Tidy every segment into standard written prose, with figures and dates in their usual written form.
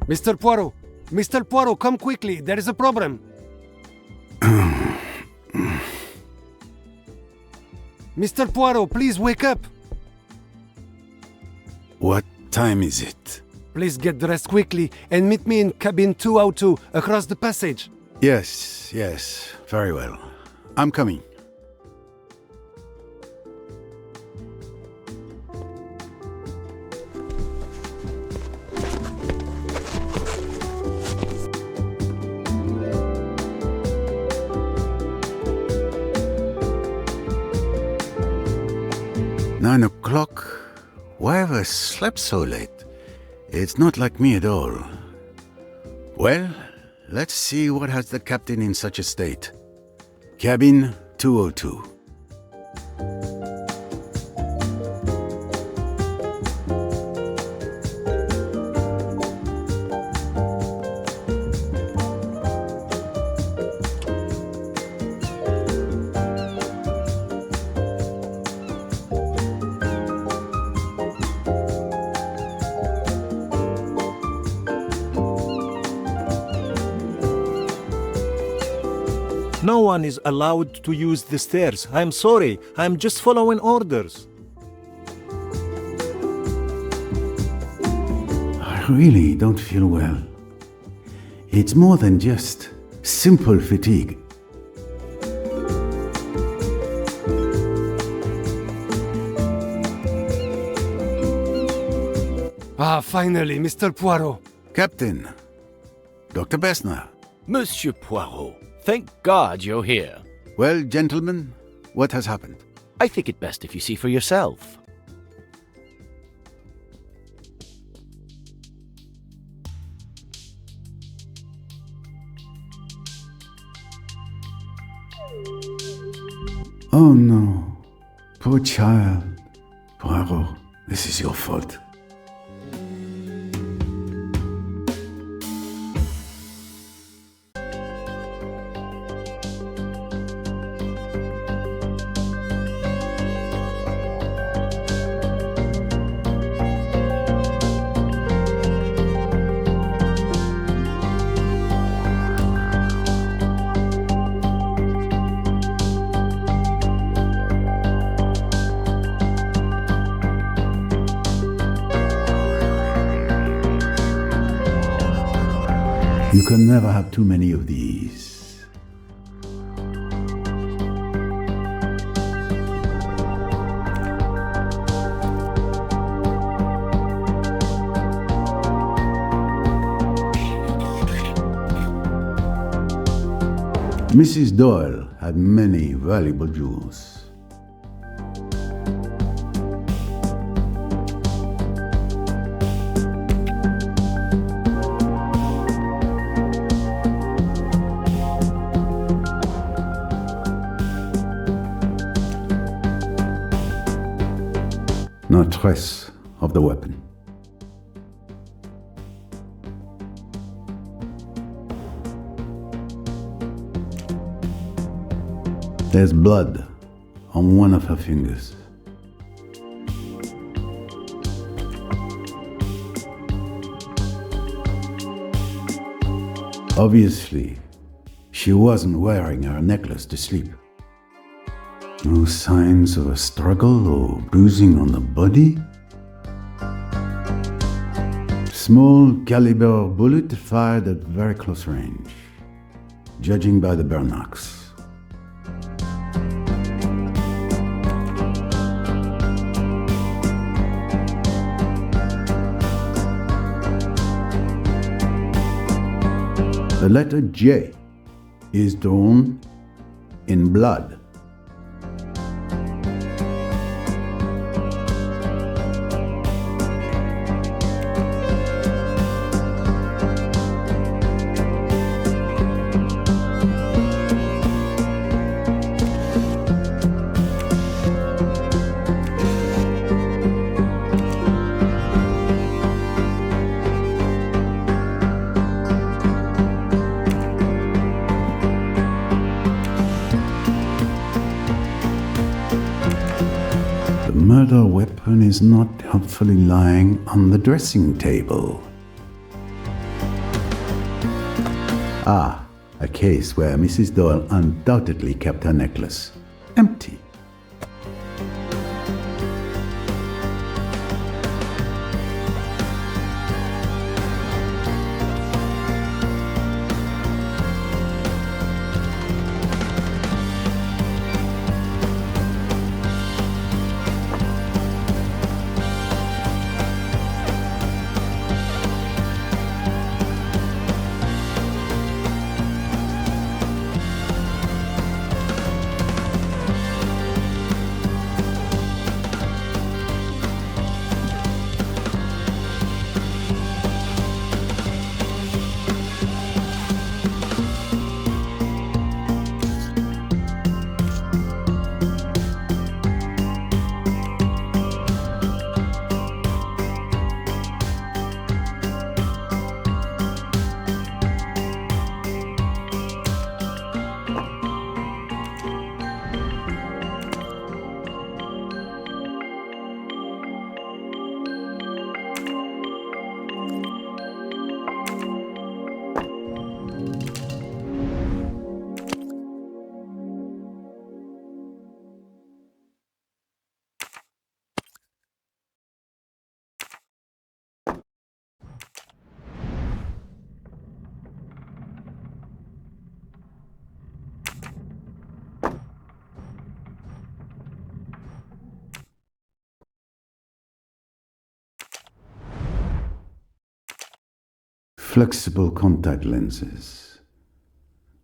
Mr. Poirot! Mr. Poirot, come quickly! There is a problem! Mr. Poirot, please wake up! What time is it? Please get dressed quickly and meet me in cabin 202 across the passage. Yes, very well. I'm coming. "9 o'clock? Why have I slept so late? It's not like me at all. Well, let's see what has the captain in such a state. Cabin 202. No one is allowed to use the stairs. I'm sorry. I'm just following orders. I really don't feel well. It's more than just simple fatigue. Ah, finally, Mr. Poirot. Captain, Dr. Bessner. Monsieur Poirot, thank God you're here. Well, gentlemen, what has happened? I think it best if you see for yourself. Oh no, poor child. Poirot, this is your fault. You can never have too many of these. Mrs. Doyle had many valuable jewels. No trace of the weapon. There's blood on one of her fingers. Obviously, she wasn't wearing her necklace to sleep. No signs of a struggle or bruising on the body. Small caliber bullet fired at very close range, judging by the burn marks. The letter J is drawn in blood. The murder weapon is not helpfully lying on the dressing table. Ah, a case where Mrs. Doyle undoubtedly kept her necklace empty. Flexible contact lenses.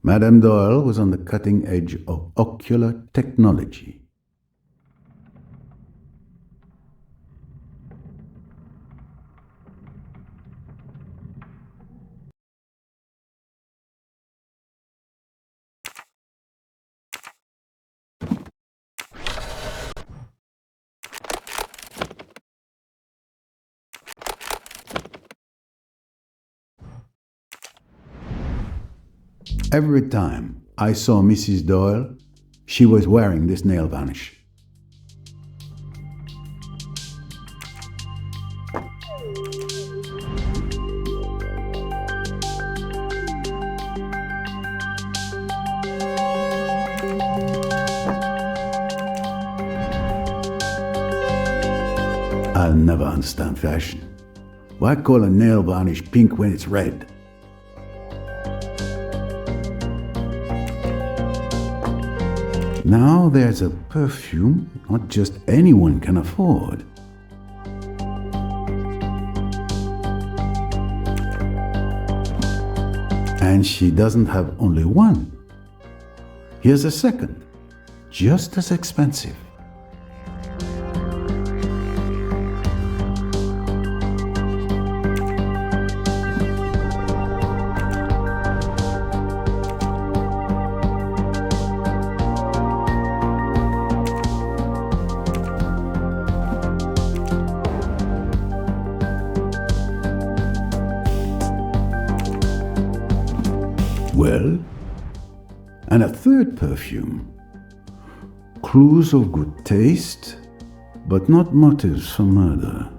Madame Doyle was on the cutting edge of ocular technology. Every time I saw Mrs. Doyle, she was wearing this nail varnish. I'll never understand fashion. Why call a nail varnish pink when it's red? Now there's a perfume not just anyone can afford. And she doesn't have only one. Here's a second, just as expensive. Well, and a third perfume. Clues of good taste, but not motives for murder.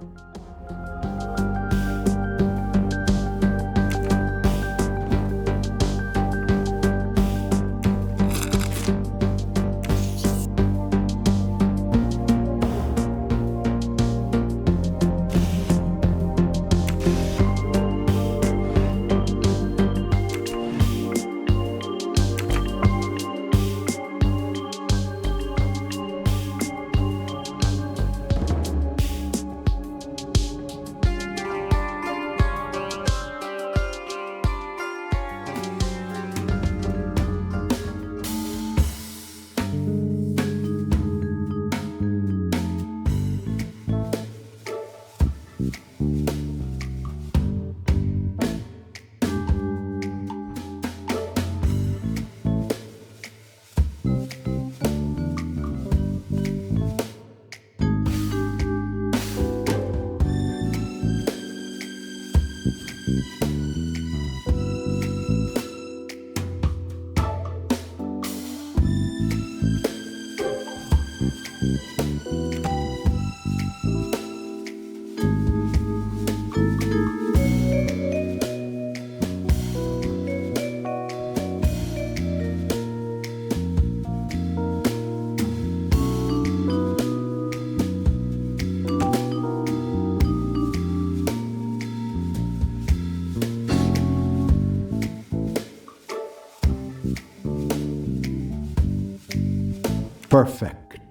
Perfect.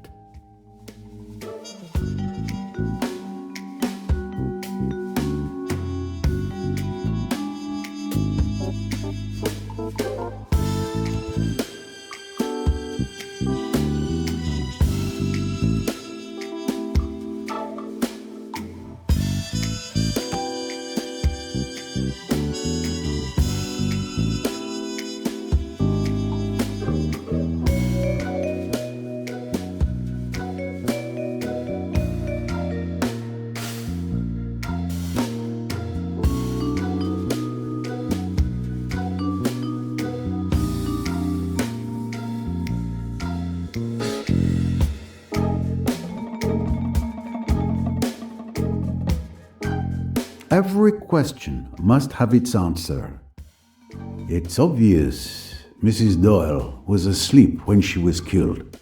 Every question must have its answer. It's obvious Mrs. Doyle was asleep when she was killed.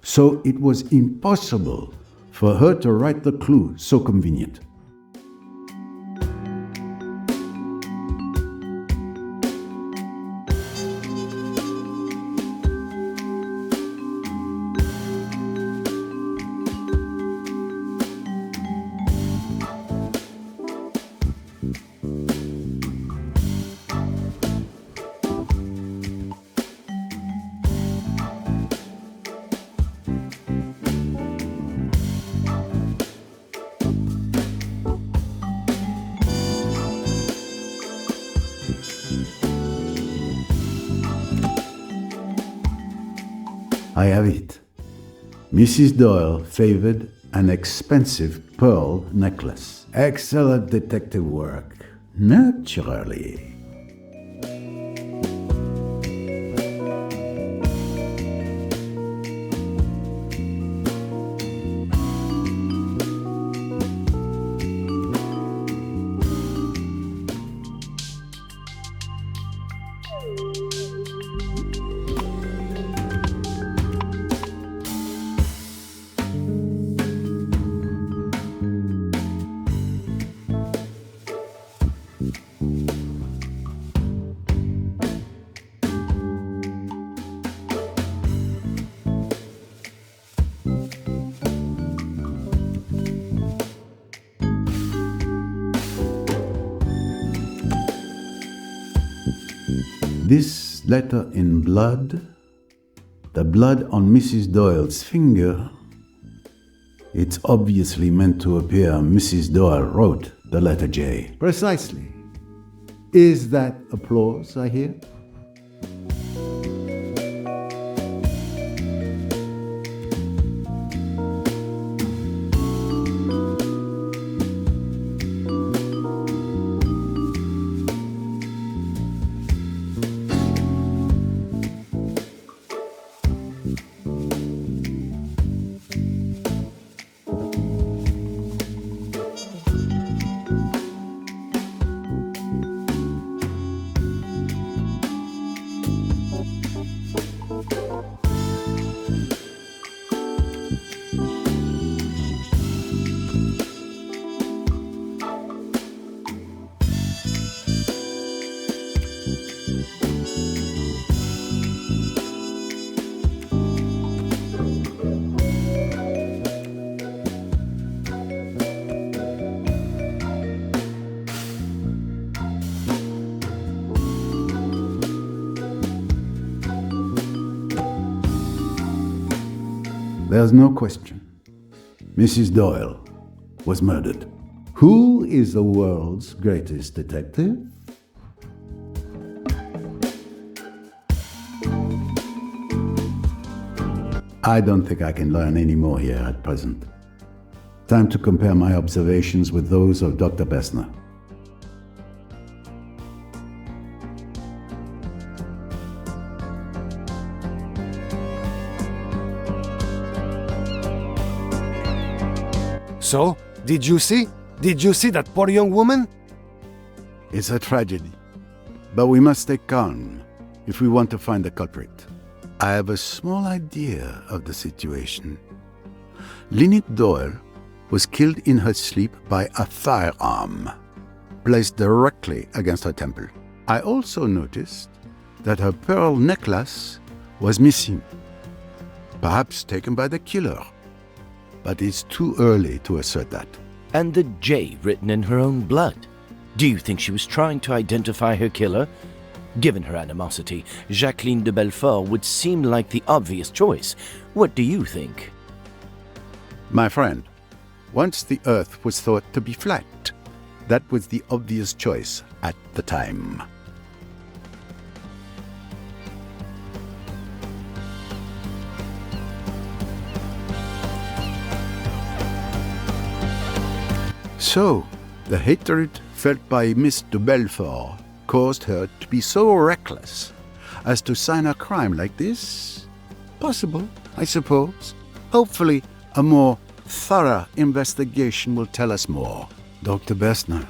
So it was impossible for her to write the clue so convenient. I have it. Mrs. Doyle favored an expensive pearl necklace. Excellent detective work. Naturally. This letter in blood, the blood on Mrs. Doyle's finger, it's obviously meant to appear Mrs. Doyle wrote the letter J. Precisely. Is that applause I hear? There's no question. Mrs. Doyle was murdered. Who is the world's greatest detective? I don't think I can learn any more here at present. Time to compare my observations with those of Dr. Bessner. So, did you see? Did you see that poor young woman? It's a tragedy, but we must stay calm if we want to find the culprit. I have a small idea of the situation. Lynette Doyle was killed in her sleep by a firearm, placed directly against her temple. I also noticed that her pearl necklace was missing. perhaps taken by the killer. But it's too early to assert that. And the J written in her own blood. Do you think she was trying to identify her killer? Given her animosity, Jacqueline de Belfort would seem like the obvious choice. What do you think? My friend, once the Earth was thought to be flat, that was the obvious choice at the time. So, the hatred felt by Miss de Belfort caused her to be so reckless as to sign a crime like this? Possible, I suppose. Hopefully, a more thorough investigation will tell us more. Dr. Bessner,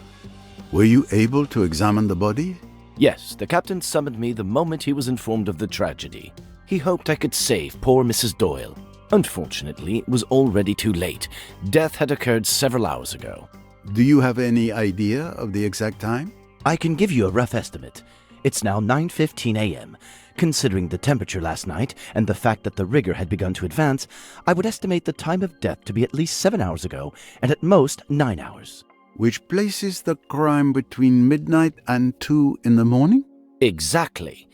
were you able to examine the body? Yes, the captain summoned me the moment he was informed of the tragedy. He hoped I could save poor Mrs. Doyle. Unfortunately, it was already too late. Death had occurred several hours ago. Do you have any idea of the exact time? I can give you a rough estimate. It's now 9:15 a.m. Considering the temperature last night and the fact that the rigor had begun to advance, I would estimate the time of death to be at least 7 hours ago, and at most 9 hours. Which places the crime between midnight and 2 in the morning? Exactly.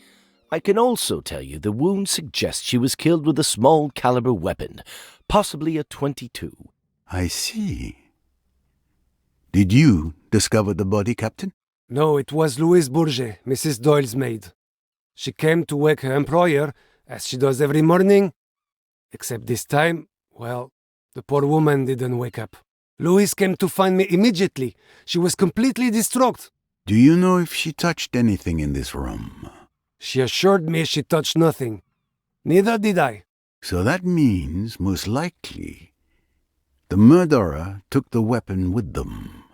I can also tell you the wound suggests she was killed with a small caliber weapon, possibly a .22. I see. Did you discover the body, Captain? No, it was Louise Bourget, Mrs. Doyle's maid. She came to wake her employer, as she does every morning. Except this time, well, the poor woman didn't wake up. Louise came to find me immediately. She was completely distraught. Do you know if she touched anything in this room? She assured me she touched nothing. Neither did I. So that means, most likely, the murderer took the weapon with them.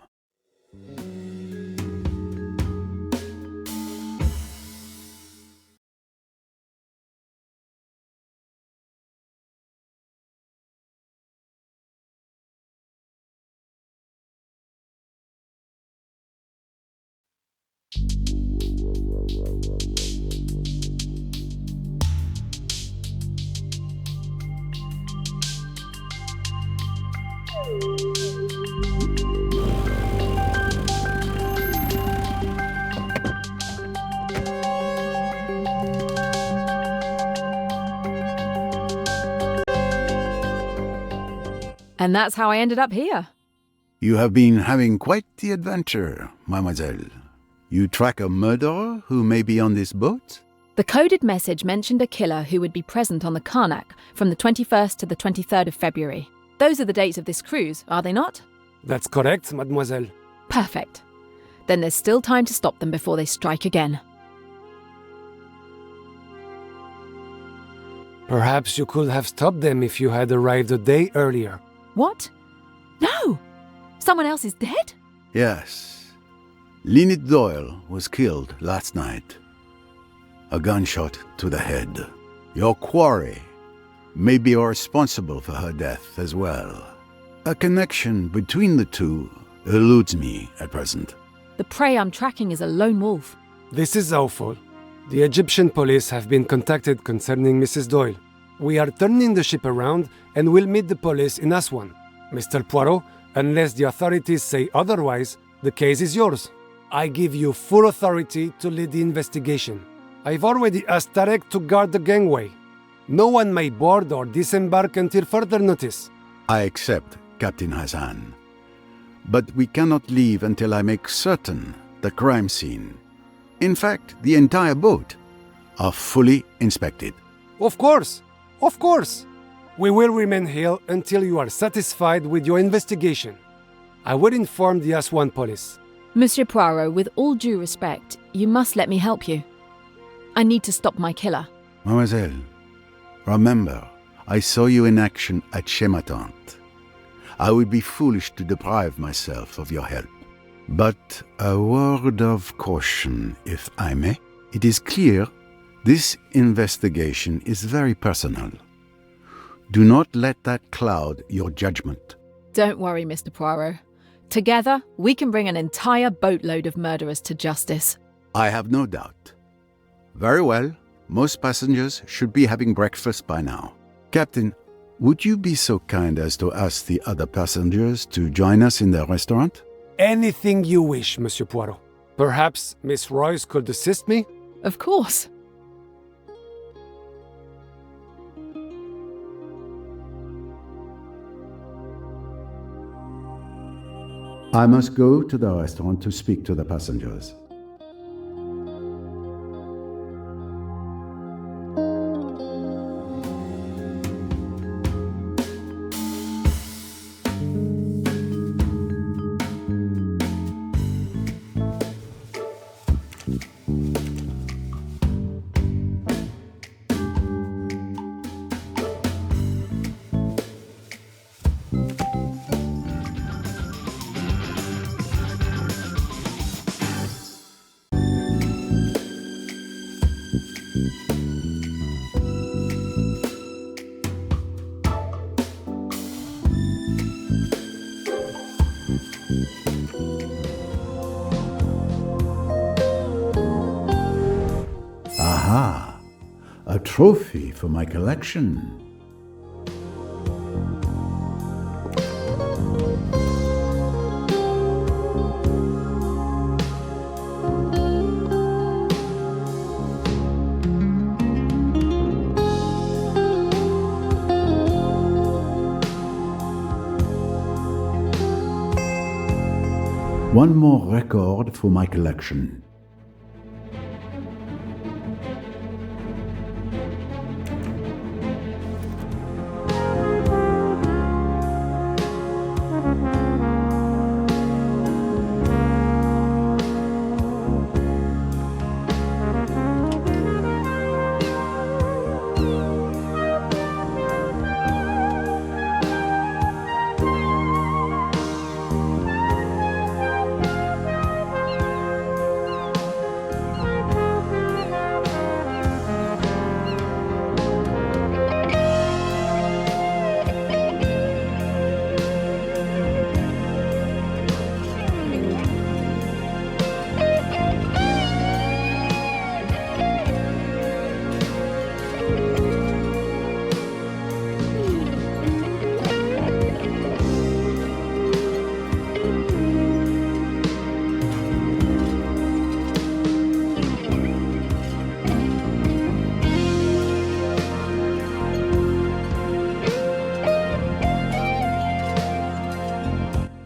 And that's how I ended up here. You have been having quite the adventure, mademoiselle. You track a murderer who may be on this boat? The coded message mentioned a killer who would be present on the Karnak from the 21st to the 23rd of February. Those are the dates of this cruise, are they not? That's correct, mademoiselle. Perfect. Then there's still time to stop them before they strike again. Perhaps you could have stopped them if you had arrived a day earlier. What? No! Someone else is dead? Yes. Lynette Doyle was killed last night. A gunshot to the head. Your quarry may be responsible for her death as well. A connection between the two eludes me at present. The prey I'm tracking is a lone wolf. This is awful. The Egyptian police have been contacted concerning Mrs. Doyle. We are turning the ship around and will meet the police in Aswan. Mr. Poirot, unless the authorities say otherwise, the case is yours. I give you full authority to lead the investigation. I've already asked Tarek to guard the gangway. No one may board or disembark until further notice. I accept, Captain Hassan. But we cannot leave until I make certain the crime scene, in fact, the entire boat, are fully inspected. Of course! Of course! We will remain here until you are satisfied with your investigation. I will inform the Aswan police. Monsieur Poirot, with all due respect, you must let me help you. I need to stop my killer. Mademoiselle, remember, I saw you in action at Chematante. I would be foolish to deprive myself of your help. But a word of caution, if I may. It is clear this investigation is very personal. Do not let that cloud your judgment. Don't worry, Mr. Poirot. Together, we can bring an entire boatload of murderers to justice. I have no doubt. Very well, most passengers should be having breakfast by now. Captain, would you be so kind as to ask the other passengers to join us in the restaurant? Anything you wish, Monsieur Poirot. Perhaps Miss Royce could assist me? Of course. I must go to the restaurant to speak to the passengers. Aha! A trophy for my collection. One more record for my collection.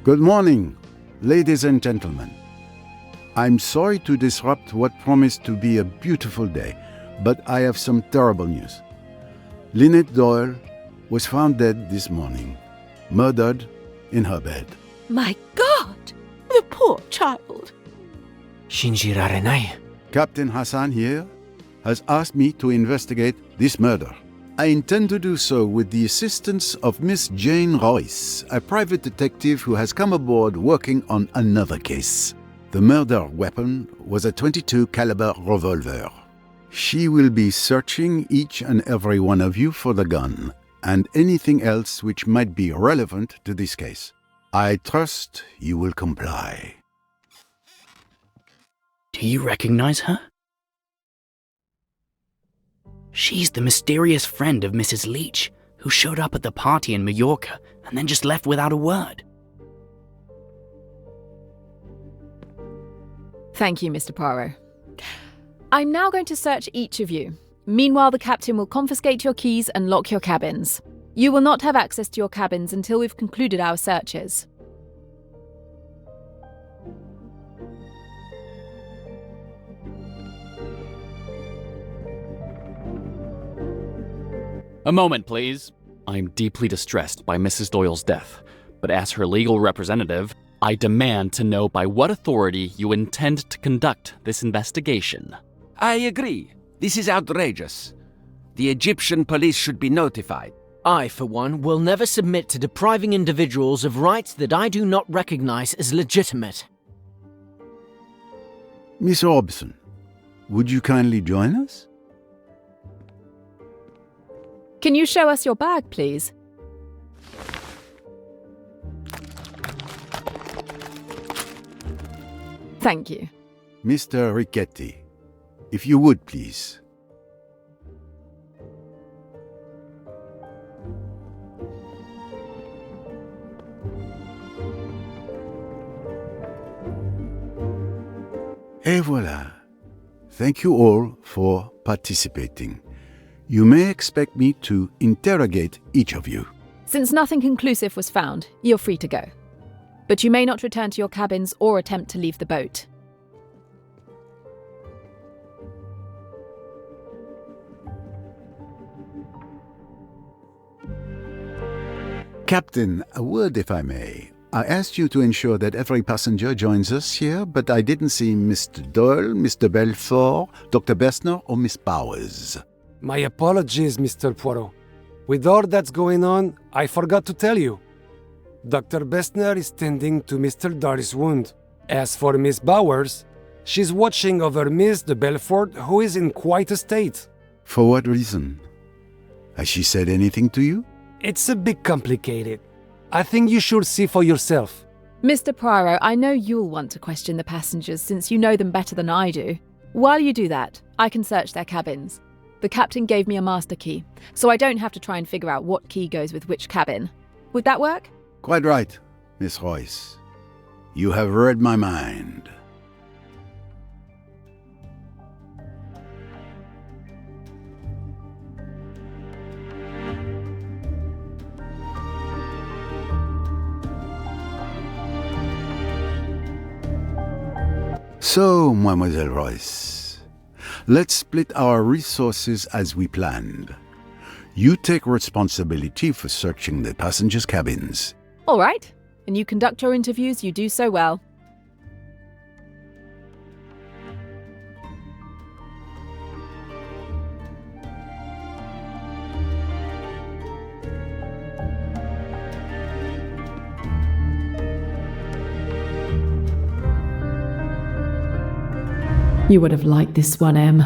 Good morning, ladies and gentlemen. I'm sorry to disrupt what promised to be a beautiful day, but I have some terrible news. Lynette Doyle was found dead this morning, murdered in her bed. My God! The poor child. Shinjirarenai. Captain Hassan here has asked me to investigate this murder. I intend to do so with the assistance of Miss Jane Royce, a private detective who has come aboard working on another case. The murder weapon was a .22 caliber revolver. She will be searching each and every one of you for the gun and anything else which might be relevant to this case. I trust you will comply. Do you recognize her? She's the mysterious friend of Mrs. Leach, who showed up at the party in Mallorca and then just left without a word. Thank you, Mr. Poirot. I'm now going to search each of you. Meanwhile, the captain will confiscate your keys and lock your cabins. You will not have access to your cabins until we've concluded our searches. A moment, please. I'm deeply distressed by Mrs. Doyle's death, but as her legal representative, I demand to know by what authority you intend to conduct this investigation. I agree. This is outrageous. The Egyptian police should be notified. I, for one, will never submit to depriving individuals of rights that I do not recognize as legitimate. Miss Robson, would you kindly join us? Can you show us your bag, please? Thank you. Mr. Richetti, if you would, please. Et voilà. Thank you all for participating. You may expect me to interrogate each of you. Since nothing conclusive was found, you're free to go. But you may not return to your cabins or attempt to leave the boat. Captain, a word if I may. I asked you to ensure that every passenger joins us here, but I didn't see Mr. Doyle, Mr. Belfort, Dr. Bessner, or Miss Bowers. My apologies, Mr. Poirot. With all that's going on, I forgot to tell you. Dr. Bessner is tending to Mr. Doyle's wound. As for Miss Bowers, she's watching over Miss de Belfort, who is in quite a state. For what reason? Has she said anything to you? It's a bit complicated. I think you should see for yourself. Mr. Poirot, I know you'll want to question the passengers since you know them better than I do. While you do that, I can search their cabins. The captain gave me a master key, so I don't have to try and figure out what key goes with which cabin. Would that work? Quite right, Miss Royce. You have read my mind. So, Mademoiselle Royce, let's split our resources as we planned. You take responsibility for searching the passengers' cabins. All right. And you conduct your interviews, you do so well. You would have liked this one, Em.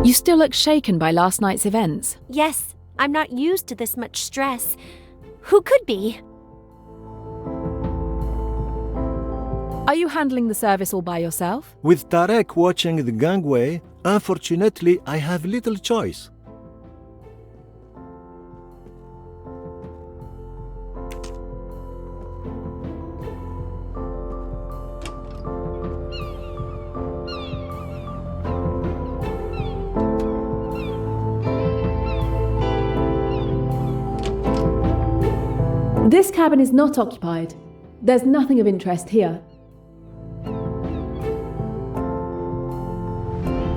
You still look shaken by last night's events. Yes, I'm not used to this much stress. Who could be? Are you handling the service all by yourself? With Tarek watching the gangway, unfortunately, I have little choice. This cabin is not occupied. There's nothing of interest here.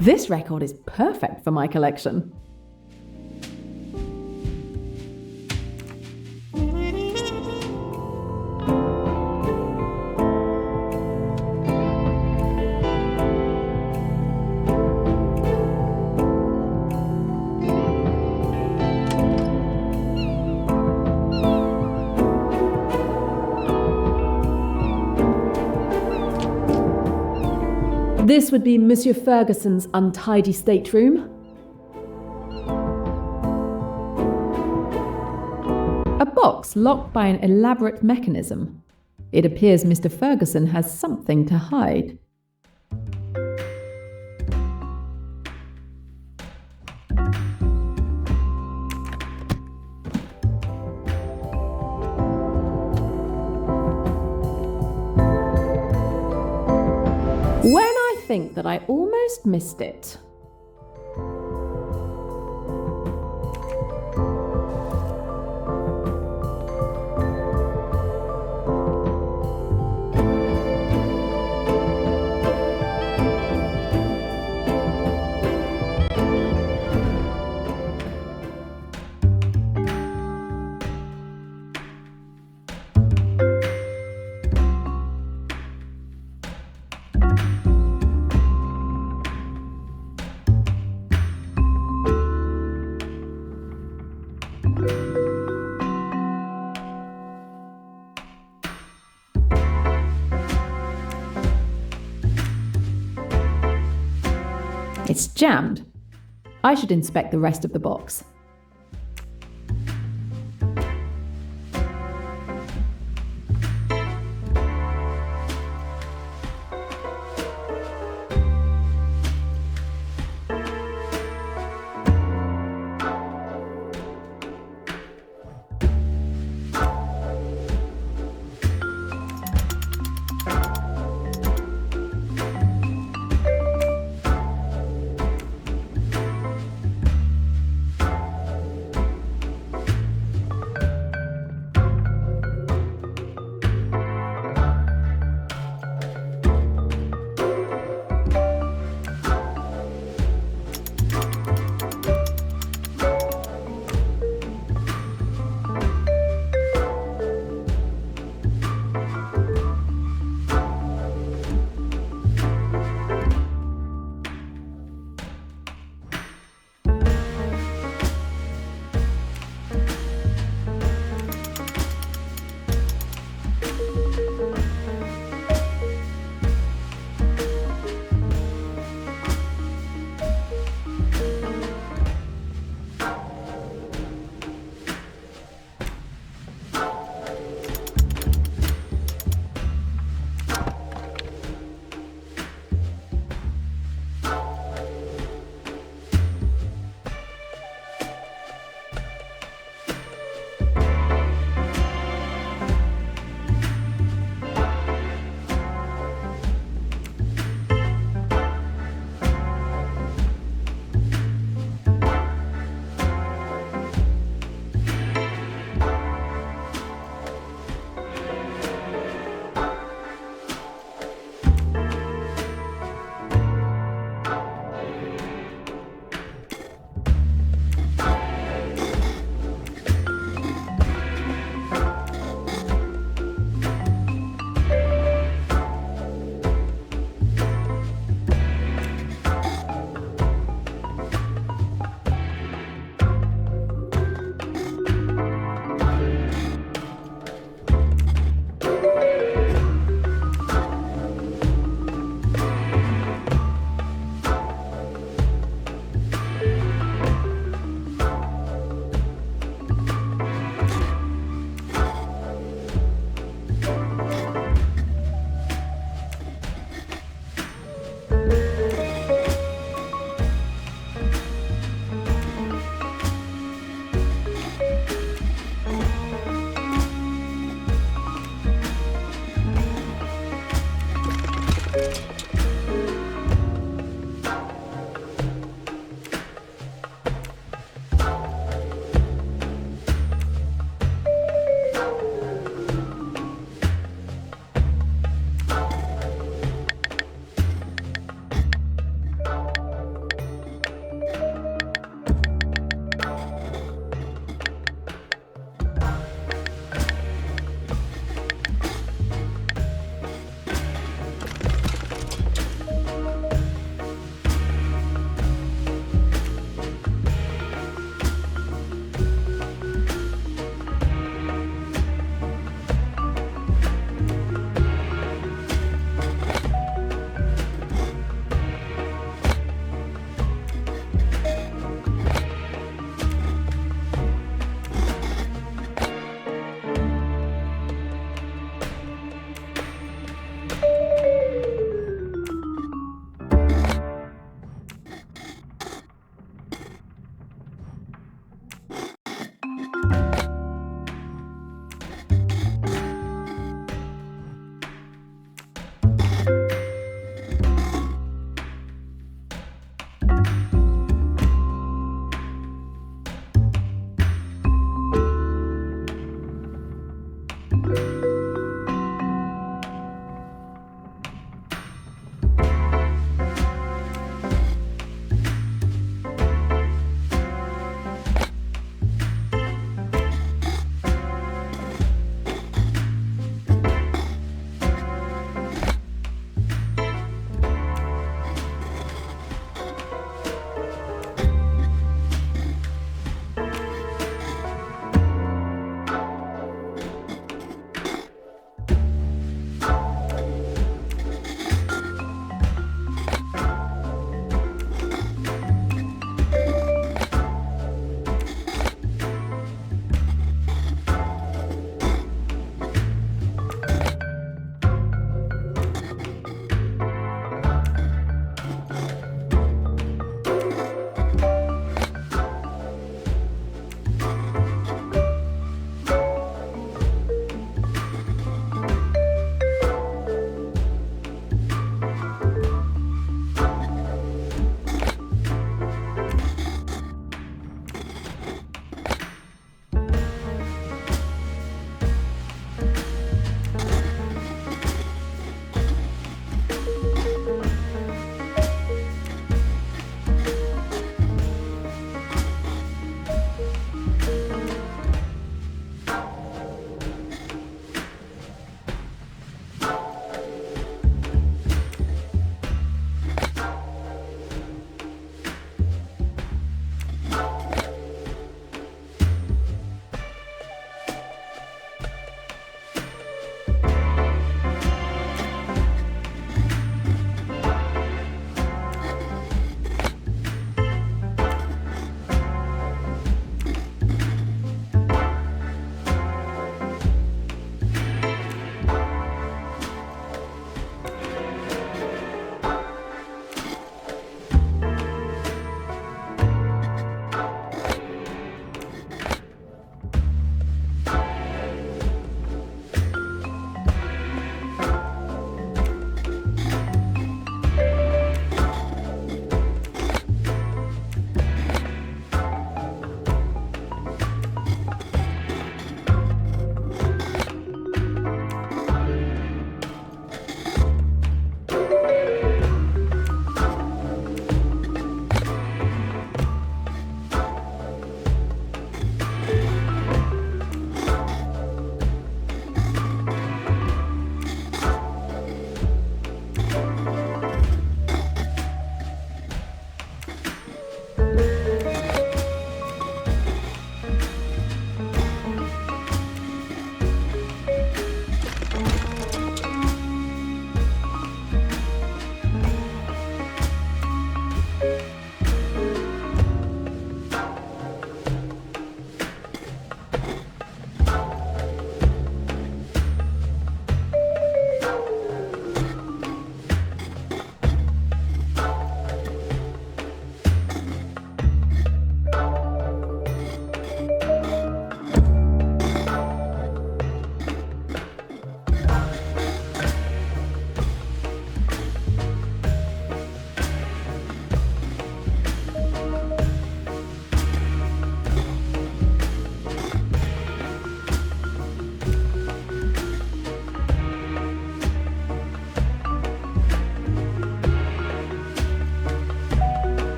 This record is perfect for my collection. This would be Monsieur Ferguson's untidy stateroom. A box locked by an elaborate mechanism. It appears Mr. Ferguson has something to hide. When I think that I almost missed it. It's jammed. I should inspect the rest of the box.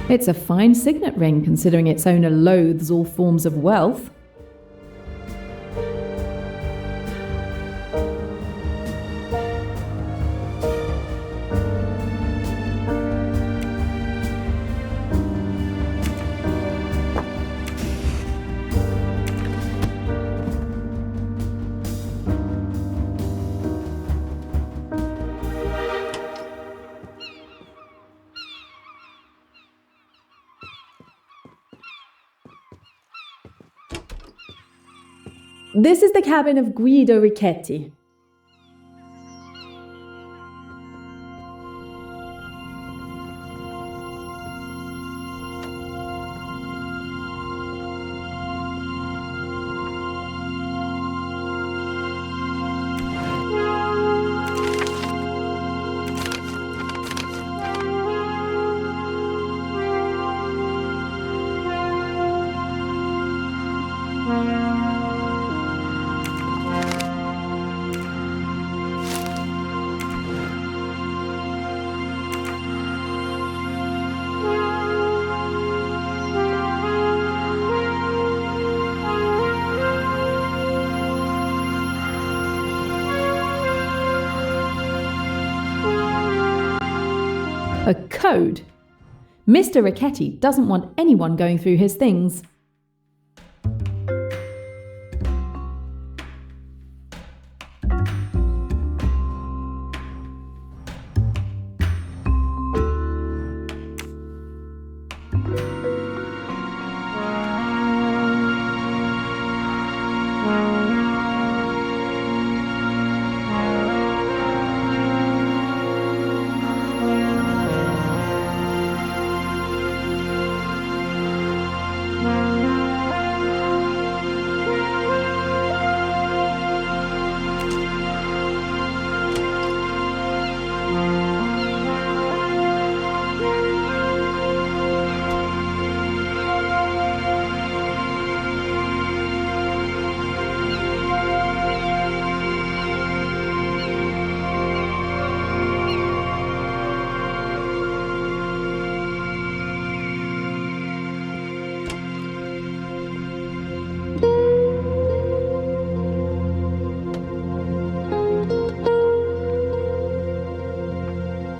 It's a fine signet ring, considering its owner loathes all forms of wealth. This is the cabin of Guido Richetti. A code? Mr. Richetti doesn't want anyone going through his things.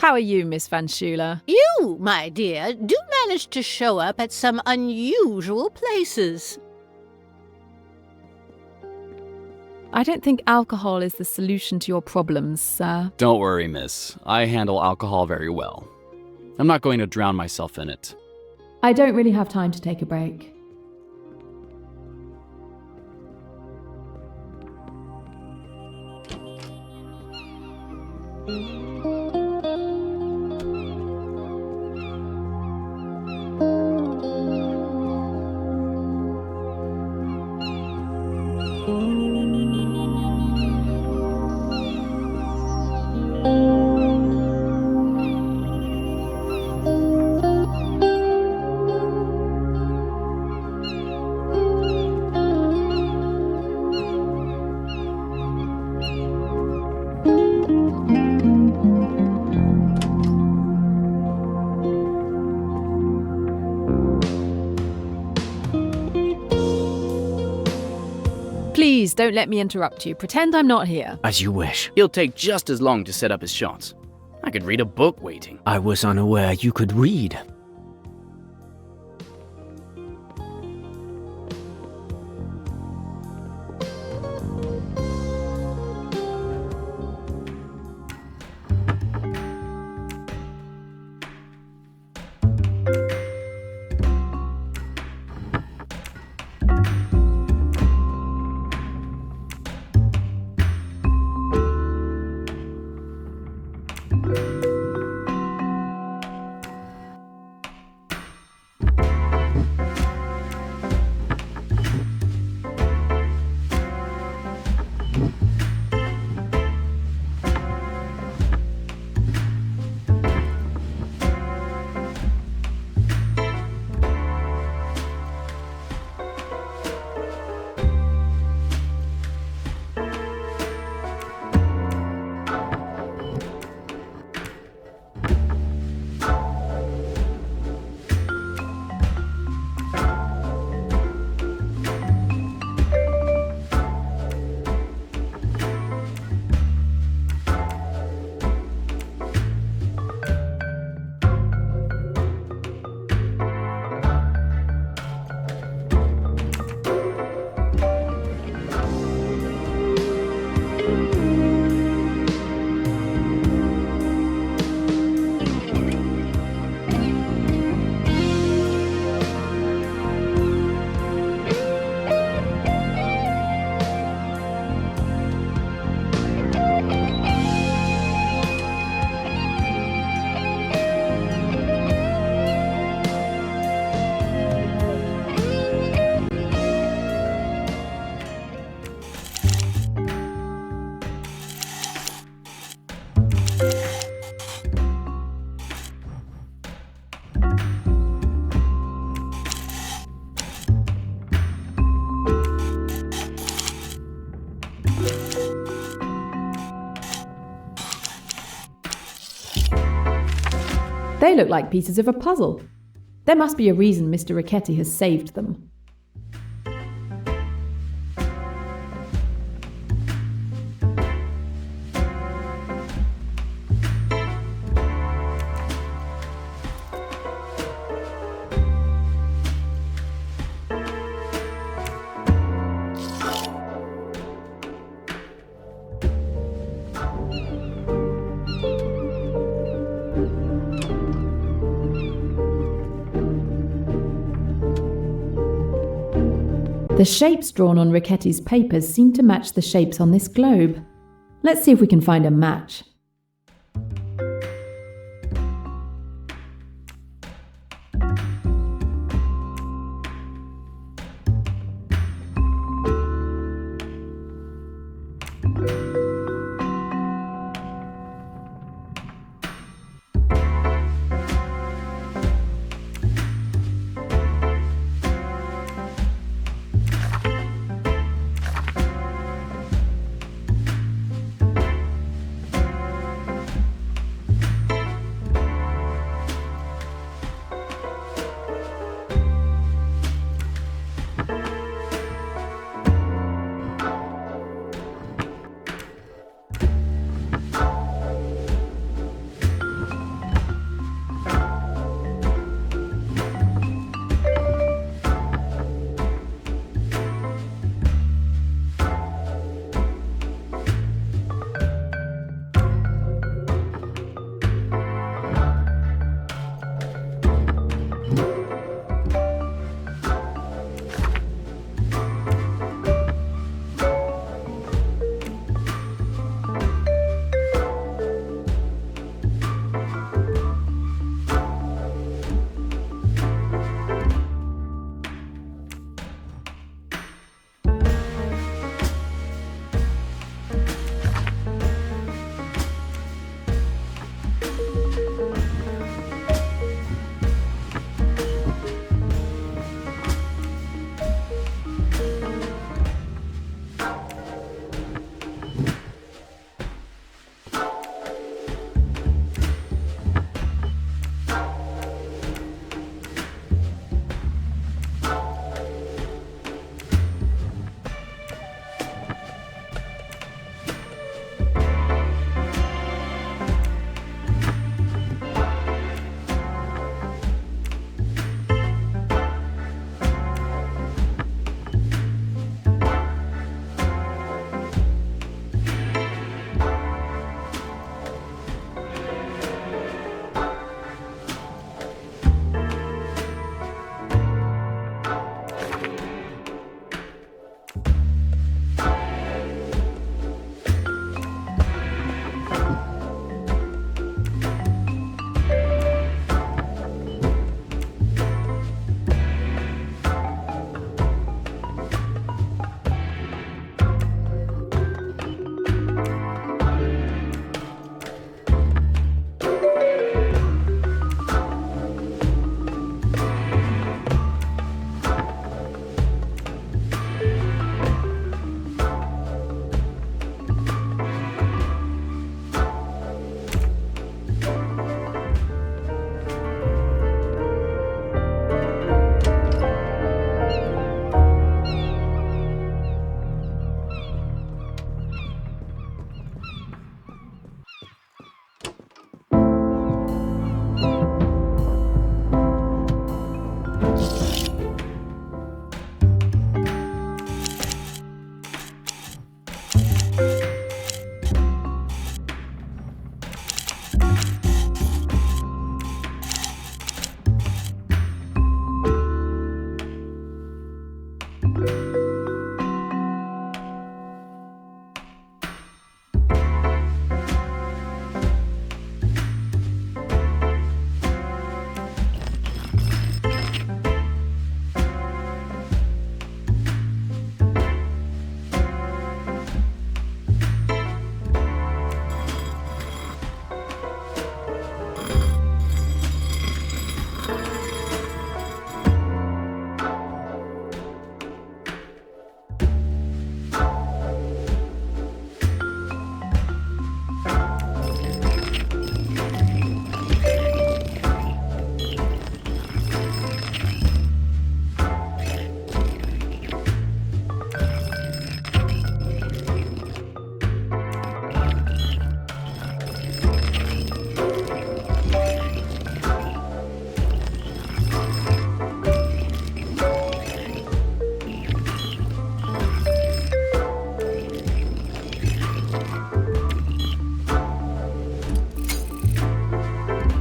How are you, Miss Van Schuler? You, my dear, do manage to show up at some unusual places. I don't think alcohol is the solution to your problems, sir. Don't worry, miss. I handle alcohol very well. I'm not going to drown myself in it. I don't really have time to take a break. Please don't let me interrupt you. Pretend I'm not here. As you wish. He'll take just as long to set up his shots. I could read a book waiting. I was unaware you could read. They look like pieces of a puzzle. There must be a reason Mr. Richetti has saved them. The shapes drawn on Richetti's papers seem to match the shapes on this globe. Let's see if we can find a match.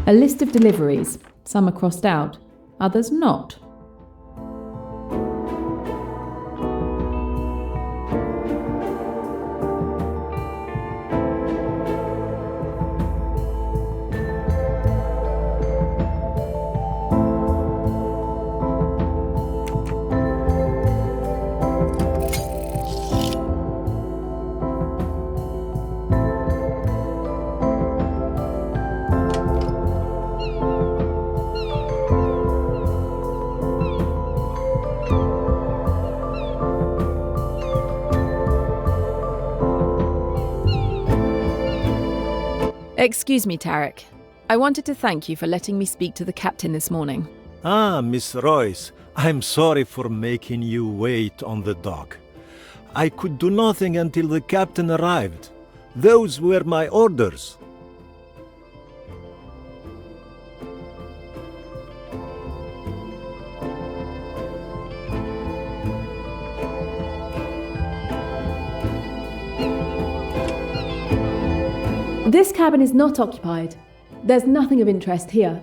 A list of deliveries. Some are crossed out, others not. Excuse me, Tarek. I wanted to thank you for letting me speak to the captain this morning. Ah, Miss Royce, I'm sorry for making you wait on the dock. I could do nothing until the captain arrived. Those were my orders. This cabin is not occupied. There's nothing of interest here.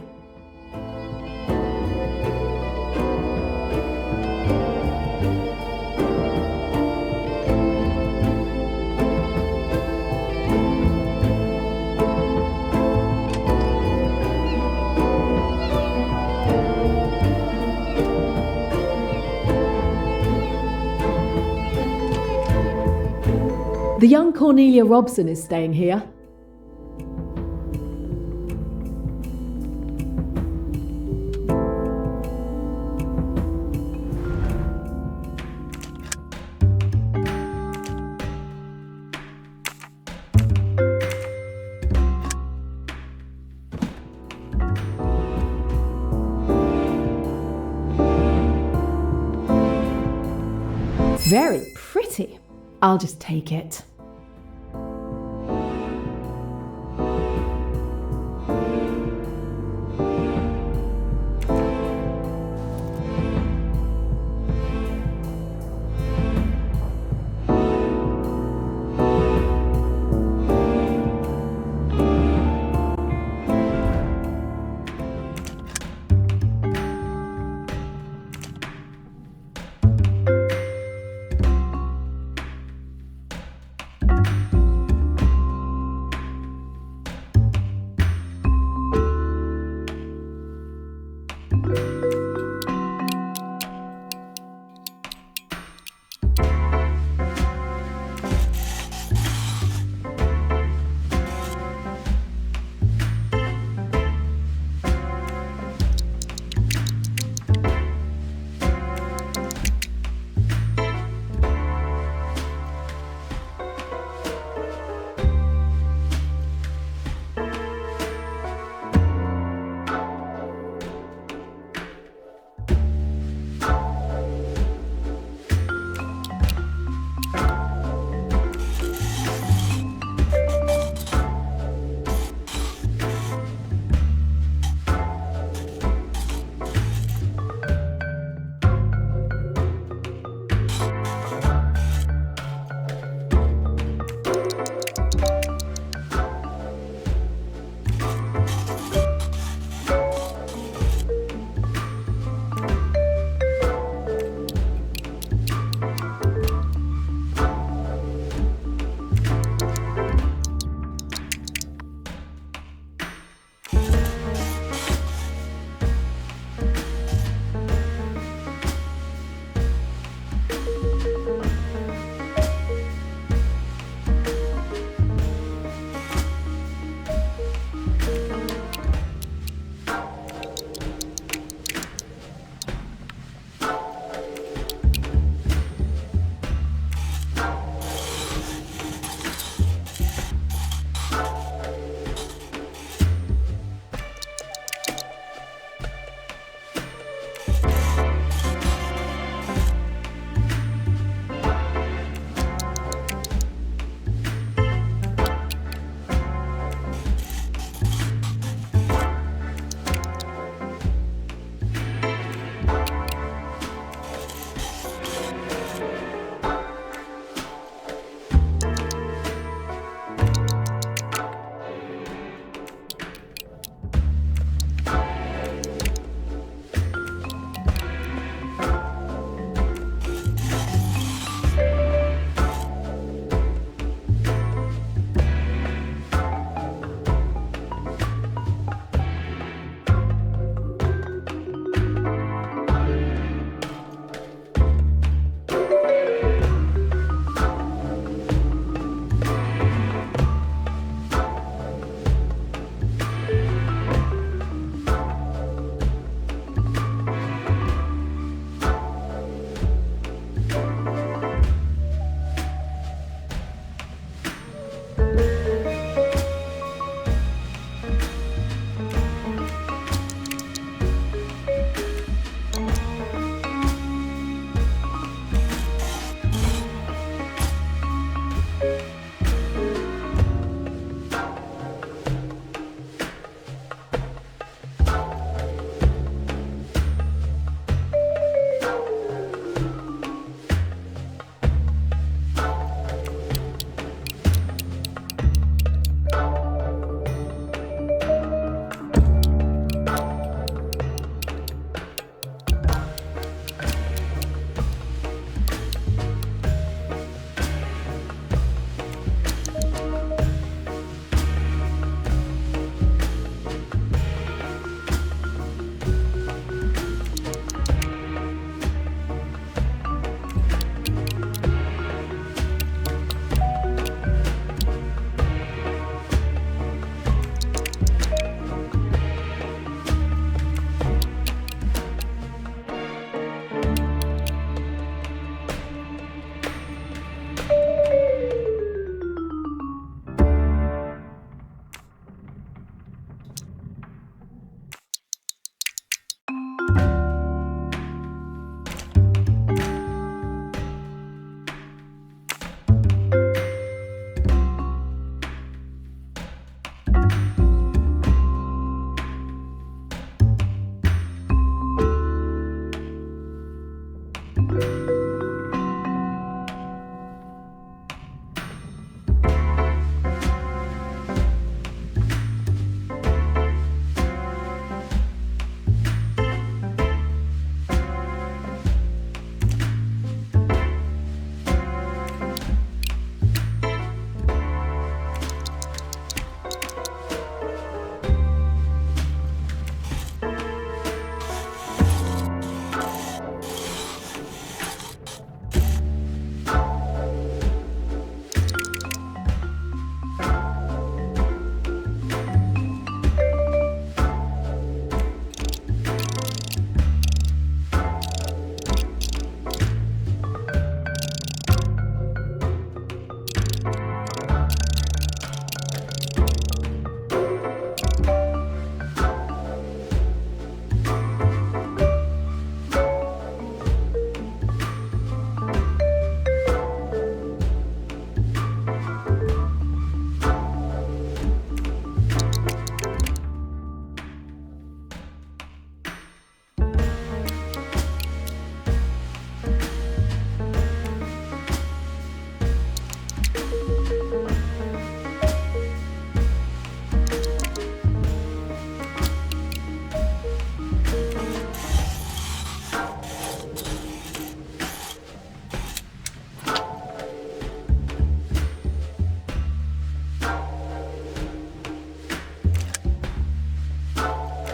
The young Cornelia Robson is staying here. Very pretty. I'll just take it.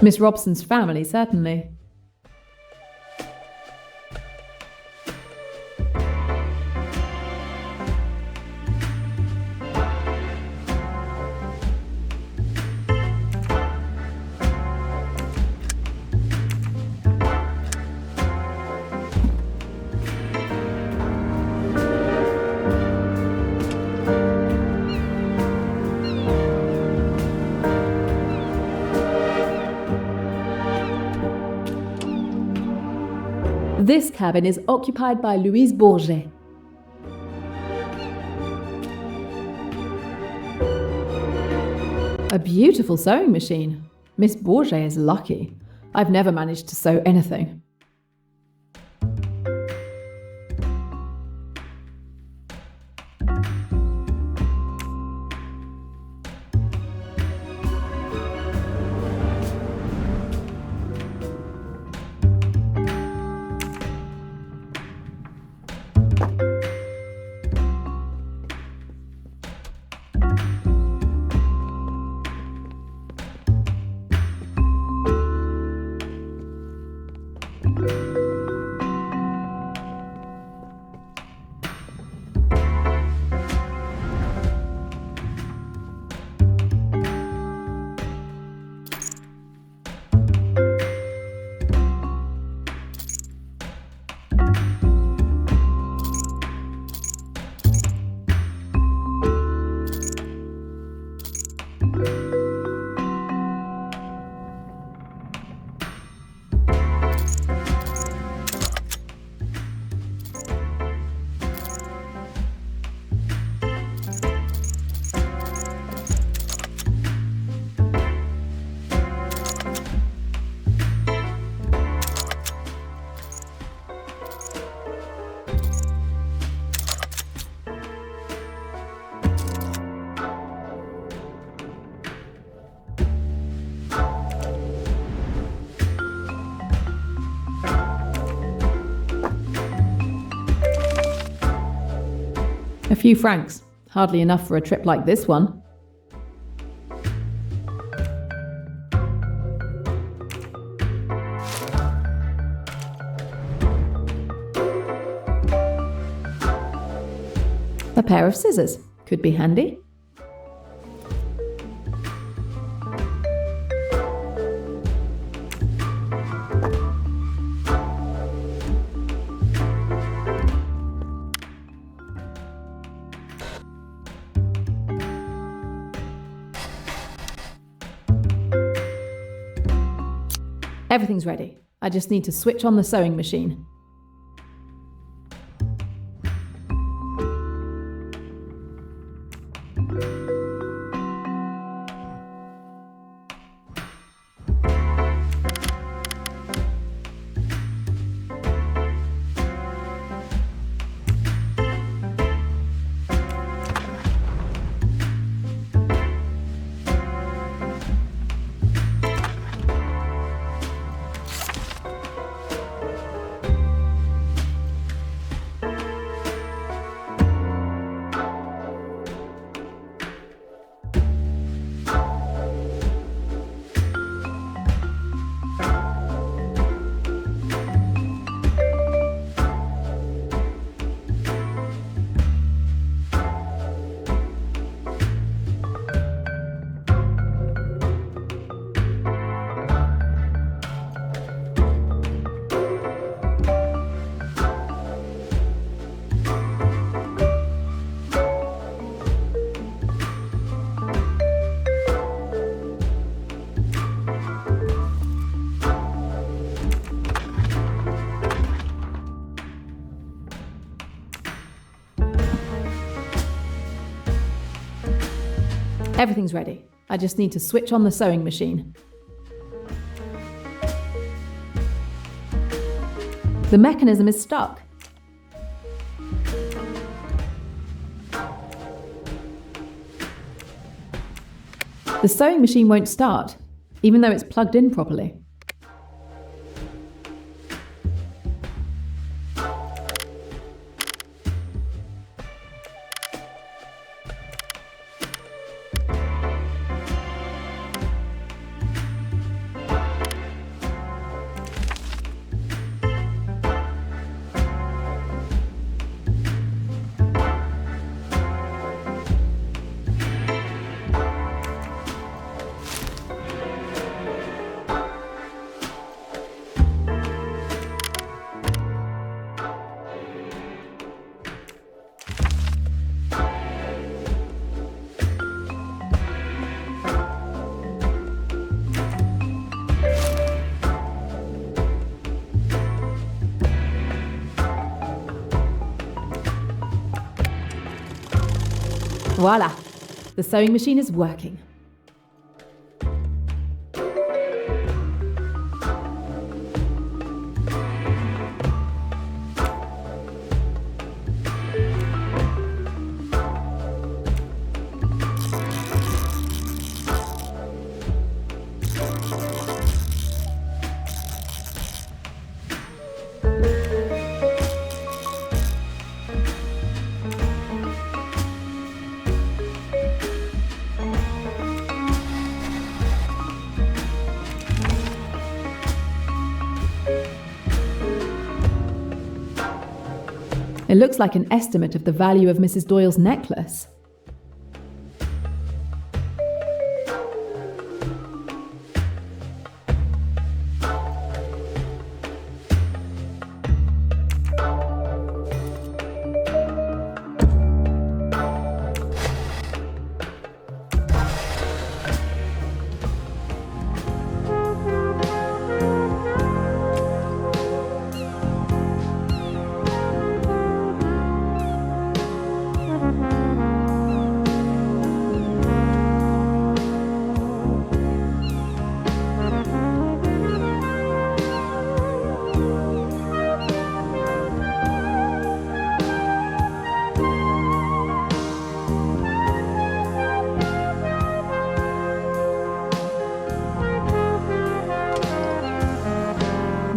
Miss Robson's family, certainly. This cabin is occupied by Louise Bourget. A beautiful sewing machine. Miss Bourget is lucky. I've never managed to sew anything. A few francs. Hardly enough for a trip like this one. A pair of scissors. Could be handy. Everything's ready. I just need to switch on the sewing machine. Everything's ready. I just need to switch on the sewing machine. The mechanism is stuck. The sewing machine won't start, even though it's plugged in properly. Voila! The sewing machine is working. It looks like an estimate of the value of Mrs. Doyle's necklace.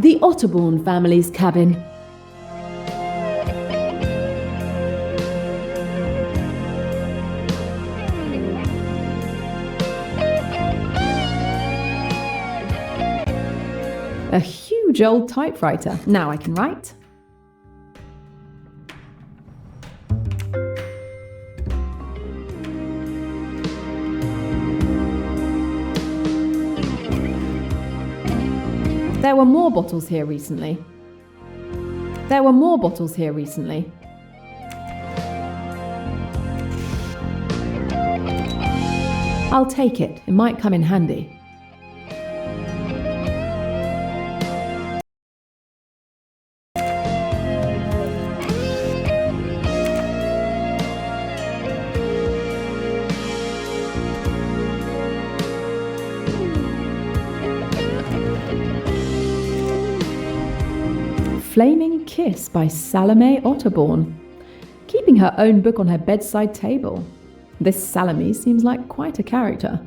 The Otterbourne family's cabin. A huge old typewriter. Now I can write. There were more bottles here recently. There were more bottles here recently. I'll take it. It might come in handy. Flaming Kiss by Salome Otterbourne, keeping her own book on her bedside table. This Salome seems like quite a character.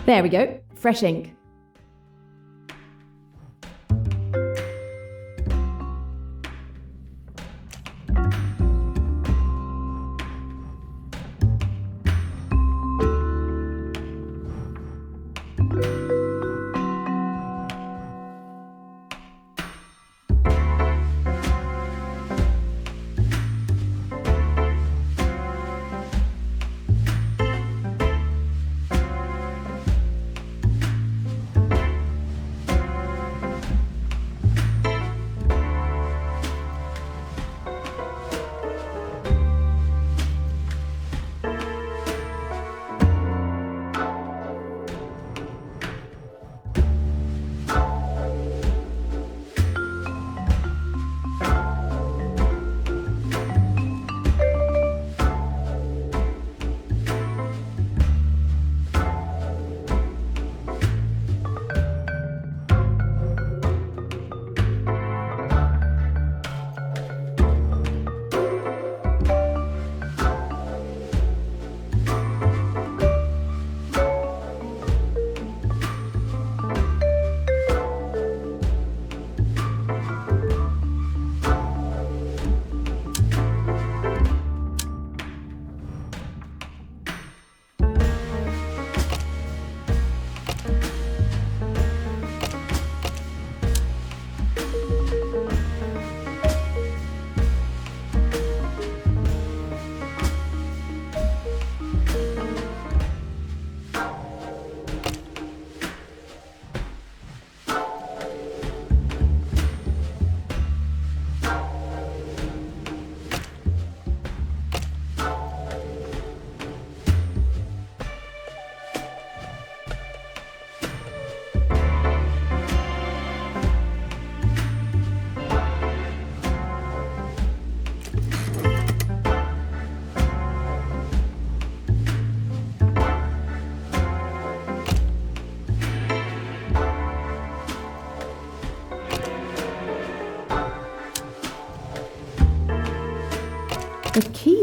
There we go, fresh ink.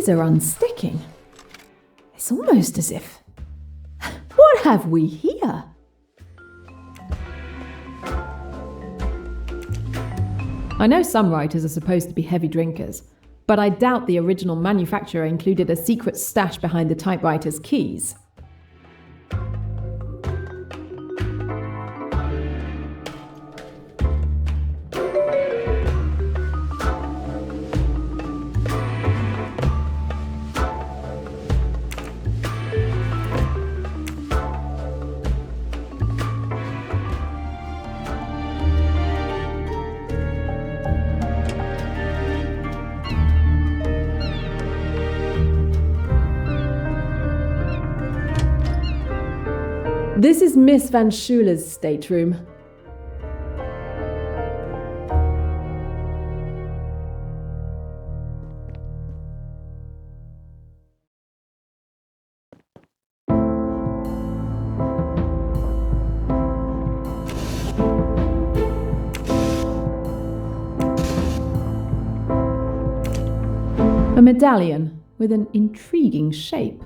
These are unsticking. It's almost as if... What have we here? I know some writers are supposed to be heavy drinkers, but I doubt the original manufacturer included a secret stash behind the typewriter's keys. This is Miss Van Schuler's stateroom. A medallion with an intriguing shape.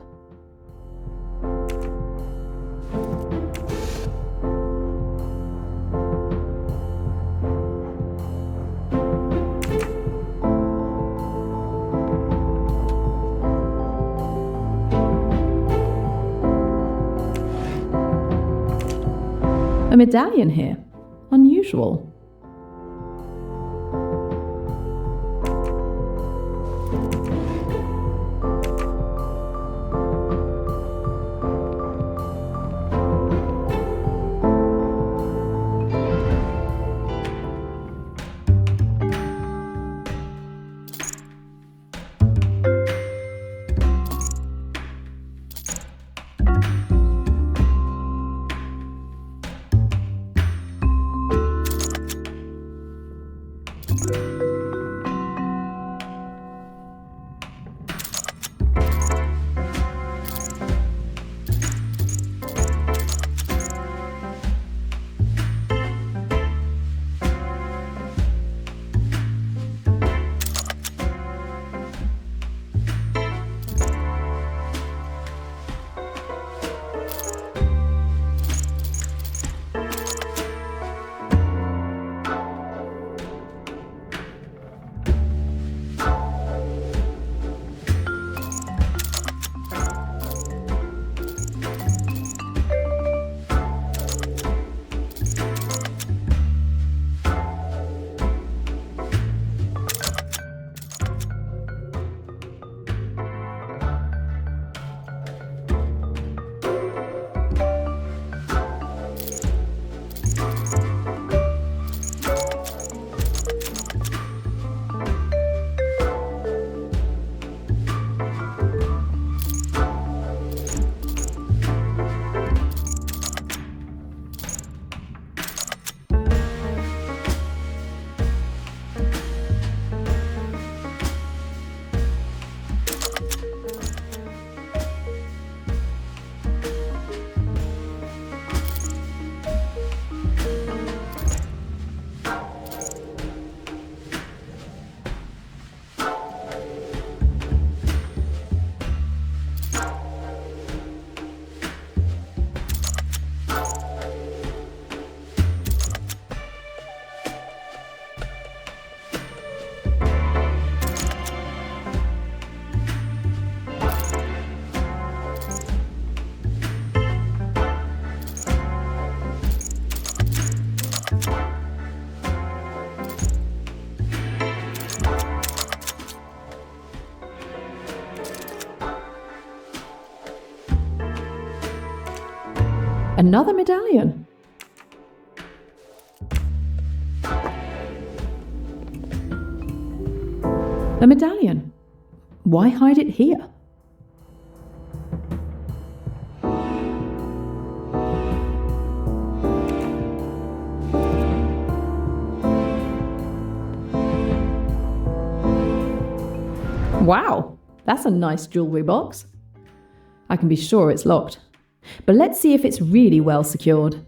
A medallion here. Unusual. Another medallion. A medallion. Why hide it here? Wow, that's a nice jewellery box. I can be sure it's locked. But let's see if it's really well secured.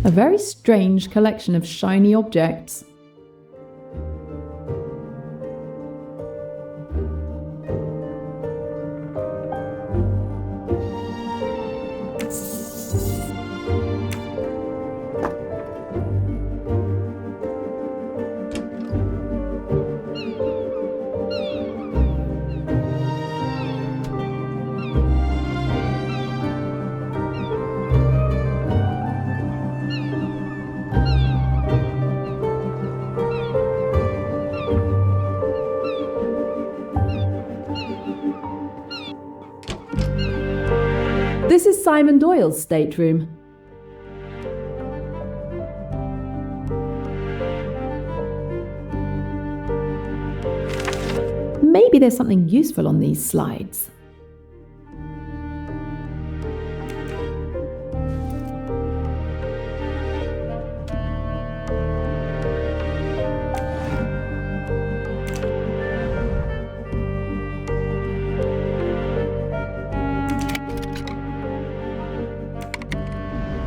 A very strange collection of shiny objects. This is Simon Doyle's stateroom. Maybe there's something useful on these slides.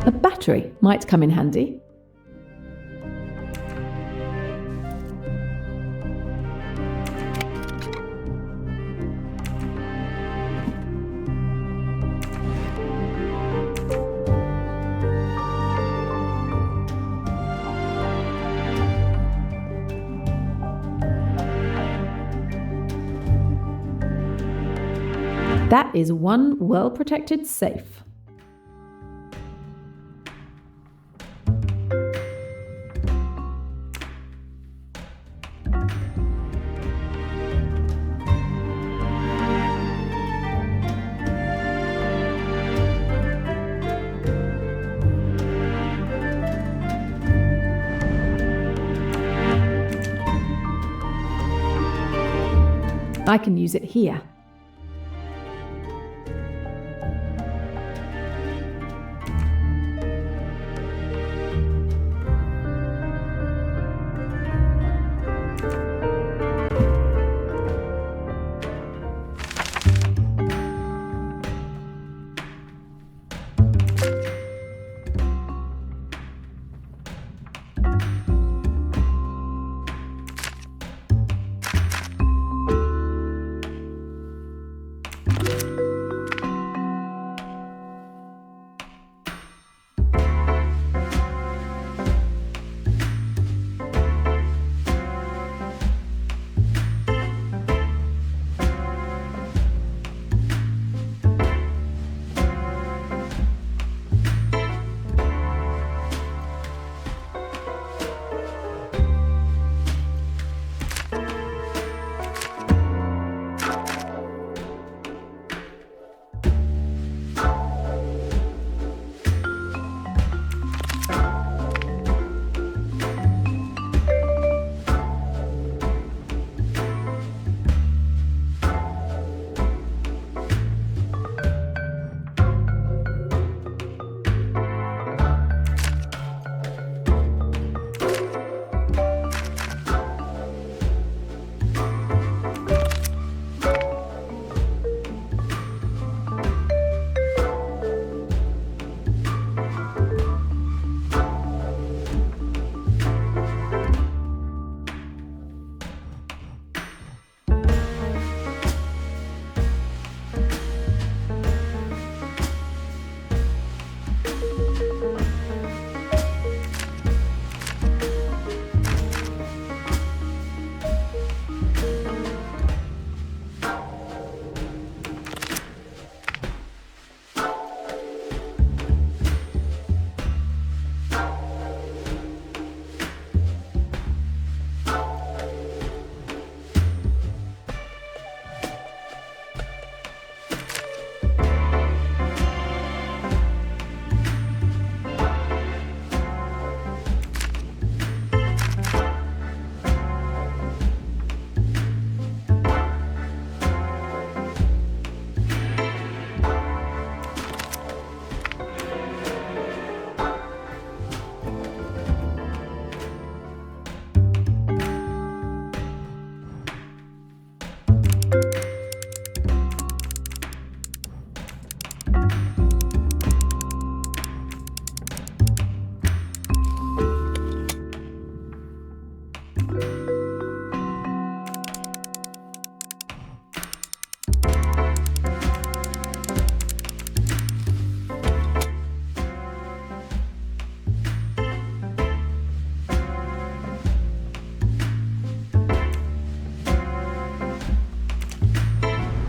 A battery might come in handy. That is one well-protected safe. I can use it here.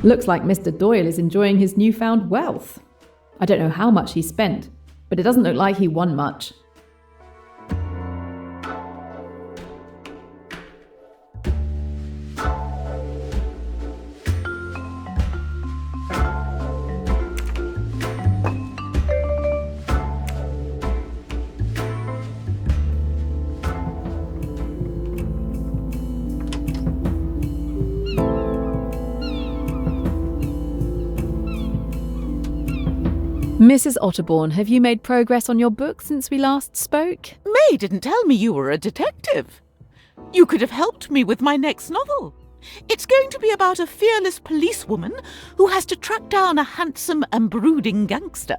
Looks like Mr. Doyle is enjoying his newfound wealth. I don't know how much he spent, but it doesn't look like he won much. Mrs. Otterbourne, have you made progress on your book since we last spoke? May didn't tell me you were a detective. You could have helped me with my next novel. It's going to be about a fearless policewoman who has to track down a handsome and brooding gangster.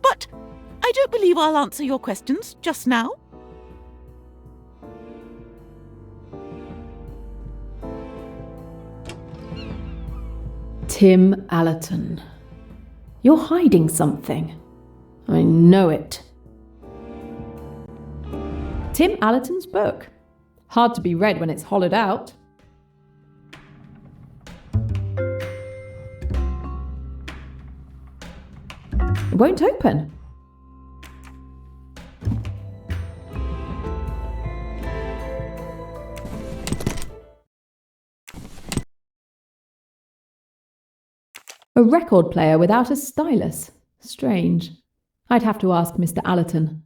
But I don't believe I'll answer your questions just now. Tim Allerton. You're hiding something. I know it. Tim Allerton's book. Hard to be read when it's hollowed out. It won't open. A record player without a stylus. Strange. I'd have to ask Mr. Allerton.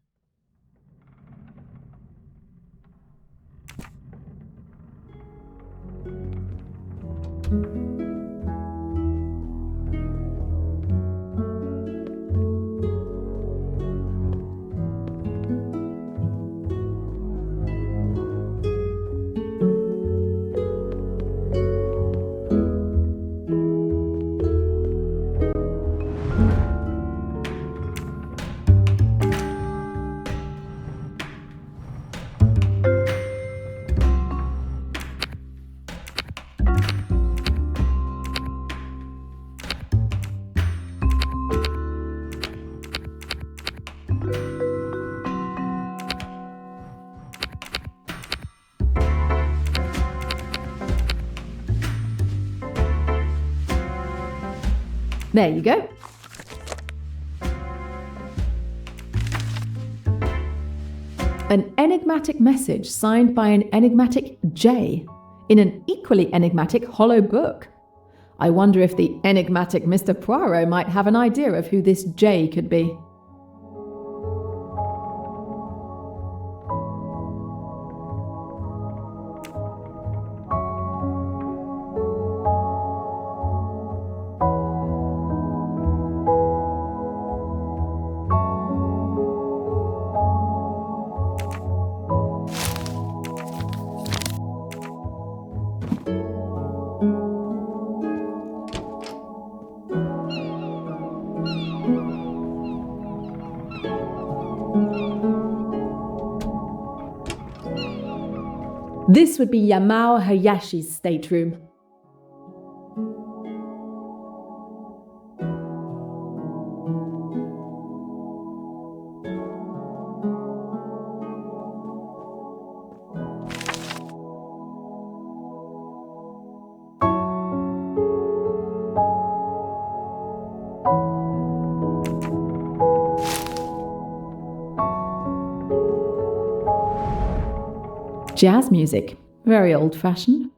There you go. An enigmatic message signed by an enigmatic J in an equally enigmatic hollow book. I wonder if the enigmatic Mr. Poirot might have an idea of who this J could be. This would be Yamao Hayashi's stateroom. Jazz music, very old-fashioned.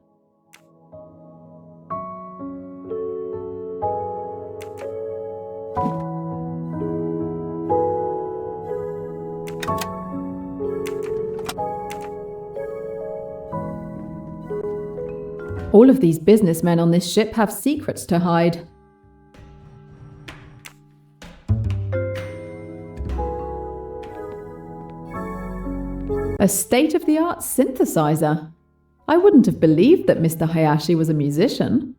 All of these businessmen on this ship have secrets to hide. A state-of-the-art synthesizer. I wouldn't have believed that Mr. Hayashi was a musician.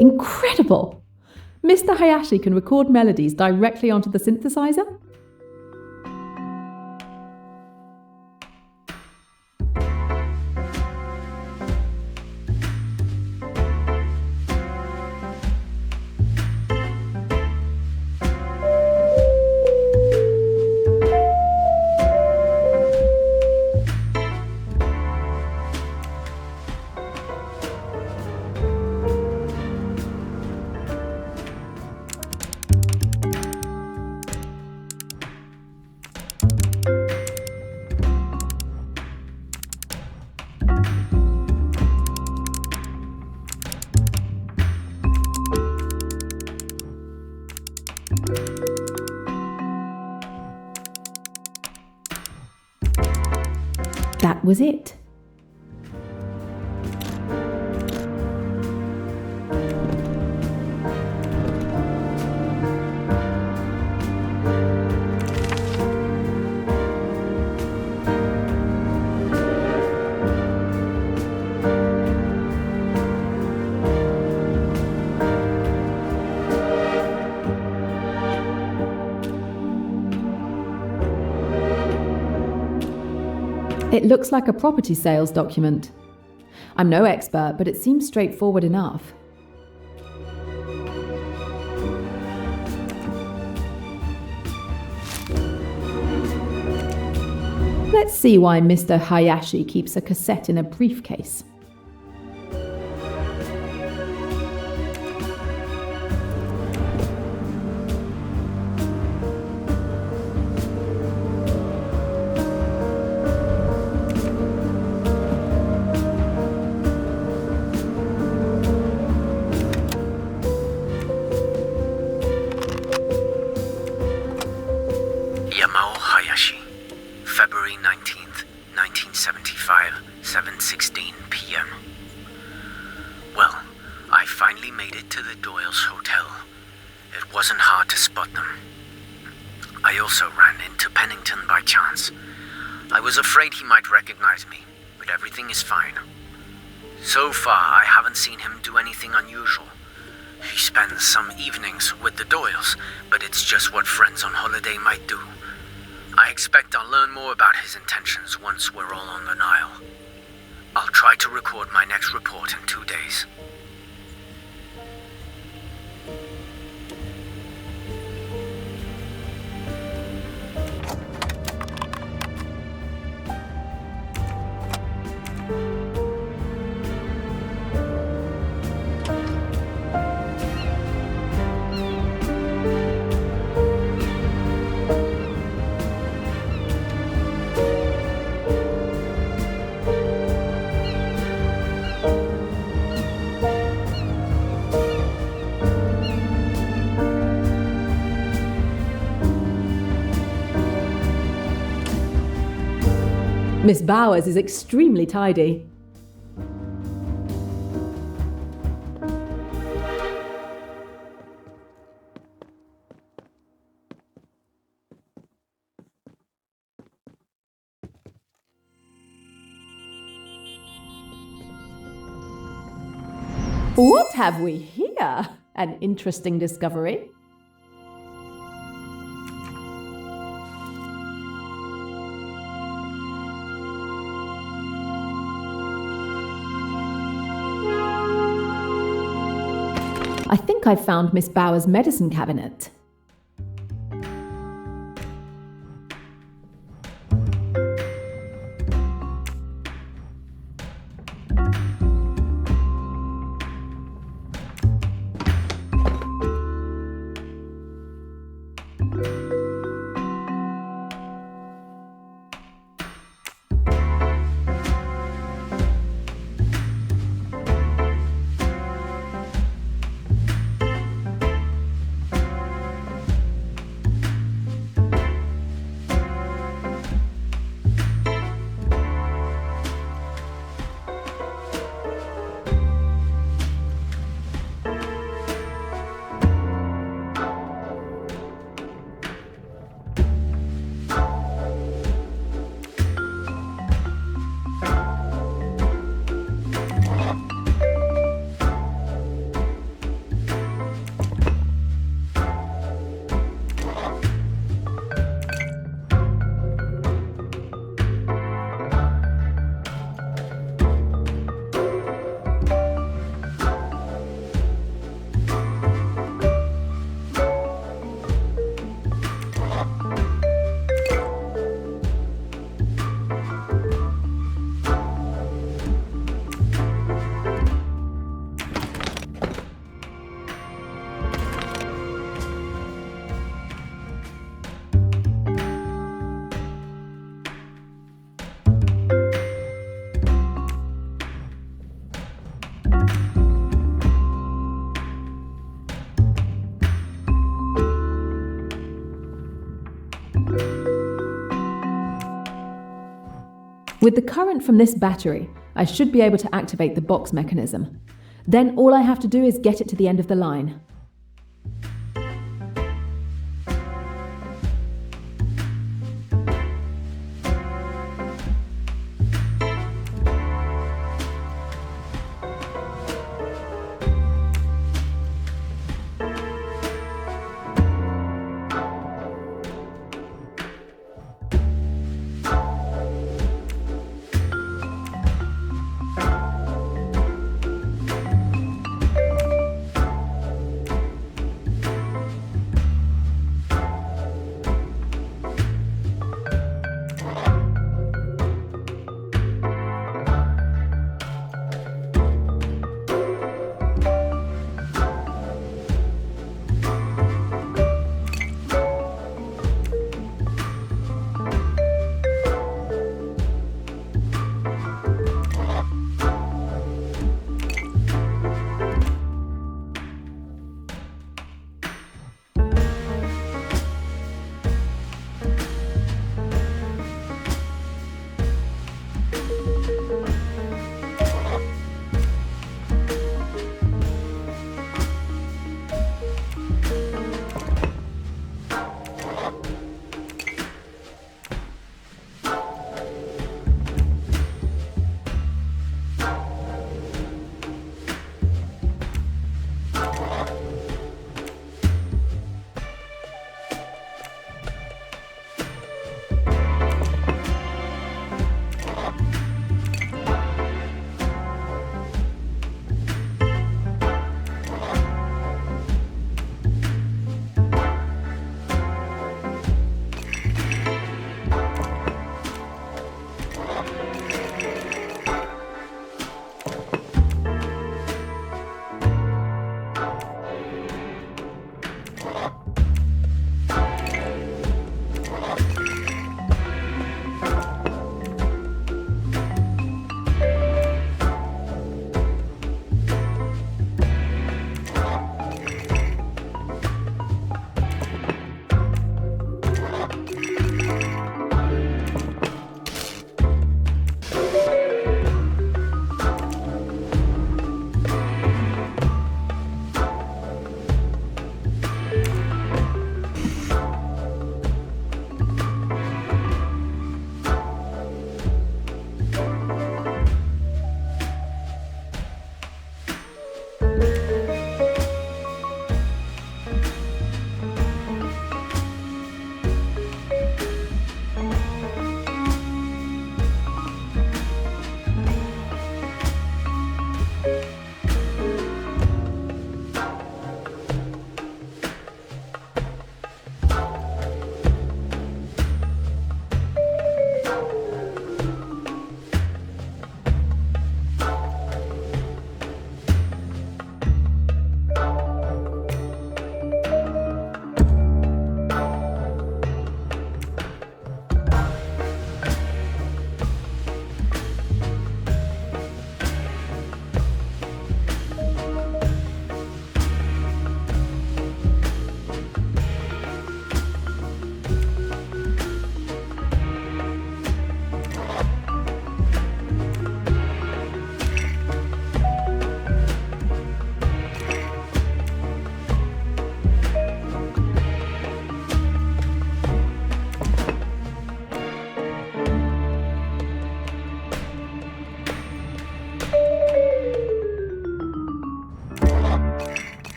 Incredible! Mr. Hayashi can record melodies directly onto the synthesizer? That was it. It looks like a property sales document. I'm no expert, but it seems straightforward enough. Let's see why Mr. Hayashi keeps a cassette in a briefcase. February 19th, 1975, 7:16 p.m. Well, I finally made it to the Doyle's hotel. It wasn't hard to spot them. I also ran into Pennington by chance. I was afraid he might recognize me, but everything is fine. So far, I haven't seen him do anything unusual. He spends some evenings with the Doyles, but it's just what friends on holiday might do. I expect I'll learn more about his intentions once we're all on the Nile. I'll try to record my next report in 2 days. Miss Bowers is extremely tidy. What have we here? An interesting discovery. I think I've found Miss Bowers' medicine cabinet. With the current from this battery, I should be able to activate the box mechanism. Then all I have to do is get it to the end of the line.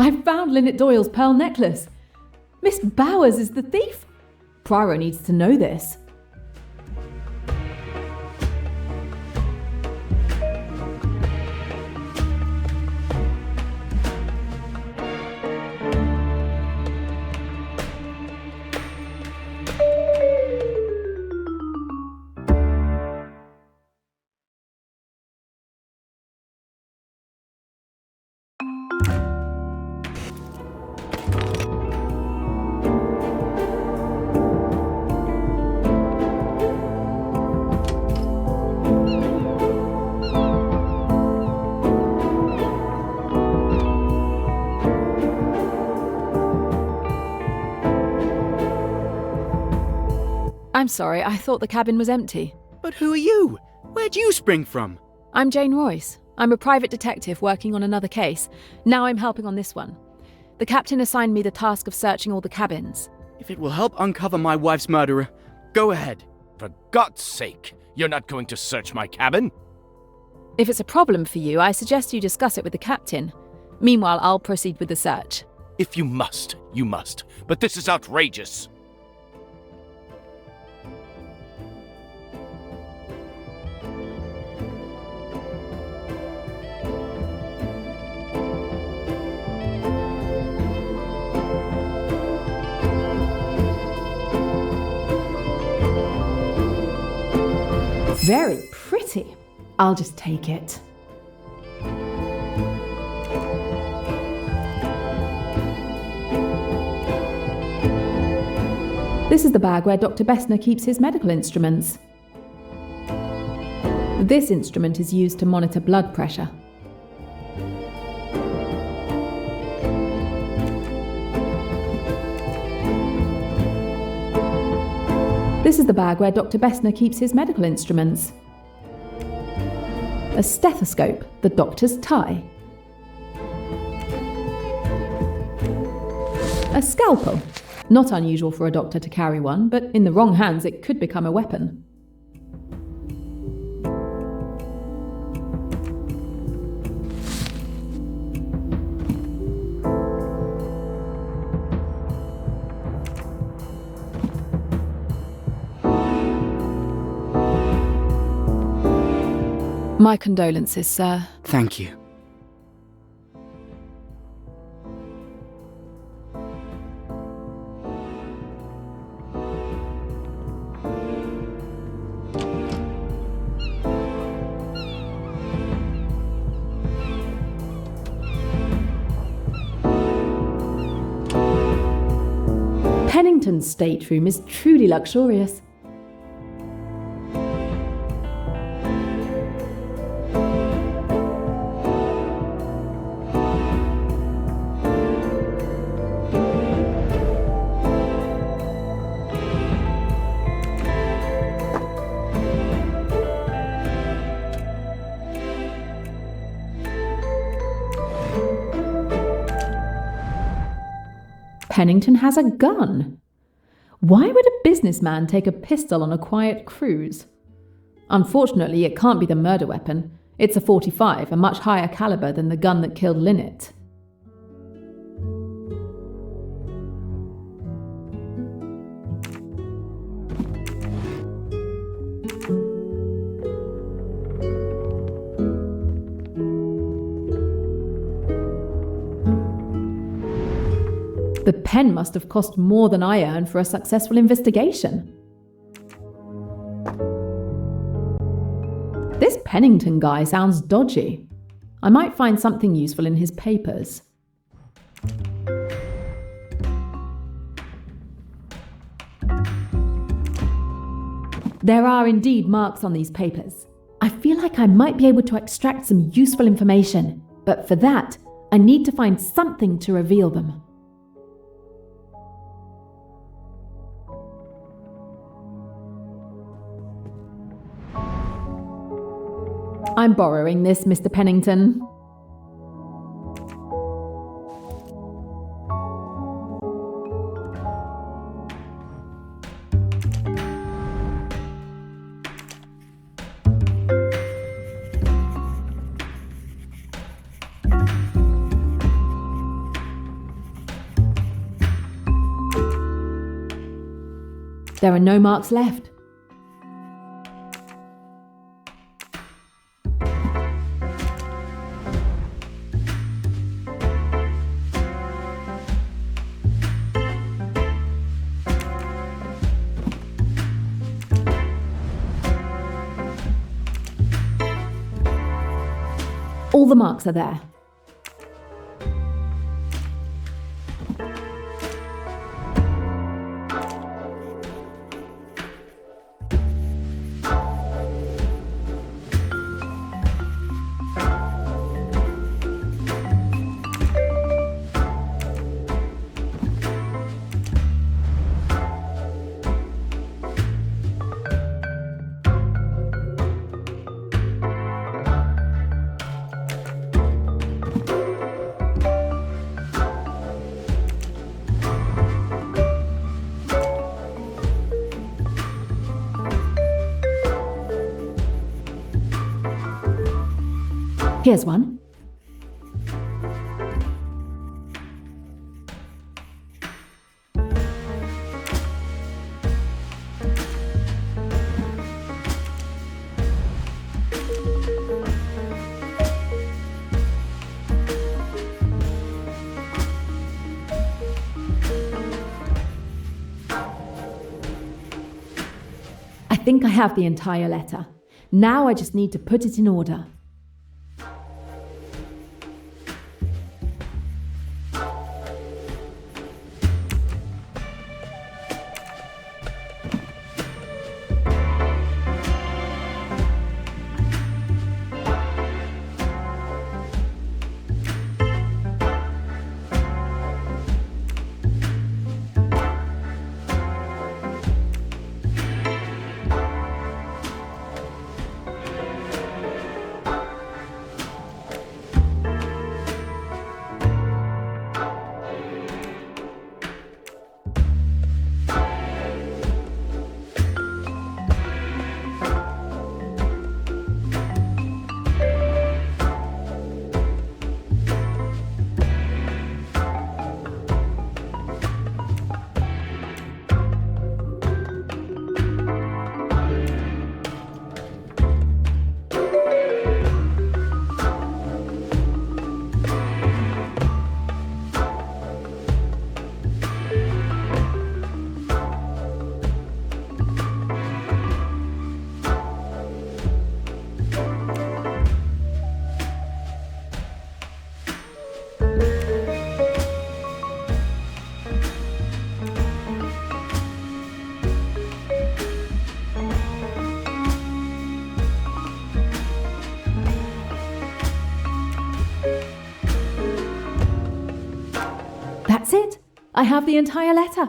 I've found Lynette Doyle's pearl necklace. Miss Bowers is the thief. Poirot needs to know this. I'm sorry, I thought the cabin was empty. But who are you? Where'd you spring from? I'm Jane Royce. I'm a private detective working on another case. Now I'm helping on this one. The captain assigned me the task of searching all the cabins. If it will help uncover my wife's murderer, go ahead. For God's sake, you're not going to search my cabin? If it's a problem for you, I suggest you discuss it with the captain. Meanwhile, I'll proceed with the search. If you must, you must. But this is outrageous. Very pretty. I'll just take it. This is the bag where Dr. Bessner keeps his medical instruments. This instrument is used to monitor blood pressure. This is the bag where Dr. Bessner keeps his medical instruments. A stethoscope, the doctor's tie. A scalpel. Not unusual for a doctor to carry one, but in the wrong hands it could become a weapon. My condolences, sir. Thank you. Pennington's stateroom is truly luxurious. Pennington has a gun. Why would a businessman take a pistol on a quiet cruise? Unfortunately, it can't be the murder weapon. It's a .45, a much higher caliber than the gun that killed Lynette. The pen must have cost more than I earned for a successful investigation. This Pennington guy sounds dodgy. I might find something useful in his papers. There are indeed marks on these papers. I feel like I might be able to extract some useful information, but for that, I need to find something to reveal them. I'm borrowing this, Mr. Pennington. There are no marks left. All the marks are there. Here's one. I think I have the entire letter. Now I just need to put it in order. That's it. I have the entire letter.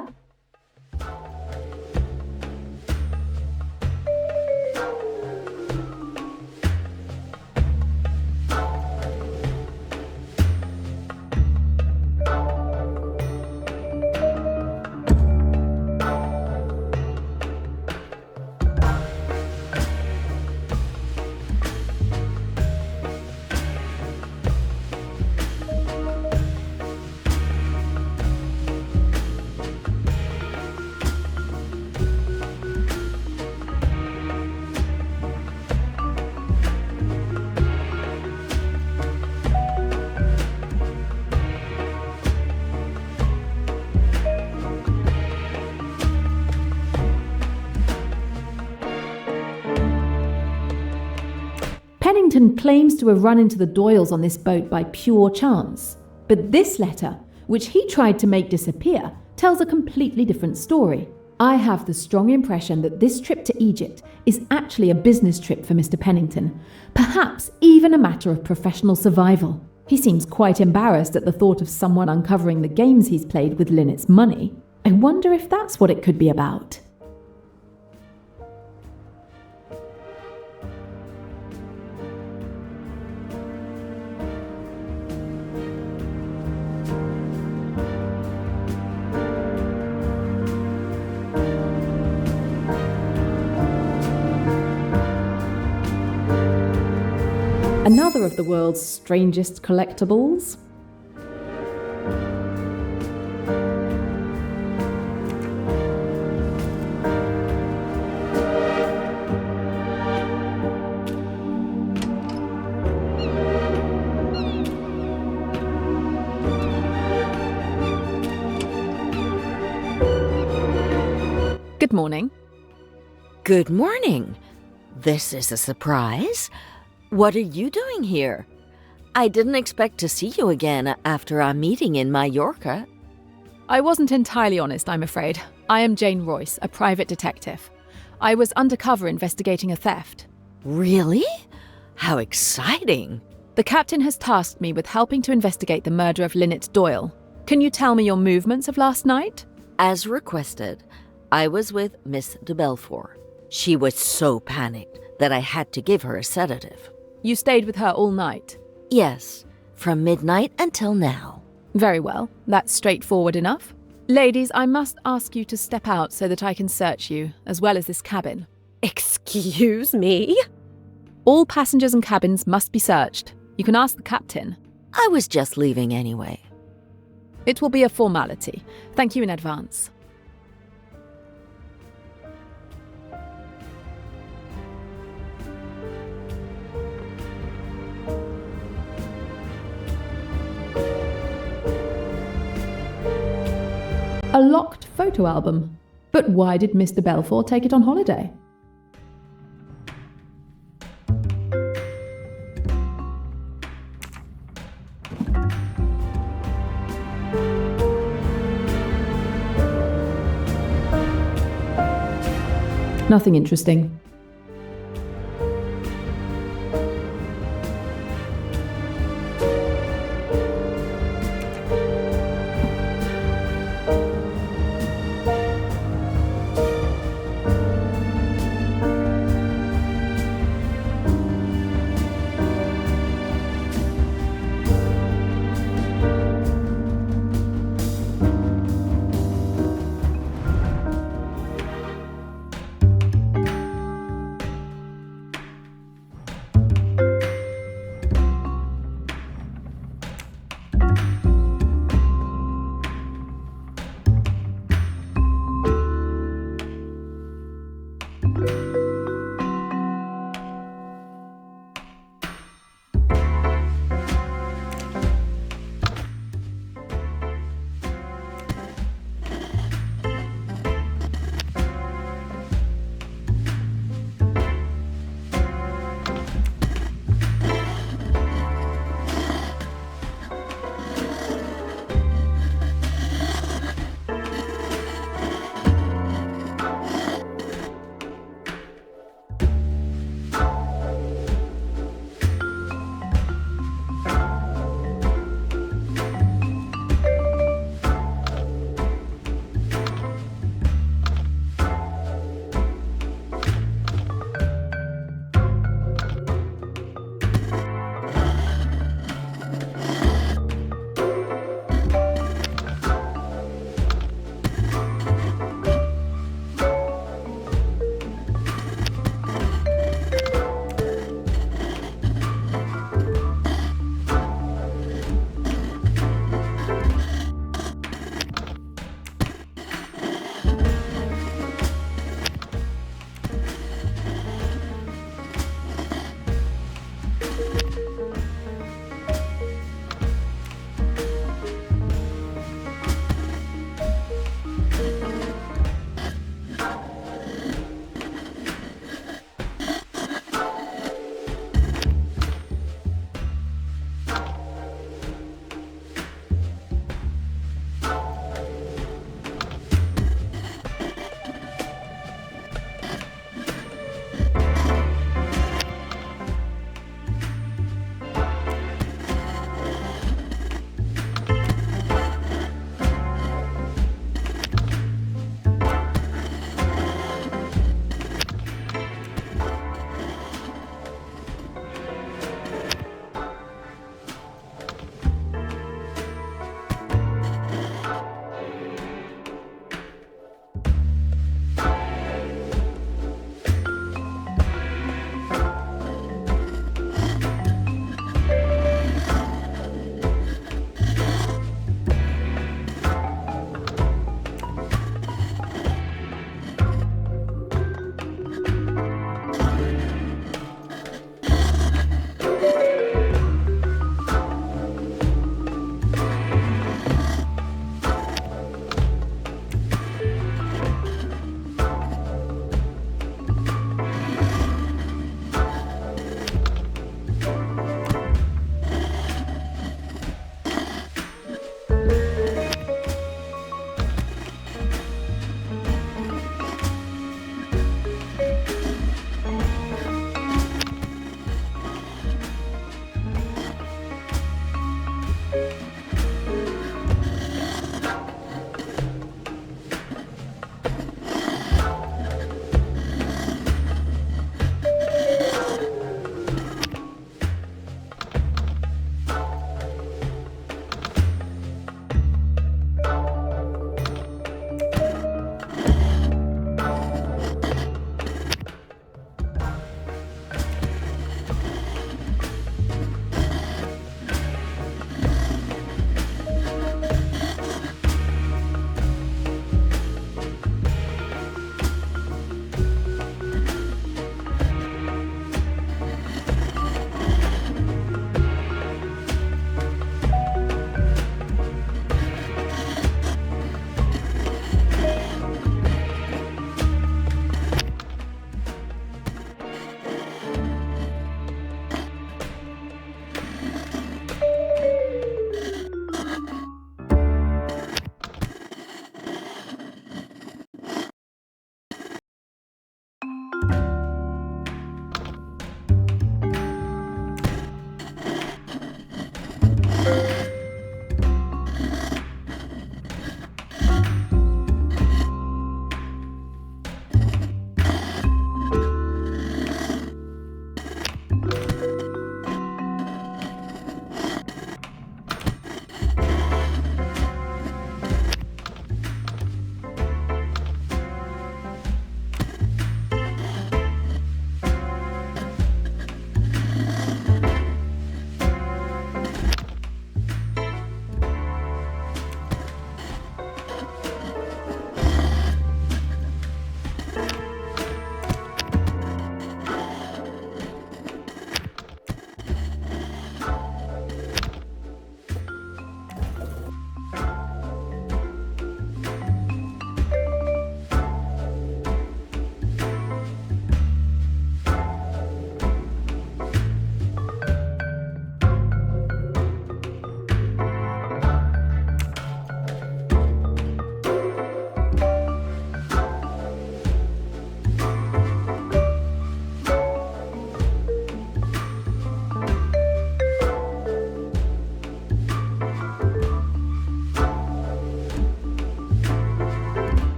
Pennington claims to have run into the Doyles on this boat by pure chance. But this letter, which he tried to make disappear, tells a completely different story. I have the strong impression that this trip to Egypt is actually a business trip for Mr. Pennington, perhaps even a matter of professional survival. He seems quite embarrassed at the thought of someone uncovering the games he's played with Lynette's money. I wonder if that's what it could be about. Another of the world's strangest collectibles. Good morning. Good morning. This is a surprise. What are you doing here? I didn't expect to see you again after our meeting in Mallorca. I wasn't entirely honest, I'm afraid. I am Jane Royce, a private detective. I was undercover investigating a theft. Really? How exciting. The captain has tasked me with helping to investigate the murder of Lynette Doyle. Can you tell me your movements of last night? As requested, I was with Miss de Belfort. She was so panicked that I had to give her a sedative. You stayed with her all night? Yes, from midnight until now. Very well, that's straightforward enough. Ladies, I must ask you to step out so that I can search you, as well as this cabin. Excuse me? All passengers and cabins must be searched. You can ask the captain. I was just leaving anyway. It will be a formality. Thank you in advance. A locked photo album. But why did Mr. Belfort take it on holiday? Nothing interesting.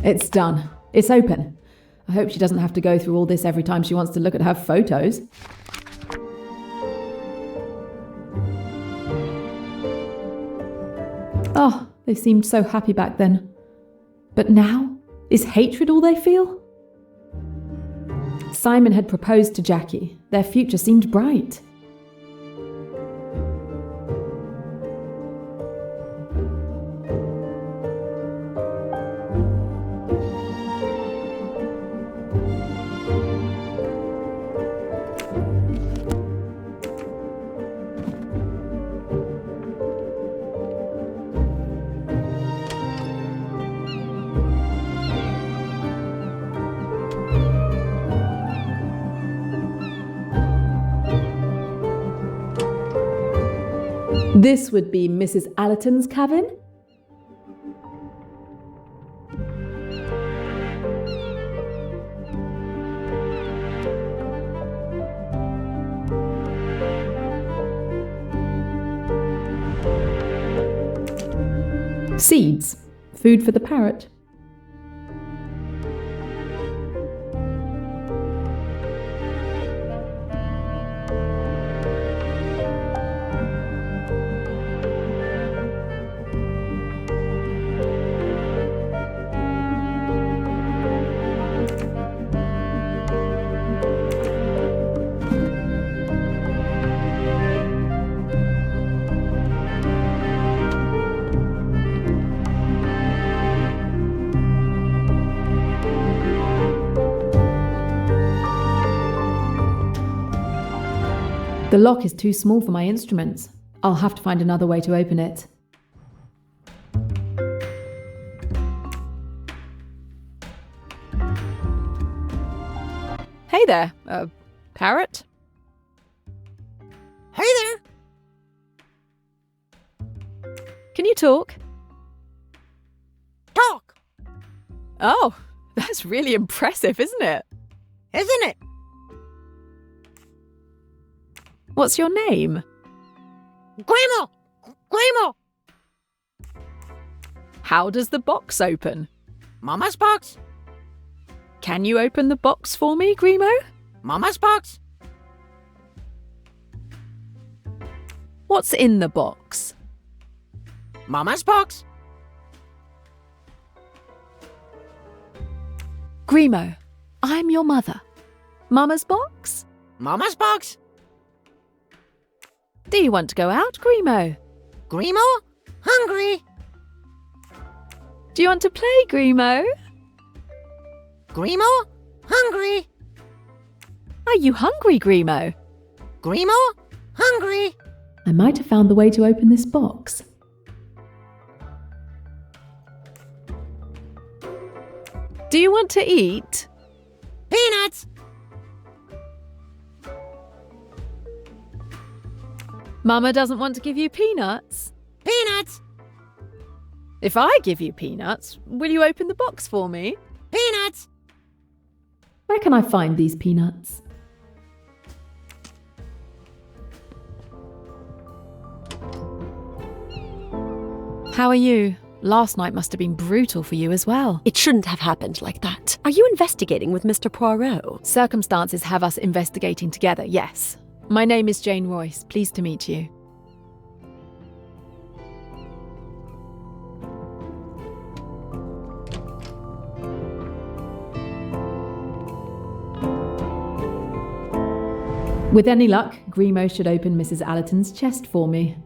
It's done. It's open. I hope she doesn't have to go through all this every time she wants to look at her photos. Oh, they seemed so happy back then. But now? Is hatred all they feel? Simon had proposed to Jackie. Their future seemed bright. This would be Mrs. Allerton's cabin. Seeds. Food for the parrot. The lock is too small for my instruments. I'll have to find another way to open it. Hey there, parrot? Hey there! Can you talk? Talk! Oh, that's really impressive, isn't it? Isn't it? What's your name? Grimo! Grimo! How does the box open? Mama's box? Can you open the box for me, Grimo? Mama's box? What's in the box? Mama's box? Grimo, I'm your mother. Mama's box? Mama's box? Do you want to go out, Grimo? Grimo? Hungry? Do you want to play, Grimo? Grimo? Hungry? Are you hungry, Grimo? Grimo? Hungry? I might have found the way to open this box. Do you want to eat? Peanuts! Mama doesn't want to give you peanuts? Peanuts! If I give you peanuts, will you open the box for me? Peanuts! Where can I find these peanuts? How are you? Last night must have been brutal for you as well. It shouldn't have happened like that. Are you investigating with Mr. Poirot? Circumstances have us investigating together, yes. My name is Jane Royce. Pleased to meet you. With any luck, Grimo should open Mrs. Allerton's chest for me.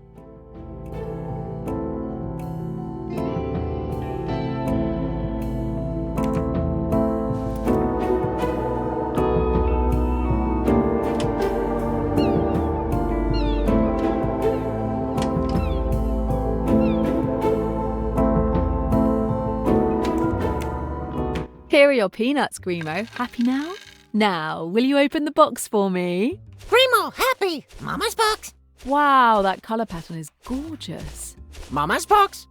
Here are your peanuts, Grimo. Happy now? Now, will you open the box for me? Grimo, happy! Mama's box! Wow, that colour pattern is gorgeous. Mama's box!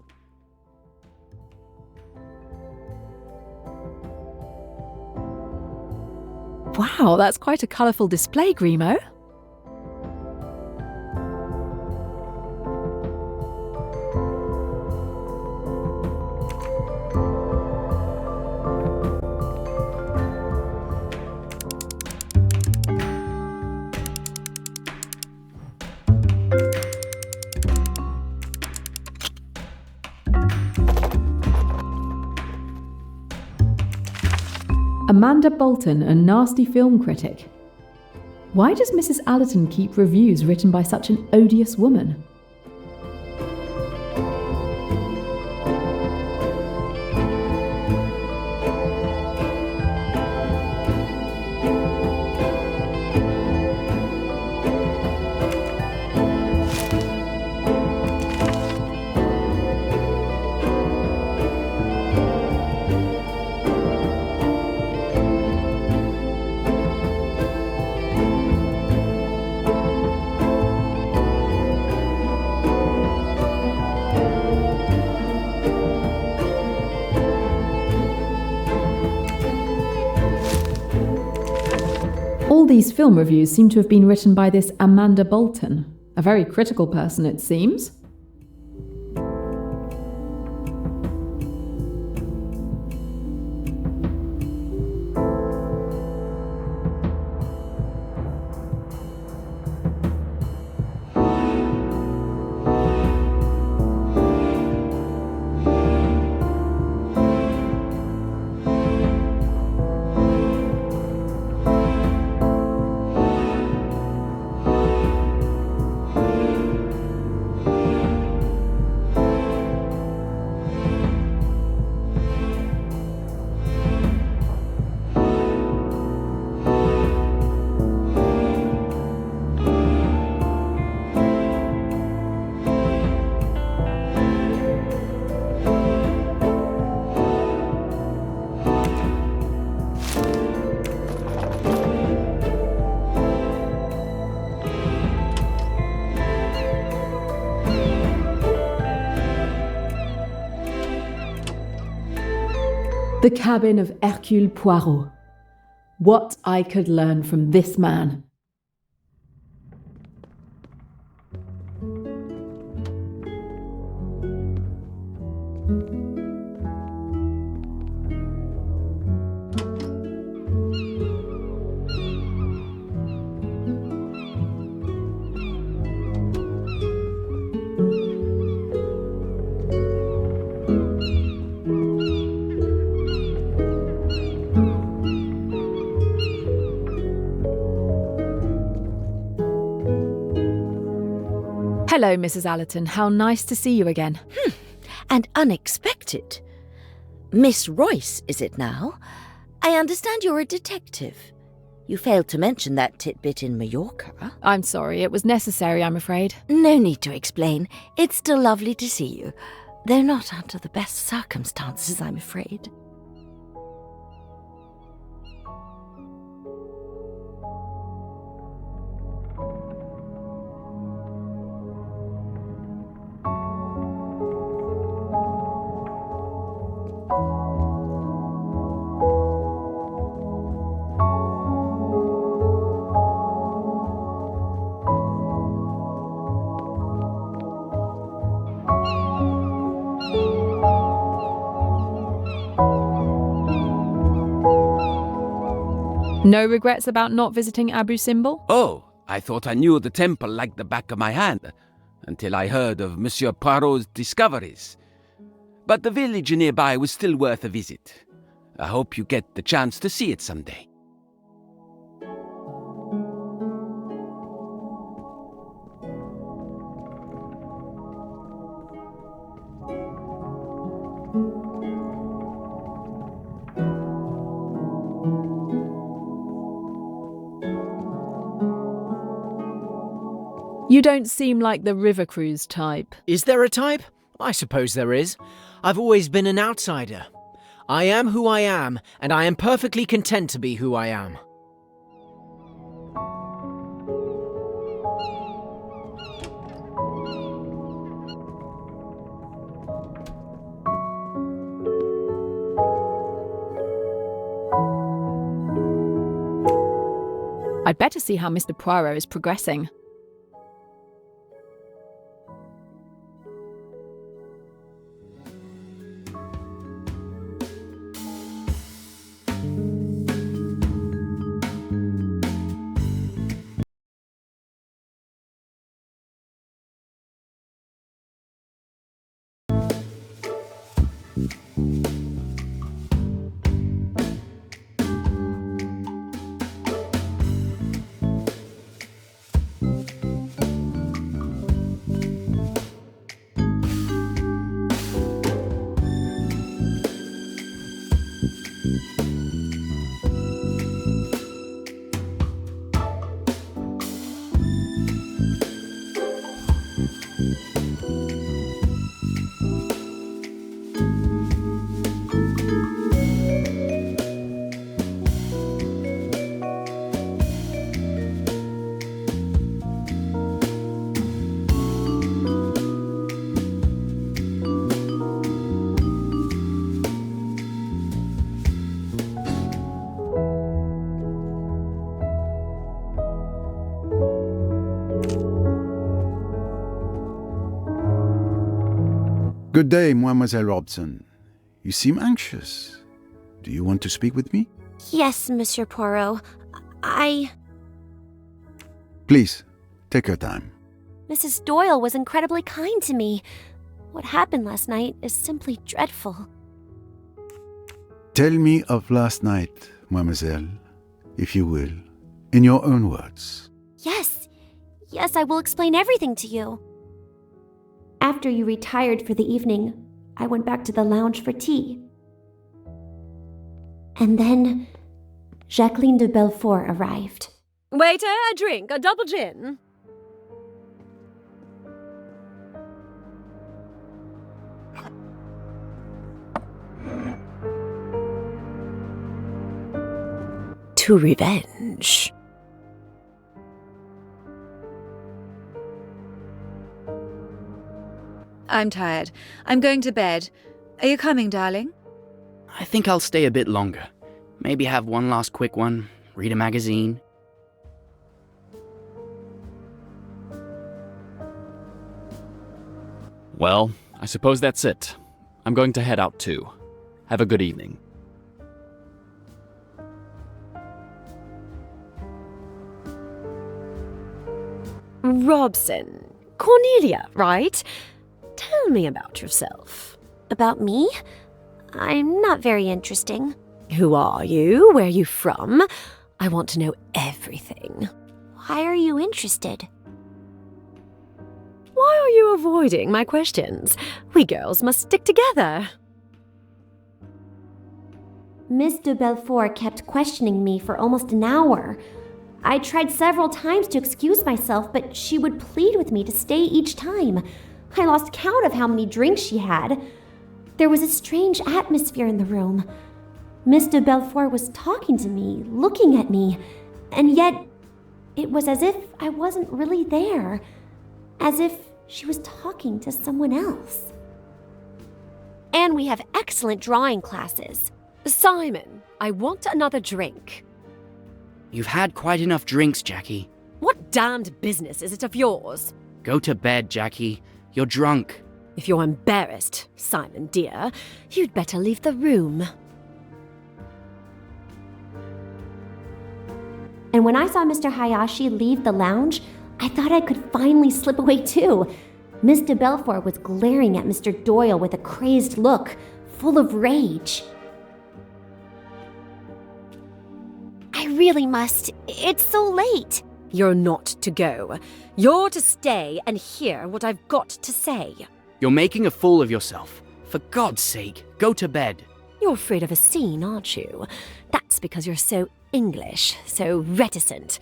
Wow, that's quite a colourful display, Grimo. Amanda Bolton, a nasty film critic. Why does Mrs. Allerton keep reviews written by such an odious woman? All these film reviews seem to have been written by this Amanda Bolton, a very critical person it seems. The cabin of Hercule Poirot. What I could learn from this man. Hello, Mrs. Allerton. How nice to see you again. And unexpected. Miss Royce, is it now? I understand you're a detective. You failed to mention that tidbit in Mallorca. I'm sorry, it was necessary, I'm afraid. No need to explain. It's still lovely to see you. Though not under the best circumstances, I'm afraid. No regrets about not visiting Abu Simbel? Oh, I thought I knew the temple like the back of my hand, until I heard of Monsieur Poirot's discoveries. But the village nearby was still worth a visit. I hope you get the chance to see it someday. You don't seem like the river cruise type. Is there a type? I suppose there is. I've always been an outsider. I am who I am, and I am perfectly content to be who I am. I'd better see how Mr. Poirot is progressing. Good day, Mademoiselle Robson. You seem anxious. Do you want to speak with me? Yes, Monsieur Poirot. Please, take your time. Mrs. Doyle was incredibly kind to me. What happened last night is simply dreadful. Tell me of last night, Mademoiselle, if you will, in your own words. Yes, I will explain everything to you. After you retired for the evening, I went back to the lounge for tea. And then Jacqueline de Belfort arrived. Waiter, a drink, a double gin. To revenge. I'm tired. I'm going to bed. Are you coming, darling? I think I'll stay a bit longer. Maybe have one last quick one, read a magazine. Well, I suppose that's it. I'm going to head out too. Have a good evening. Robson. Cornelia, right? Tell me about yourself. About me? I'm not very interesting. Who are you? Where are you from? I want to know everything. Why are you interested? Why are you avoiding my questions? We girls must stick together. Miss de Belfort kept questioning me for almost an hour. I tried several times to excuse myself, but she would plead with me to stay each time. I lost count of how many drinks she had. There was a strange atmosphere in the room. Miss de Belfort was talking to me, looking at me, and yet it was as if I wasn't really there, as if she was talking to someone else. And we have excellent drawing classes. Simon, I want another drink. You've had quite enough drinks, Jackie. What damned business is it of yours? Go to bed, Jackie. You're drunk. If you're embarrassed, Simon dear, you'd better leave the room. And when I saw Mr. Hayashi leave the lounge, I thought I could finally slip away too. Miss de Belfort was glaring at Mr. Doyle with a crazed look, full of rage. I really must. It's so late. You're not to go. You're to stay and hear what I've got to say. You're making a fool of yourself. For God's sake, go to bed. You're afraid of a scene, aren't you? That's because you're so English, so reticent.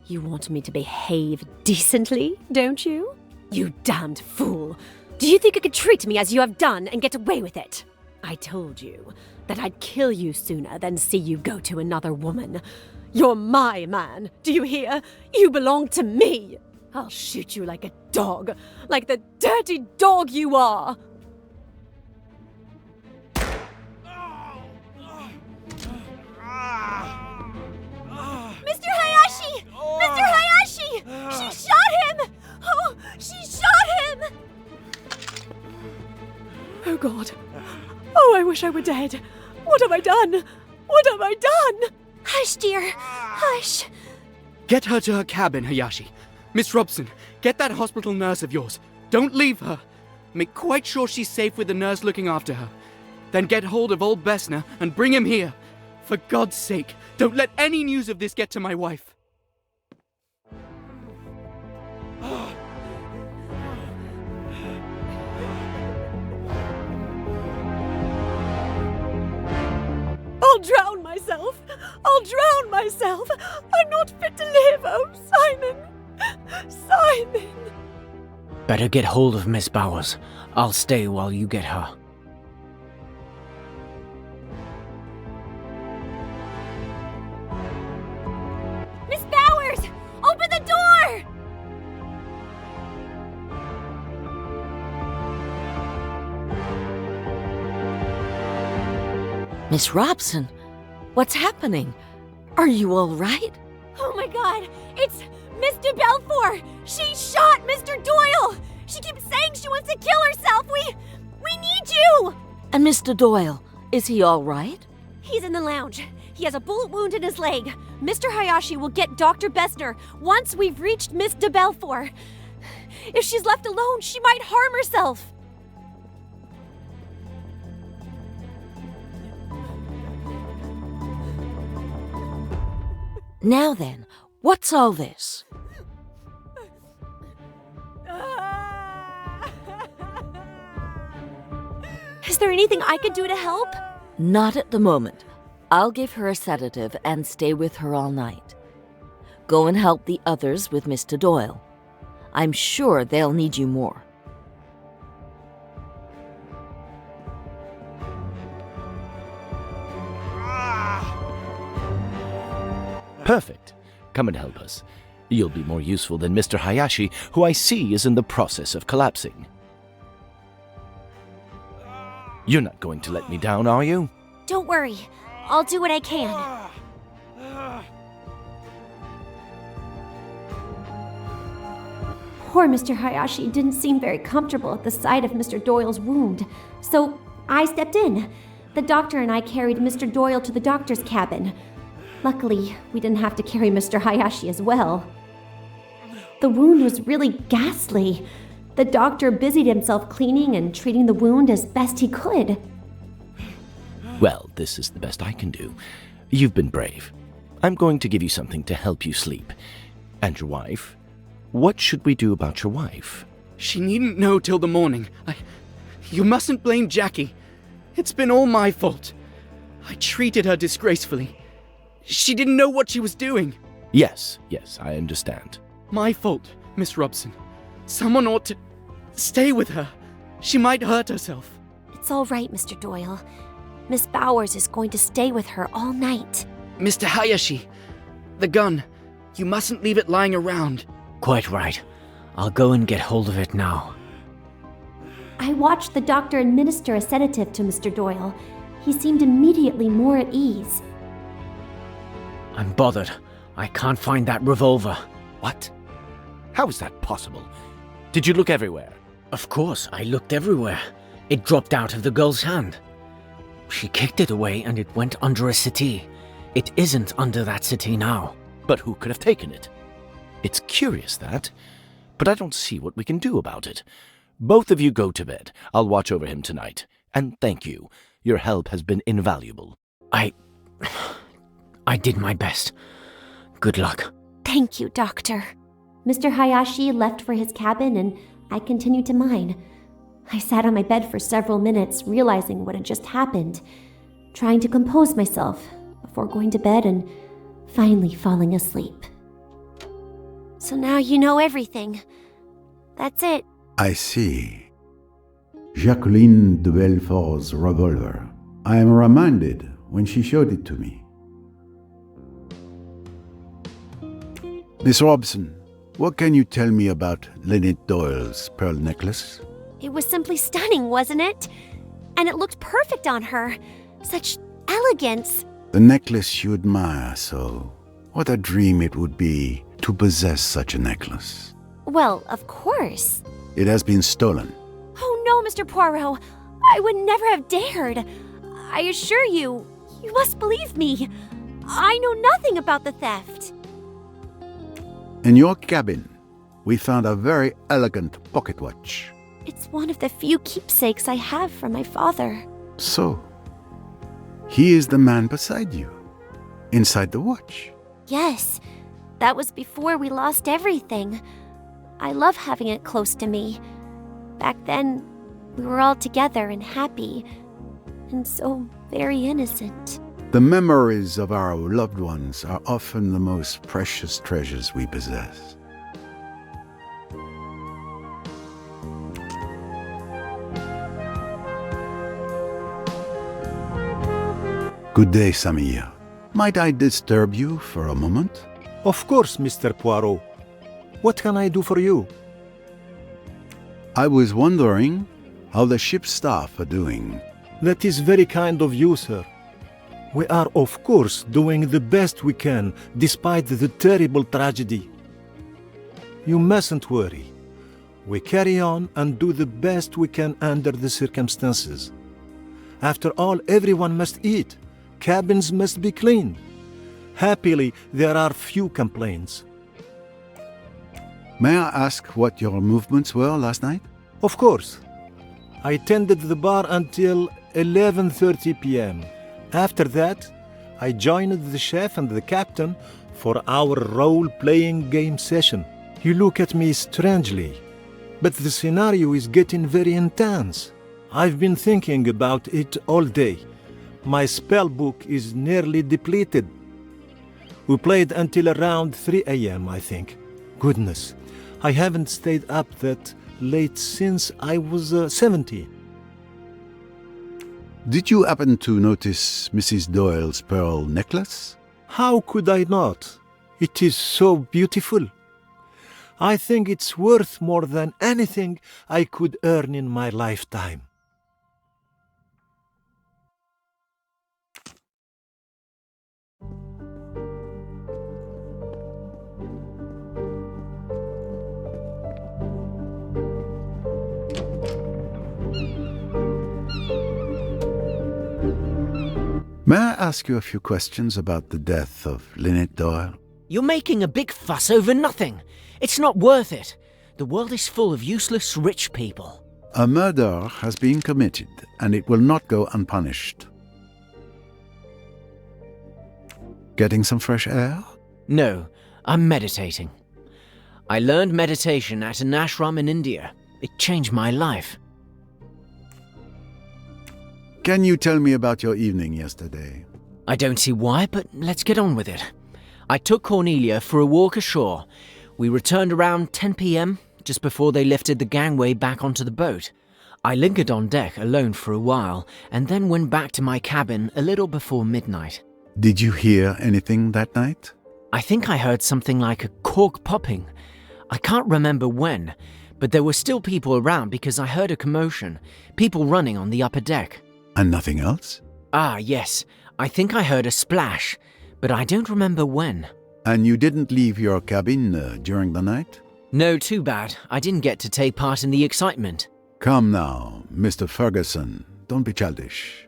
You want me to behave decently, don't you? You damned fool. Do you think you could treat me as you have done and get away with it? I told you that I'd kill you sooner than see you go to another woman. You're my man, do you hear? You belong to me. I'll shoot you like a dog, like the dirty dog you are. Mr. Hayashi! Mr. Hayashi! She shot him! Oh, she shot him! Oh, God. Oh, I wish I were dead. What have I done? What have I done? Hush, dear. Hush. Get her to her cabin, Hayashi. Miss Robson, get that hospital nurse of yours. Don't leave her. Make quite sure she's safe with the nurse looking after her. Then get hold of old Bessner and bring him here. For God's sake, don't let any news of this get to my wife. I'll drown myself. I'll drown myself. I'm not fit to live. Oh, Simon. Simon. Better get hold of Miss Bowers. I'll stay while you get her. Miss Bowers! Open the door! Miss Robson, what's happening? Are you all right? Oh my god! It's Mr. Belfour! She shot Mr. Doyle! She keeps saying she wants to kill herself! We need you! And Mr. Doyle, is he all right? He's in the lounge. He has a bullet wound in his leg. Mr. Hayashi will get Dr. Bessner once we've reached Miss de Belfour. If she's left alone, she might harm herself. Now then, what's all this? Is there anything I could do to help? Not at the moment. I'll give her a sedative and stay with her all night. Go and help the others with Mr. Doyle. I'm sure they'll need you more. Perfect. Come and help us. You'll be more useful than Mr. Hayashi, who I see is in the process of collapsing. You're not going to let me down, are you? Don't worry. I'll do what I can. Poor Mr. Hayashi didn't seem very comfortable at the sight of Mr. Doyle's wound, so I stepped in. The doctor and I carried Mr. Doyle to the doctor's cabin. Luckily, we didn't have to carry Mr. Hayashi as well. The wound was really ghastly. The doctor busied himself cleaning and treating the wound as best he could. Well, this is the best I can do. You've been brave. I'm going to give you something to help you sleep. And your wife? What should we do about your wife? She needn't know till the morning. You mustn't blame Jackie. It's been all my fault. I treated her disgracefully. She didn't know what she was doing. Yes, I understand. My fault, Miss Robson. Someone ought to stay with her. She might hurt herself. It's all right, Mr. Doyle. Miss Bowers is going to stay with her all night. Mr. Hayashi, the gun. You mustn't leave it lying around. Quite right. I'll go and get hold of it now. I watched the doctor administer a sedative to Mr. Doyle. He seemed immediately more at ease. I'm bothered. I can't find that revolver. What? How is that possible? Did you look everywhere? Of course, I looked everywhere. It dropped out of the girl's hand. She kicked it away and it went under a settee. It isn't under that settee now. But who could have taken it? It's curious, that. But I don't see what we can do about it. Both of you go to bed. I'll watch over him tonight. And thank you. Your help has been invaluable. I did my best. Good luck. Thank you, Doctor. Mr. Hayashi left for his cabin and I continued to mine. I sat on my bed for several minutes, realizing what had just happened, trying to compose myself before going to bed and finally falling asleep. So now you know everything. That's it. I see. Jacqueline de Belfort's revolver. I am reminded when she showed it to me. Miss Robson, what can you tell me about Lynette Doyle's pearl necklace? It was simply stunning, wasn't it? And it looked perfect on her. Such elegance. The necklace you admire so. What a dream it would be to possess such a necklace. Well, of course. It has been stolen. Oh no, Mr. Poirot. I would never have dared. I assure you, you must believe me. I know nothing about the theft. In your cabin, we found a very elegant pocket watch. It's one of the few keepsakes I have from my father. So, he is the man beside you, inside the watch. Yes, that was before we lost everything. I love having it close to me. Back then, we were all together and happy, and so very innocent. The memories of our loved ones are often the most precious treasures we possess. Good day, Samir. Might I disturb you for a moment? Of course, Mr. Poirot. What can I do for you? I was wondering how the ship's staff are doing. That is very kind of you, sir. We are, of course, doing the best we can, despite the terrible tragedy. You mustn't worry. We carry on and do the best we can under the circumstances. After all, everyone must eat. Cabins must be cleaned. Happily, there are few complaints. May I ask what your movements were last night? Of course. I tended the bar until 11:30 p.m. After that, I joined the chef and the captain for our role-playing game session. You look at me strangely, but the scenario is getting very intense. I've been thinking about it all day. My spell book is nearly depleted. We played until around 3 a.m., I think. Goodness, I haven't stayed up that late since I was 17. Did you happen to notice Mrs. Doyle's pearl necklace? How could I not? It is so beautiful. I think it's worth more than anything I could earn in my lifetime. May I ask you a few questions about the death of Lynette Doyle? You're making a big fuss over nothing. It's not worth it. The world is full of useless rich people. A murder has been committed, and it will not go unpunished. Getting some fresh air? No, I'm meditating. I learned meditation at an ashram in India. It changed my life. Can you tell me about your evening yesterday? I don't see why, but let's get on with it. I took Cornelia for a walk ashore. We returned around 10 p.m., just before they lifted the gangway back onto the boat. I lingered on deck alone for a while, and then went back to my cabin a little before midnight. Did you hear anything that night? I think I heard something like a cork popping. I can't remember when, but there were still people around because I heard a commotion, people running on the upper deck. And nothing else? Ah, yes. I think I heard a splash, but I don't remember when. And you didn't leave your cabin during the night? No, too bad. I didn't get to take part in the excitement. Come now, Mr. Ferguson. Don't be childish.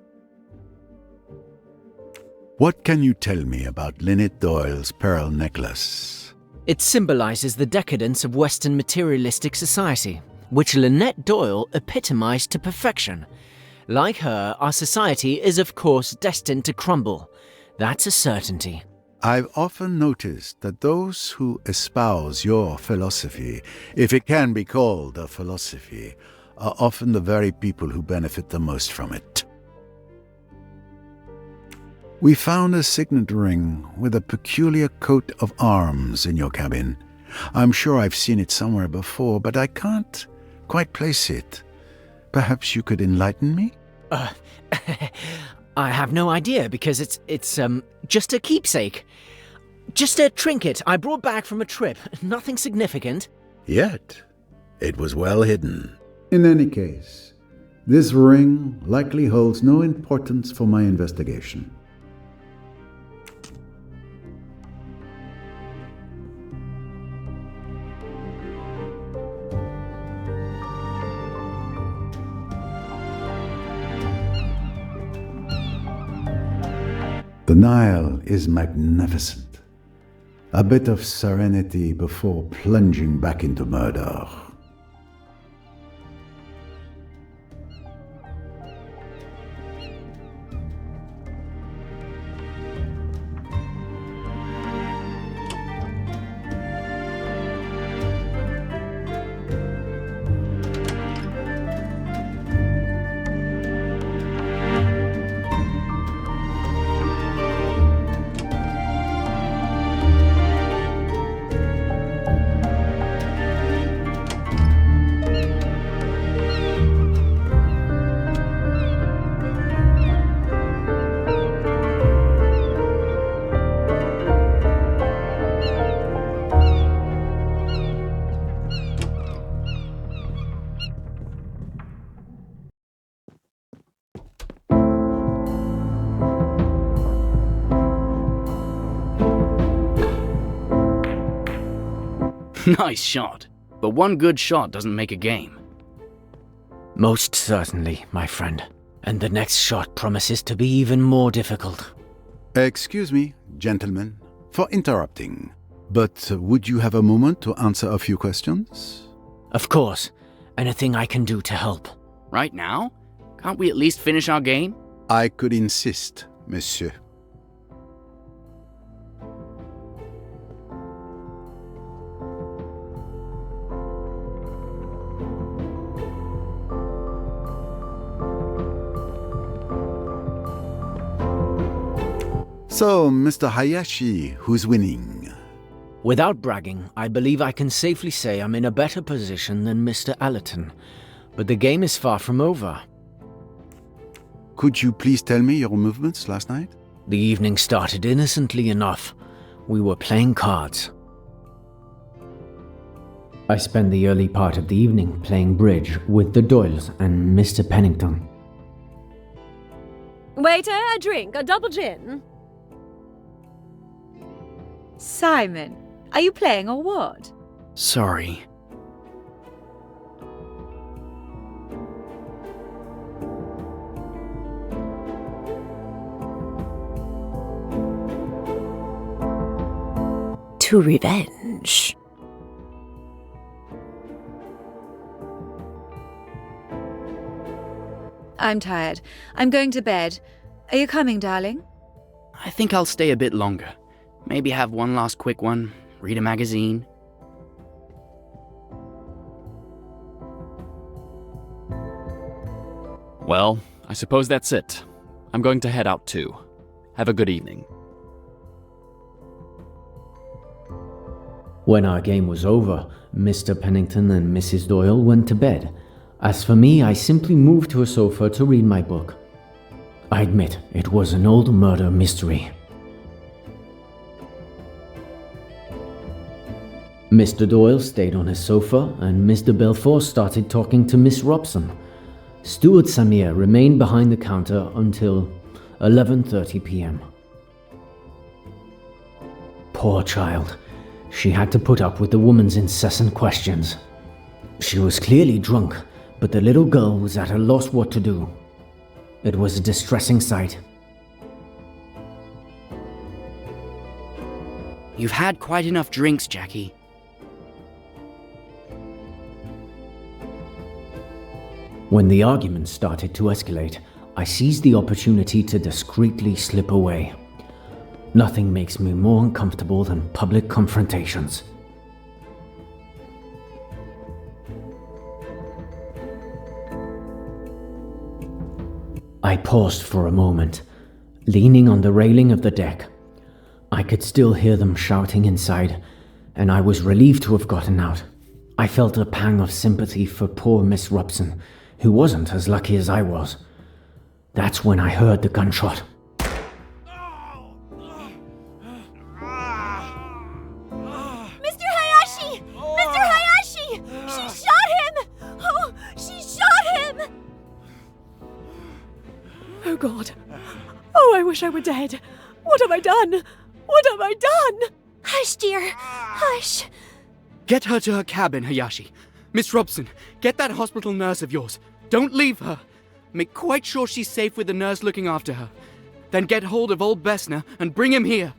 What can you tell me about Lynette Doyle's pearl necklace? It symbolizes the decadence of Western materialistic society, which Lynette Doyle epitomized to perfection. Like her, our society is of course destined to crumble. That's a certainty. I've often noticed that those who espouse your philosophy, if it can be called a philosophy, are often the very people who benefit the most from it. We found a signet ring with a peculiar coat of arms in your cabin. I'm sure I've seen it somewhere before, but I can't quite place it. Perhaps you could enlighten me? I have no idea because it's just a keepsake. Just a trinket I brought back from a trip. Nothing significant. Yet, it was well hidden. In any case, this ring likely holds no importance for my investigation. The Nile is magnificent. A bit of serenity before plunging back into murder. Nice shot. But one good shot doesn't make a game. Most certainly, my friend. And the next shot promises to be even more difficult. Excuse me, gentlemen, for interrupting. But would you have a moment to answer a few questions? Of course. Anything I can do to help. Right now? Can't we at least finish our game? I could insist, monsieur. So, Mr. Hayashi, who's winning? Without bragging, I believe I can safely say I'm in a better position than Mr. Allerton. But the game is far from over. Could you please tell me your movements last night? The evening started innocently enough. We were playing cards. I spent the early part of the evening playing bridge with the Doyles and Mr. Pennington. Waiter, a drink, a double gin. Simon, are you playing or what? Sorry. To revenge. I'm tired. I'm going to bed. Are you coming, darling? I think I'll stay a bit longer. Maybe have one last quick one, read a magazine. Well, I suppose that's it. I'm going to head out too. Have a good evening. When our game was over, Mr. Pennington and Mrs. Doyle went to bed. As for me, I simply moved to a sofa to read my book. I admit, it was an old murder mystery. Mr. Doyle stayed on his sofa, and Mr. Belfort started talking to Miss Robson. Steward Samir remained behind the counter until 11:30 p.m. Poor child. She had to put up with the woman's incessant questions. She was clearly drunk, but the little girl was at a loss what to do. It was a distressing sight. You've had quite enough drinks, Jackie. When the argument started to escalate, I seized the opportunity to discreetly slip away. Nothing makes me more uncomfortable than public confrontations. I paused for a moment, leaning on the railing of the deck. I could still hear them shouting inside, and I was relieved to have gotten out. I felt a pang of sympathy for poor Miss Robson, who wasn't as lucky as I was. That's when I heard the gunshot. Mr. Hayashi! Mr. Hayashi! She shot him! Oh, she shot him! Oh God. Oh, I wish I were dead. What have I done? What have I done? Hush, dear. Hush. Get her to her cabin, Hayashi. Miss Robson, get that hospital nurse of yours. Don't leave her. Make quite sure she's safe with the nurse looking after her. Then get hold of old Bessner and bring him here.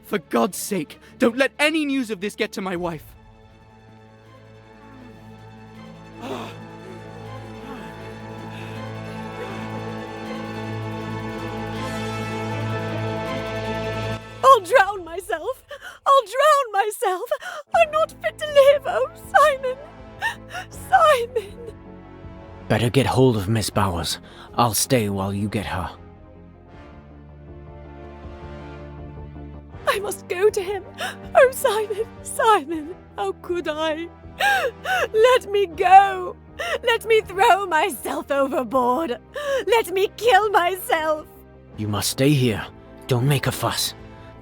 For God's sake, don't let any news of this get to my wife. I'll drown myself. I'll drown myself. I'm not fit to live. Oh, Simon. Simon. Better get hold of Miss Bowers. I'll stay while you get her. I must go to him. Oh, Simon, Simon, how could I? Let me go. Let me throw myself overboard. Let me kill myself. You must stay here. Don't make a fuss.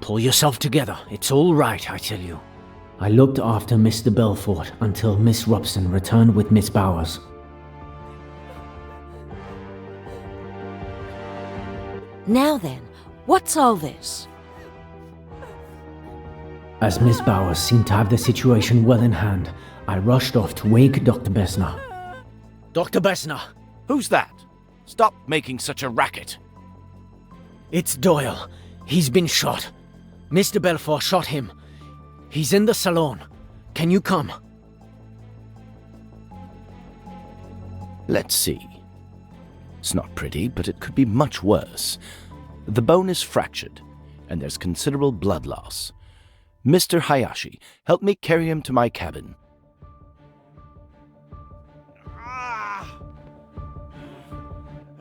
Pull yourself together. It's all right, I tell you. I looked after Mr. Belfort until Miss Robson returned with Miss Bowers. Now then, what's all this? As Miss Bowers seemed to have the situation well in hand, I rushed off to wake Dr. Besner. Dr. Besner! Who's that? Stop making such a racket. It's Doyle. He's been shot. Mr. Belfort shot him. He's in the salon. Can you come? Let's see. It's not pretty, but it could be much worse. The bone is fractured, and there's considerable blood loss. Mr. Hayashi, help me carry him to my cabin.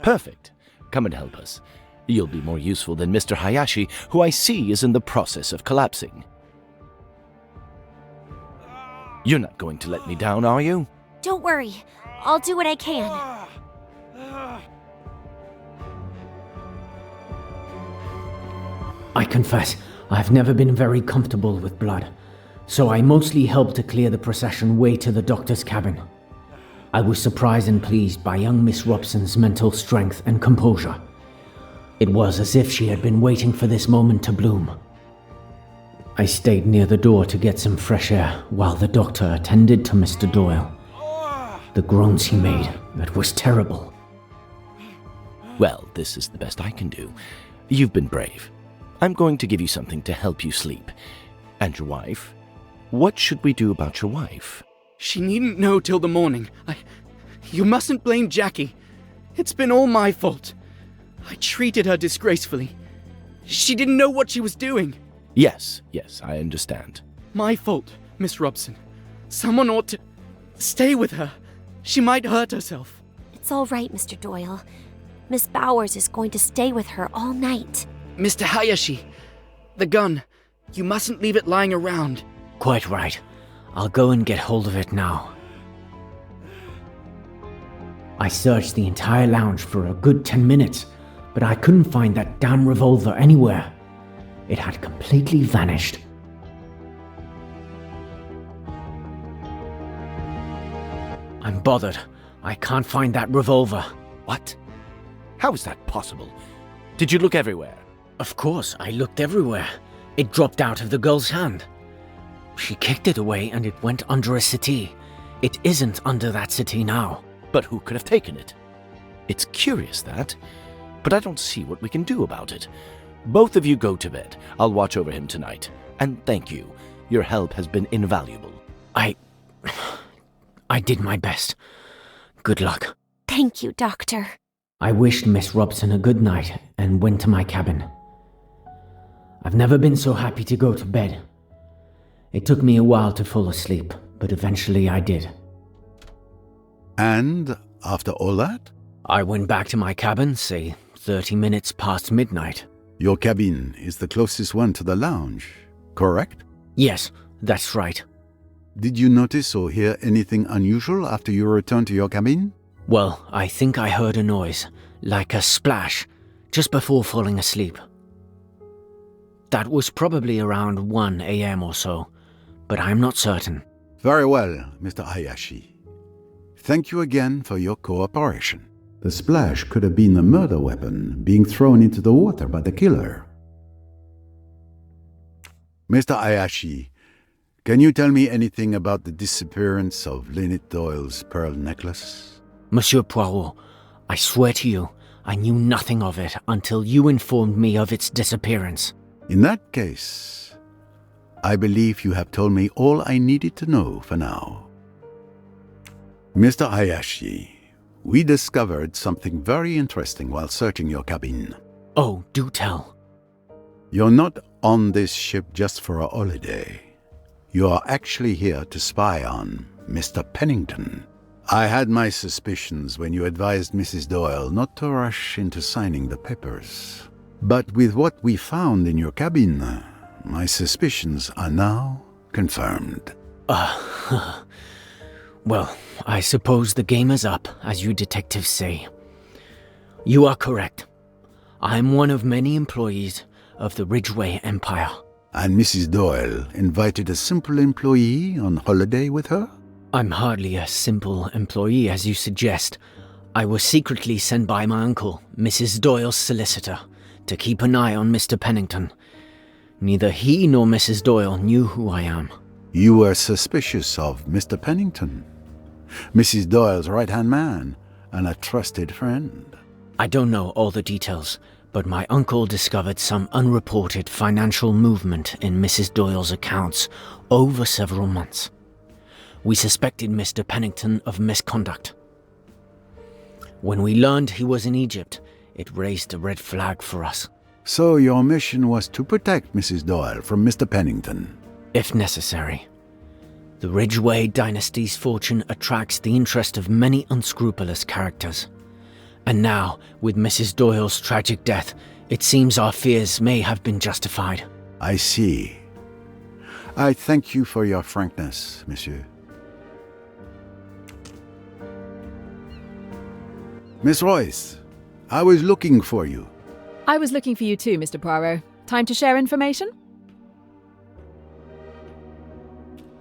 Perfect. Come and help us. You'll be more useful than Mr. Hayashi, who I see is in the process of collapsing. You're not going to let me down, are you? Don't worry. I'll do what I can. I confess, I've never been very comfortable with blood, so I mostly helped to clear the procession way to the doctor's cabin. I was surprised and pleased by young Miss Robson's mental strength and composure. It was as if she had been waiting for this moment to bloom. I stayed near the door to get some fresh air while the doctor attended to Mr. Doyle. The groans he made, it was terrible. Well, this is the best I can do. You've been brave. I'm going to give you something to help you sleep. And your wife? What should we do about your wife? She needn't know till the morning. You mustn't blame Jackie. It's been all my fault. I treated her disgracefully. She didn't know what she was doing. Yes, I understand. My fault, Miss Robson. Someone ought to stay with her. She might hurt herself. It's all right, Mr. Doyle. Miss Bowers is going to stay with her all night. Mr. Hayashi, the gun. You mustn't leave it lying around. Quite right. I'll go and get hold of it now. I searched the entire lounge for a good 10 minutes, but I couldn't find that damn revolver anywhere. It had completely vanished. I'm bothered. I can't find that revolver. What? How is that possible? Did you look everywhere? Of course, I looked everywhere. It dropped out of the girl's hand. She kicked it away and it went under a settee. It isn't under that settee now. But who could have taken it? It's curious, that. But I don't see what we can do about it. Both of you go to bed. I'll watch over him tonight. And thank you. Your help has been invaluable. I did my best. Good luck. Thank you, Doctor. I wished Miss Robson a good night and went to my cabin. I've never been so happy to go to bed. It took me a while to fall asleep, but eventually I did. And after all that? I went back to my cabin, say 30 minutes past midnight. Your cabin is the closest one to the lounge, correct? Yes, that's right. Did you notice or hear anything unusual after you returned to your cabin? Well, I think I heard a noise, like a splash, just before falling asleep. That was probably around 1 a.m. or so, but I'm not certain. Very well, Mr. Hayashi. Thank you again for your cooperation. The splash could have been a murder weapon being thrown into the water by the killer. Mr. Hayashi, can you tell me anything about the disappearance of Lynette Doyle's pearl necklace? Monsieur Poirot, I swear to you, I knew nothing of it until you informed me of its disappearance. In that case, I believe you have told me all I needed to know for now. Mr. Hayashi, we discovered something very interesting while searching your cabin. Oh, do tell. You're not on this ship just for a holiday. You are actually here to spy on Mr. Pennington. I had my suspicions when you advised Mrs. Doyle not to rush into signing the papers. But with what we found in your cabin, my suspicions are now confirmed. Well, I suppose the game is up, as you detectives say. You are correct. I'm one of many employees of the Ridgeway Empire. And Mrs. Doyle invited a simple employee on holiday with her? I'm hardly a simple employee, as you suggest. I was secretly sent by my uncle, Mrs. Doyle's solicitor, to keep an eye on Mr. Pennington. Neither he nor Mrs. Doyle knew who I am. You were suspicious of Mr. Pennington, Mrs. Doyle's right-hand man, and a trusted friend. I don't know all the details, but my uncle discovered some unreported financial movement in Mrs. Doyle's accounts over several months. We suspected Mr. Pennington of misconduct. When we learned he was in Egypt, it raised a red flag for us. So your mission was to protect Mrs. Doyle from Mr. Pennington? If necessary. The Ridgeway dynasty's fortune attracts the interest of many unscrupulous characters. And now, with Mrs. Doyle's tragic death, it seems our fears may have been justified. I see. I thank you for your frankness, monsieur. Miss Royce, I was looking for you. I was looking for you too, Mr. Poirot. Time to share information?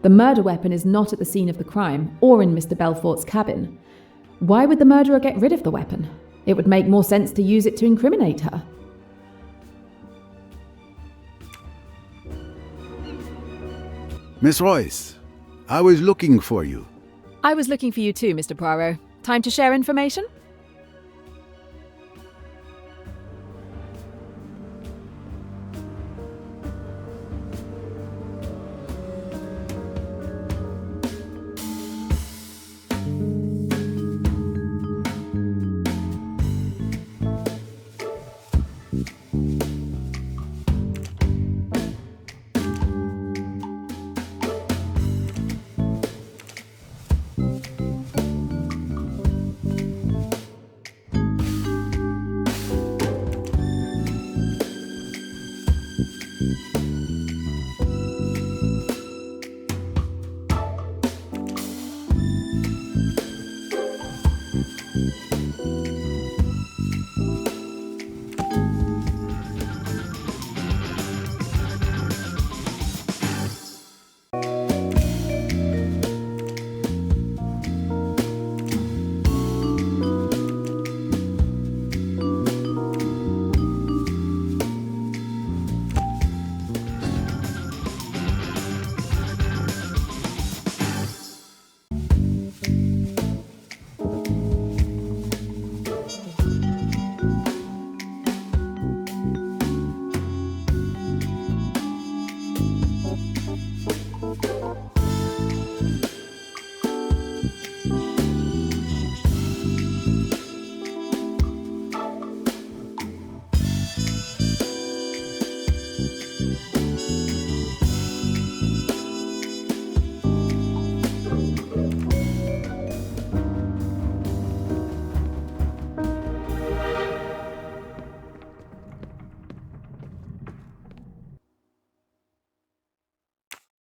The murder weapon is not at the scene of the crime or in Mr. Belfort's cabin. Why would the murderer get rid of the weapon? It would make more sense to use it to incriminate her. Miss Royce, I was looking for you. I was looking for you too, Mr. Poirot. Time to share information?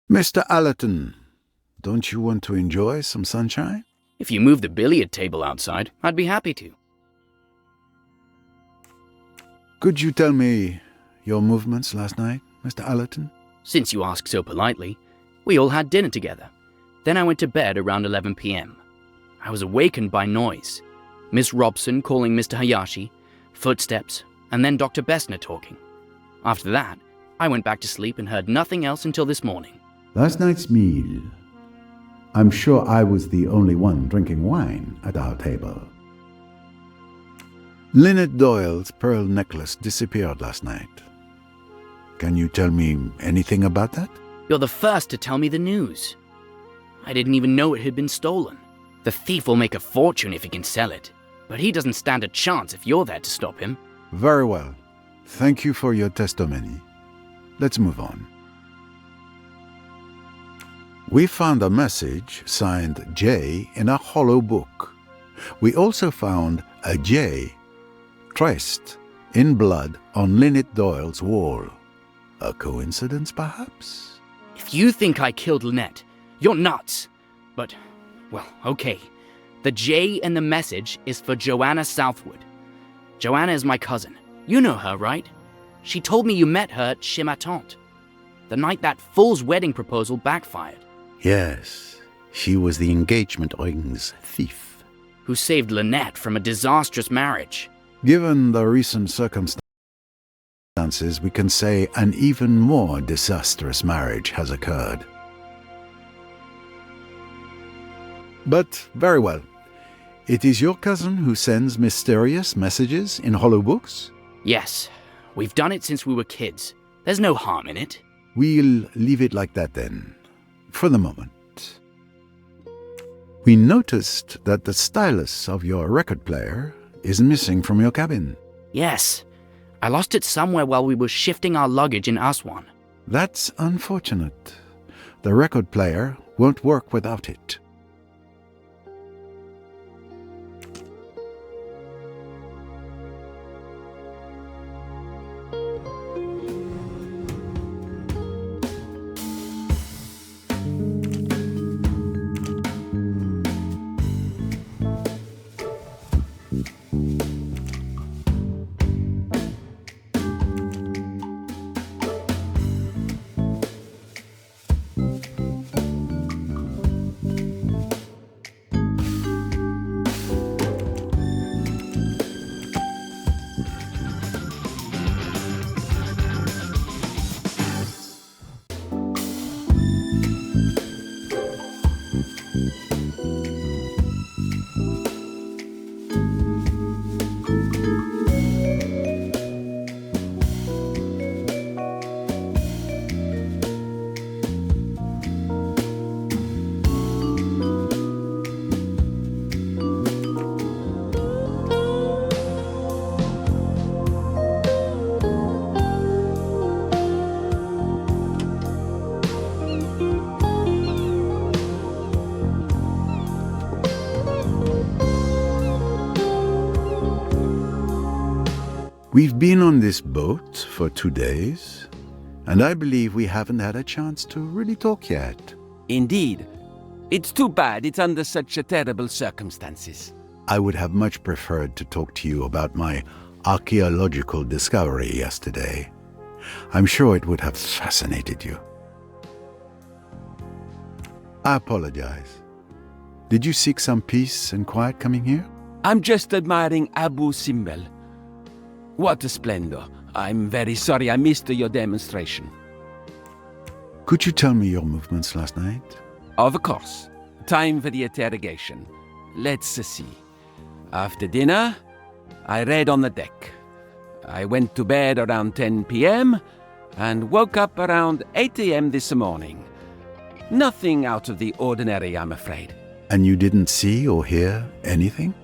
Mr. Allerton, don't you want to enjoy some sunshine? If you move the billiard table outside, I'd be happy to. Could you tell me your movements last night, Mr. Allerton? Since you ask so politely, we all had dinner together. Then I went to bed around 11 p.m. I was awakened by noise. Miss Robson calling Mr. Hayashi, footsteps, and then Dr. Bessner talking. After that, I went back to sleep and heard nothing else until this morning. Last night's meal. I'm sure I was the only one drinking wine at our table. Lynette Doyle's pearl necklace disappeared last night. Can you tell me anything about that? You're the first to tell me the news. I didn't even know it had been stolen. The thief will make a fortune if he can sell it, but he doesn't stand a chance if you're there to stop him. Very well. Thank you for your testimony. Let's move on. We found a message signed J in a hollow book. We also found a J traced in blood on Lynette Doyle's wall. A coincidence, perhaps? If you think I killed Lynette, you're nuts. But, well, okay. The J in the message is for Joanna Southwood. Joanna is my cousin. You know her, right? She told me you met her at Chez Ma Tante, the night that fool's wedding proposal backfired. Yes, she was the engagement ring's thief. Who saved Lynette from a disastrous marriage. Given the recent circumstances, circumstances, we can say an even more disastrous marriage has occurred. But very well. It is your cousin who sends mysterious messages in hollow books? Yes. We've done it since we were kids. There's no harm in it. We'll leave it like that then, for the moment. We noticed that the stylus of your record player is missing from your cabin. Yes. I lost it somewhere while we were shifting our luggage in Aswan. That's unfortunate. The record player won't work without it. We've been on this boat for 2 days, and I believe we haven't had a chance to really talk yet. Indeed. It's too bad it's under such terrible circumstances. I would have much preferred to talk to you about my archaeological discovery yesterday. I'm sure it would have fascinated you. I apologize. Did you seek some peace and quiet coming here? I'm just admiring Abu Simbel. What a splendor. I'm very sorry I missed your demonstration. Could you tell me your movements last night? Of course. Time for the interrogation. Let's see. After dinner, I read on the deck. I went to bed around 10 p.m. and woke up around 8 a.m. this morning. Nothing out of the ordinary, I'm afraid. And you didn't see or hear anything?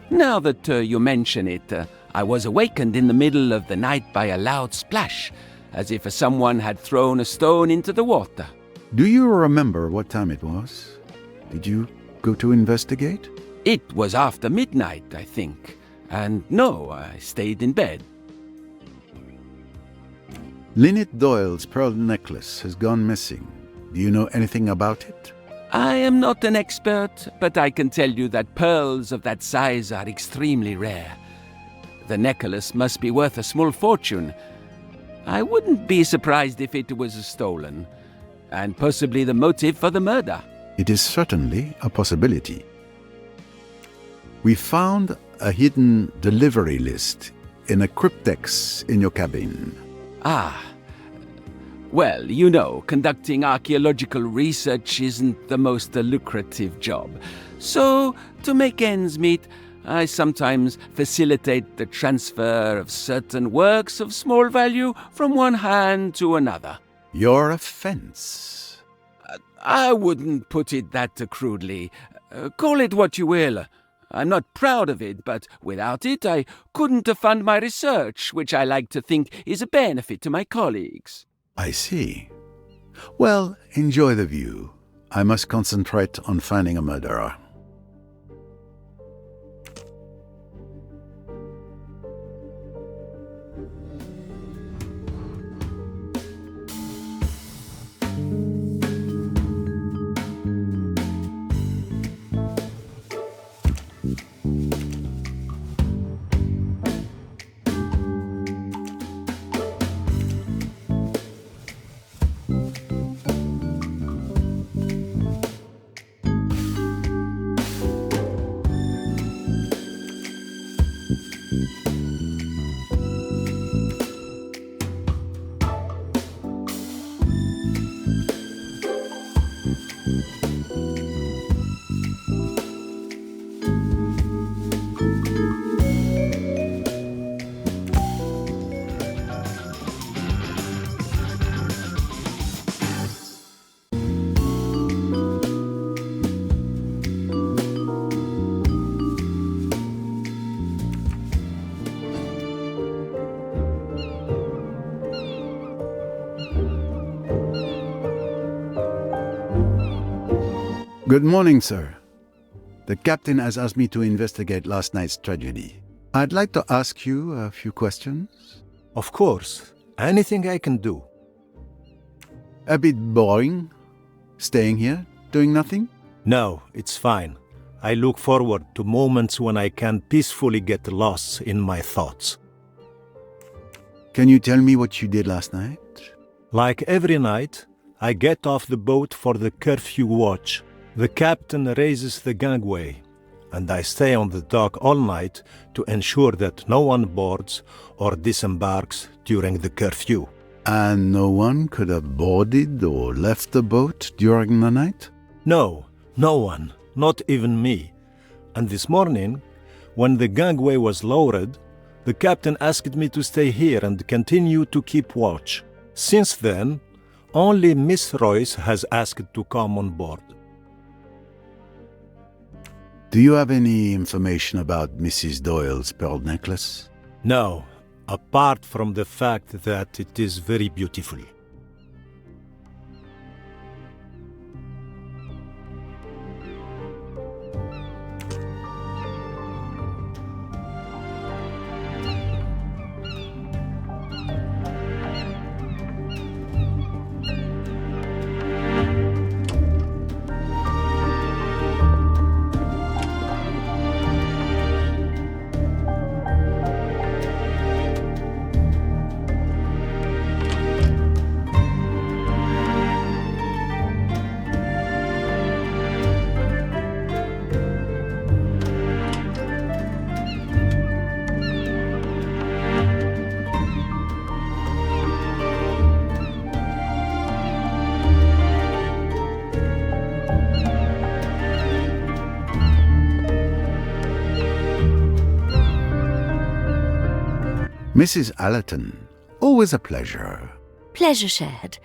Now that you mention it, I was awakened in the middle of the night by a loud splash, as if someone had thrown a stone into the water. Do you remember what time it was? Did you go to investigate? It was after midnight, I think. And no, I stayed in bed. Lynette Doyle's pearl necklace has gone missing. Do you know anything about it? I am not an expert, but I can tell you that pearls of that size are extremely rare. The necklace must be worth a small fortune. I wouldn't be surprised if it was stolen, and possibly the motive for the murder. It is certainly a possibility. We found a hidden delivery list in a cryptex in your cabin. Ah. Well, you know, conducting archaeological research isn't the most lucrative job. So, to make ends meet, I sometimes facilitate the transfer of certain works of small value from one hand to another. Your offense? I wouldn't put it that crudely. Call it what you will. I'm not proud of it, but without it I couldn't fund my research, which I like to think is a benefit to my colleagues. I see. Well, enjoy the view. I must concentrate on finding a murderer. Good morning, sir. The captain has asked me to investigate last night's tragedy. I'd like to ask you a few questions. Of course. Anything I can do. A bit boring? Staying here, doing nothing? No, it's fine. I look forward to moments when I can peacefully get lost in my thoughts. Can you tell me what you did last night? Like every night, I get off the boat for the curfew watch. The captain raises the gangway, and I stay on the dock all night to ensure that no one boards or disembarks during the curfew. And no one could have boarded or left the boat during the night? No, no one, not even me. And this morning, when the gangway was lowered, the captain asked me to stay here and continue to keep watch. Since then, only Miss Royce has asked to come on board. Do you have any information about Mrs. Doyle's pearl necklace? No, apart from the fact that it is very beautiful. Mrs. Allerton, always a pleasure. Pleasure shared,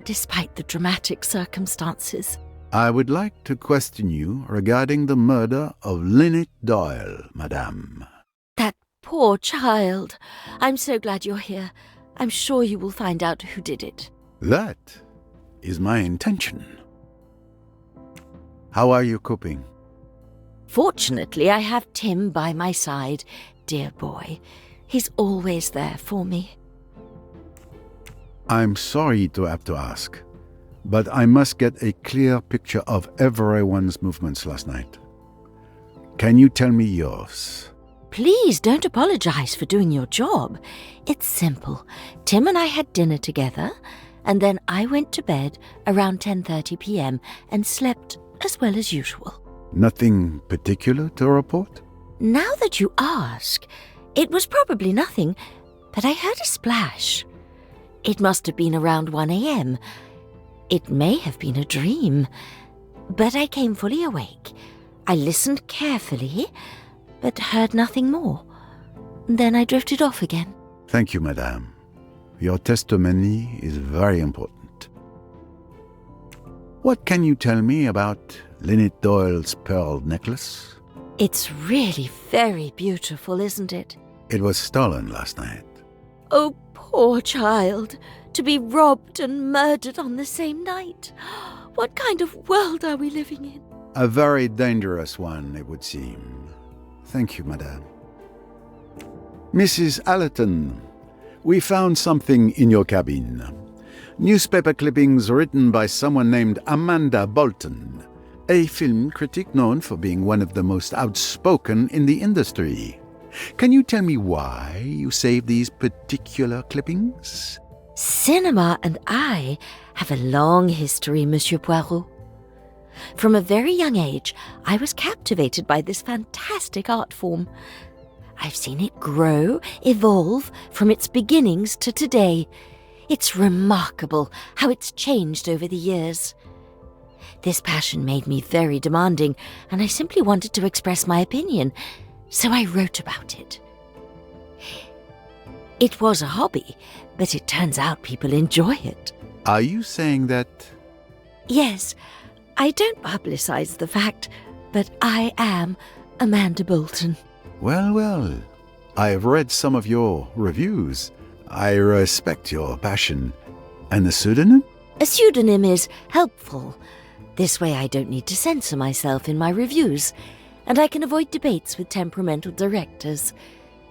despite the dramatic circumstances. I would like to question you regarding the murder of Lynette Doyle, madame. That poor child. I'm so glad you're here. I'm sure you will find out who did it. That is my intention. How are you coping? Fortunately, I have Tim by my side, dear boy. He's always there for me. I'm sorry to have to ask, but I must get a clear picture of everyone's movements last night. Can you tell me yours? Please don't apologize for doing your job. It's simple. Tim and I had dinner together, and then I went to bed around 10:30 p.m. and slept as well as usual. Nothing particular to report? Now that you ask, it was probably nothing, but I heard a splash. It must have been around 1 a.m. It may have been a dream, but I came fully awake. I listened carefully, but heard nothing more. Then I drifted off again. Thank you, madame. Your testimony is very important. What can you tell me about Lynette Doyle's pearl necklace? It's really very beautiful, isn't it? It was stolen last night. Oh, poor child. To be robbed and murdered on the same night. What kind of world are we living in? A very dangerous one, it would seem. Thank you, madame. Mrs. Allerton, we found something in your cabin. Newspaper clippings written by someone named Amanda Bolton, a film critic known for being one of the most outspoken in the industry. Can you tell me why you saved these particular clippings? Cinema and I have a long history, Monsieur Poirot. From a very young age, I was captivated by this fantastic art form. I've seen it grow, evolve from its beginnings to today. It's remarkable how it's changed over the years. This passion made me very demanding, and I simply wanted to express my opinion, so I wrote about it. It was a hobby, but it turns out people enjoy it. Are you saying that? Yes, I don't publicize the fact, but I am Amanda Bolton. Well, well, I've read some of your reviews. I respect your passion. And the pseudonym? A pseudonym is helpful. This way I don't need to censor myself in my reviews, and I can avoid debates with temperamental directors.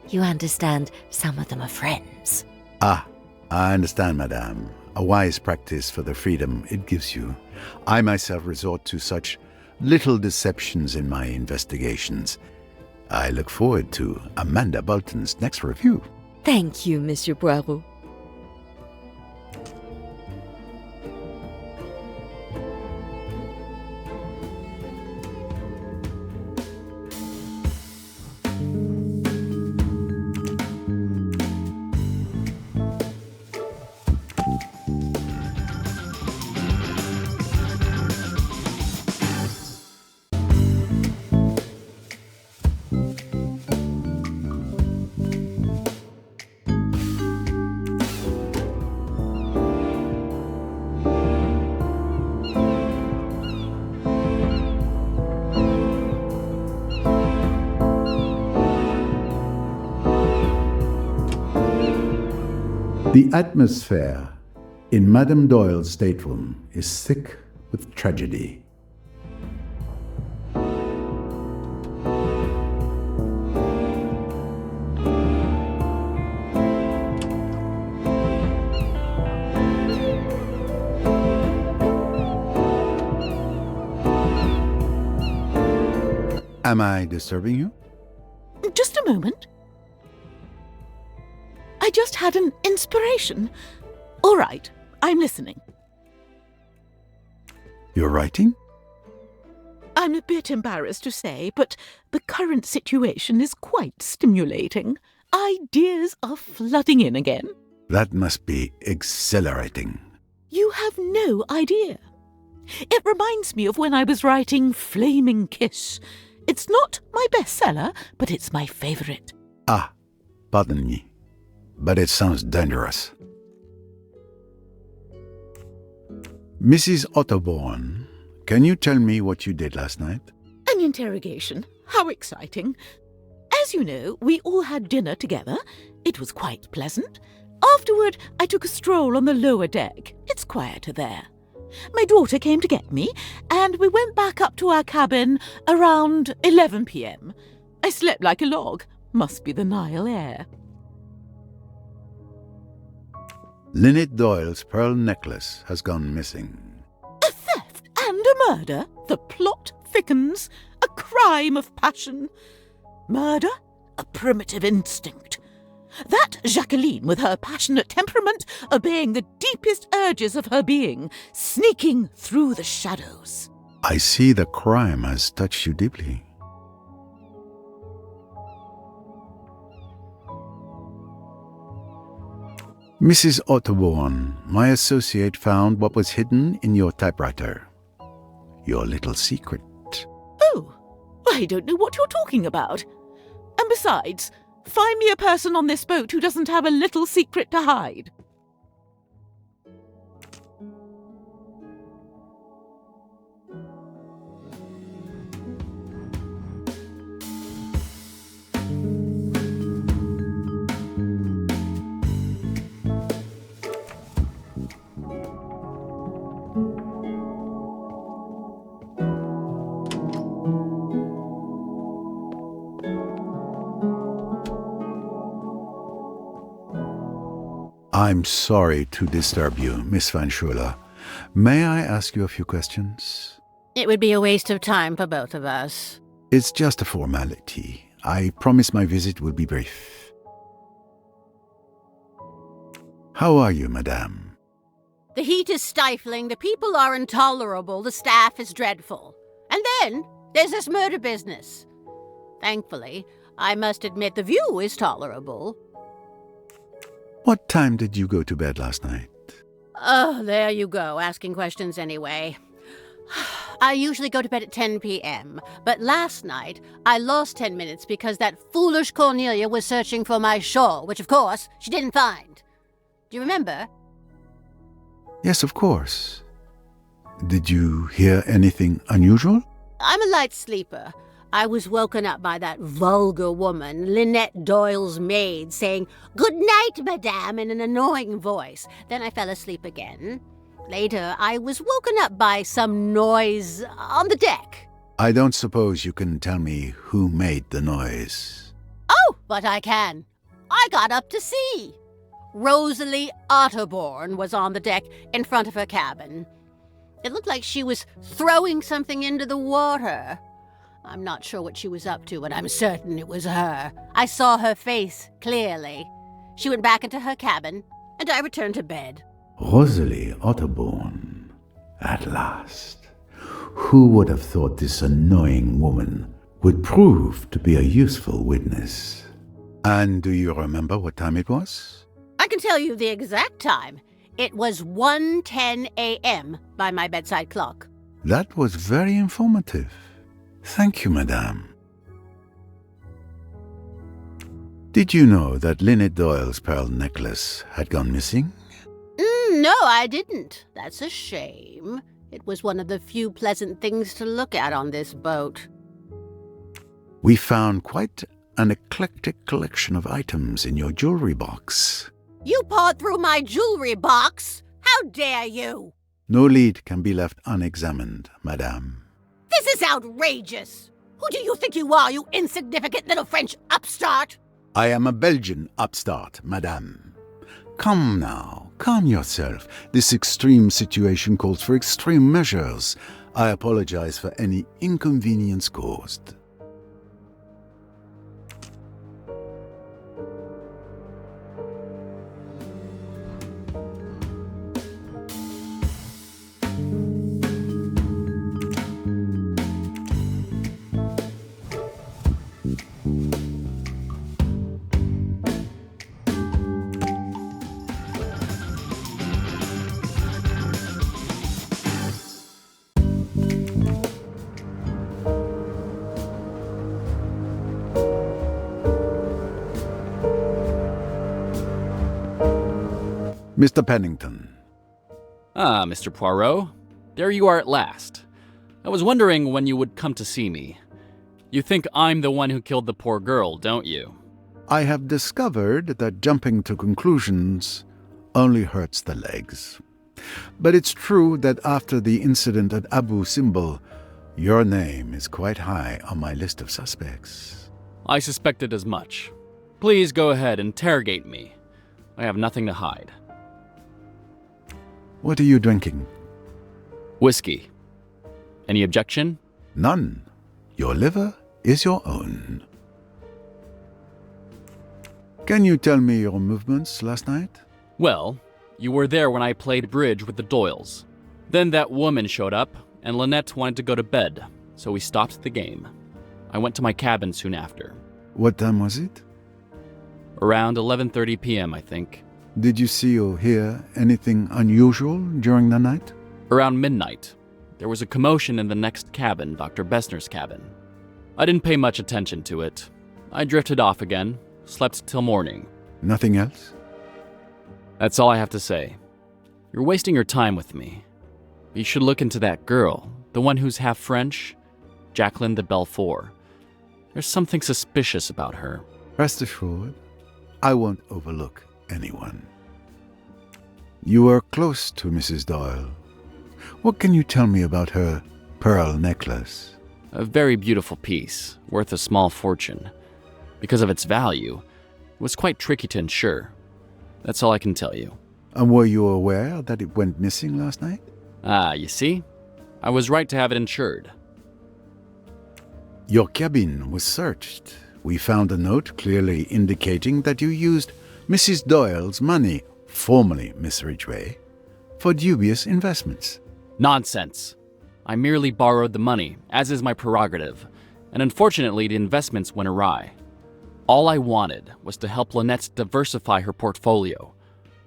You understand, some of them are friends. Ah, I understand, madame. A wise practice for the freedom it gives you. I myself resort to such little deceptions in my investigations. I look forward to Amanda Bolton's next review. Thank you, Monsieur Poirot. The atmosphere in Madame Doyle's stateroom is thick with tragedy. Am I disturbing you? Just a moment. I just had an inspiration. All right, I'm listening. You're writing? I'm a bit embarrassed to say, but the current situation is quite stimulating. Ideas are flooding in again. That must be exhilarating. You have no idea. It reminds me of when I was writing Flaming Kiss. It's not my bestseller, but it's my favorite. Ah, pardon me, but it sounds dangerous. Mrs. Otterborn, can you tell me what you did last night? An interrogation. How exciting. As you know, we all had dinner together. It was quite pleasant. Afterward, I took a stroll on the lower deck. It's quieter there. My daughter came to get me, and we went back up to our cabin around 11 p.m. I slept like a log. Must be the Nile air. Lynette Doyle's pearl necklace has gone missing. A theft and a murder? The plot thickens. A crime of passion. Murder? A primitive instinct. That Jacqueline, with her passionate temperament, obeying the deepest urges of her being, sneaking through the shadows. I see the crime has touched you deeply. Mrs. Otterborn, my associate found what was hidden in your typewriter. Your little secret. Oh, I don't know what you're talking about. And besides, find me a person on this boat who doesn't have a little secret to hide. I'm sorry to disturb you, Miss Van Schuler. May I ask you a few questions? It would be a waste of time for both of us. It's just a formality. I promise my visit will be brief. How are you, madame? The heat is stifling, the people are intolerable, the staff is dreadful. And then there's this murder business. Thankfully, I must admit the view is tolerable. What time did you go to bed last night? Oh, there you go, asking questions anyway. I usually go to bed at 10 p.m., but last night I lost 10 minutes because that foolish Cornelia was searching for my shawl, which of course she didn't find. Do you remember? Yes, of course. Did you hear anything unusual? I'm a light sleeper. I was woken up by that vulgar woman, Lynette Doyle's maid, saying, "Good night, madame," in an annoying voice. Then I fell asleep again. Later, I was woken up by some noise on the deck. I don't suppose you can tell me who made the noise. Oh, but I can. I got up to see. Rosalie Otterborn was on the deck in front of her cabin. It looked like she was throwing something into the water. I'm not sure what she was up to, but I'm certain it was her. I saw her face clearly. She went back into her cabin, and I returned to bed. Rosalie Otterborn. At last. Who would have thought this annoying woman would prove to be a useful witness? And do you remember what time it was? I can tell you the exact time. It was 1:10 a.m. by my bedside clock. That was very informative. Thank you, madame. Did you know that Lynette Doyle's pearl necklace had gone missing? No, I didn't. That's a shame. It was one of the few pleasant things to look at on this boat. We found quite an eclectic collection of items in your jewelry box. You pawed through my jewelry box? How dare you? No lead can be left unexamined, madame. This is outrageous! Who do you think you are, you insignificant little French upstart? I am a Belgian upstart, madame. Come now, calm yourself. This extreme situation calls for extreme measures. I apologize for any inconvenience caused. Mr. Pennington. Ah, Mr. Poirot. There you are at last. I was wondering when you would come to see me. You think I'm the one who killed the poor girl, don't you? I have discovered that jumping to conclusions only hurts the legs. But it's true that after the incident at Abu Simbel, your name is quite high on my list of suspects. I suspected as much. Please go ahead, interrogate me. I have nothing to hide. What are you drinking? Whiskey. Any objection? None. Your liver is your own. Can you tell me your movements last night? Well, you were there when I played bridge with the Doyles. Then that woman showed up, and Lynette wanted to go to bed, so we stopped the game. I went to my cabin soon after. What time was it? Around 11:30 p.m., I think. Did you see or hear anything unusual during the night? Around midnight, there was a commotion in the next cabin, Dr. Bessner's cabin. I didn't pay much attention to it. I drifted off again, slept till morning. Nothing else? That's all I have to say. You're wasting your time with me. You should look into that girl, the one who's half French, Jacqueline de Belfort. There's something suspicious about her. Rest assured, I won't overlook anyone. You were close to Mrs. Doyle. What can you tell me about her pearl necklace? A very beautiful piece, worth a small fortune. Because of its value, it was quite tricky to insure. That's all I can tell you. And were you aware that it went missing last night? Ah, you see? I was right to have it insured. Your cabin was searched. We found a note clearly indicating that you used Mrs. Doyle's money, formerly Miss Ridgway, for dubious investments. Nonsense. I merely borrowed the money, as is my prerogative, and unfortunately the investments went awry. All I wanted was to help Lynette diversify her portfolio,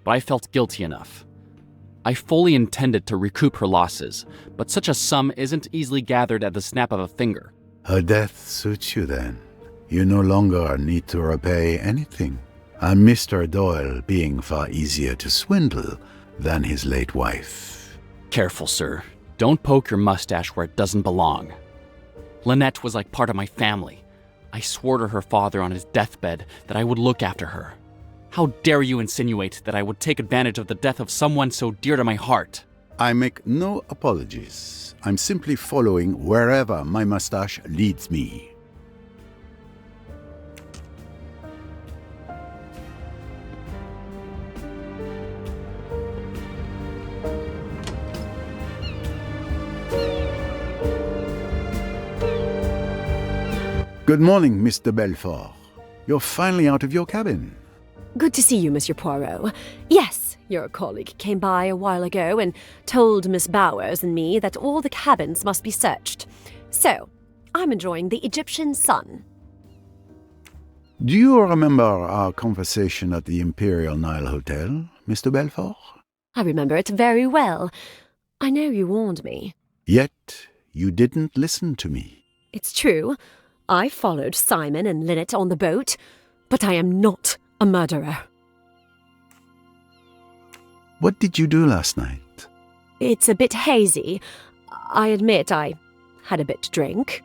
but I felt guilty enough. I fully intended to recoup her losses, but such a sum isn't easily gathered at the snap of a finger. Her death suits you then. You no longer need to repay anything. And Mr. Doyle being far easier to swindle than his late wife. Careful, sir. Don't poke your mustache where it doesn't belong. Lynette was like part of my family. I swore to her father on his deathbed that I would look after her. How dare you insinuate that I would take advantage of the death of someone so dear to my heart? I make no apologies. I'm simply following wherever my mustache leads me. Good morning, Mr. Belfort. You're finally out of your cabin. Good to see you, Monsieur Poirot. Yes, your colleague came by a while ago and told Miss Bowers and me that all the cabins must be searched. So, I'm enjoying the Egyptian sun. Do you remember our conversation at the Imperial Nile Hotel, Mr. Belfort? I remember it very well. I know you warned me. Yet, you didn't listen to me. It's true. I followed Simon and Lynette on the boat, but I am not a murderer. What did you do last night? It's a bit hazy. I admit I had a bit to drink.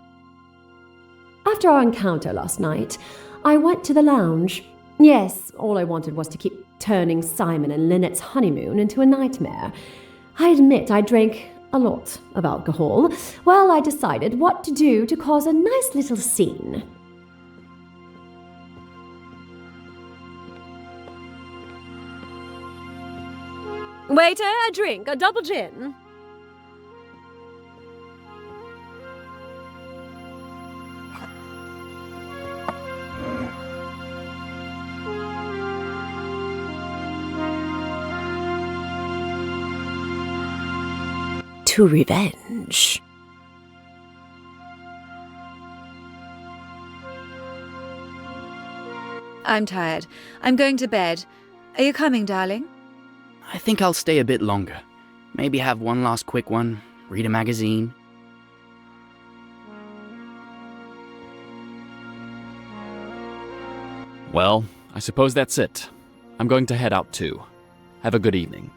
After our encounter last night, I went to the lounge. Yes, all I wanted was to keep turning Simon and Lynette's honeymoon into a nightmare. I admit I drank a lot of alcohol. Well, I decided what to do to cause a nice little scene. Waiter, a drink, a double gin. To revenge. I'm tired. I'm going to bed. Are you coming, darling? I think I'll stay a bit longer. Maybe have one last quick one, read a magazine. Well, I suppose that's it. I'm going to head out too. Have a good evening.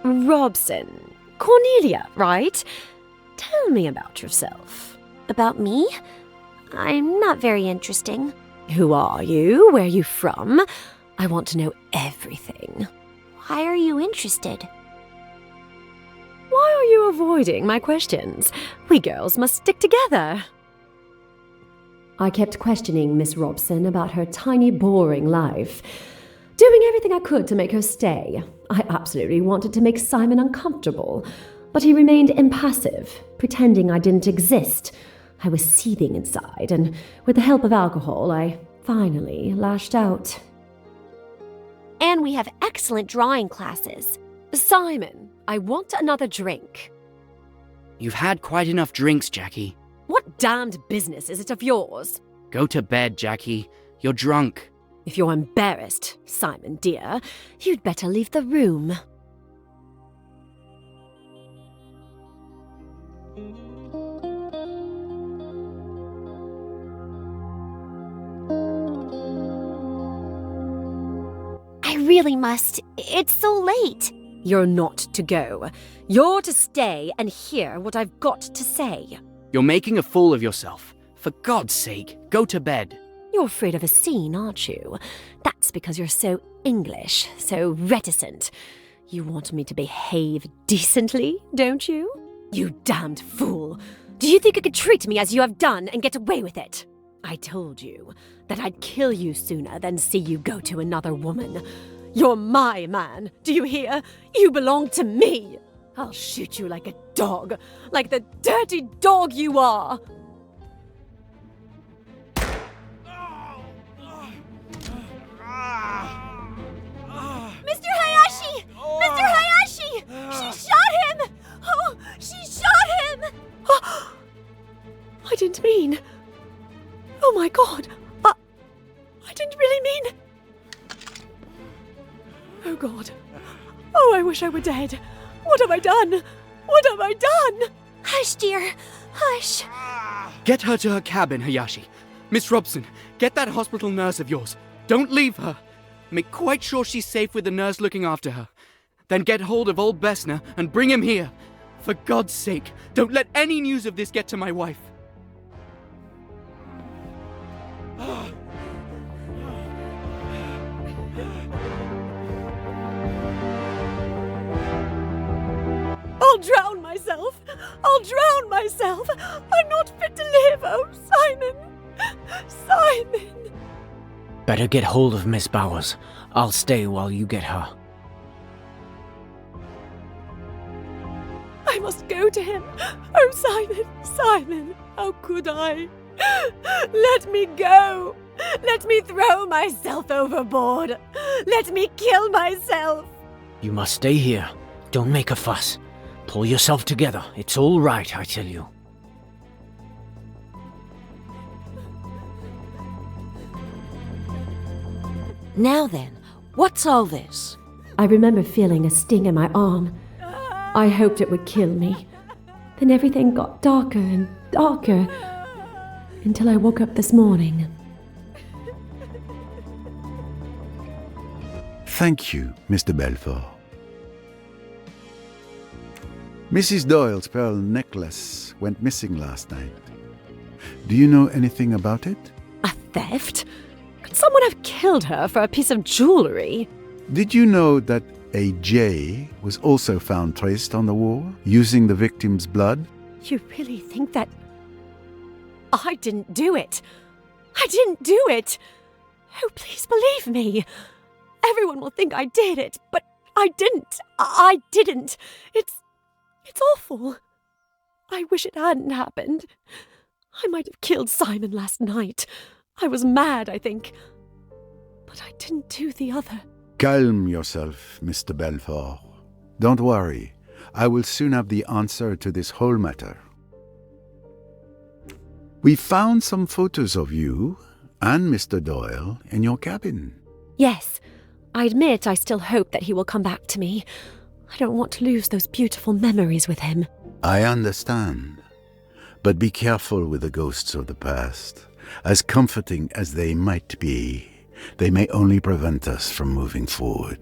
Robson. Cornelia, right? Tell me about yourself. About me? I'm not very interesting. Who are you? Where are you from? I want to know everything. Why are you interested? Why are you avoiding my questions? We girls must stick together. I kept questioning Miss Robson about her tiny, boring life, doing everything I could to make her stay. I absolutely wanted to make Simon uncomfortable, but he remained impassive, pretending I didn't exist. I was seething inside, and with the help of alcohol, I finally lashed out. And we have excellent drawing classes. Simon, I want another drink. You've had quite enough drinks, Jackie. What damned business is it of yours? Go to bed, Jackie. You're drunk. If you're embarrassed, Simon dear, you'd better leave the room. I really must. It's so late. You're not to go. You're to stay and hear what I've got to say. You're making a fool of yourself. For God's sake, go to bed. You're afraid of a scene, aren't you? That's because you're so English, so reticent. You want me to behave decently, don't you? You damned fool! Do you think you could treat me as you have done and get away with it? I told you that I'd kill you sooner than see you go to another woman. You're my man, do you hear? You belong to me! I'll shoot you like a dog, like the dirty dog you are! Mr. Hayashi! Mr. Hayashi! She shot him! Oh, she shot him! Oh, I didn't mean... Oh my God! I didn't really mean... Oh God. Oh, I wish I were dead. What have I done? What have I done? Hush, dear. Hush. Get her to her cabin, Hayashi. Miss Robson, get that hospital nurse of yours. Don't leave her. Make quite sure she's safe with the nurse looking after her. Then get hold of old Bessner and bring him here. For God's sake, don't let any news of this get to my wife. myself. I'm not fit to live. Oh, Simon! Simon! Better get hold of Miss Bowers. I'll stay while you get her. I must go to him. Oh, Simon, Simon, how could I? Let me go. Let me throw myself overboard. Let me kill myself. You must stay here. Don't make a fuss. Pull yourself together. It's all right, I tell you. Now then, what's all this? I remember feeling a sting in my arm. I hoped it would kill me. Then everything got darker and darker until I woke up this morning. Thank you, Mr. Belfort. Mrs. Doyle's pearl necklace went missing last night. Do you know anything about it? A theft? Could someone have killed her for a piece of jewellery? Did you know that a J was also found traced on the wall, using the victim's blood? You really think that... I didn't do it. I didn't do it. Oh, please believe me. Everyone will think I did it, but I didn't. I didn't. It's awful. I wish it hadn't happened. I might have killed Simon last night. I was mad, I think. But I didn't do the other. Calm yourself, Mr. Belfort. Don't worry. I will soon have the answer to this whole matter. We found some photos of you and Mr. Doyle in your cabin. Yes, I admit I still hope that he will come back to me. I don't want to lose those beautiful memories with him. I understand. But be careful with the ghosts of the past. As comforting as they might be, they may only prevent us from moving forward.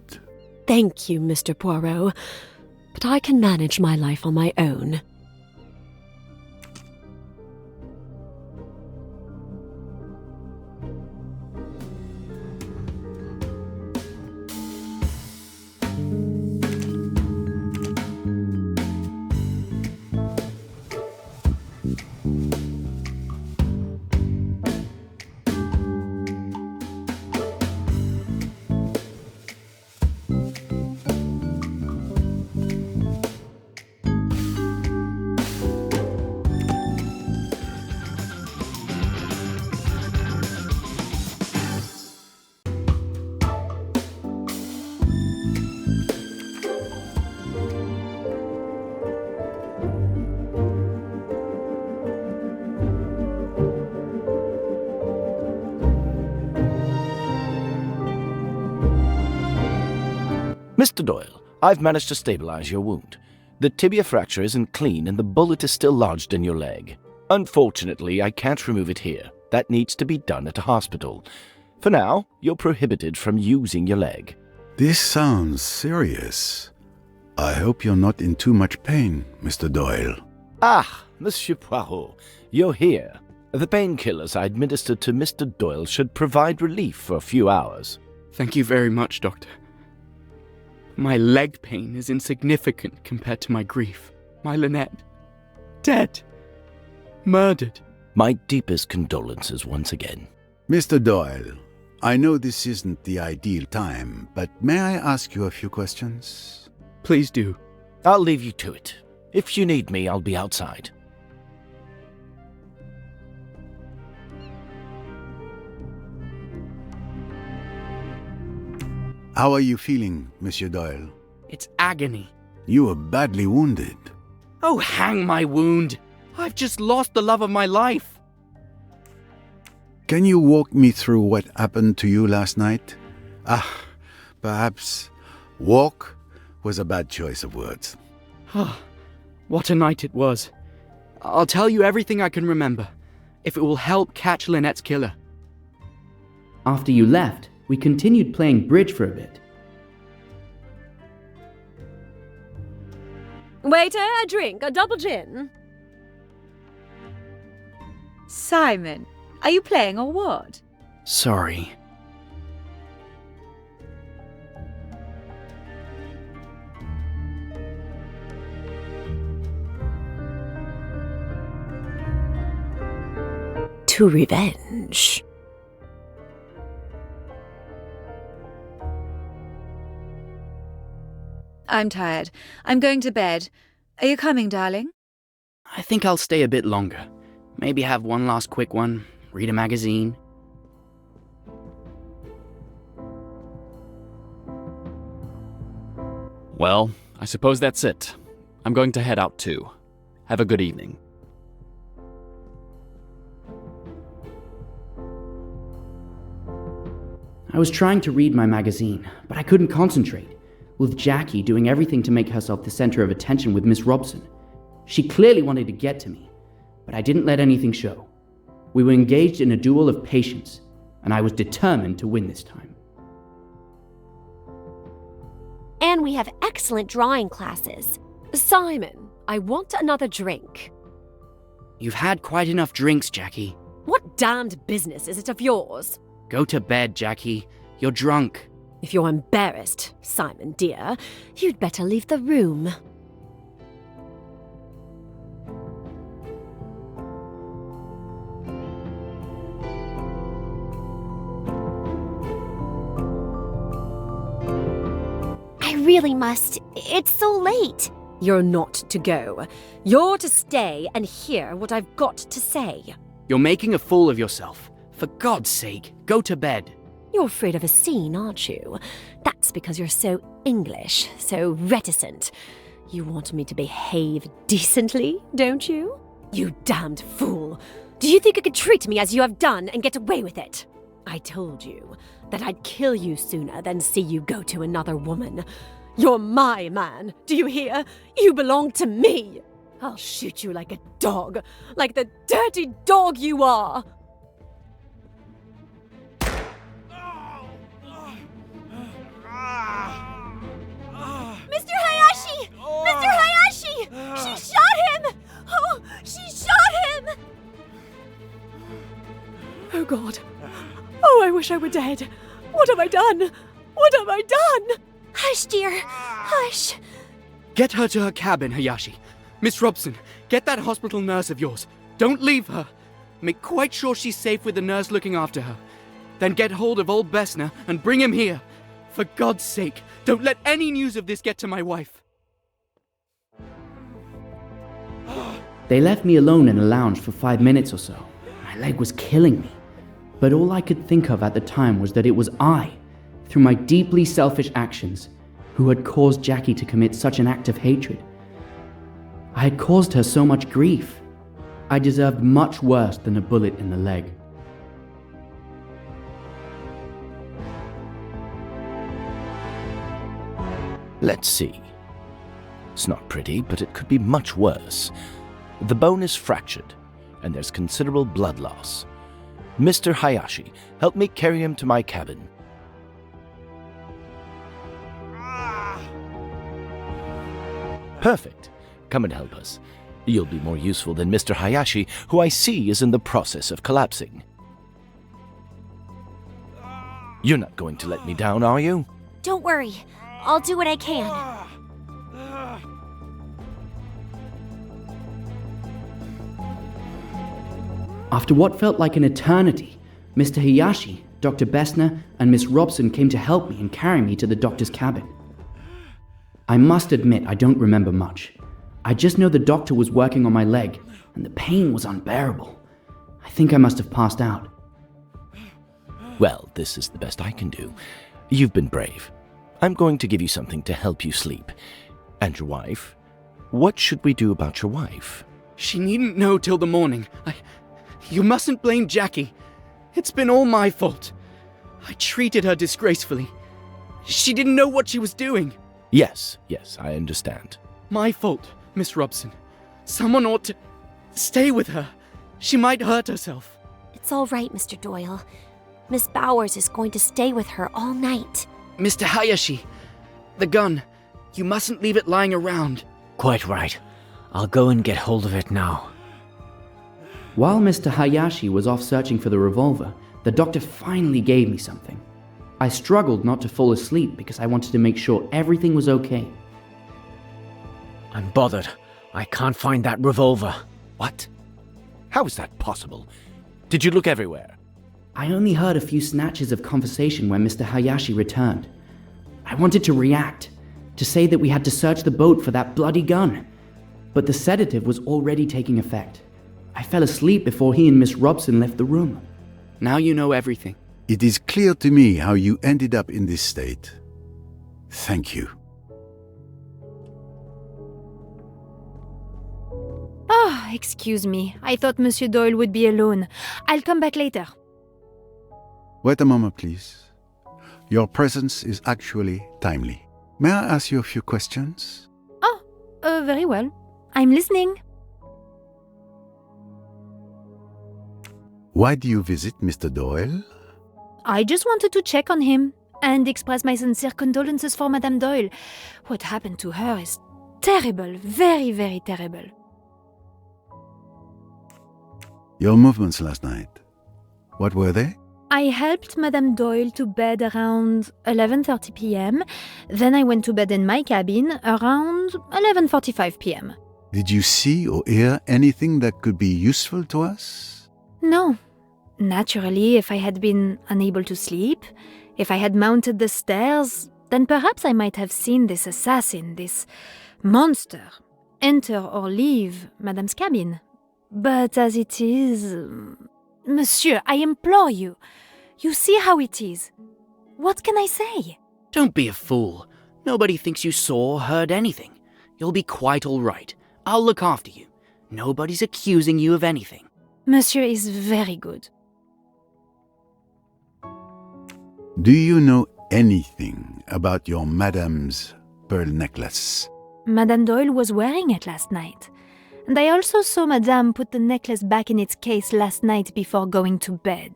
Thank you, Mr. Poirot. But I can manage my life on my own. Mr. Doyle, I've managed to stabilize your wound. The tibia fracture isn't clean and the bullet is still lodged in your leg. Unfortunately, I can't remove it here. That needs to be done at a hospital. For now, you're prohibited from using your leg. This sounds serious. I hope you're not in too much pain, Mr. Doyle. Ah, Monsieur Poirot, you're here. The painkillers I administered to Mr. Doyle should provide relief for a few hours. Thank you very much, Doctor. My leg pain is insignificant compared to my grief. My Lynette. Dead. Murdered. My deepest condolences once again. Mr. Doyle, I know this isn't the ideal time, but may I ask you a few questions? Please do. I'll leave you to it. If you need me, I'll be outside. How are you feeling, Monsieur Doyle? It's agony. You were badly wounded. Oh, hang my wound. I've just lost the love of my life. Can you walk me through what happened to you last night? Perhaps walk was a bad choice of words. What a night it was. I'll tell you everything I can remember, if it will help catch Lynette's killer. After you left, we continued playing bridge for a bit. Waiter, a drink, a double gin. Simon, are you playing or what? Sorry. to revenge. I'm tired. I'm going to bed. Are you coming, darling? I think I'll stay a bit longer. Maybe have one last quick one, read a magazine. Well, I suppose that's it. I'm going to head out too. Have a good evening. I was trying to read my magazine, but I couldn't concentrate, with Jackie doing everything to make herself the center of attention with Miss Robson. She clearly wanted to get to me, but I didn't let anything show. We were engaged in a duel of patience, and I was determined to win this time. And we have excellent drawing classes. Simon, I want another drink. You've had quite enough drinks, Jackie. What damned business is it of yours? Go to bed, Jackie. You're drunk. If you're embarrassed, Simon dear, you'd better leave the room. I really must. It's so late. You're not to go. You're to stay and hear what I've got to say. You're making a fool of yourself. For God's sake, go to bed. You're afraid of a scene, aren't you? That's because you're so English, so reticent. You want me to behave decently, don't you? You damned fool. Do you think you could treat me as you have done and get away with it? I told you that I'd kill you sooner than see you go to another woman. You're my man, do you hear? You belong to me. I'll shoot you like a dog, like the dirty dog you are. Mr. Hayashi! Mr. Hayashi! She shot him! Oh, she shot him! Oh, God. Oh, I wish I were dead. What have I done? What have I done? Hush, dear. Hush. Get her to her cabin, Hayashi. Miss Robson, get that hospital nurse of yours. Don't leave her. Make quite sure she's safe with the nurse looking after her. Then get hold of old Bessner and bring him here. For God's sake, don't let any news of this get to my wife. They left me alone in a lounge for 5 minutes or so. My leg was killing me. But all I could think of at the time was that it was I, through my deeply selfish actions, who had caused Jackie to commit such an act of hatred. I had caused her so much grief. I deserved much worse than a bullet in the leg. Let's see. It's not pretty, but it could be much worse. The bone is fractured, and there's considerable blood loss. Mr. Hayashi, help me carry him to my cabin. Perfect. Come and help us. You'll be more useful than Mr. Hayashi, who I see is in the process of collapsing. You're not going to let me down, are you? Don't worry. I'll do what I can. After what felt like an eternity, Mr. Hayashi, Dr. Bessner, and Miss Robson came to help me and carry me to the doctor's cabin. I must admit I don't remember much. I just know the doctor was working on my leg, and the pain was unbearable. I think I must have passed out. Well, this is the best I can do. You've been brave. I'm going to give you something to help you sleep. And your wife? What should we do about your wife? She needn't know till the morning. You mustn't blame Jackie. It's been all my fault. I treated her disgracefully. She didn't know what she was doing. Yes, I understand. My fault, Miss Robson. Someone ought to stay with her. She might hurt herself. It's all right, Mr. Doyle. Miss Bowers is going to stay with her all night. Mr. Hayashi, the gun. You mustn't leave it lying around. Quite right. I'll go and get hold of it now. While Mr. Hayashi was off searching for the revolver, the doctor finally gave me something. I struggled not to fall asleep because I wanted to make sure everything was okay. I'm bothered. I can't find that revolver. What? How is that possible? Did you look everywhere? I only heard a few snatches of conversation when Mr. Hayashi returned. I wanted to react, to say that we had to search the boat for that bloody gun. But the sedative was already taking effect. I fell asleep before he and Miss Robson left the room. Now you know everything. It is clear to me how you ended up in this state. Thank you. Ah, excuse me. I thought Monsieur Doyle would be alone. I'll come back later. Wait a moment, please. Your presence is actually timely. May I ask you a few questions? Oh, very well. I'm listening. Why do you visit Mr. Doyle? I just wanted to check on him and express my sincere condolences for Madame Doyle. What happened to her is terrible, very, very terrible. Your movements last night, what were they? I helped Madame Doyle to bed around 11:30 p.m. Then I went to bed in my cabin around 11:45 p.m. Did you see or hear anything that could be useful to us? No. Naturally, if I had been unable to sleep, if I had mounted the stairs, then perhaps I might have seen this assassin, this monster, enter or leave Madame's cabin. But as it is... Monsieur, I implore you. You see how it is. What can I say? Don't be a fool. Nobody thinks you saw or heard anything. You'll be quite all right. I'll look after you. Nobody's accusing you of anything. Monsieur is very good. Do you know anything about your Madame's pearl necklace? Madame Doyle was wearing it last night. And I also saw Madame put the necklace back in its case last night before going to bed.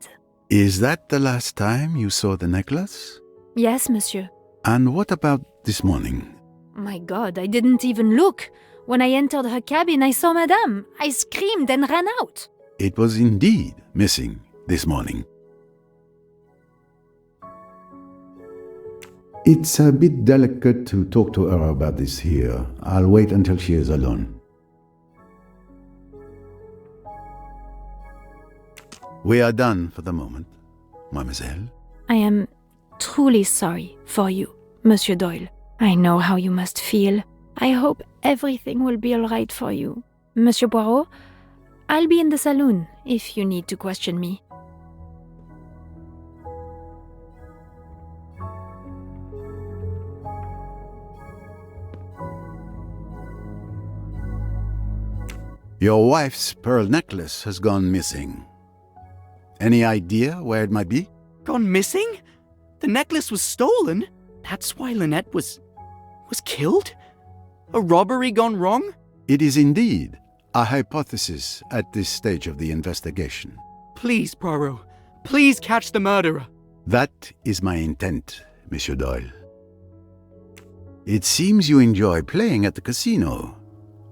Is that the last time you saw the necklace? Yes, monsieur. And what about this morning? My God, I didn't even look. When I entered her cabin, I saw Madame. I screamed and ran out. It was indeed missing this morning. It's a bit delicate to talk to her about this here. I'll wait until she is alone. We are done for the moment, mademoiselle. I am truly sorry for you, Monsieur Doyle. I know how you must feel. I hope everything will be all right for you. Monsieur Poirot, I'll be in the saloon if you need to question me. Your wife's pearl necklace has gone missing. Any idea where it might be? Gone missing? The necklace was stolen? That's why Lynette was killed? A robbery gone wrong? It is indeed a hypothesis at this stage of the investigation. Please, Poirot. Please catch the murderer. That is my intent, Monsieur Doyle. It seems you enjoy playing at the casino,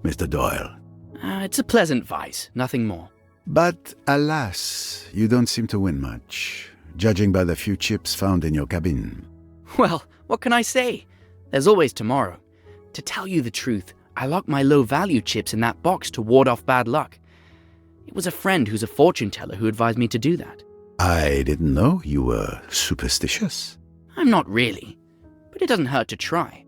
Mr. Doyle. It's a pleasant vice, nothing more. But alas, you don't seem to win much, judging by the few chips found in your cabin. Well, what can I say? There's always tomorrow. To tell you the truth, I locked my low-value chips in that box to ward off bad luck. It was a friend who's a fortune teller who advised me to do that. I didn't know you were superstitious. I'm not really, but it doesn't hurt to try.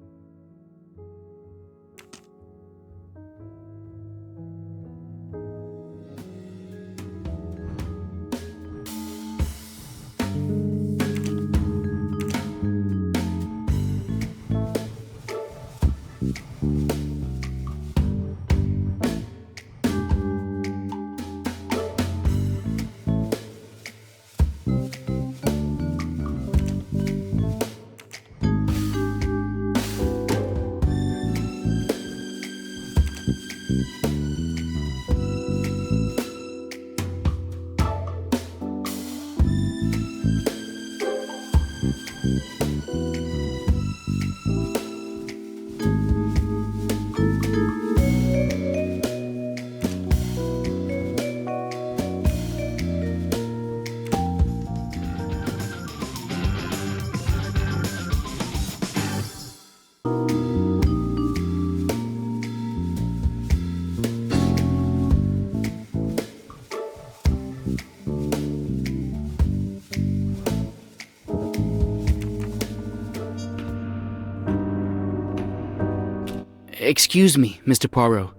Excuse me, Mr. Poirot.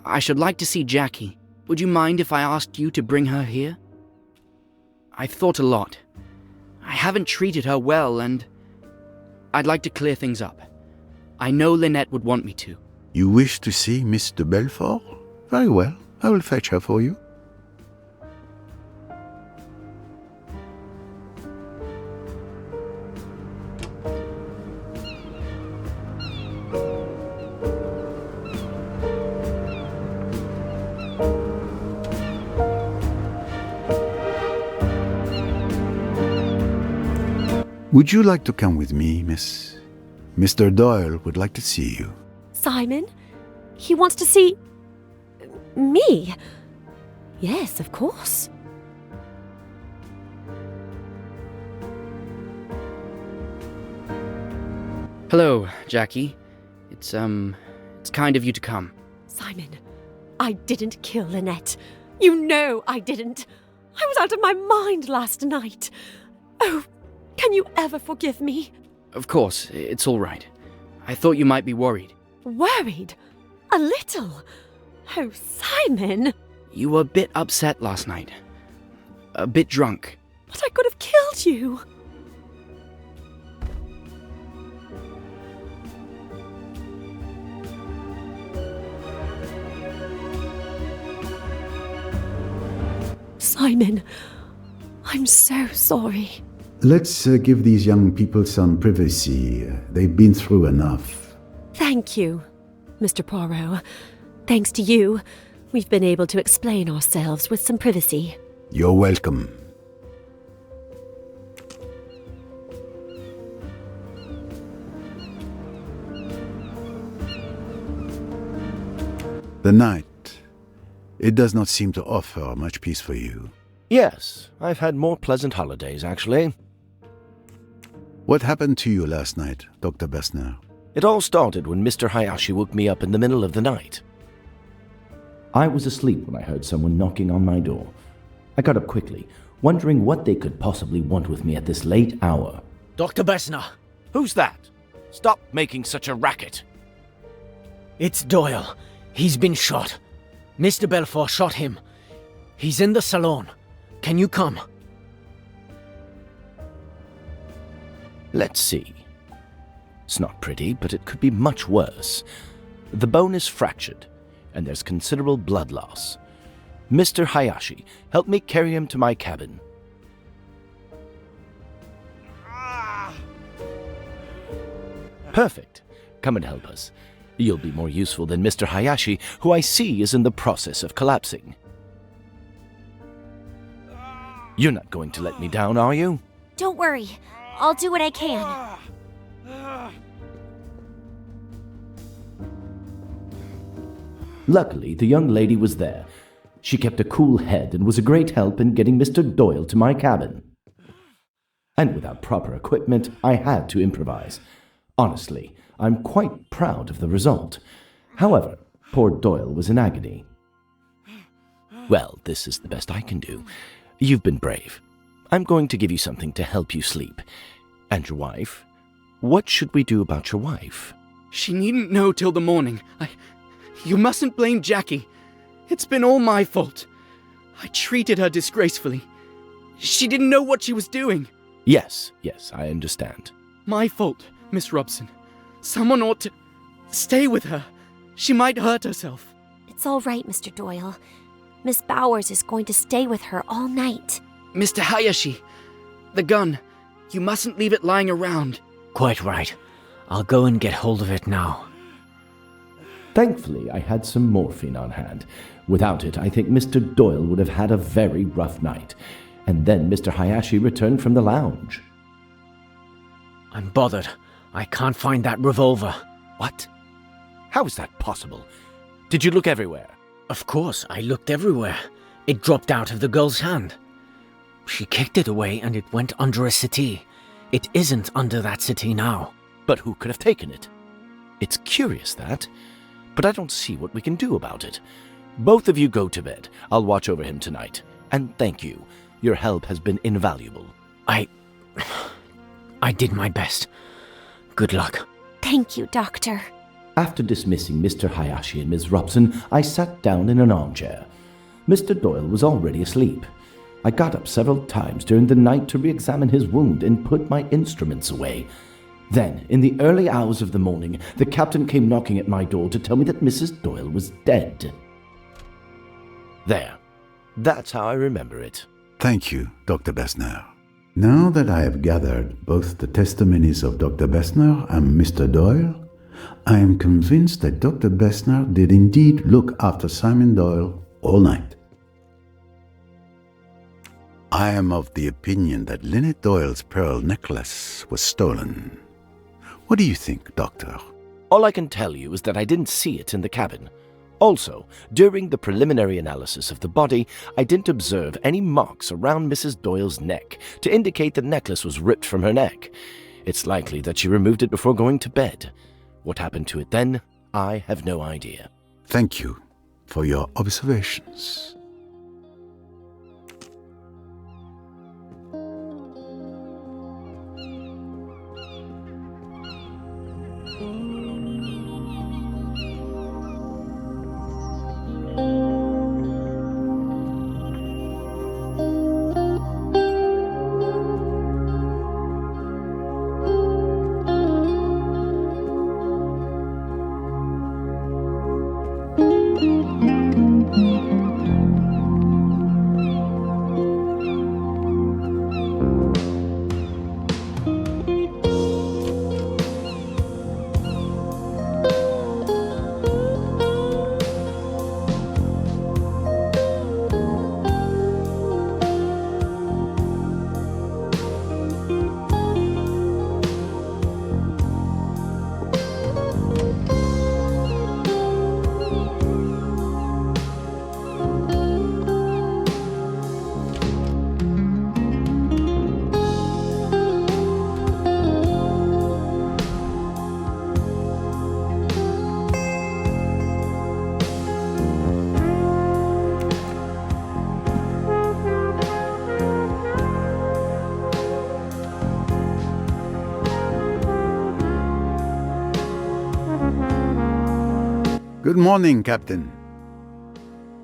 I should like to see Jackie. Would you mind if I asked you to bring her here? I've thought a lot. I haven't treated her well, and I'd like to clear things up. I know Lynette would want me to. You wish to see Miss de Belfort? Very well, I will fetch her for you. Would you like to come with me, miss? Mr. Doyle would like to see you. Simon? He wants to see... me? Yes, of course. Hello, Jackie. It's kind of you to come. Simon, I didn't kill Lynette. You know I didn't. I was out of my mind last night. Oh, can you ever forgive me? Of course, it's all right. I thought you might be worried. Worried? A little? Oh, Simon! You were a bit upset last night. A bit drunk. But I could have killed you. Simon, I'm so sorry. Let's give these young people some privacy. They've been through enough. Thank you, Mr. Poirot. Thanks to you, we've been able to explain ourselves with some privacy. You're welcome. The night. It does not seem to offer much peace for you. Yes, I've had more pleasant holidays, actually. What happened to you last night, Dr. Bessner? It all started when Mr. Hayashi woke me up in the middle of the night. I was asleep when I heard someone knocking on my door. I got up quickly, wondering what they could possibly want with me at this late hour. Dr. Bessner! Who's that? Stop making such a racket. It's Doyle. He's been shot. Mr. Belfort shot him. He's in the salon. Can you come? Let's see. It's not pretty, but it could be much worse. The bone is fractured, and there's considerable blood loss. Mr. Hayashi, help me carry him to my cabin. Perfect. Come and help us. You'll be more useful than Mr. Hayashi, who I see is in the process of collapsing. You're not going to let me down, are you? Don't worry. I'll do what I can. Luckily, the young lady was there. She kept a cool head and was a great help in getting Mr. Doyle to my cabin. And without proper equipment, I had to improvise. Honestly, I'm quite proud of the result. However, poor Doyle was in agony. Well, this is the best I can do. You've been brave. I'm going to give you something to help you sleep. And your wife? What should we do about your wife? She needn't know till the morning. You mustn't blame Jackie. It's been all my fault. I treated her disgracefully. She didn't know what she was doing. Yes, I understand. My fault, Miss Robson. Someone ought to stay with her. She might hurt herself. It's all right, Mr. Doyle. Miss Bowers is going to stay with her all night. Mr. Hayashi, the gun. You mustn't leave it lying around. Quite right. I'll go and get hold of it now. Thankfully, I had some morphine on hand. Without it, I think Mr. Doyle would have had a very rough night. And then Mr. Hayashi returned from the lounge. I'm bothered. I can't find that revolver. What? How is that possible? Did you look everywhere? Of course, I looked everywhere. It dropped out of the girl's hand. She kicked it away and it went under a settee. It isn't under that settee now. But who could have taken it? It's curious, that. But I don't see what we can do about it. Both of you go to bed. I'll watch over him tonight. And thank you. Your help has been invaluable. I did my best. Good luck. Thank you, Doctor. After dismissing Mr. Hayashi and Miss Robson, I sat down in an armchair. Mr. Doyle was already asleep. I got up several times during the night to re-examine his wound and put my instruments away. Then, in the early hours of the morning, the captain came knocking at my door to tell me that Mrs. Doyle was dead. There. That's how I remember it. Thank you, Dr. Bessner. Now that I have gathered both the testimonies of Dr. Bessner and Mr. Doyle, I am convinced that Dr. Bessner did indeed look after Simon Doyle all night. I am of the opinion that Lynette Doyle's pearl necklace was stolen. What do you think, Doctor? All I can tell you is that I didn't see it in the cabin. Also, during the preliminary analysis of the body, I didn't observe any marks around Mrs. Doyle's neck to indicate the necklace was ripped from her neck. It's likely that she removed it before going to bed. What happened to it then, I have no idea. Thank you for your observations. Good morning, Captain.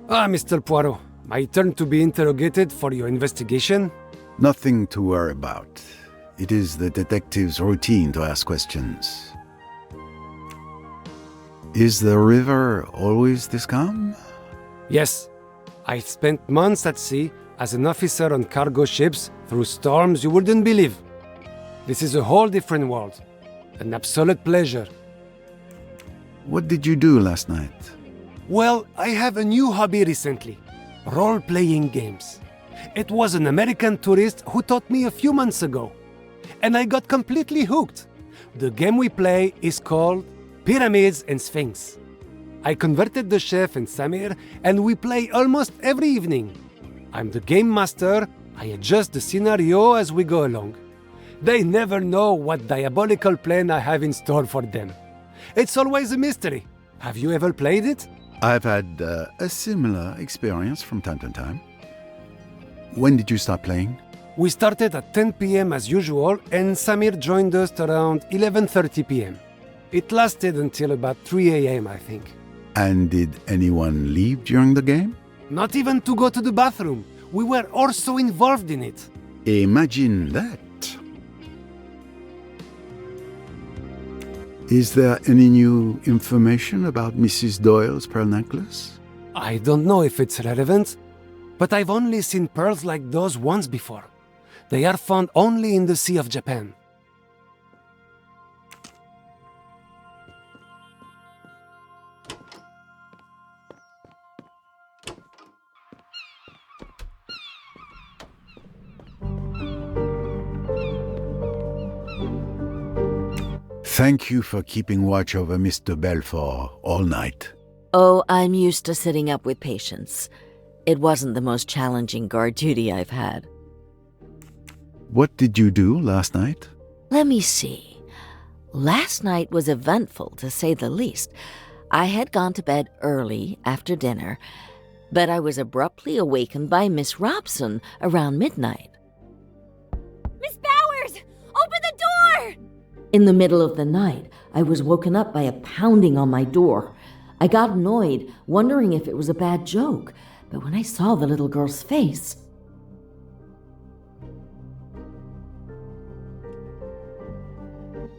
Mr. Poirot. My turn to be interrogated for your investigation? Nothing to worry about. It is the detective's routine to ask questions. Is the river always this calm? Yes. I spent months at sea as an officer on cargo ships through storms you wouldn't believe. This is a whole different world. An absolute pleasure. What did you do last night? Well, I have a new hobby recently. Role-playing games. It was an American tourist who taught me a few months ago. And I got completely hooked. The game we play is called Pyramids and Sphinx. I converted the chef and Samir, and we play almost every evening. I'm the game master. I adjust the scenario as we go along. They never know what diabolical plan I have in store for them. It's always a mystery. Have you ever played it? I've had a similar experience from time to time. When did you start playing? We started at 10 p.m. as usual, and Samir joined us around 11:30 p.m. It lasted until about 3 a.m., I think. And did anyone leave during the game? Not even to go to the bathroom. We were also involved in it. Imagine that. Is there any new information about Mrs. Doyle's pearl necklace? I don't know if it's relevant, but I've only seen pearls like those once before. They are found only in the Sea of Japan. Thank you for keeping watch over Mr. Belfort all night. Oh, I'm used to sitting up with patients. It wasn't the most challenging guard duty I've had. What did you do last night? Let me see. Last night was eventful, to say the least. I had gone to bed early after dinner, but I was abruptly awakened by Miss Robson around midnight. Miss Bowers! Open the door! In the middle of the night, I was woken up by a pounding on my door. I got annoyed, wondering if it was a bad joke, but when I saw the little girl's face...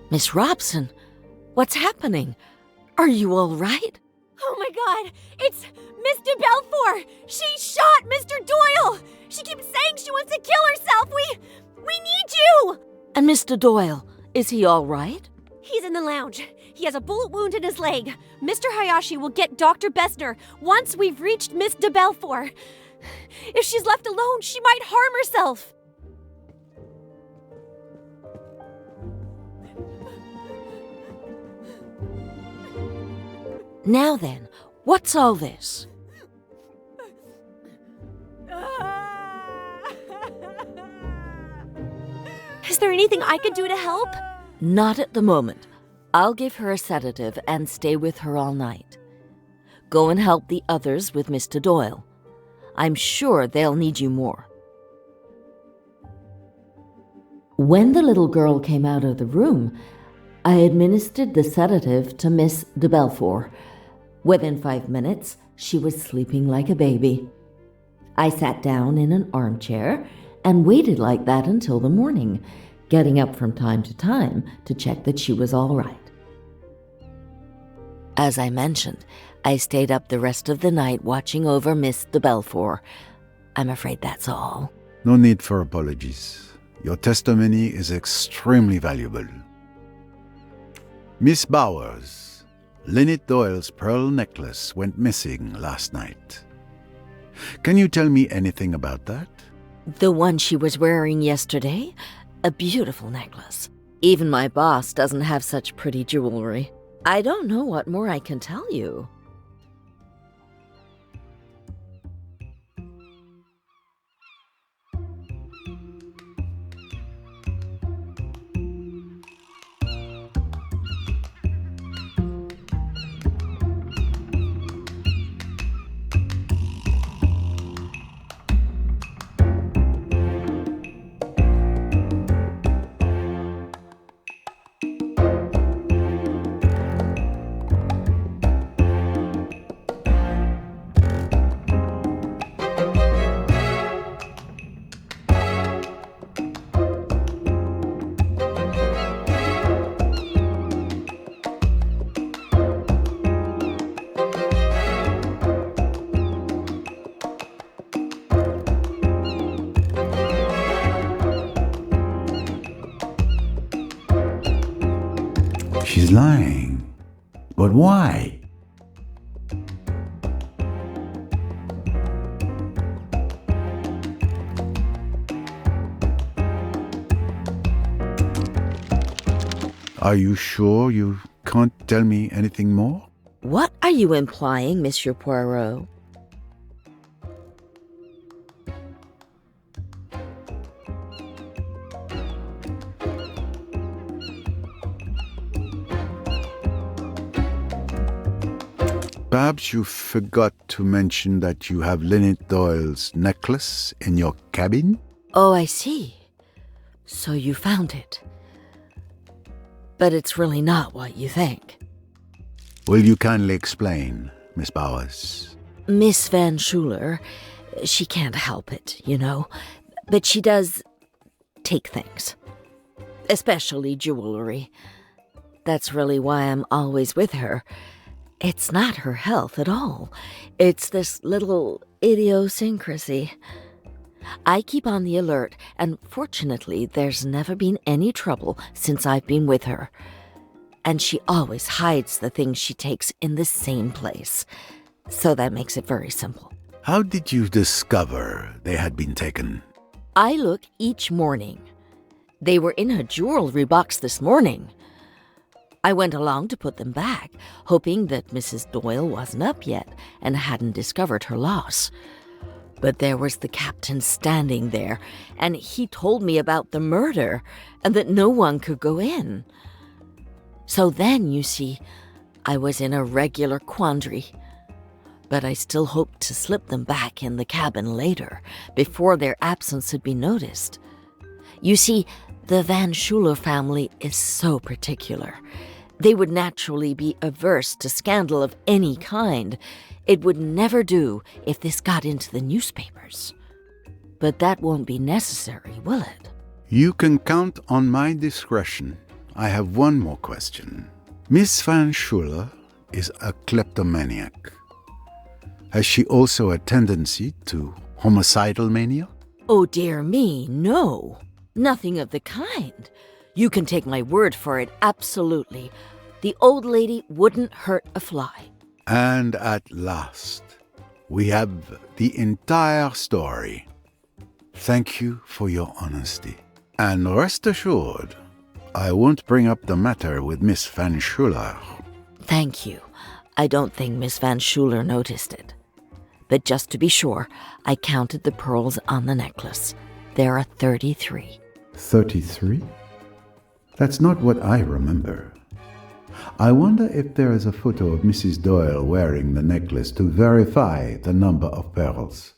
Miss Robson, what's happening? Are you all right? Oh my god! It's Miss de Belfort! She shot Mr. Doyle! She keeps saying she wants to kill herself! We need you! And Mr. Doyle, is he all right? He's in the lounge. He has a bullet wound in his leg. Mr. Hayashi will get Dr. Bessner once we've reached Miss de Belfort. If she's left alone, she might harm herself. Now then, what's all this? Is there anything I can do to help? Not at the moment. I'll give her a sedative and stay with her all night. Go and help the others with Mr. Doyle. I'm sure they'll need you more. When the little girl came out of the room, I administered the sedative to Miss de Belfort. Within 5 minutes, she was sleeping like a baby. I sat down in an armchair and waited like that until the morning, getting up from time to check that she was all right. As I mentioned, I stayed up the rest of the night watching over Miss de Belfort. I'm afraid that's all. No need for apologies. Your testimony is extremely valuable. Miss Bowers, Lynette Doyle's pearl necklace went missing last night. Can you tell me anything about that? The one she was wearing yesterday? A beautiful necklace. Even my boss doesn't have such pretty jewelry. I don't know what more I can tell you. She's lying. But why? Are you sure you can't tell me anything more? What are you implying, Monsieur Poirot? Perhaps you forgot to mention that you have Lynette Doyle's necklace in your cabin? Oh, I see. So you found it. But it's really not what you think. Will you kindly explain, Miss Bowers? Miss Van Schuler, she can't help it, you know. But she does take things. Especially jewelry. That's really why I'm always with her. It's not her health at all. It's this little idiosyncrasy. I keep on the alert, and fortunately there's never been any trouble since I've been with her. And she always hides the things she takes in the same place. So that makes it very simple. How did you discover they had been taken? I look each morning. They were in her jewelry box this morning. I went along to put them back, hoping that Mrs. Doyle wasn't up yet and hadn't discovered her loss. But there was the captain standing there, and he told me about the murder and that no one could go in. So then, you see, I was in a regular quandary. But I still hoped to slip them back in the cabin later, before their absence had been noticed. You see, The Van Schuler family is so particular. They would naturally be averse to scandal of any kind. It would never do if this got into the newspapers. But that won't be necessary, will it? You can count on my discretion. I have one more question. Miss Van Schuler is a kleptomaniac. Has she also a tendency to homicidal mania? Oh, dear me, no. Nothing of the kind. You can take my word for it, absolutely. The old lady wouldn't hurt a fly. And at last, we have the entire story. Thank you for your honesty. And rest assured, I won't bring up the matter with Miss Van Schuler. Thank you. I don't think Miss Van Schuler noticed it. But just to be sure, I counted the pearls on the necklace. There are 33. 33? That's not what I remember. I wonder if there is a photo of Mrs. Doyle wearing the necklace to verify the number of pearls.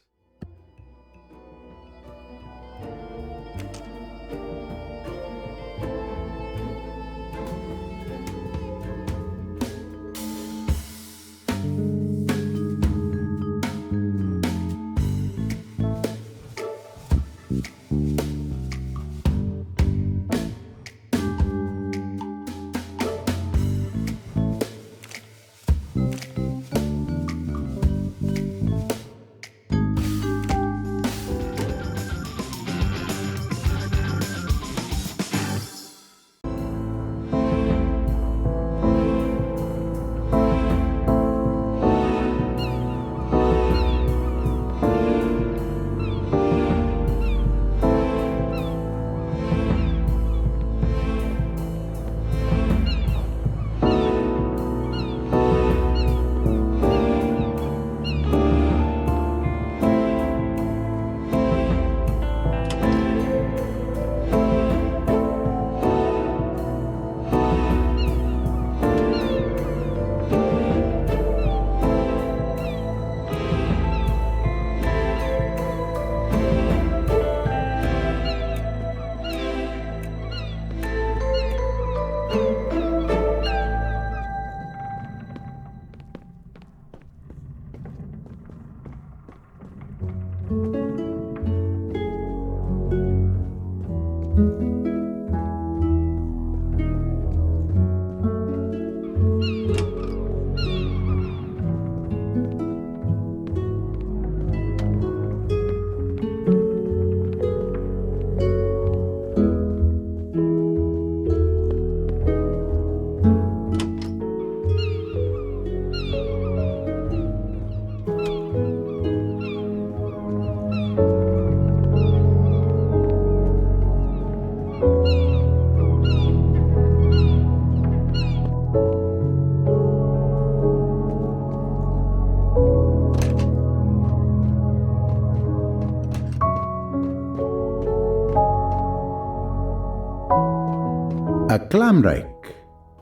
A clam rake.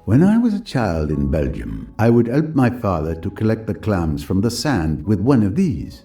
When I was a child in Belgium, I would help my father to collect the clams from the sand with one of these.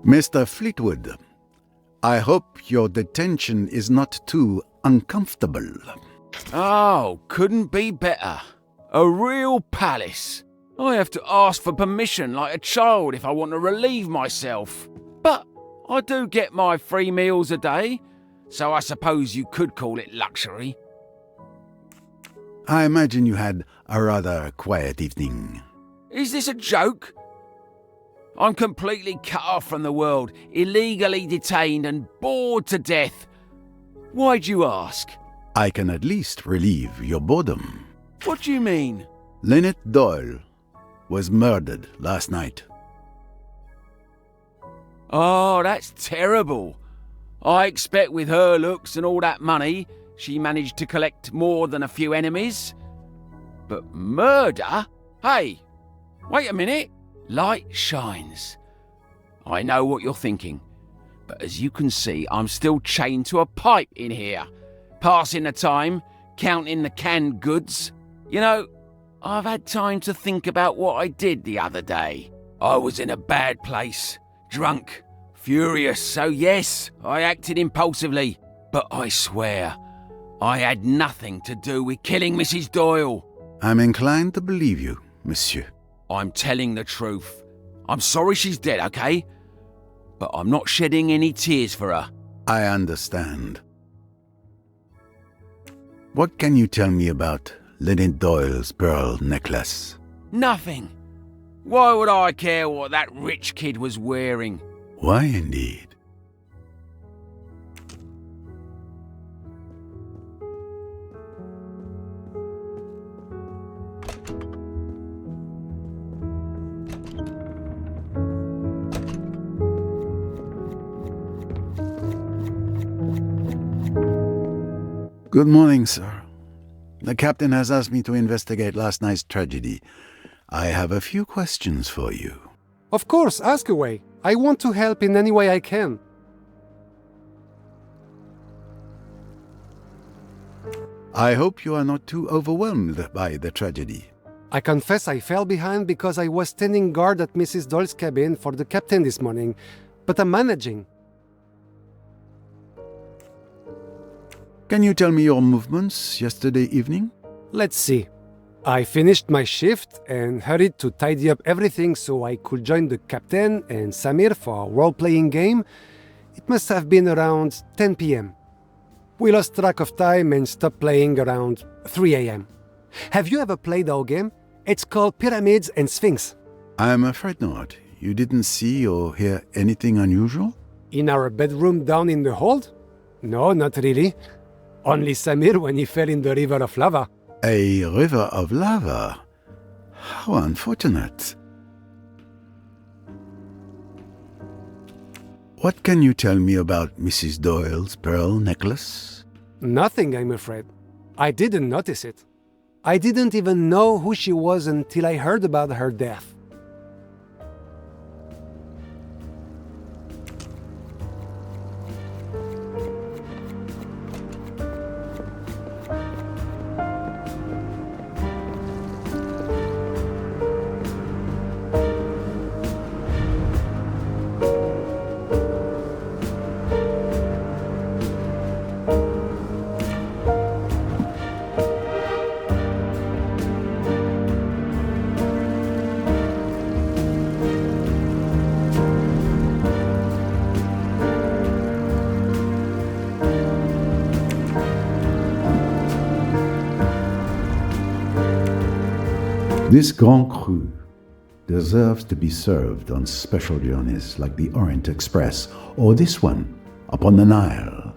Mr. Fleetwood, I hope your detention is not too uncomfortable. Oh, couldn't be better. A real palace. I have to ask for permission like a child if I want to relieve myself. But I do get my 3 meals a day, so I suppose you could call it luxury. I imagine you had a rather quiet evening. Is this a joke? I'm completely cut off from the world, illegally detained and bored to death. Why'd you ask? I can at least relieve your boredom. What do you mean? Lynette Doyle was murdered last night. Oh, that's terrible. I expect with her looks and all that money, she managed to collect more than a few enemies. But murder? Hey, wait a minute. Light shines. I know what you're thinking, but as you can see, I'm still chained to a pipe in here, passing the time, counting the canned goods. You know, I've had time to think about what I did the other day. I was in a bad place, drunk, furious, so yes, I acted impulsively, but I swear, I had nothing to do with killing Mrs. Doyle. I'm inclined to believe you, monsieur. I'm telling the truth. I'm sorry she's dead, okay? But I'm not shedding any tears for her. I understand. What can you tell me about Lynette Doyle's pearl necklace? Nothing. Why would I care what that rich kid was wearing? Why indeed? Good morning, sir. The captain has asked me to investigate last night's tragedy. I have a few questions for you. Of course, ask away. I want to help in any way I can. I hope you are not too overwhelmed by the tragedy. I confess I fell behind because I was standing guard at Mrs. Doyle's cabin for the captain this morning, but I'm managing. Can you tell me your movements yesterday evening? Let's see. I finished my shift and hurried to tidy up everything so I could join the captain and Samir for a role-playing game. It must have been around 10 p.m. We lost track of time and stopped playing around 3 a.m. Have you ever played our game? It's called Pyramids and Sphinx. I'm afraid not. You didn't see or hear anything unusual? In our bedroom down in the hold? No, not really. Only Samir when he fell in the river of lava. A river of lava? How unfortunate. What can you tell me about Mrs. Doyle's pearl necklace? Nothing, I'm afraid. I didn't notice it. I didn't even know who she was until I heard about her death. This Grand Cru deserves to be served on special journeys like the Orient Express or this one upon the Nile.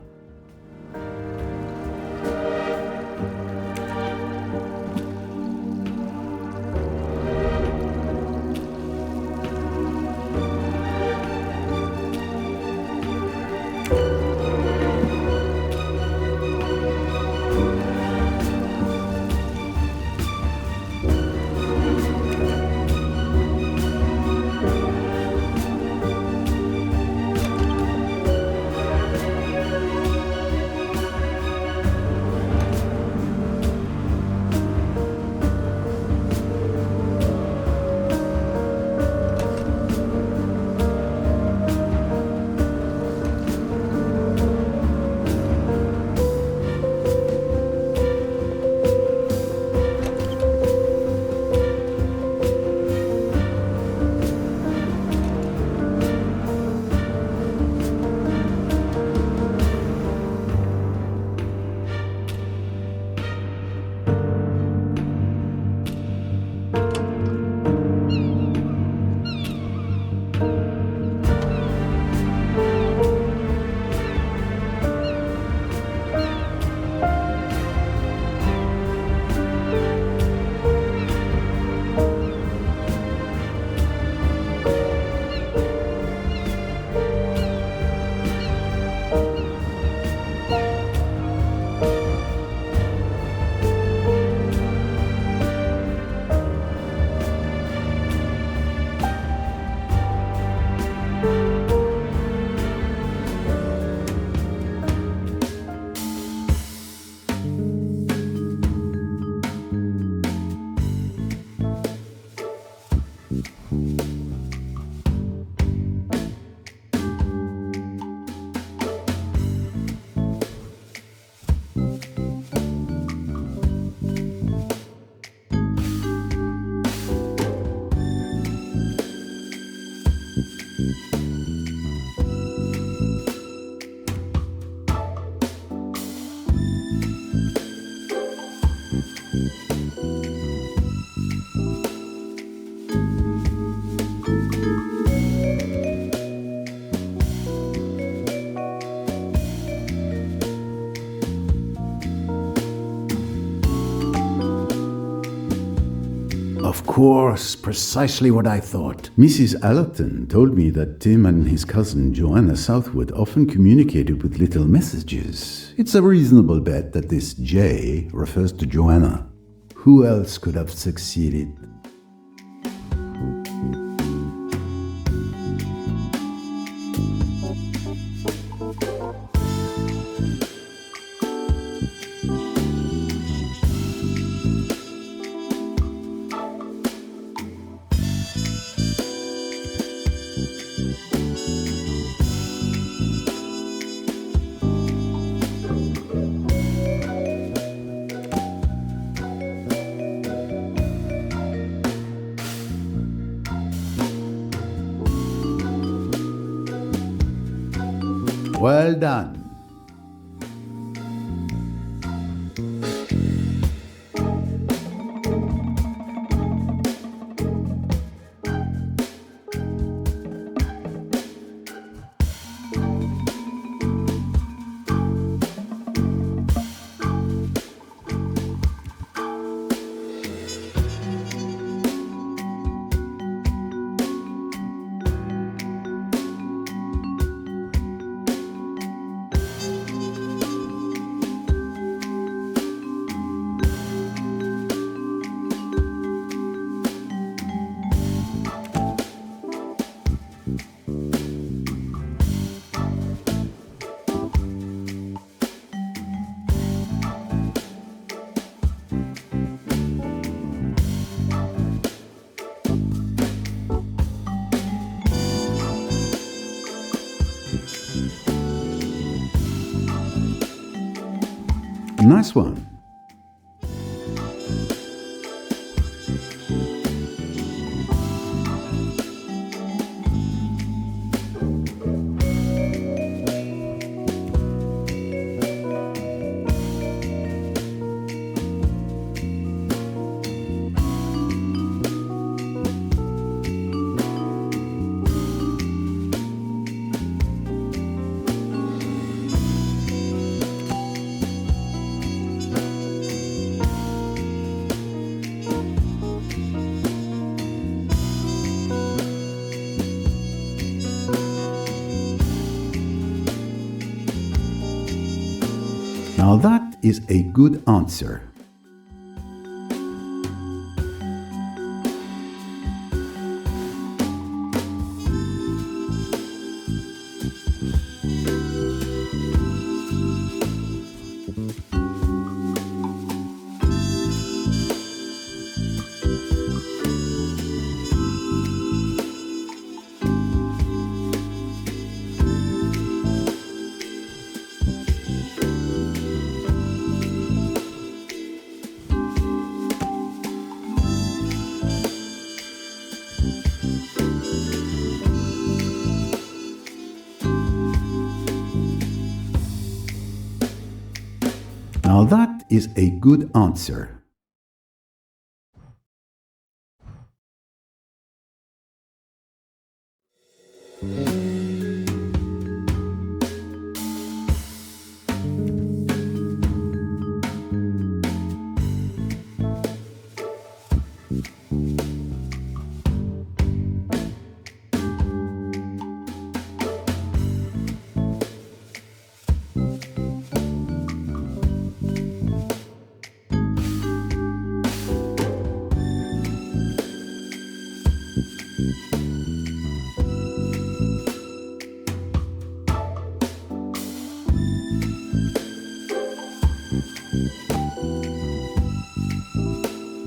Of course, precisely what I thought. Mrs. Allerton told me that Tim and his cousin Joanna Southwood often communicated with little messages. It's a reasonable bet that this J refers to Joanna. Who else could have succeeded? Well done. Nice one. Now that is a good answer. Now that is a good answer.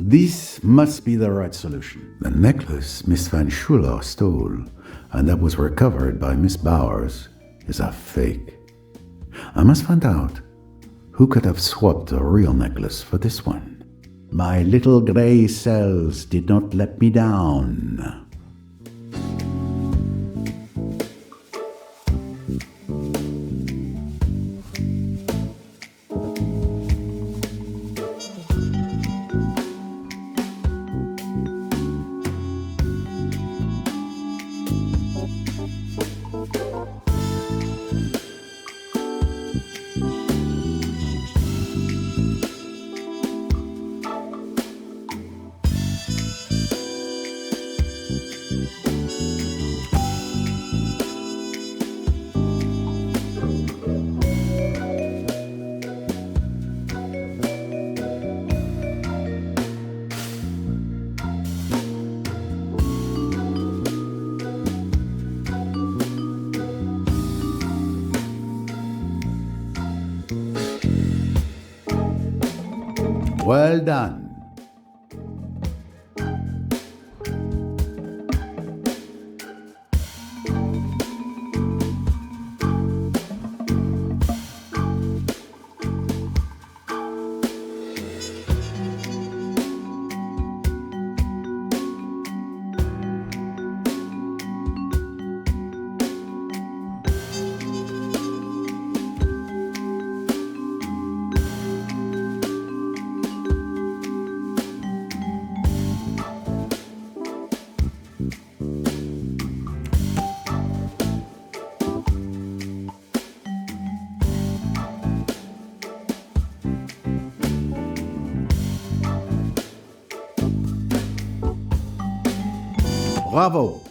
This must be the right solution. The necklace Miss Van Schuler stole, and that was recovered by Miss Bowers, is a fake. I must find out who could have swapped a real necklace for this one. My little grey cells did not let me down. Well done. Bravo!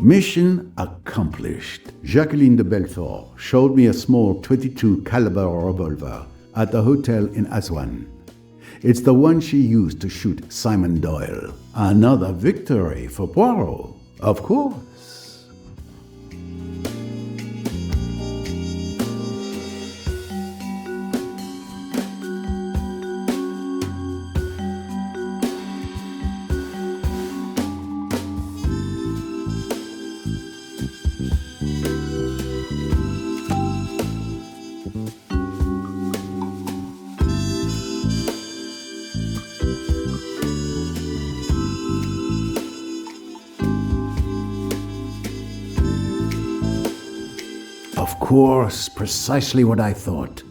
Mission accomplished. Jacqueline de Belfort showed me a small .22 caliber revolver at the hotel in Aswan. It's the one she used to shoot Simon Doyle. Another victory for Poirot, of course. Of course, precisely what I thought.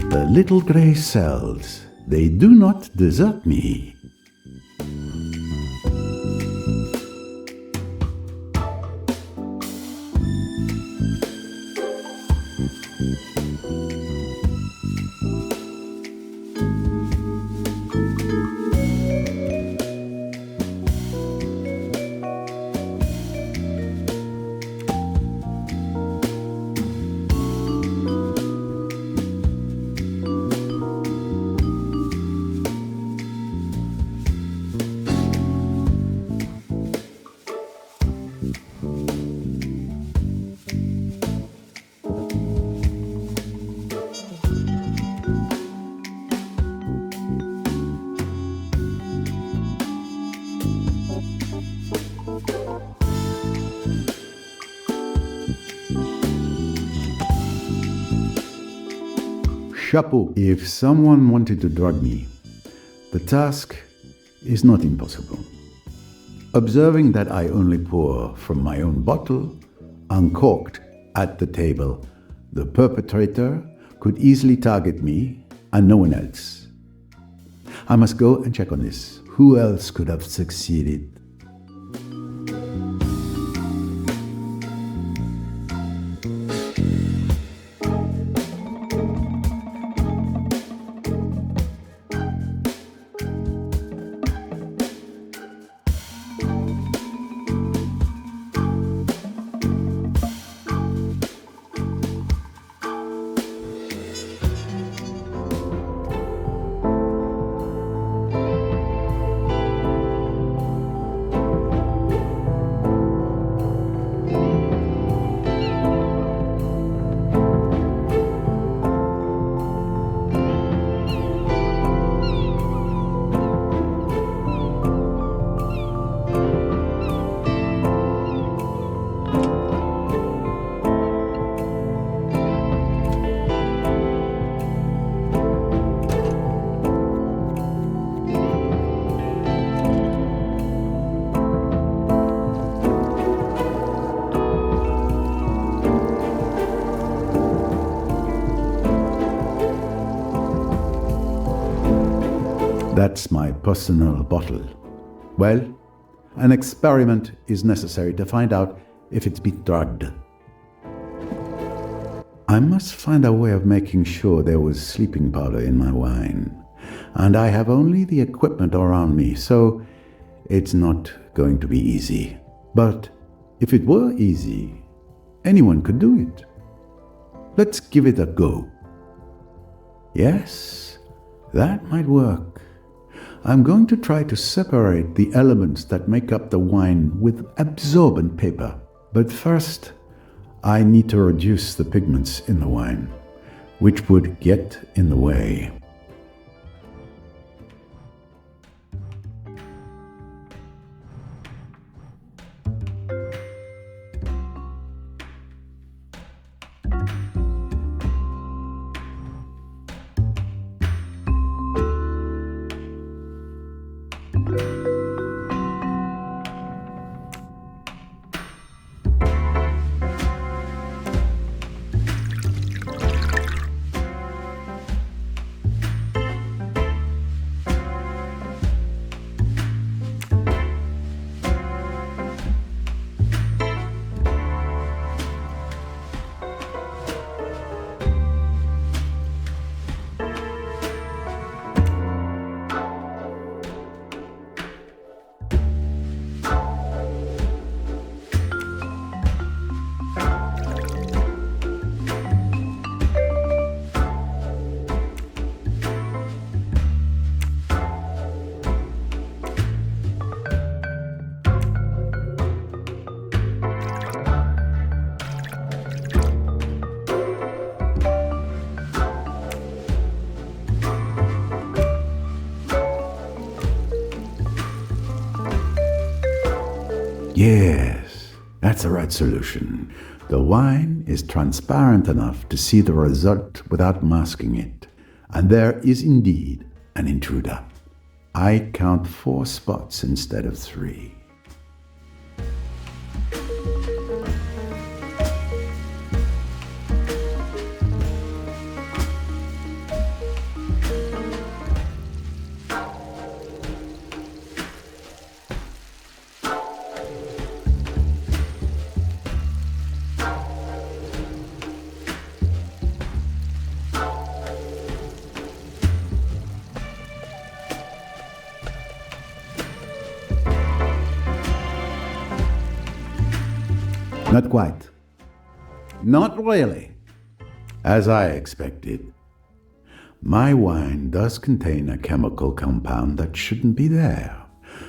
The little grey cells, they do not desert me. Chapeau. If someone wanted to drug me, the task is not impossible. Observing that I only pour from my own bottle, uncorked at the table, the perpetrator could easily target me and no one else. I must go and check on this. Who else could have succeeded? That's my personal bottle. Well, an experiment is necessary to find out if it's been drugged. I must find a way of making sure there was sleeping powder in my wine. And I have only the equipment around me, so it's not going to be easy. But if it were easy, anyone could do it. Let's give it a go. Yes, that might work. I'm going to try to separate the elements that make up the wine with absorbent paper. But first, I need to reduce the pigments in the wine, which would get in the way. Yes, that's the right solution. The wine is transparent enough to see the result without masking it. And there is indeed an intruder. I count 4 spots instead of 3. Not quite. Not really. As I expected. My wine does contain a chemical compound that shouldn't be there.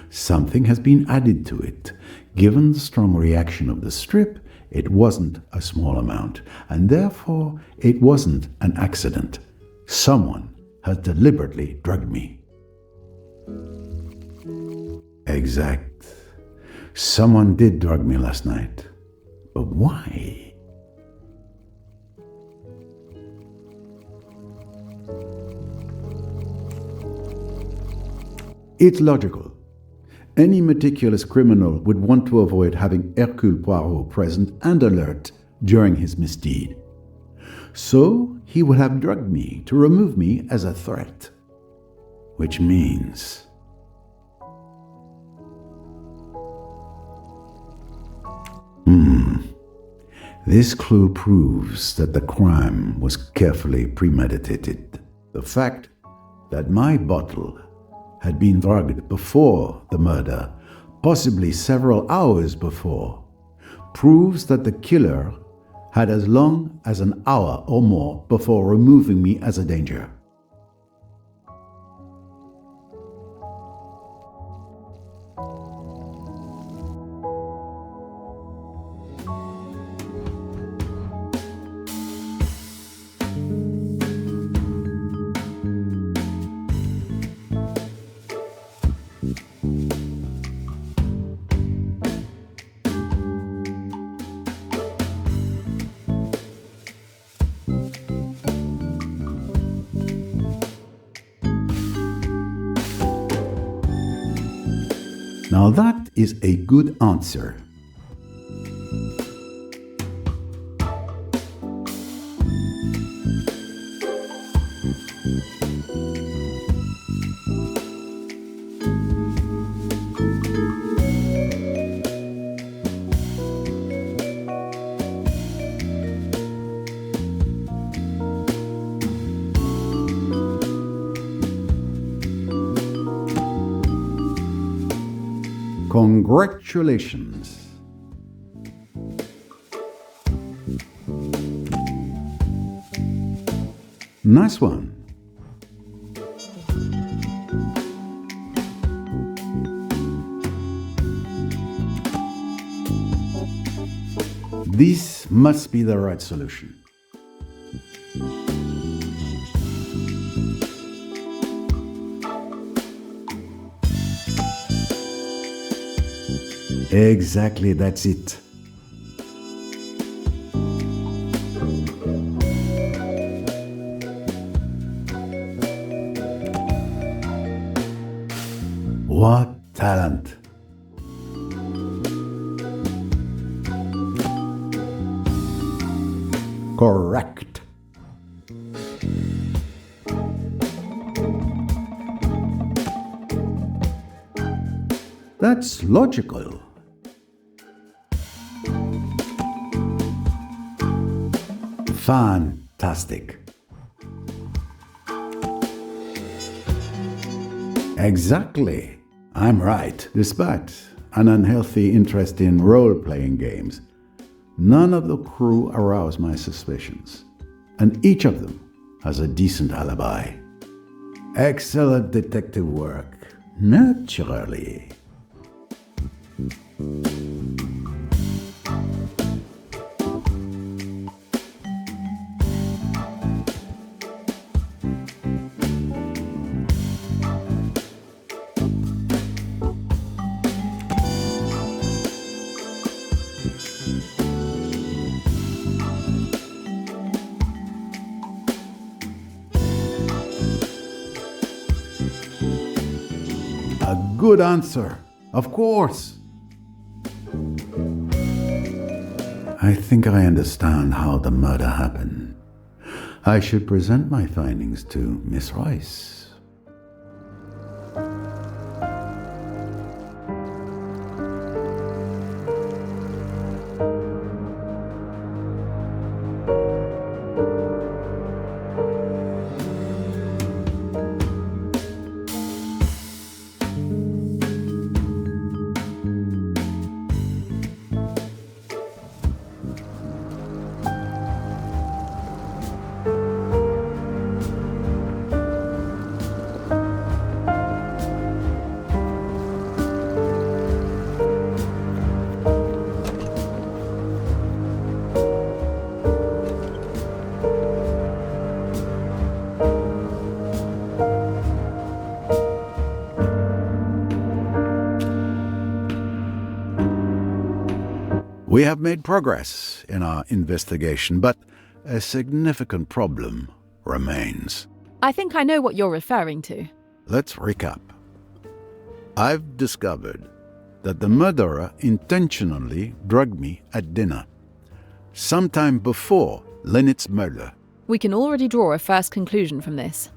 Something has been added to it. Given the strong reaction of the strip, it wasn't a small amount, and therefore it wasn't an accident. Someone has deliberately drugged me. Exact. Someone did drug me last night. But why? It's logical. Any meticulous criminal would want to avoid having Hercule Poirot present and alert during his misdeed. So he would have drugged me to remove me as a threat. Which means... This clue proves that the crime was carefully premeditated. The fact that my bottle had been drugged before the murder, possibly several hours before, proves that the killer had as long as an hour or more before removing me as a danger. Now that is a good answer. Congratulations. Nice one. This must be the right solution. Exactly, that's it. What talent! Correct. That's logical. Fantastic. Exactly. I'm right. Despite an unhealthy interest in role-playing games, none of the crew aroused my suspicions, and each of them has a decent alibi. Excellent detective work. Naturally. A good answer, of course. I think I understand how the murder happened. I should present my findings to Miss Royce. We have made progress in our investigation, but a significant problem remains. I think I know what you're referring to. Let's recap. I've discovered that the murderer intentionally drugged me at dinner, sometime before Lynette's murder. We can already draw a first conclusion from this.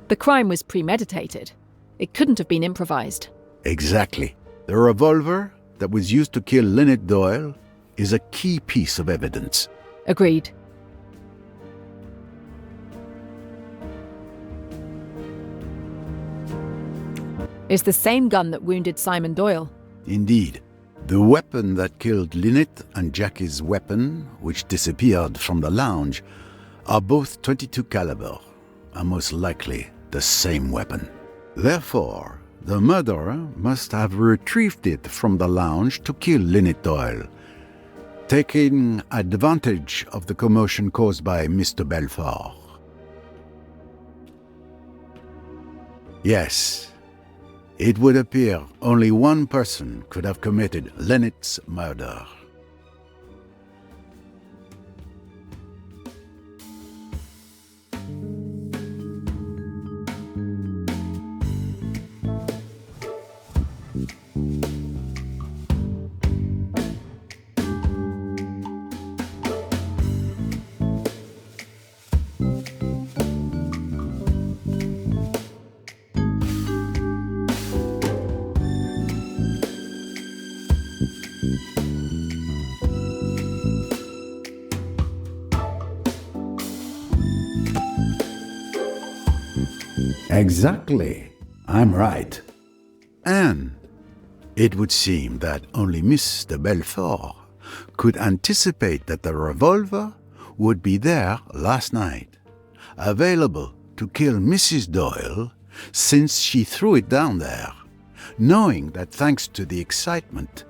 The crime was premeditated. It couldn't have been improvised. Exactly. The revolver that was used to kill Lynette Doyle is a key piece of evidence. Agreed. It's the same gun that wounded Simon Doyle. Indeed. The weapon that killed Lynette and Jackie's weapon, which disappeared from the lounge, are both .22 caliber, and most likely the same weapon. Therefore, the murderer must have retrieved it from the lounge to kill Lynette Doyle, taking advantage of the commotion caused by Mr. Belfort. Yes, it would appear only one person could have committed Lynette's murder. Exactly. I'm right. And it would seem that only Miss de Belfort could anticipate that the revolver would be there last night, available to kill Mrs. Doyle since she threw it down there, knowing that thanks to the excitement,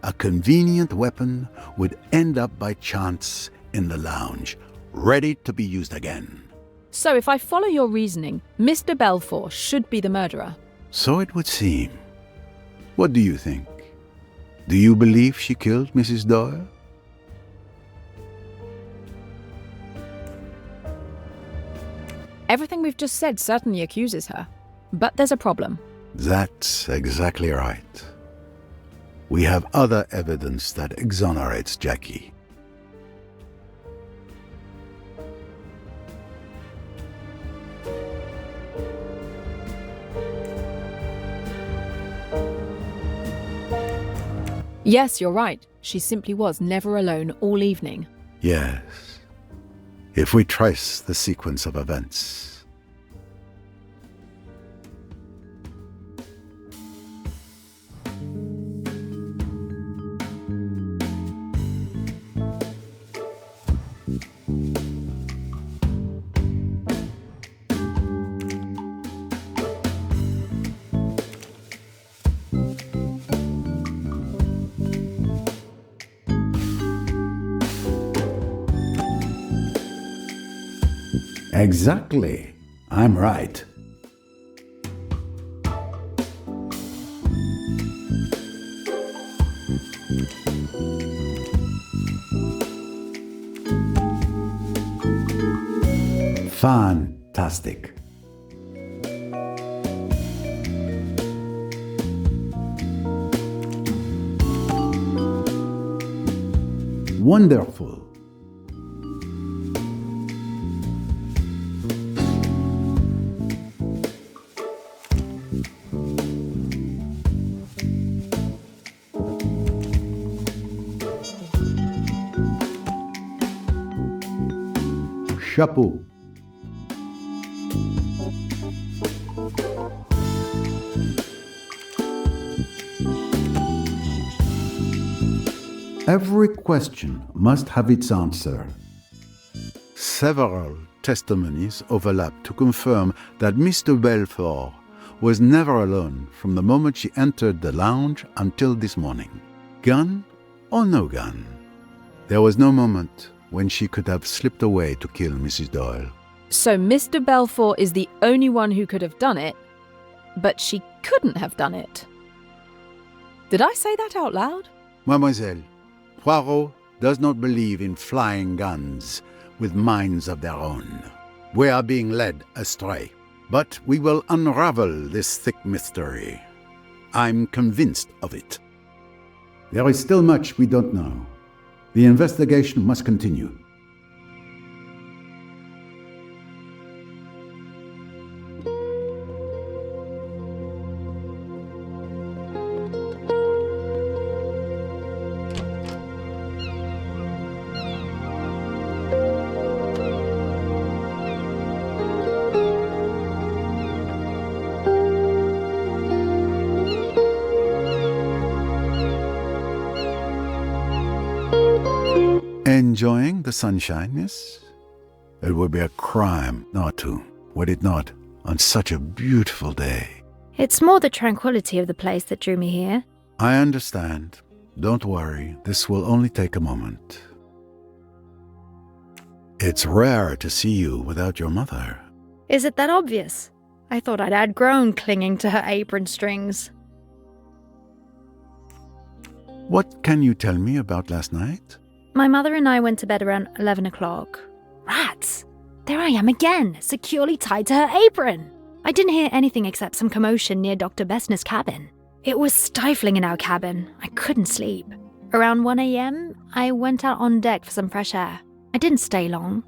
a convenient weapon would end up by chance in the lounge, ready to be used again. So if I follow your reasoning, Mr. Belfort should be the murderer. So it would seem. What do you think? Do you believe she killed Mrs. Doyle? Everything we've just said certainly accuses her. But there's a problem. That's exactly right. We have other evidence that exonerates Jackie. Yes, you're right. She simply was never alone all evening. Yes. If we trace the sequence of events. Exactly. I'm right. Fantastic. Wonderful. Chapeau. Every question must have its answer. Several testimonies overlap to confirm that Mr. Belfort was never alone from the moment she entered the lounge until this morning. Gun or no gun, there was no moment when she could have slipped away to kill Mrs. Doyle. So Mr. Belfort is the only one who could have done it, but she couldn't have done it. Did I say that out loud? Mademoiselle, Poirot does not believe in flying guns with minds of their own. We are being led astray, but we will unravel this thick mystery. I'm convinced of it. There is still much we don't know. The investigation must continue. Enjoying the sunshine, miss? It would be a crime not to, would it not, on such a beautiful day? It's more the tranquility of the place that drew me here. I understand. Don't worry, this will only take a moment. It's rare to see you without your mother. Is it that obvious? I thought I'd outgrown clinging to her apron strings. What can you tell me about last night? My mother and I went to bed around 11 o'clock. Rats! There I am again, securely tied to her apron. I didn't hear anything except some commotion near Dr. Bessner's cabin. It was stifling in our cabin. I couldn't sleep. Around 1 a.m., I went out on deck for some fresh air. I didn't stay long.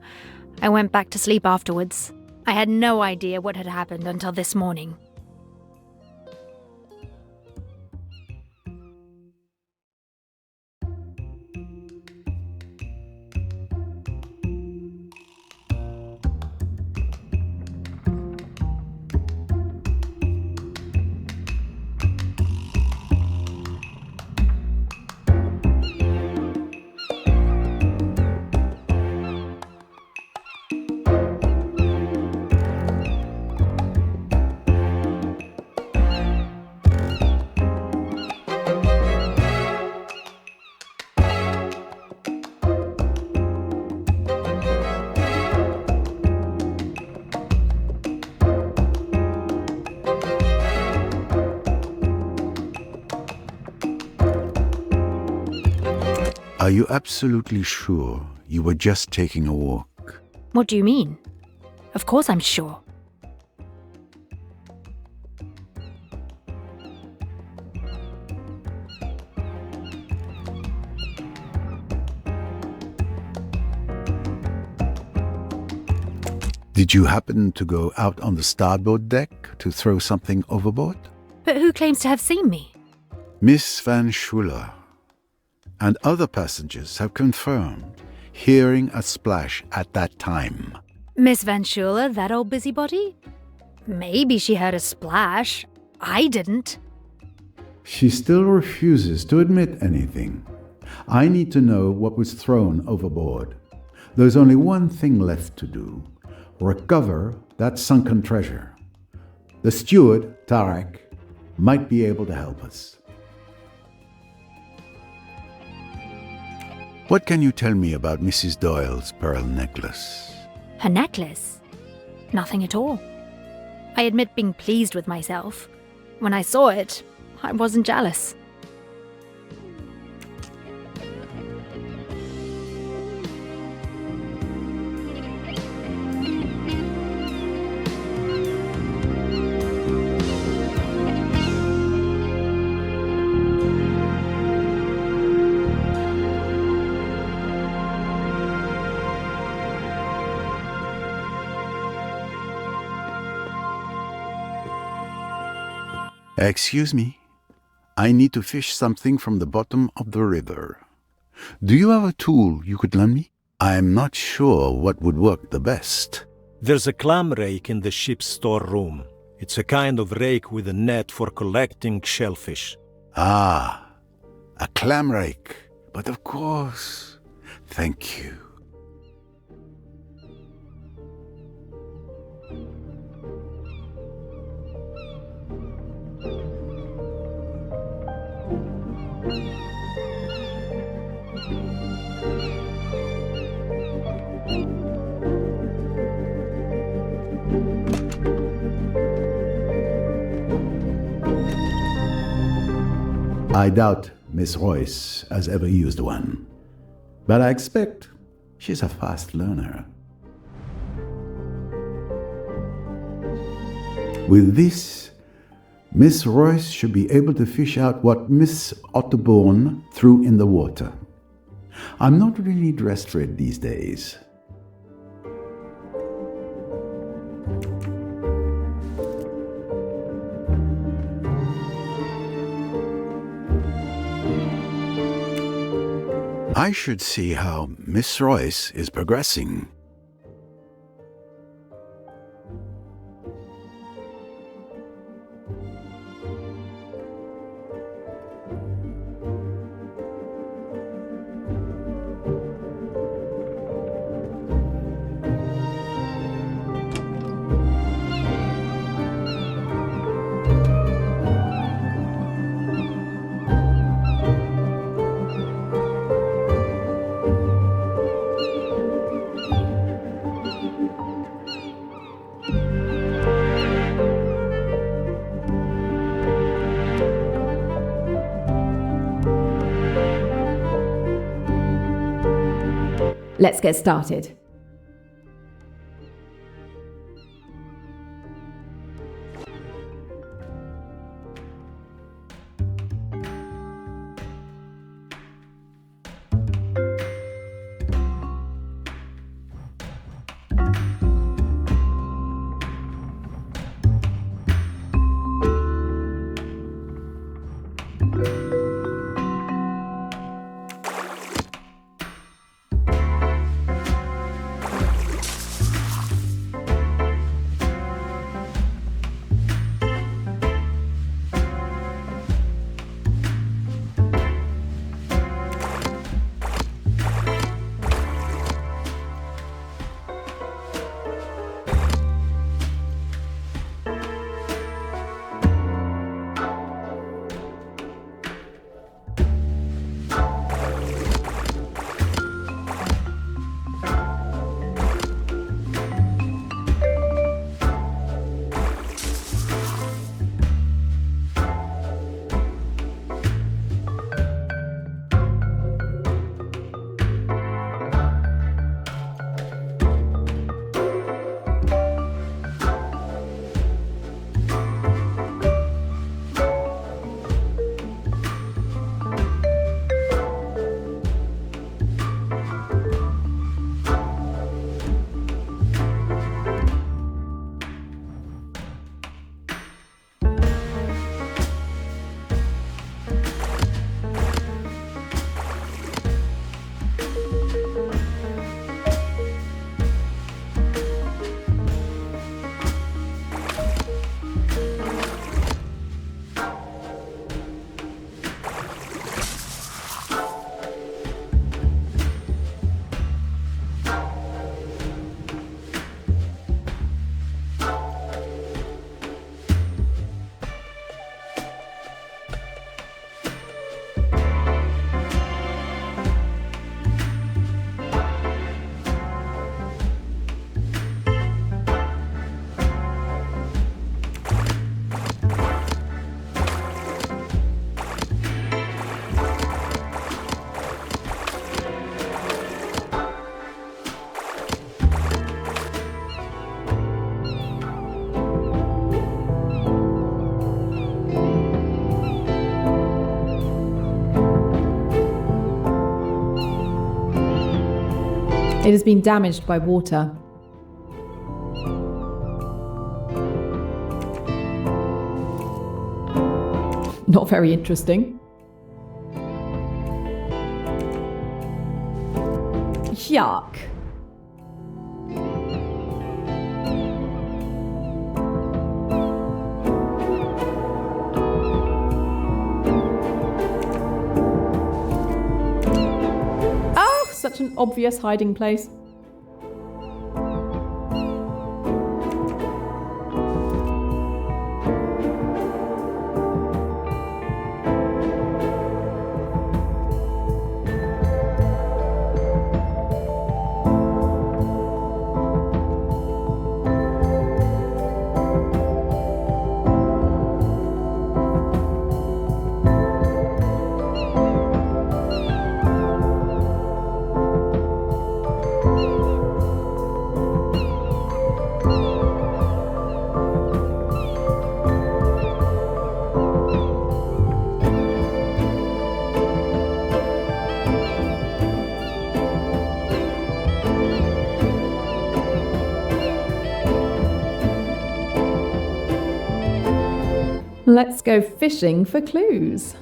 I went back to sleep afterwards. I had no idea what had happened until this morning. Are you absolutely sure you were just taking a walk? What do you mean? Of course I'm sure. Did you happen to go out on the starboard deck to throw something overboard? But who claims to have seen me? Miss Van Schuler and other passengers have confirmed hearing a splash at that time. Miss Van Schuler, that old busybody? Maybe she heard a splash. I didn't. She still refuses to admit anything. I need to know what was thrown overboard. There's only one thing left to do. Recover that sunken treasure. The steward, Tarek, might be able to help us. What can you tell me about Mrs. Doyle's pearl necklace? Her necklace? Nothing at all. I admit being pleased with myself. When I saw it, I wasn't jealous. Excuse me. I need to fish something from the bottom of the river. Do you have a tool you could lend me? I'm not sure what would work the best. There's a clam rake in the ship's storeroom. It's a kind of rake with a net for collecting shellfish. Ah, a clam rake. But of course. Thank you. I doubt Miss Royce has ever used one, but I expect she's a fast learner. With this, Miss Royce should be able to fish out what Miss Otterbourne threw in the water. I'm not really dressed for it these days. I should see how Miss Royce is progressing. Let's get started. It has been damaged by water. Not very interesting. Yuck. Oh, such an obvious hiding place. Let's go fishing for clues.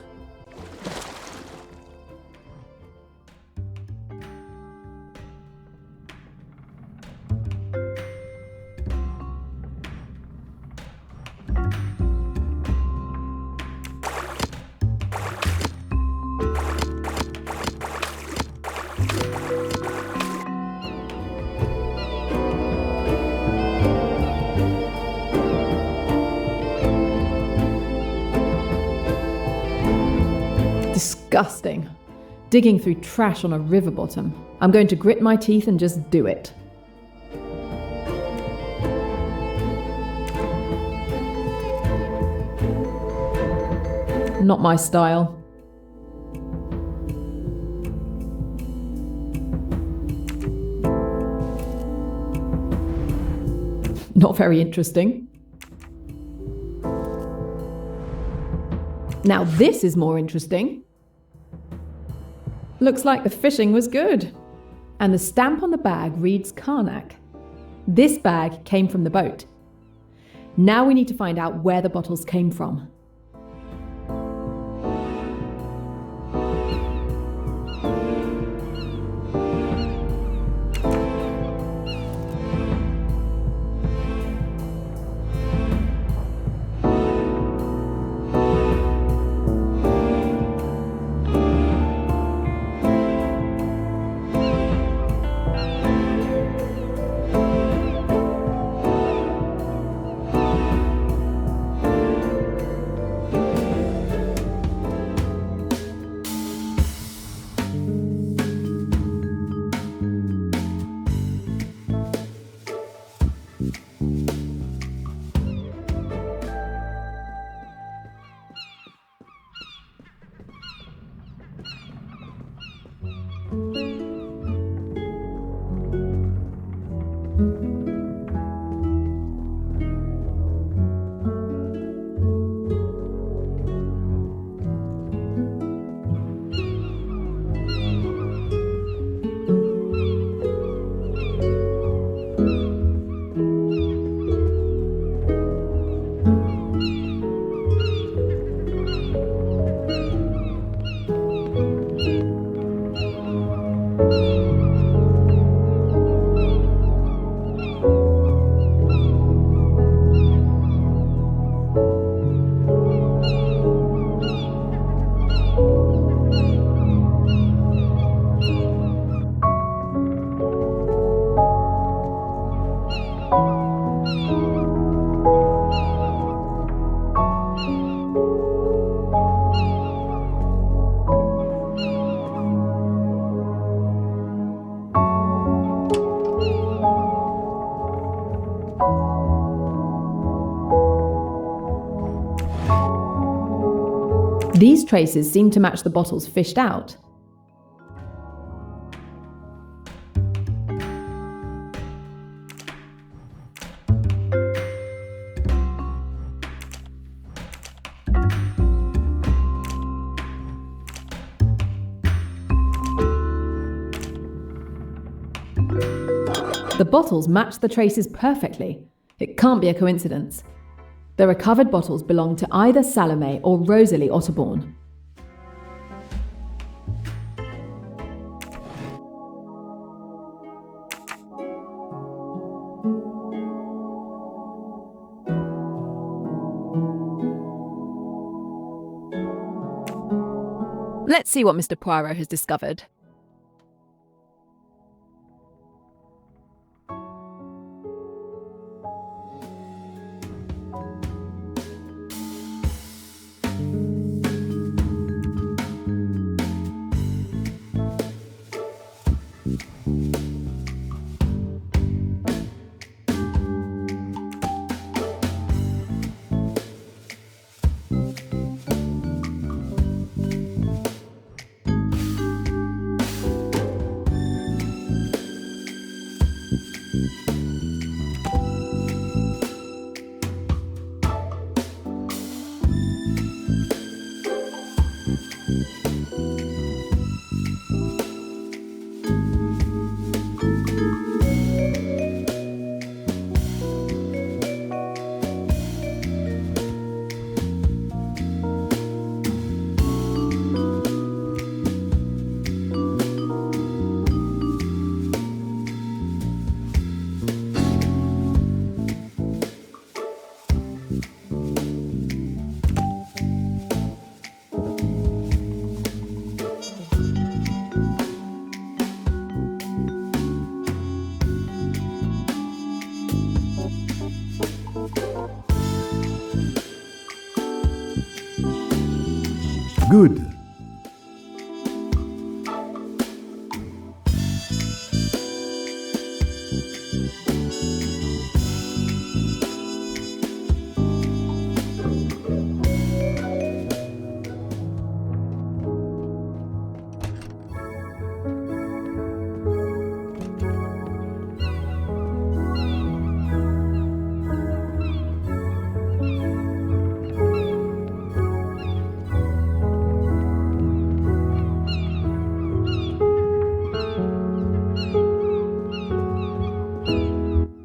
Disgusting. Digging through trash on a river bottom. I'm going to grit my teeth and just do it. Not my style. Not very interesting. Now this is more interesting. Looks like the fishing was good. And the stamp on the bag reads Karnak. This bag came from the boat. Now we need to find out where the bottles came from. These traces seem to match the bottles fished out. The bottles match the traces perfectly. It can't be a coincidence. The recovered bottles belong to either Salome or Rosalie Otterbourne. Let's see what Mr. Poirot has discovered. Good.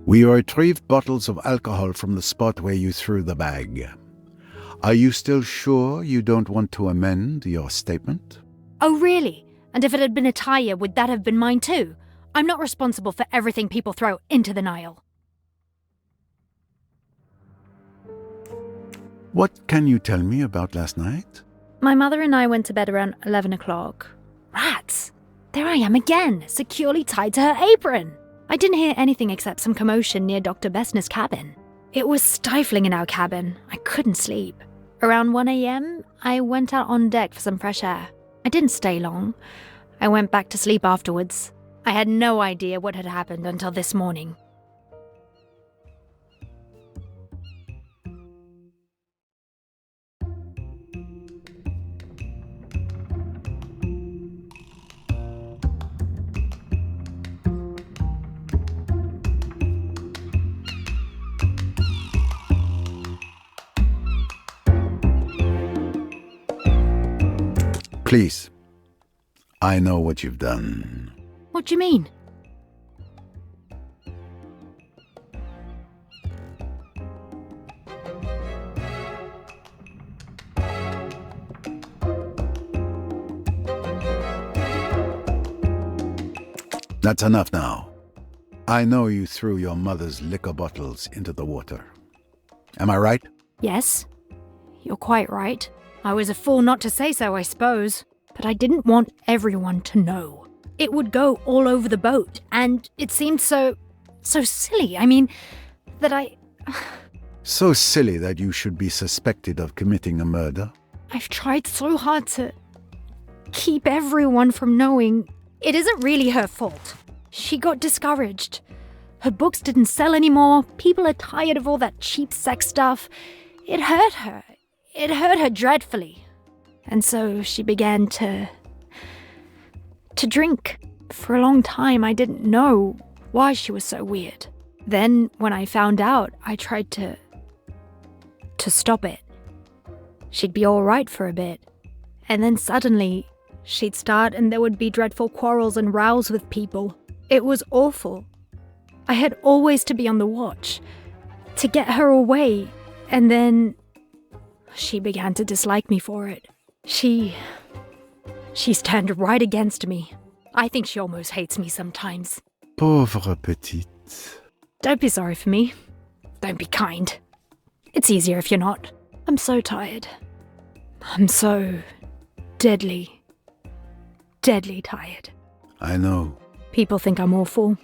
We retrieved bottles of alcohol from the spot where you threw the bag. Are you still sure you don't want to amend your statement? Oh, really? And if it had been a tire, would that have been mine too? I'm not responsible for everything people throw into the Nile. What can you tell me about last night? My mother and I went to bed around 11 o'clock. Rats! There I am again, securely tied to her apron. I didn't hear anything except some commotion near Dr. Bessner's cabin. It was stifling in our cabin. I couldn't sleep. Around 1 a.m., I went out on deck for some fresh air. I didn't stay long. I went back to sleep afterwards. I had no idea what had happened until this morning. Please. I know what you've done. What do you mean? That's enough now. I know you threw your mother's liquor bottles into the water. Am I right? Yes, you're quite right. I was a fool not to say so, I suppose. But I didn't want everyone to know. It would go all over the boat, and it seemed so silly. I mean, that I... So silly that you should be suspected of committing a murder? I've tried so hard to keep everyone from knowing. It isn't really her fault. She got discouraged. Her books didn't sell anymore. People are tired of all that cheap sex stuff. It hurt her. It hurt her dreadfully. And so she began to drink. For a long time, I didn't know why she was so weird. Then, when I found out, I tried to stop it. She'd be all right for a bit. And then suddenly, she'd start and there would be dreadful quarrels and rows with people. It was awful. I had always to be on the watch, to get her away, and then she began to dislike me for it. She's turned right against me. I think she almost hates me sometimes. Pauvre petite. Don't be sorry for me. Don't be kind. It's easier if you're not. I'm so tired. I'm so deadly tired. I know. People think I'm awful.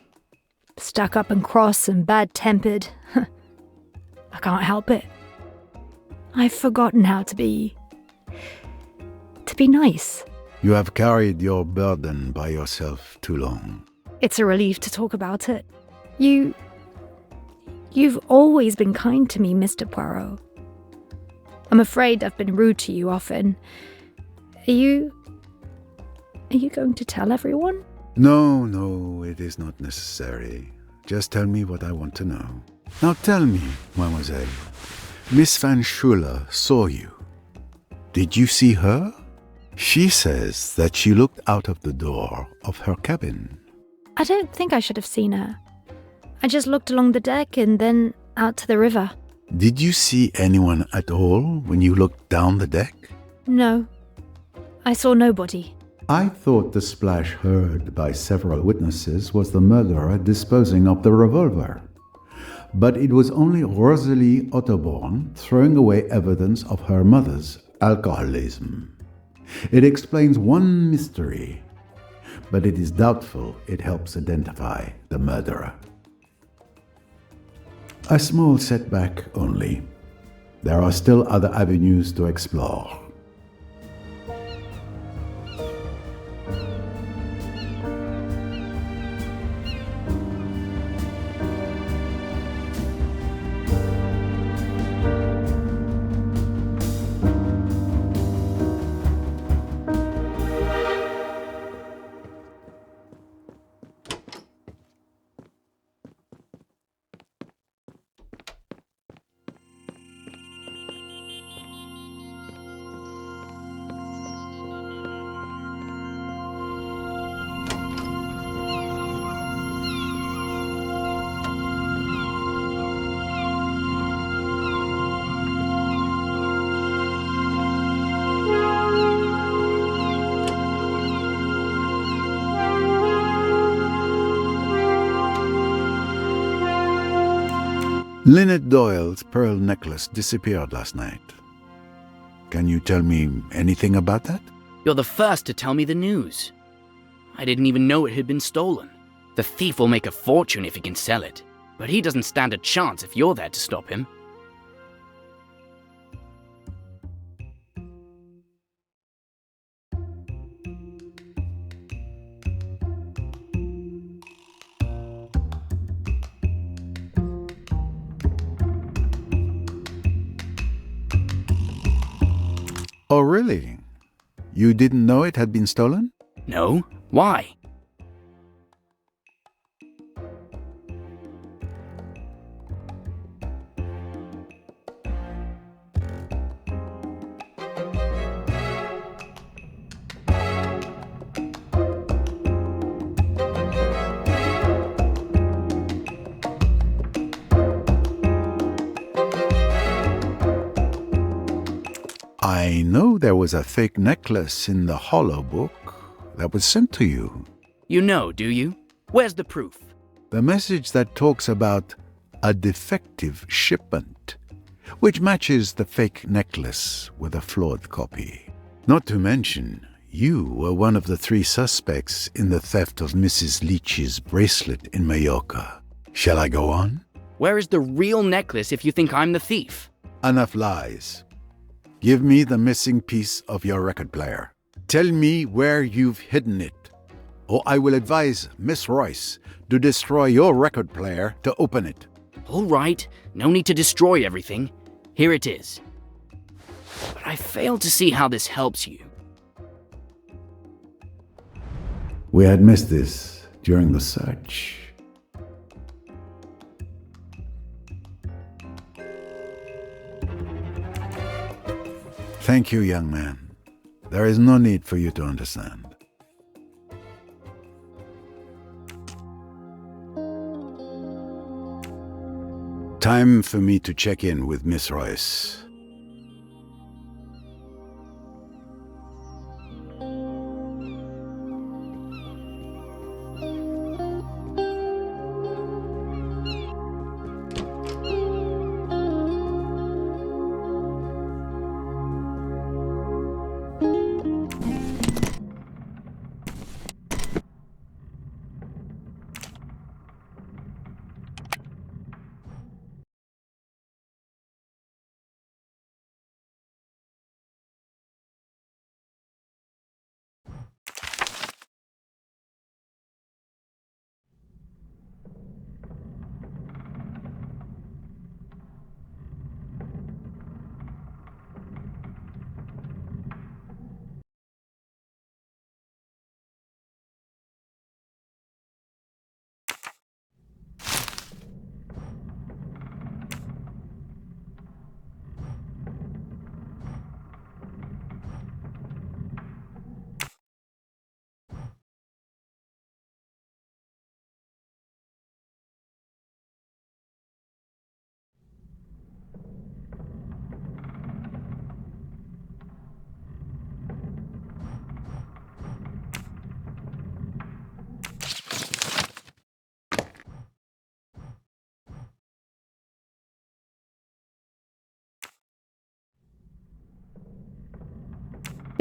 Stuck up and cross and bad-tempered. I can't help it. I've forgotten how to be nice. You have carried your burden by yourself too long. It's a relief to talk about it. You've always been kind to me, Mr. Poirot. I'm afraid I've been rude to you often. Are you going to tell everyone? No, it is not necessary. Just tell me what I want to know. Now tell me, mademoiselle, Miss Van Schuler saw you. Did you see her? She says that she looked out of the door of her cabin. I don't think I should have seen her. I just looked along the deck and then out to the river. Did you see anyone at all when you looked down the deck? No. I saw nobody. I thought the splash heard by several witnesses was the murderer disposing of the revolver. But it was only Rosalie Otterborn throwing away evidence of her mother's alcoholism. It explains one mystery, but it is doubtful it helps identify the murderer. A small setback only. There are still other avenues to explore. Lynette Doyle's pearl necklace disappeared last night. Can you tell me anything about that? You're the first to tell me the news. I didn't even know it had been stolen. The thief will make a fortune if he can sell it, but he doesn't stand a chance if you're there to stop him. Oh, really? You didn't know it had been stolen? No. Why? I know there was a fake necklace in the hollow book that was sent to you. You know, do you? Where's the proof? The message that talks about a defective shipment, which matches the fake necklace with a flawed copy. Not to mention, you were one of the 3 suspects in the theft of Mrs. Leach's bracelet in Mallorca. Shall I go on? Where is the real necklace if you think I'm the thief? Enough lies. Give me the missing piece of your record player. Tell me where you've hidden it, or I will advise Miss Royce to destroy your record player to open it. All right, no need to destroy everything. Here it is. But I fail to see how this helps you. We had missed this during the search. Thank you, young man. There is no need for you to understand. Time for me to check in with Miss Royce.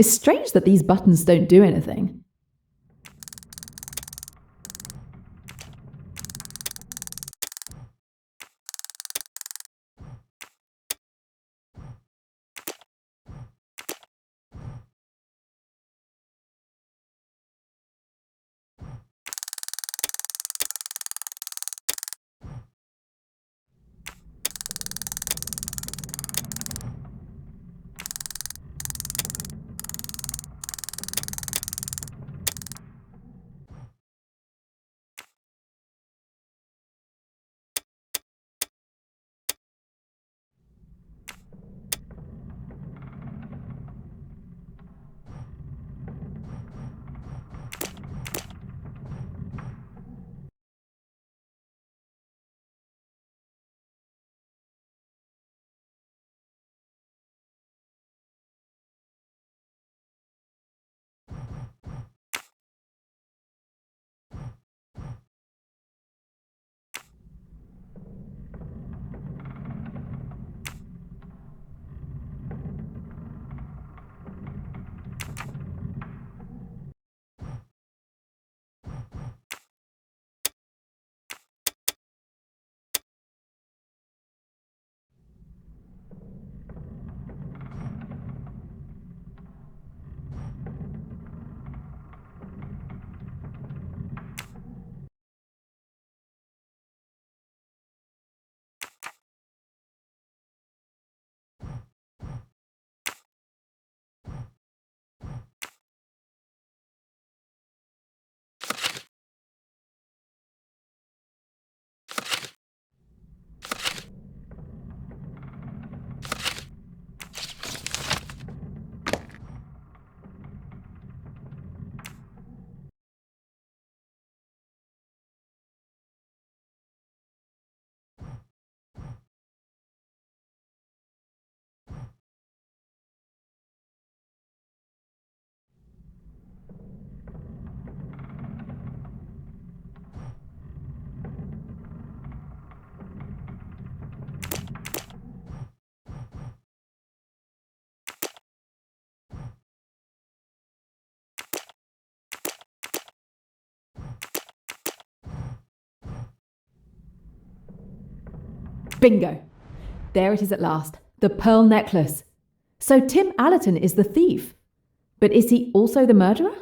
It's strange that these buttons don't do anything. Bingo! There it is at last. The pearl necklace. So Tim Allerton is the thief. But is he also the murderer?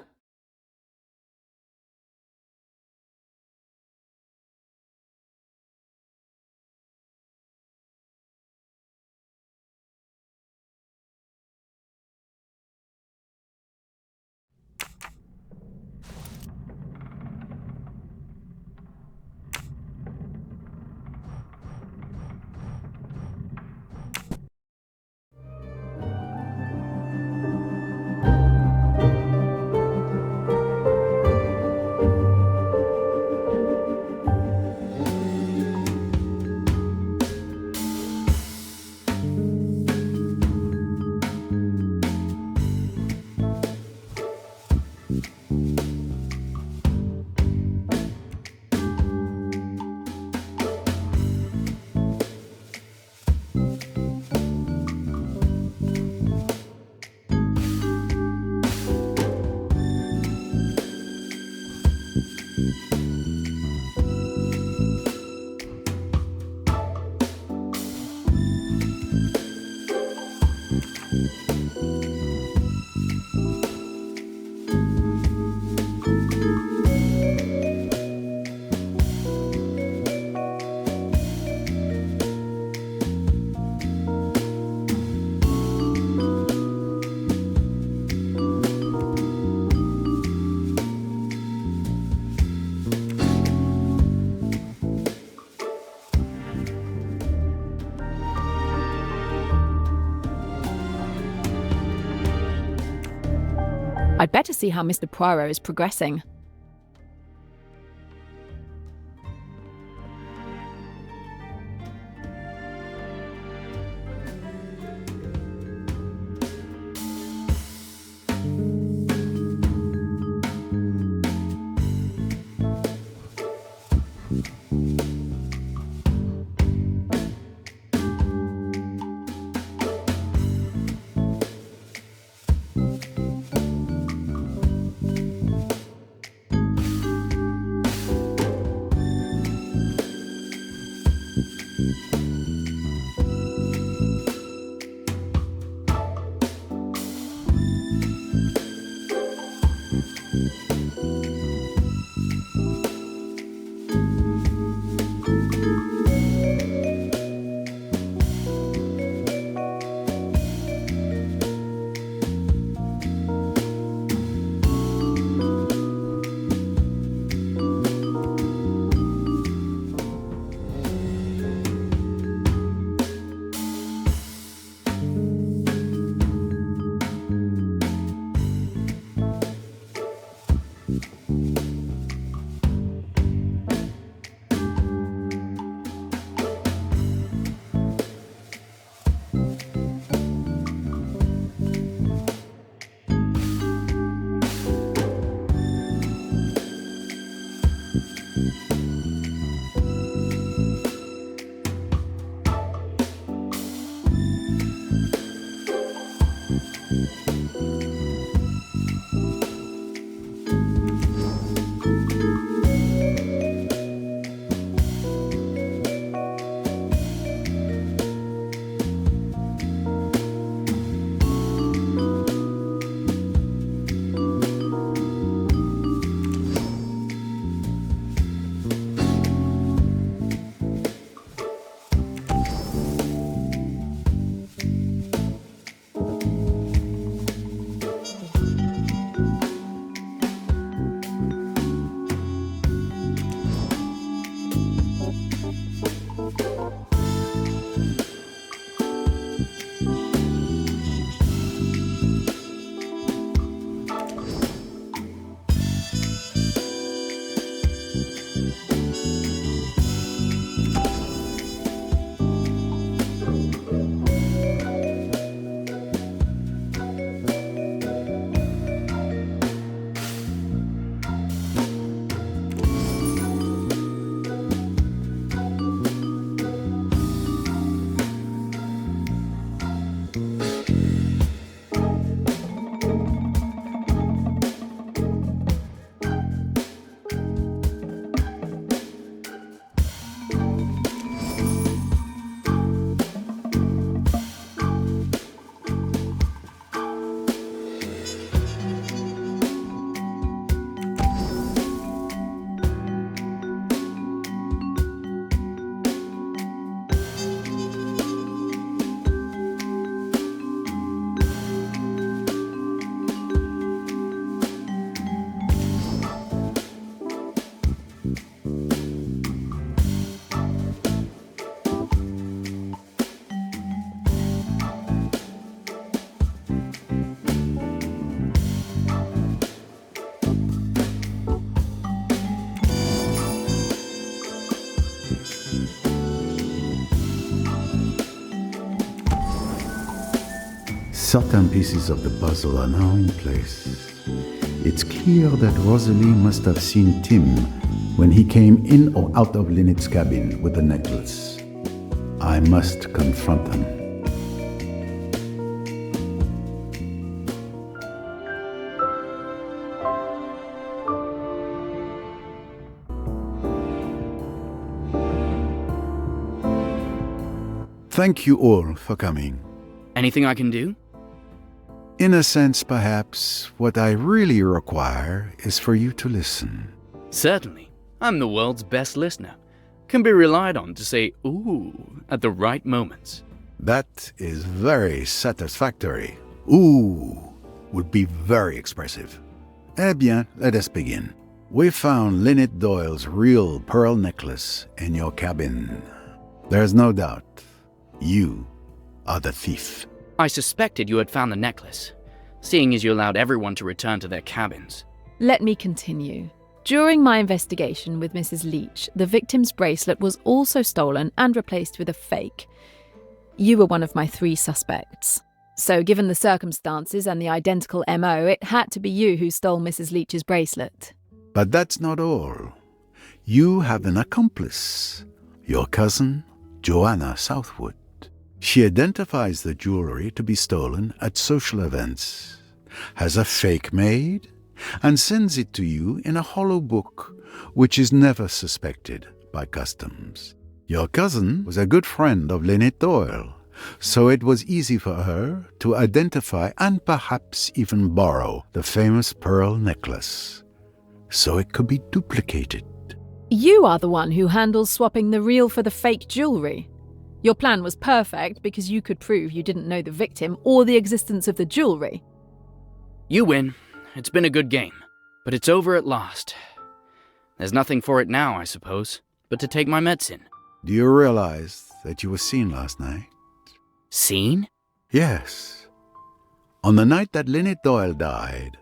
I'd better see how Mr. Poirot is progressing. Certain pieces of the puzzle are now in place. It's clear that Rosalie must have seen Tim when he came in or out of Lynette's cabin with the necklace. I must confront them. Thank you all for coming. Anything I can do? In a sense, perhaps, what I really require is for you to listen. Certainly. I'm the world's best listener. Can be relied on to say ooh at the right moments. That is very satisfactory. Ooh would be very expressive. Eh bien, let us begin. We found Lynette Doyle's real pearl necklace in your cabin. There's no doubt. You are the thief. I suspected you had found the necklace. seeing as you allowed everyone to return to their cabins. Let me continue. During my investigation with Mrs. Leach, the victim's bracelet was also stolen and replaced with a fake. You were one of my 3 suspects. So given the circumstances and the identical MO, it had to be you who stole Mrs. Leach's bracelet. But that's not all. You have an accomplice, your cousin, Joanna Southwood. She identifies the jewelry to be stolen at social events, has a fake made, and sends it to you in a hollow book, which is never suspected by customs. Your cousin was a good friend of Lynette Doyle, so it was easy for her to identify and perhaps even borrow the famous pearl necklace, so it could be duplicated. You are the one who handles swapping the real for the fake jewelry. Your plan was perfect because you could prove you didn't know the victim or the existence of the jewelry. You win. It's been a good game, but it's over at last. There's nothing for it now, I suppose, but to take my medicine. Do you realize that you were seen last night? Seen? Yes. On the night that Lynette Doyle died,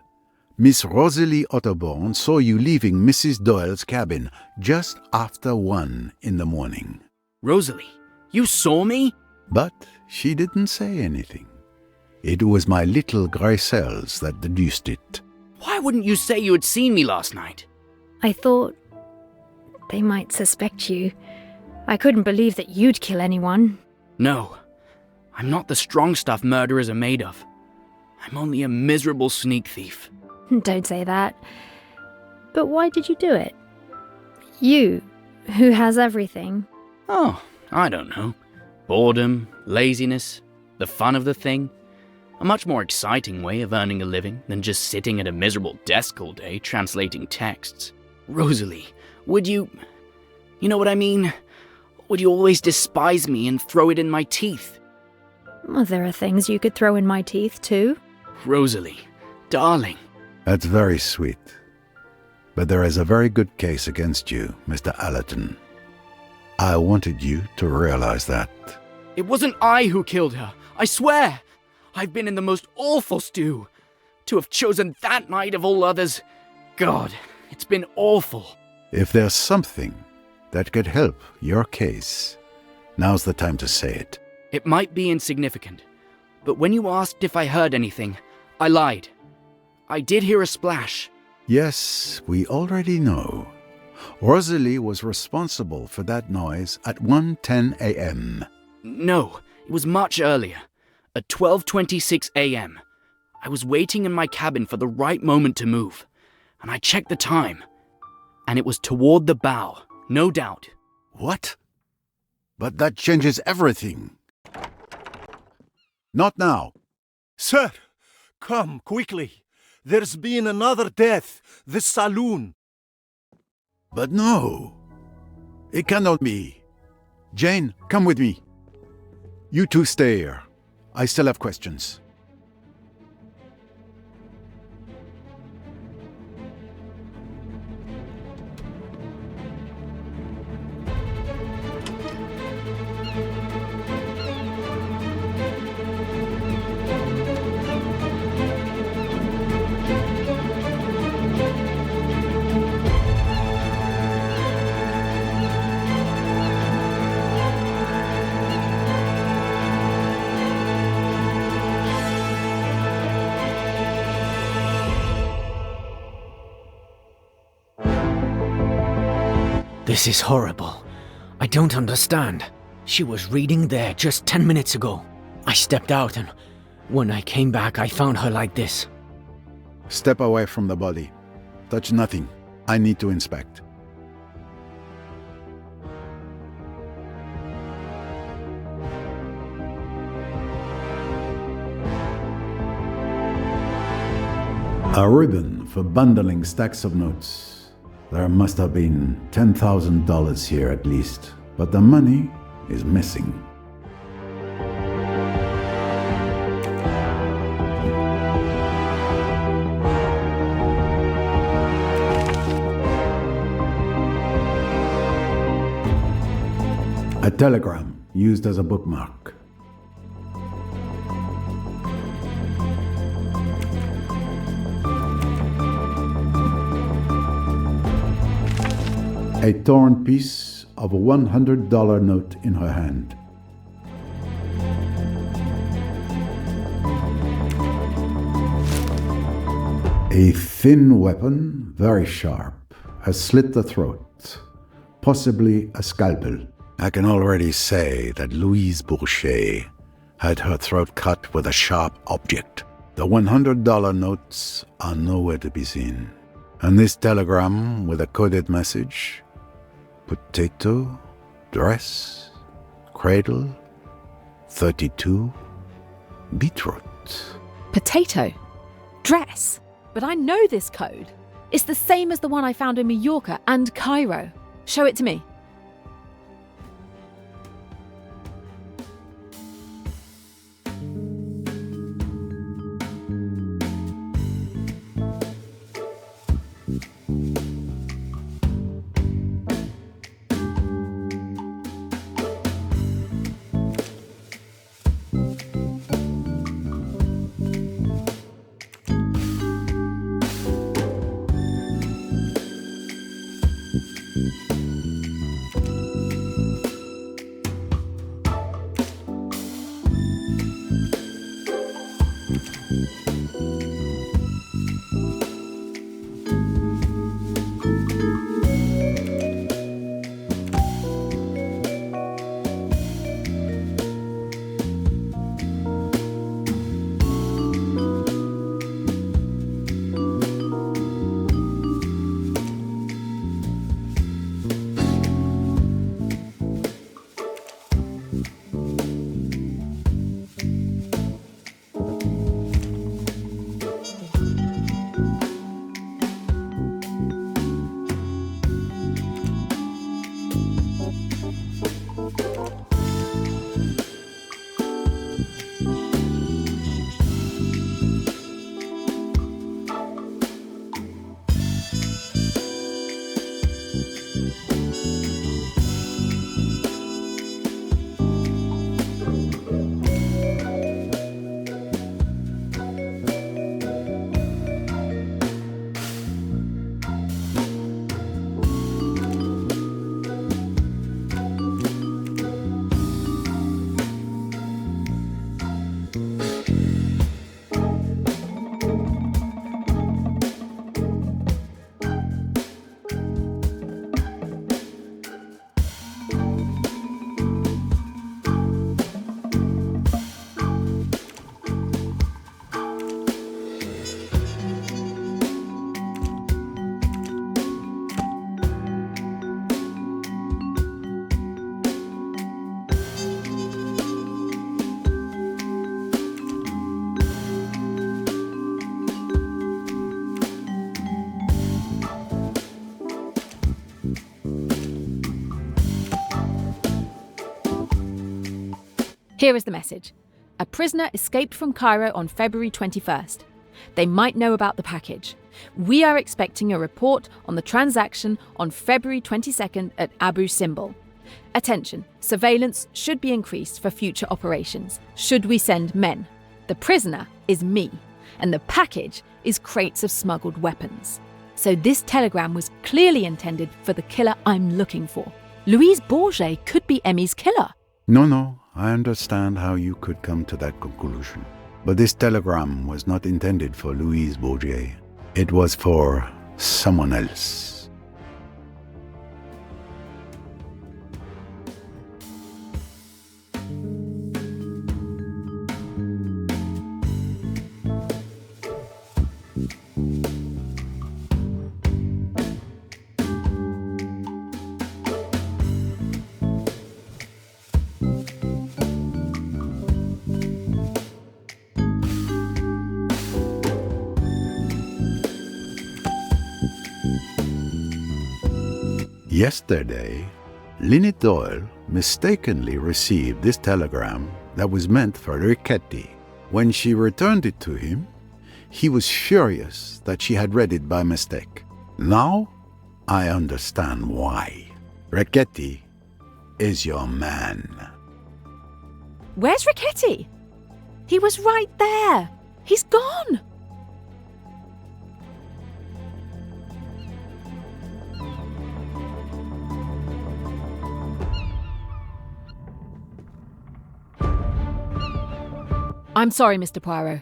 Miss Rosalie Otterborn saw you leaving Mrs. Doyle's cabin just after 1 in the morning. Rosalie, you saw me? But she didn't say anything. It was my little grey cells that deduced it. Why wouldn't you say you had seen me last night? I thought they might suspect you. I couldn't believe that you'd kill anyone. No, I'm not the strong stuff murderers are made of. I'm only a miserable sneak thief. Don't say that. But why did you do it? You, who has everything. Oh, I don't know. Boredom, laziness, the fun of the thing. A much more exciting way of earning a living than just sitting at a miserable desk all day translating texts. Rosalie, would you... You know what I mean? Would you always despise me and throw it in my teeth? Well, there are things you could throw in my teeth, too. Rosalie, darling. That's very sweet. But there is a very good case against you, Mr. Allerton. I wanted you to realize that. It wasn't I who killed her, I swear! I've been in the most awful stew. To have chosen that night of all others. God, it's been awful. If there's something that could help your case, now's the time to say it. It might be insignificant, but when you asked if I heard anything, I lied. I did hear a splash. Yes, we already know. Rosalie was responsible for that noise at 1:10 a.m. No, it was much earlier. At 12:26 a.m. I was waiting in my cabin for the right moment to move, and I checked the time, and it was toward the bow, no doubt. What? But that changes everything. Not now. Sir, come quickly. There's been another death. The saloon. But no. It cannot be. Jane, come with me. You two stay here. I still have questions. This is horrible. I don't understand. She was reading there just 10 minutes ago. I stepped out and when I came back I found her like this. Step away from the body. Touch nothing. I need to inspect. A ribbon for bundling stacks of notes. There must have been $10,000 here at least, but the money is missing. A telegram used as a bookmark. a torn piece of a $100 note in her hand. A thin weapon, very sharp, has slit the throat, possibly a scalpel. I can already say that Louise Bourget had her throat cut with a sharp object. The $100 notes are nowhere to be seen. And this telegram with a coded message: potato, dress, cradle, 32, beetroot. Potato? Dress? But I know this code. It's the same as the one I found in Mallorca and Cairo. Show it to me. Here is the message. A prisoner escaped from Cairo on February 21st. They might know about the package. We are expecting a report on the transaction on February 22nd at Abu Simbel. Attention, surveillance should be increased for future operations. Should we send men? The prisoner is me, and the package is crates of smuggled weapons. So this telegram was clearly intended for the killer I'm looking for. Louise Bourget could be Emmy's killer. No, I understand how you could come to that conclusion. But this telegram was not intended for Louise Bourget. It was for someone else. Yesterday, Lynette Doyle mistakenly received this telegram that was meant for Riquetti. When she returned it to him, he was furious that she had read it by mistake. Now, I understand why. Riquetti is your man. Where's Riquetti? He was right there. He's gone. I'm sorry, Mr. Poirot.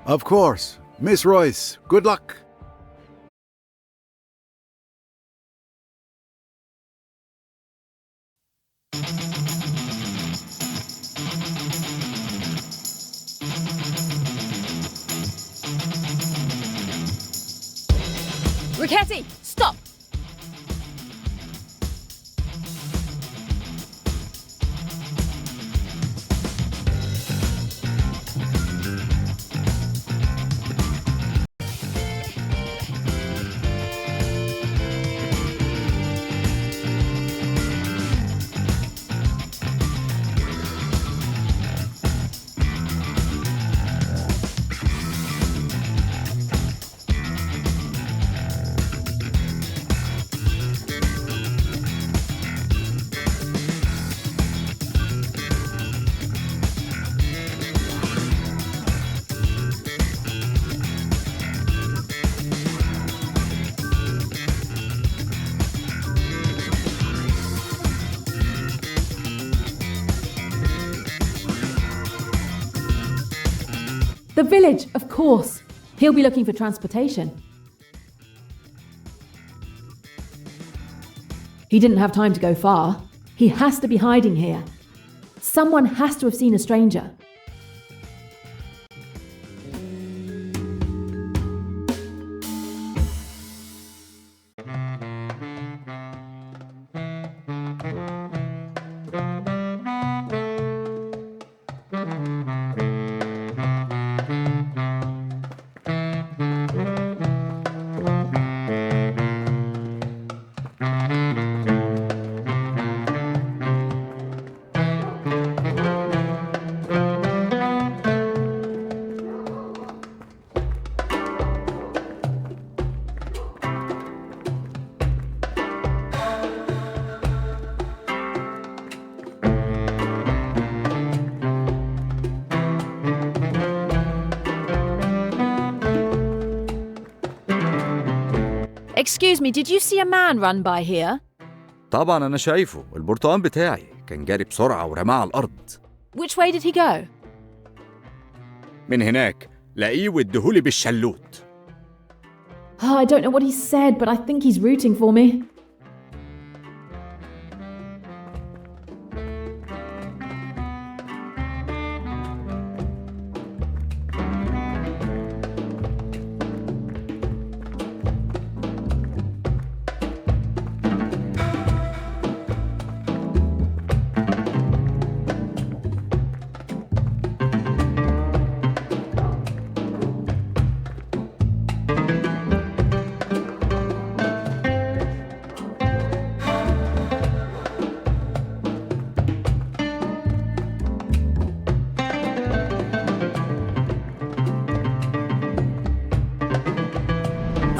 Of course. Miss Royce, good luck. Riquetti, stop! The village, of course. He'll be looking for transportation. He didn't have time to go far. He has to be hiding here. Someone has to have seen a stranger. Excuse me, did you see a man run by here? طبعا أنا شايفه. البرتقال بتاعي كان جاري بسرعة ورماه على الأرض. Which way did he go? من هناك لاقيه واديهولي بالشلوت. Oh, I don't know what he said, but I think he's rooting for me.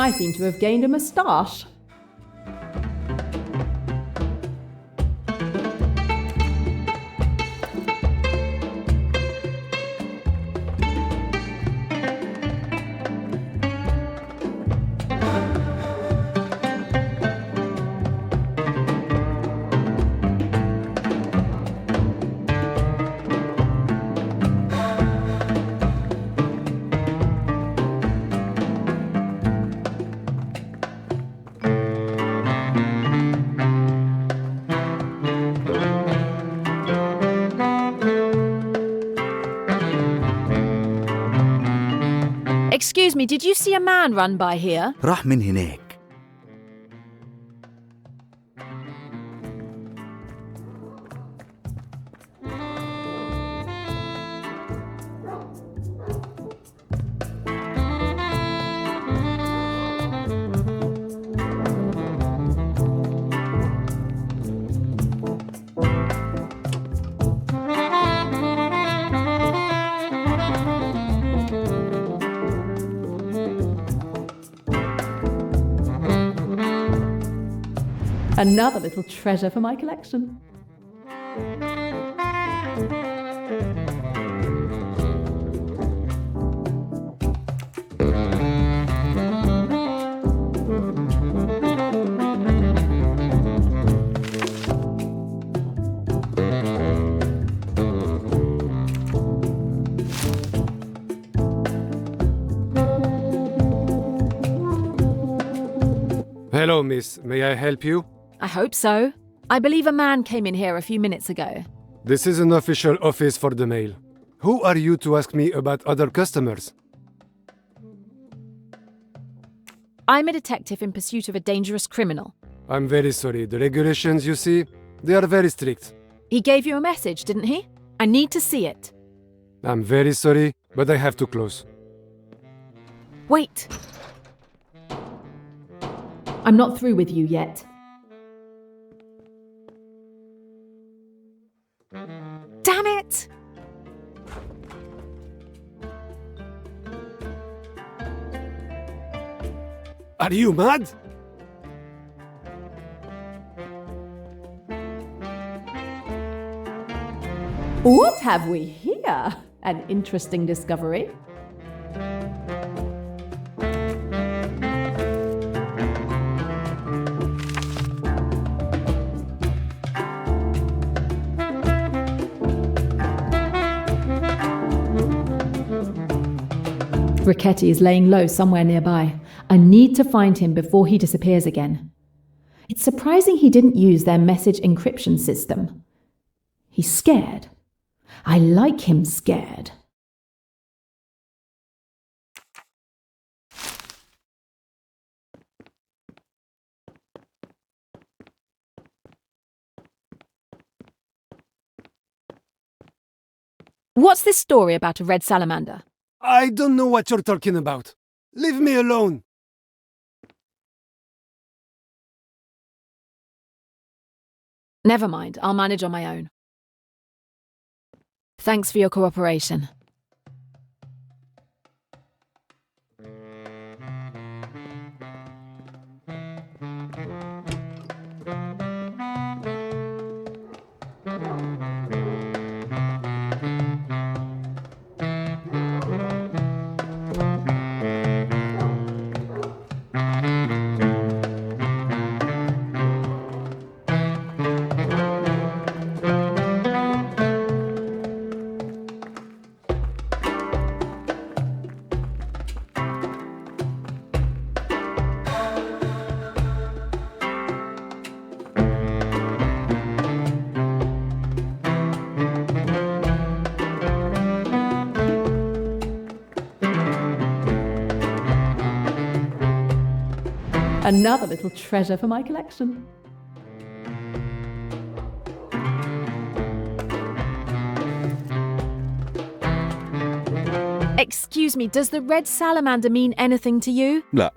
I seem to have gained a moustache. Excuse me, did you see a man run by here? راح من هناك. Another little treasure for my collection. Hello, miss. May I help you? I hope so. I believe a man came in here a few minutes ago. This is an official office for the mail. Who are you to ask me about other customers? I'm a detective in pursuit of a dangerous criminal. I'm very sorry. The regulations, you see, they are very strict. He gave you a message, didn't he? I need to see it. I'm very sorry, but I have to close. Wait. I'm not through with you yet. Damn it! Are you mad? What have we here? An interesting discovery. Riquetti is laying low somewhere nearby. I need to find him before he disappears again. It's surprising he didn't use their message encryption system. He's scared. I like him scared. What's this story about a red salamander? I don't know what you're talking about. Leave me alone. Never mind, I'll manage on my own. Thanks for your cooperation. Another little treasure for my collection. Excuse me, does the red salamander mean anything to you? لا.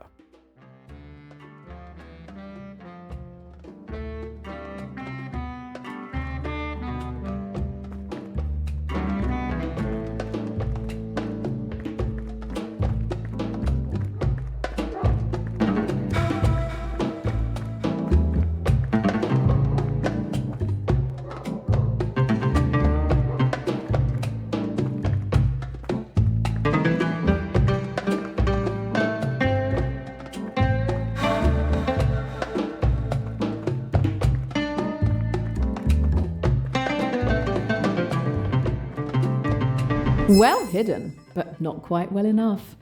Well hidden, but not quite well enough.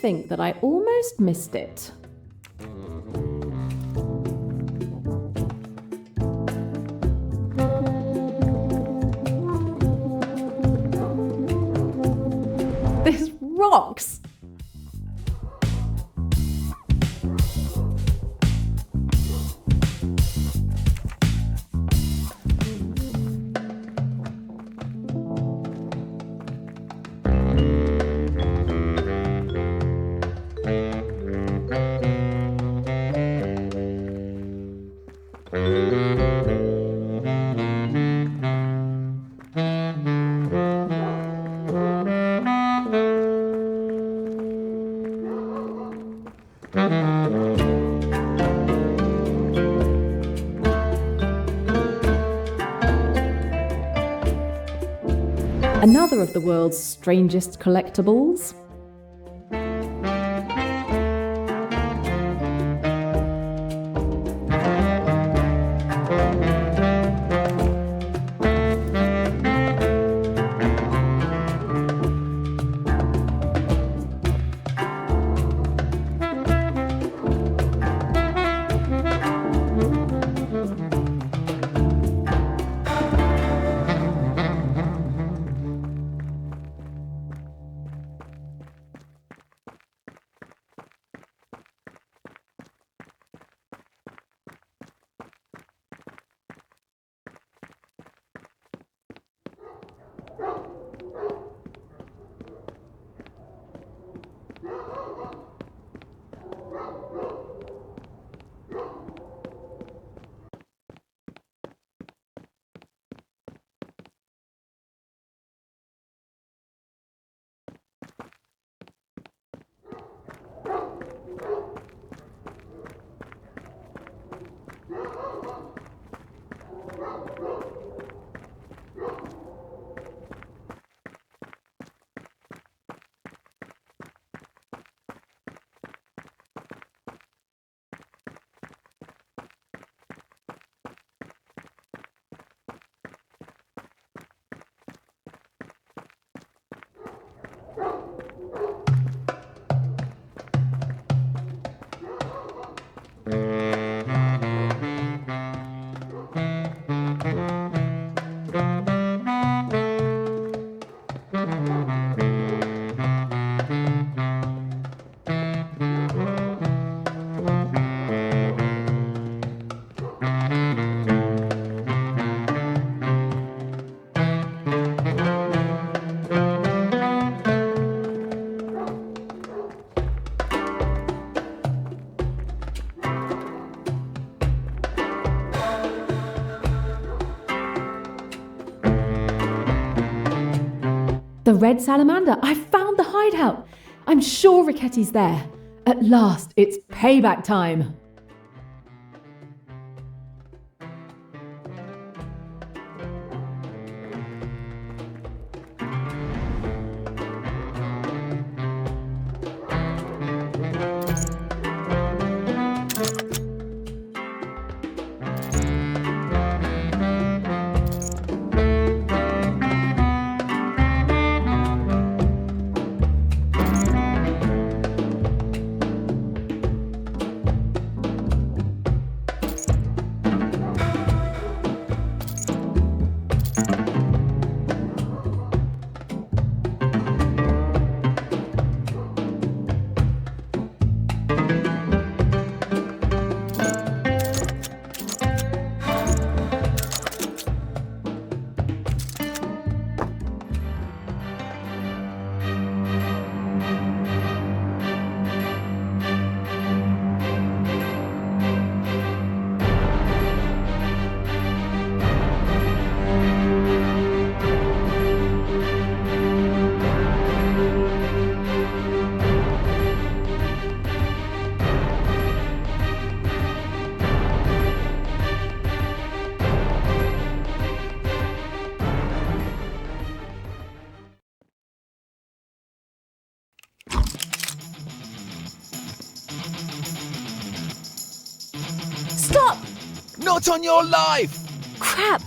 think that I almost missed it. This rocks! Another of the world's strangest collectibles. The red salamander! I found the hideout! I'm sure Ricchetti's there. At last, it's payback time. Stop! Not on your life! Crap!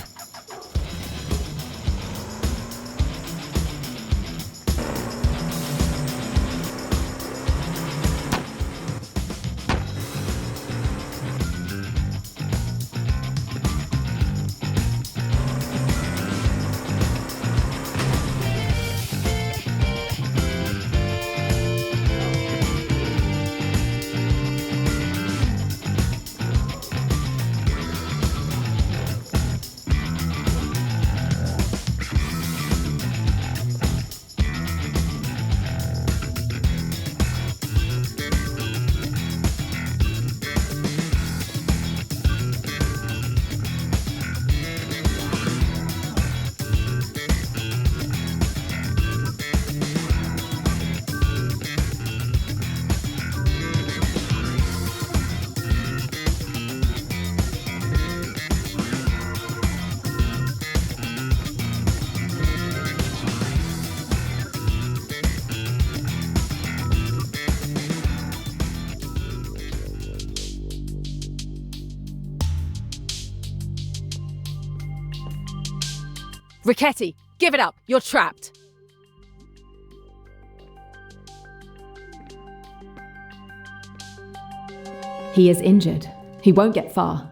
Richetti, give it up. You're trapped. He is injured. He won't get far.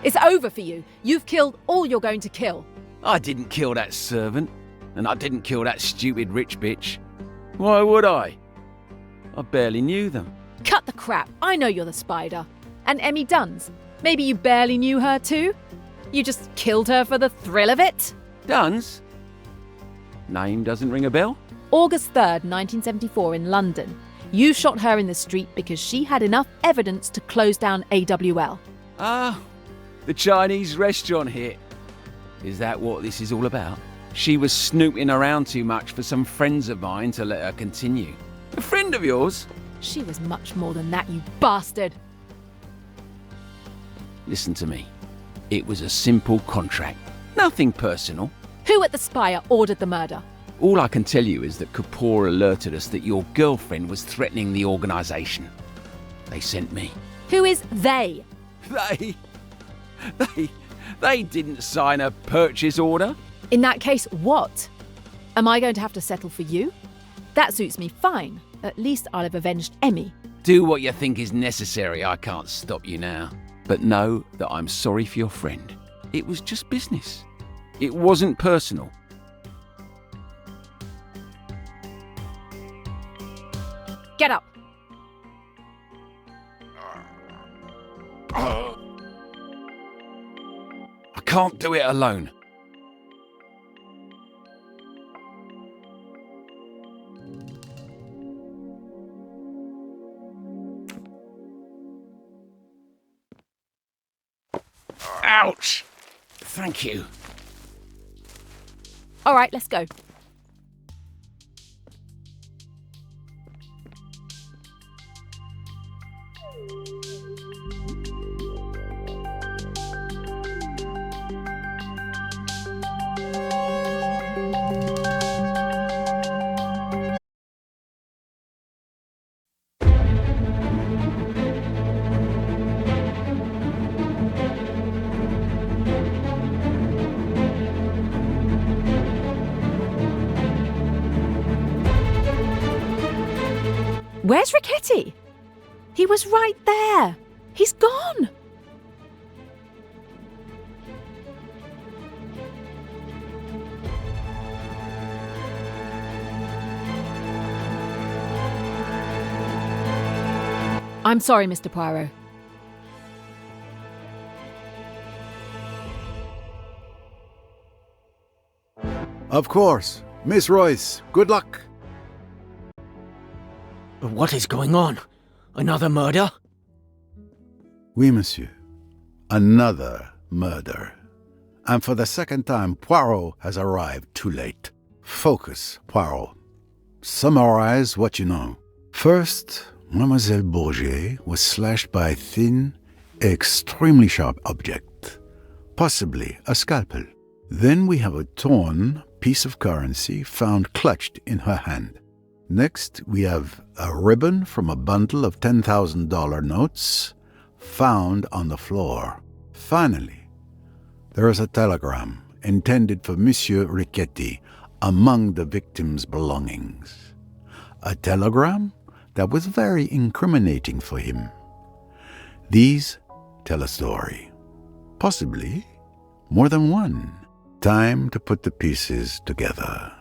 It's over for you. You've killed all you're going to kill. I didn't kill that servant, and I didn't kill that stupid rich bitch. Why would I? I barely knew them. Cut the crap. I know you're the spider. And Emmy Duns. Maybe you barely knew her too? You just killed her for the thrill of it? Duns? Name doesn't ring a bell? August 3rd, 1974 in London. You shot her in the street because she had enough evidence to close down AWL. Ah, the Chinese restaurant hit. Is that what this is all about? She was snooping around too much for some friends of mine to let her continue. A friend of yours? She was much more than that, you bastard. Listen to me. It was a simple contract. Nothing personal. Who at the Spire ordered the murder? All I can tell you is that Kapoor alerted us that your girlfriend was threatening the organisation. They sent me. Who is they? They didn't sign a purchase order. In that case, what? Am I going to have to settle for you? That suits me fine. At least I'll have avenged Emmy. Do what you think is necessary. I can't stop you now. But know that I'm sorry for your friend. It was just business. It wasn't personal. Get up. I can't do it alone. Ouch! Thank you. All right, let's go. Where's Riquetti? He was right there. He's gone. I'm sorry, Mr. Poirot. Of course. Miss Royce, good luck. What is going on? Another murder? Oui, monsieur. Another murder. And for the second time, Poirot has arrived too late. Focus, Poirot. Summarize what you know. First, Mademoiselle Bourget was slashed by a thin, extremely sharp object, possibly a scalpel. Then we have a torn piece of currency found clutched in her hand. Next, we have a ribbon from a bundle of $10,000 notes found on the floor. Finally, there is a telegram intended for Monsieur Riquetti among the victim's belongings. A telegram that was very incriminating for him. These tell a story. Possibly more than one. Time to put the pieces together.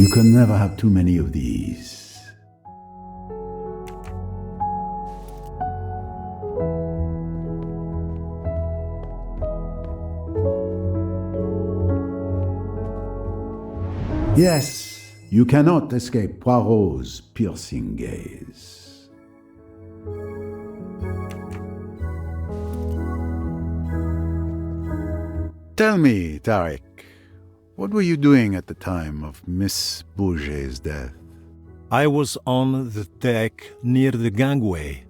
You can never have too many of these. Yes, you cannot escape Poirot's piercing gaze. Tell me, Tarek, what were you doing at the time of Miss Bourget's death? I was on the deck near the gangway.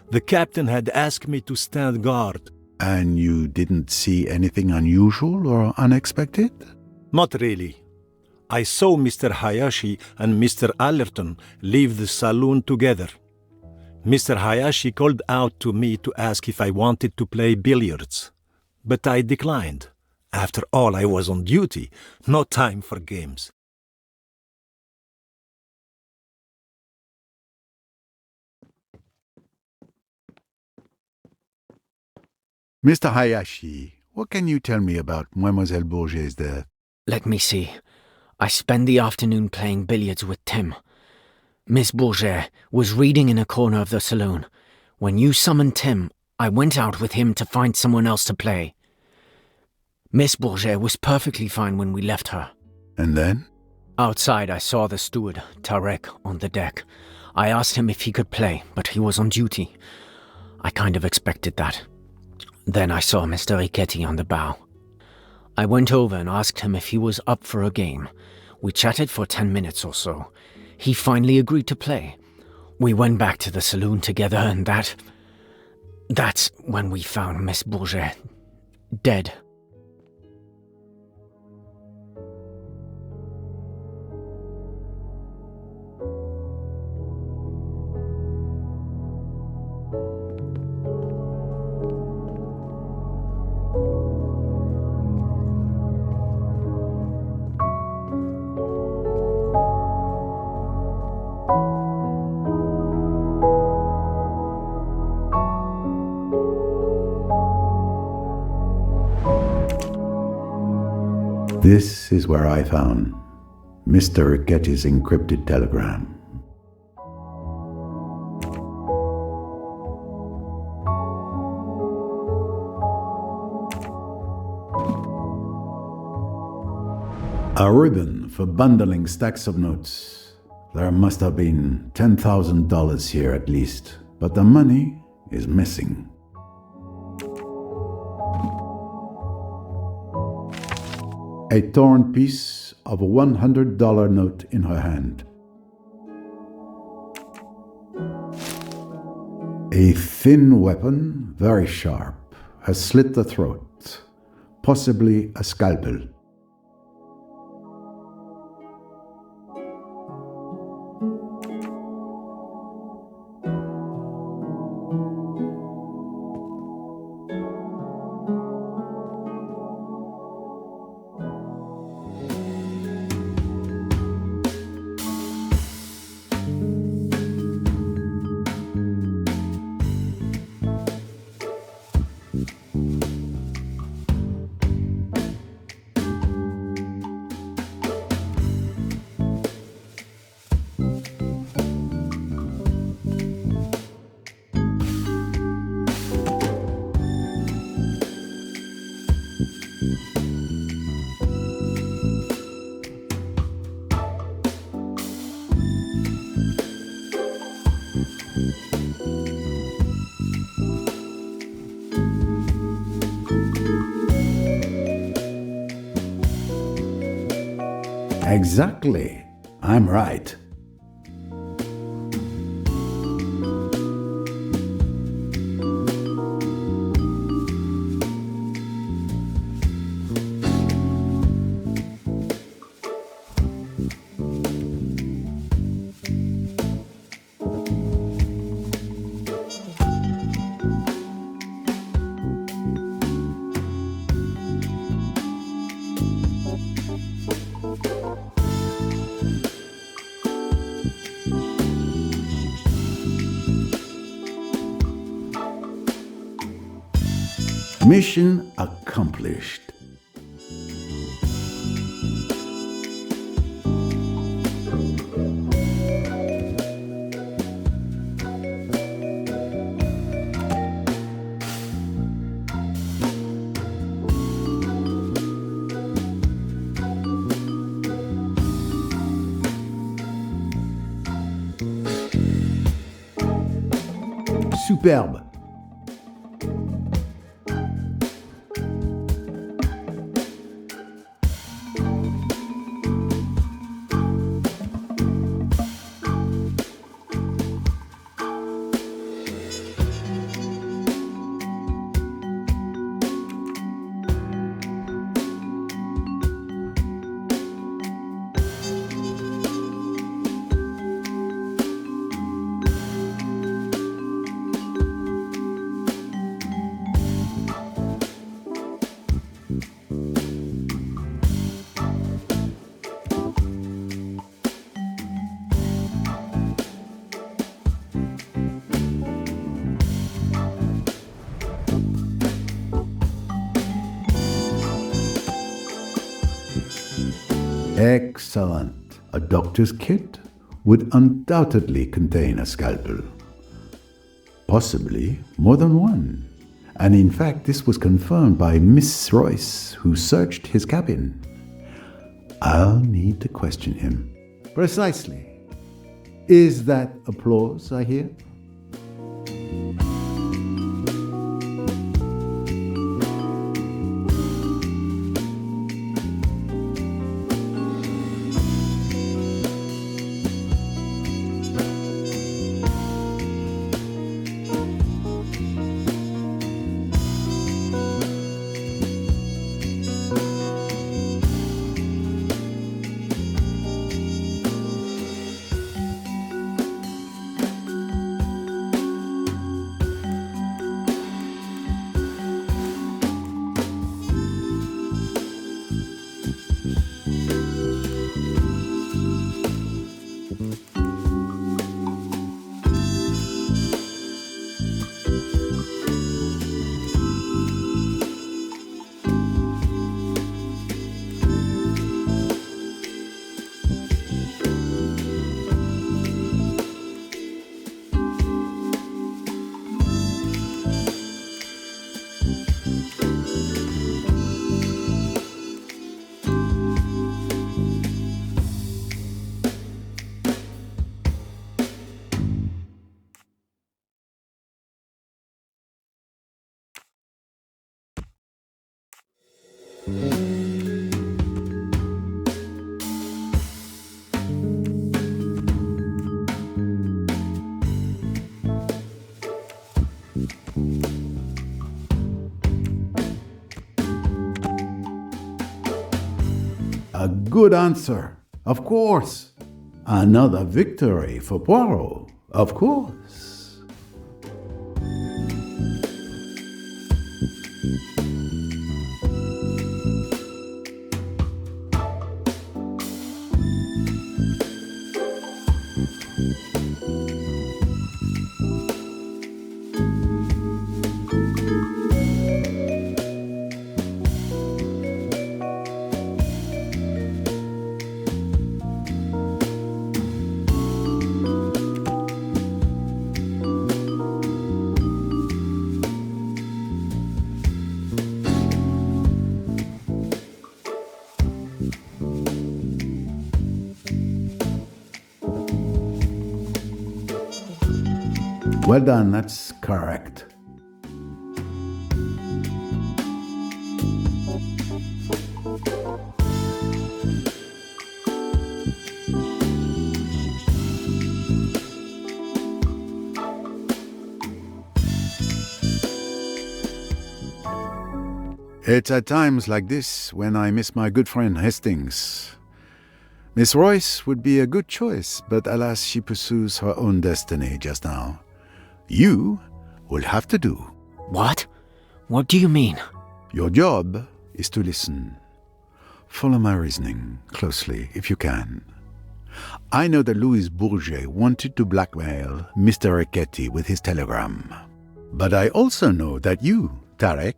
The captain had asked me to stand guard. And you didn't see anything unusual or unexpected? Not really. I saw Mr. Hayashi and Mr. Allerton leave the saloon together. Mr. Hayashi called out to me to ask if I wanted to play billiards, but I declined. After all, I was on duty, no time for games. Mr. Hayashi, what can you tell me about Mademoiselle Bourget's death? Let me see. I spent the afternoon playing billiards with Tim. Miss Bourget was reading in a corner of the saloon. When you summoned Tim, I went out with him to find someone else to play. Miss Bourget was perfectly fine when we left her. And then? Outside, I saw the steward, Tarek, on the deck. I asked him if he could play, but he was on duty. I kind of expected that. Then I saw Mr. Riquetti on the bow. I went over and asked him if he was up for a game. We chatted for 10 minutes or so. He finally agreed to play. We went back to the saloon together and that's when we found Miss Bourget dead. This is where I found Mr. Riquetti's encrypted telegram. A ribbon for bundling stacks of notes. There must have been $10,000 here at least, but the money is missing. A torn piece of a $100 note in her hand. A thin weapon, very sharp, has slit the throat, possibly a scalpel. Exactly. I'm right. Mission accomplished. Superbe. Excellent. A doctor's kit would undoubtedly contain a scalpel. Possibly more than one. And in fact, this was confirmed by Miss Royce, who searched his cabin. I'll need to question him. Precisely. Is that applause I hear? A good answer, of course. Another victory for Poirot, of course. Well done, that's correct. It's at times like this when I miss my good friend Hastings. Miss Royce would be a good choice, but alas, she pursues her own destiny just now. You will have to do. What? What do you mean? Your job is to listen. Follow my reasoning closely, if you can. I know that Louis Bourget wanted to blackmail Mr. Riquetti with his telegram. But I also know that you, Tarek,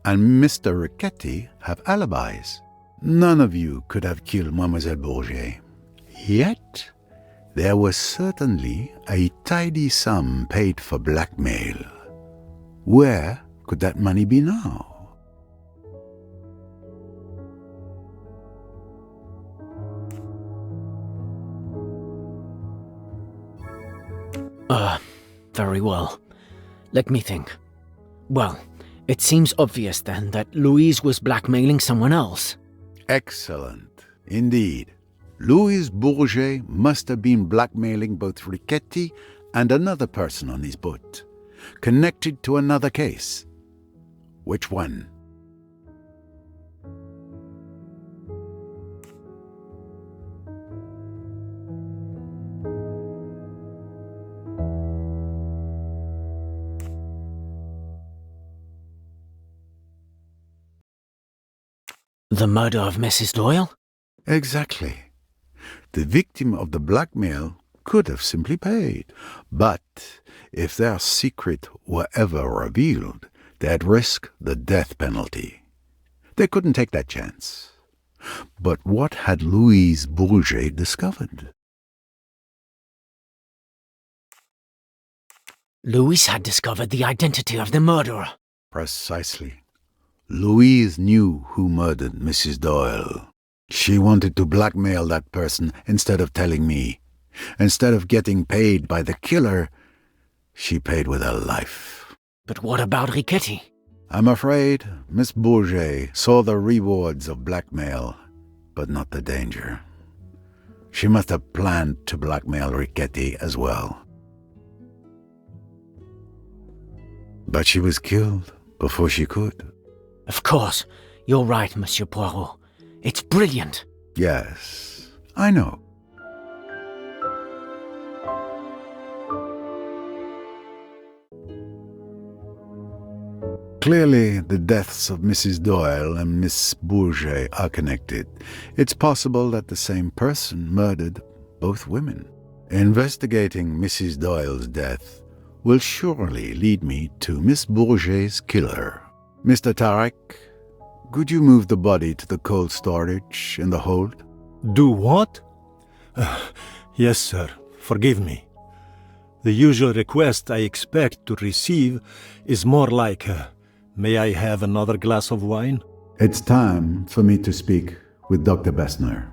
and Mr. Riquetti have alibis. None of you could have killed Mademoiselle Bourget. Yet, there was certainly a tidy sum paid for blackmail. Where could that money be now? Very well. Let me think. Well, it seems obvious then that Louise was blackmailing someone else. Excellent. Indeed. Louis Bourget must have been blackmailing both Riquetti and another person on his boat, connected to another case. Which one? The murder of Mrs. Doyle? Exactly. The victim of the blackmail could have simply paid. But if their secret were ever revealed, they'd risk the death penalty. They couldn't take that chance. But what had Louise Bourget discovered? Louise had discovered the identity of the murderer. Precisely. Louise knew who murdered Mrs. Doyle. She wanted to blackmail that person instead of telling me. Instead of getting paid by the killer, she paid with her life. But what about Riquetti? I'm afraid Miss Bourget saw the rewards of blackmail, but not the danger. She must have planned to blackmail Riquetti as well. But she was killed before she could. Of course. You're right, Monsieur Poirot. It's brilliant. Yes, I know. Clearly, the deaths of Mrs. Doyle and Miss Bourget are connected. It's possible that the same person murdered both women. Investigating Mrs. Doyle's death will surely lead me to Miss Bourget's killer. Mr. Tarek, could you move the body to the cold storage in the hold? Do what? Yes, sir. Forgive me. The usual request I expect to receive is more like, may I have another glass of wine? It's time for me to speak with Dr. Bessner.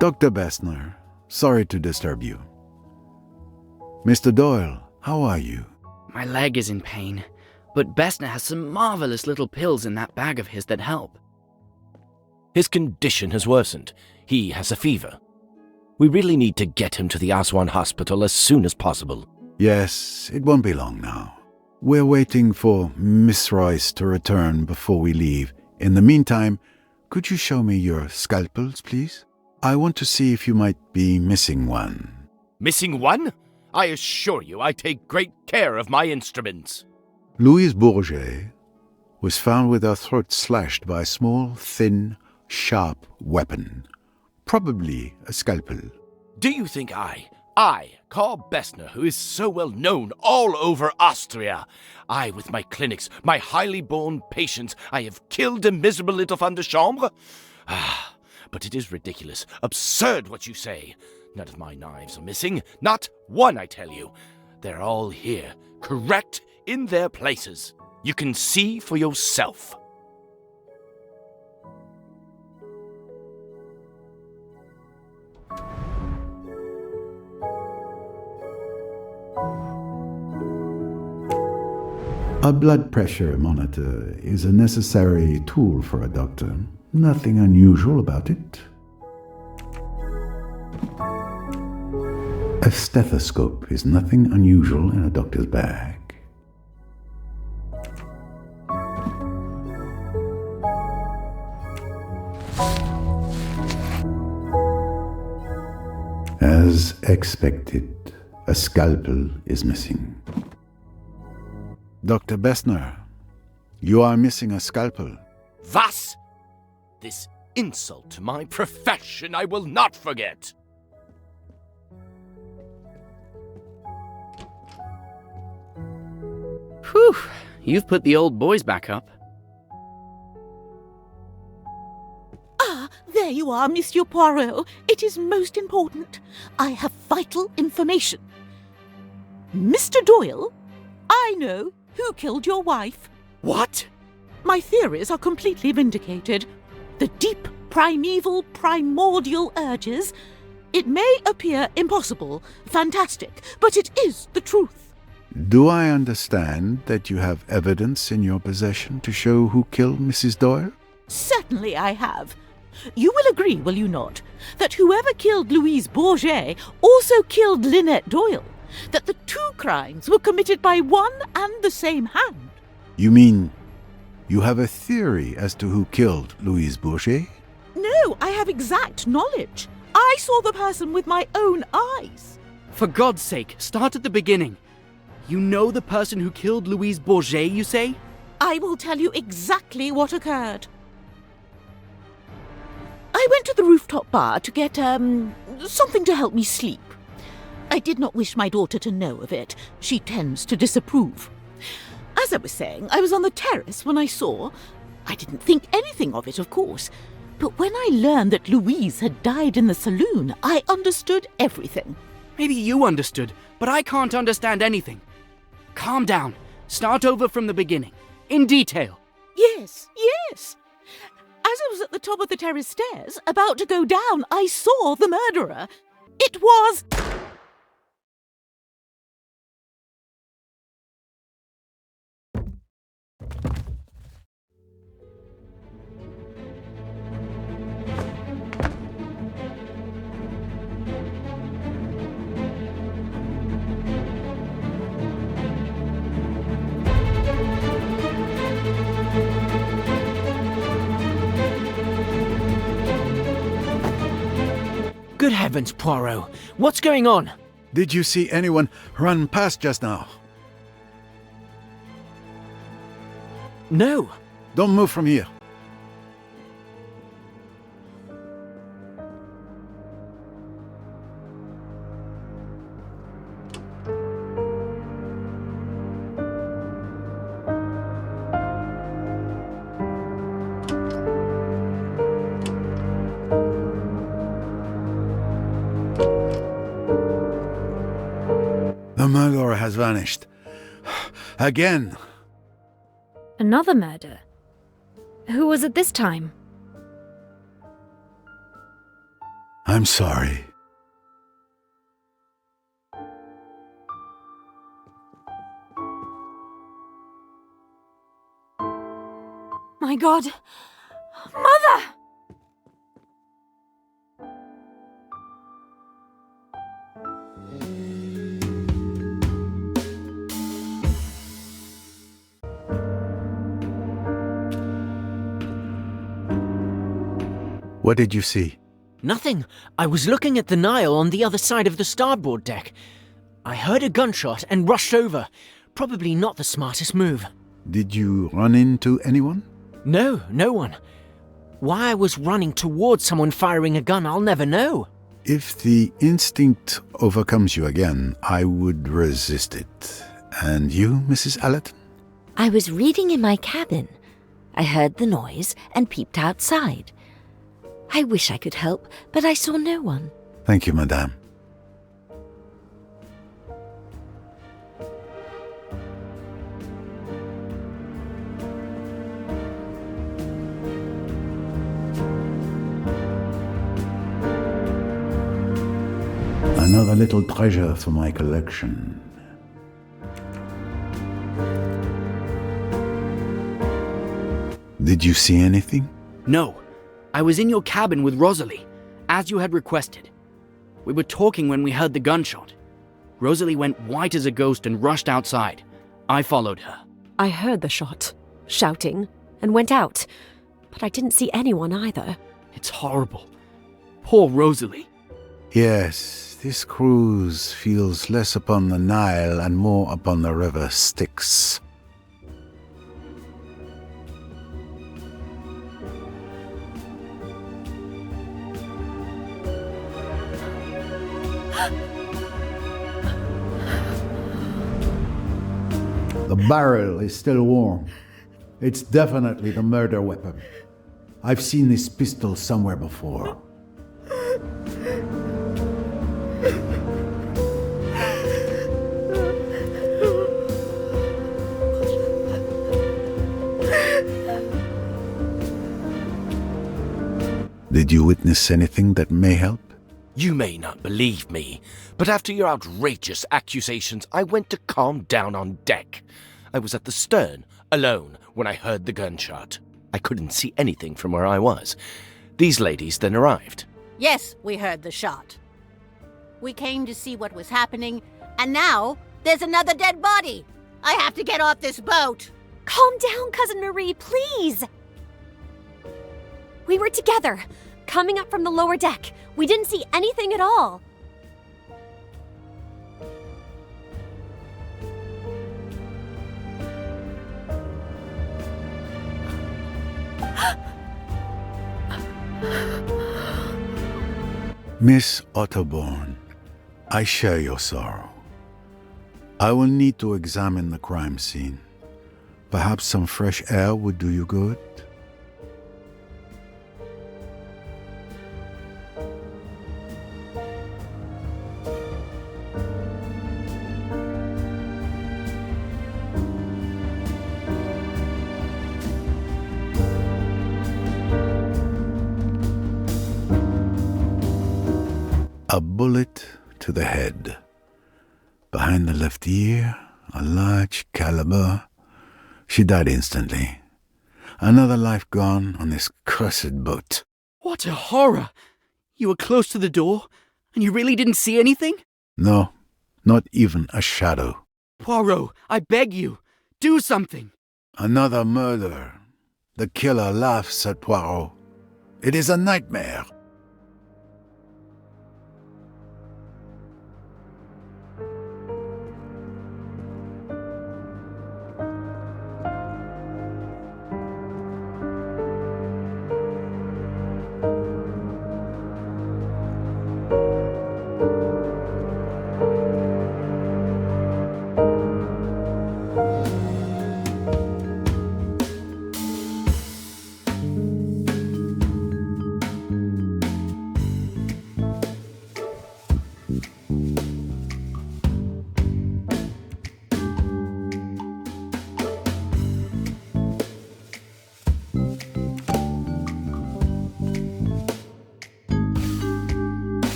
Dr. Bessner, sorry to disturb you. Mr. Doyle, how are you? My leg is in pain, but Bessner has some marvelous little pills in that bag of his that help. His condition has worsened. He has a fever. We really need to get him to the Aswan hospital as soon as possible. Yes, it won't be long now. We're waiting for Miss Royce to return before we leave. In the meantime, could you show me your scalpels, please? I want to see if you might be missing one. Missing one? I assure you I take great care of my instruments. Louise Bourget was found with her throat slashed by a small, thin, sharp weapon. Probably a scalpel. Do you think I, Carl Bessner, who is so well known all over Austria, I with my clinics, my highly born patients, I have killed a miserable little femme de chambre? But it is ridiculous, absurd what you say. None of my knives are missing. Not one, I tell you. They're all here, correct in their places. You can see for yourself. A blood pressure monitor is a necessary tool for a doctor. Nothing unusual about it. A stethoscope is nothing unusual in a doctor's bag. As expected, a scalpel is missing. Dr. Bessner, you are missing a scalpel. Was? This insult to my profession I will not forget. Whew, you've put the old boys back up. Ah, there you are, Monsieur Poirot. It is most important. I have vital information. Mr. Doyle, I know who killed your wife. What? My theories are completely vindicated. The deep, primeval, primordial urges. It may appear impossible, fantastic, but it is the truth. Do I understand that you have evidence in your possession to show who killed Mrs. Doyle? Certainly I have. You will agree, will you not, that whoever killed Louise Bourget also killed Lynette Doyle? That the two crimes were committed by one and the same hand? You mean you have a theory as to who killed Louise Bourget? No, I have exact knowledge. I saw the person with my own eyes. For God's sake, start at the beginning. You know the person who killed Louise Bourget, you say? I will tell you exactly what occurred. I I went to the rooftop bar to get, something to help me sleep. I did not wish my daughter to know of it. She tends to disapprove. As I was saying, I was on the terrace when I saw... I didn't think anything of it, of course. But when I learned that Louise had died in the saloon, I understood everything. Maybe you understood, but I can't understand anything. Calm down. Start over from the beginning. In detail. Yes. As I was at the top of the terrace stairs, about to go down, I saw the murderer. It was... Good heavens, Poirot. What's going on? Did you see anyone run past just now? No. Don't move from here. The murderer has vanished. Again. Another murder? Who was it this time? I'm sorry. My God! Mother! What did you see? Nothing. I was looking at the Nile on the other side of the starboard deck. I heard a gunshot and rushed over. Probably not the smartest move. Did you run into anyone? No one. Why I was running towards someone firing a gun, I'll never know. If the instinct overcomes you again, I would resist it. And you, Mrs. Allerton? I was reading in my cabin. I heard the noise and peeped outside. I wish I could help, but I saw no one. Thank you, madame. Another little treasure for my collection. Did you see anything? No. I was in your cabin with Rosalie, as you had requested. We were talking when we heard the gunshot. Rosalie went white as a ghost and rushed outside. I followed her. I heard the shot, shouting, and went out. But I didn't see anyone either. It's horrible. Poor Rosalie. Yes, this cruise feels less upon the Nile and more upon the river Styx. The barrel is still warm. It's definitely the murder weapon. I've seen this pistol somewhere before. Did you witness anything that may help? You may not believe me, but after your outrageous accusations, I went to calm down on deck. I was at the stern, alone, when I heard the gunshot. I couldn't see anything from where I was. These ladies then arrived. Yes, we heard the shot. We came to see what was happening, and now there's another dead body. I have to get off this boat. Calm down, Cousin Marie, please. We were together, coming up from the lower deck. We didn't see anything at all. Miss Otterborn, I share your sorrow. I will need to examine the crime scene. Perhaps some fresh air would do you good? A bullet to the head. Behind the left ear, a large caliber. She died instantly. Another life gone on this cursed boat. What a horror! You were close to the door, and you really didn't see anything? No, not even a shadow. Poirot, I beg you, do something! Another murder. The killer laughs at Poirot. It is a nightmare.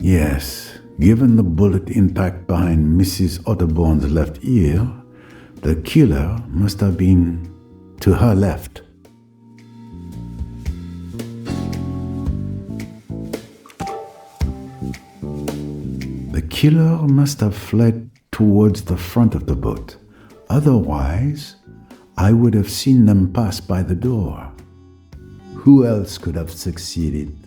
Yes, given the bullet impact behind Mrs. Otterborn's left ear, the killer must have been to her left. The killer must have fled towards the front of the boat. Otherwise, I would have seen them pass by the door. Who else could have succeeded?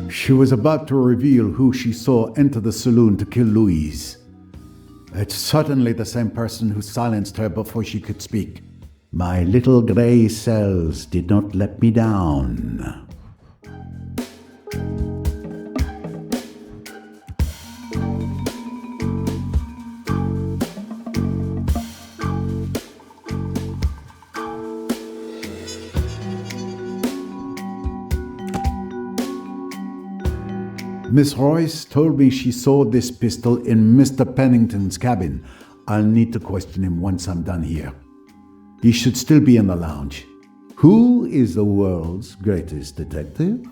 She was about to reveal who she saw enter the saloon to kill Louise. It's certainly the same person who silenced her before she could speak. My little grey cells did not let me down. Miss Royce told me she saw this pistol in Mr. Pennington's cabin. I'll need to question him once I'm done here. He should still be in the lounge. Who is the world's greatest detective?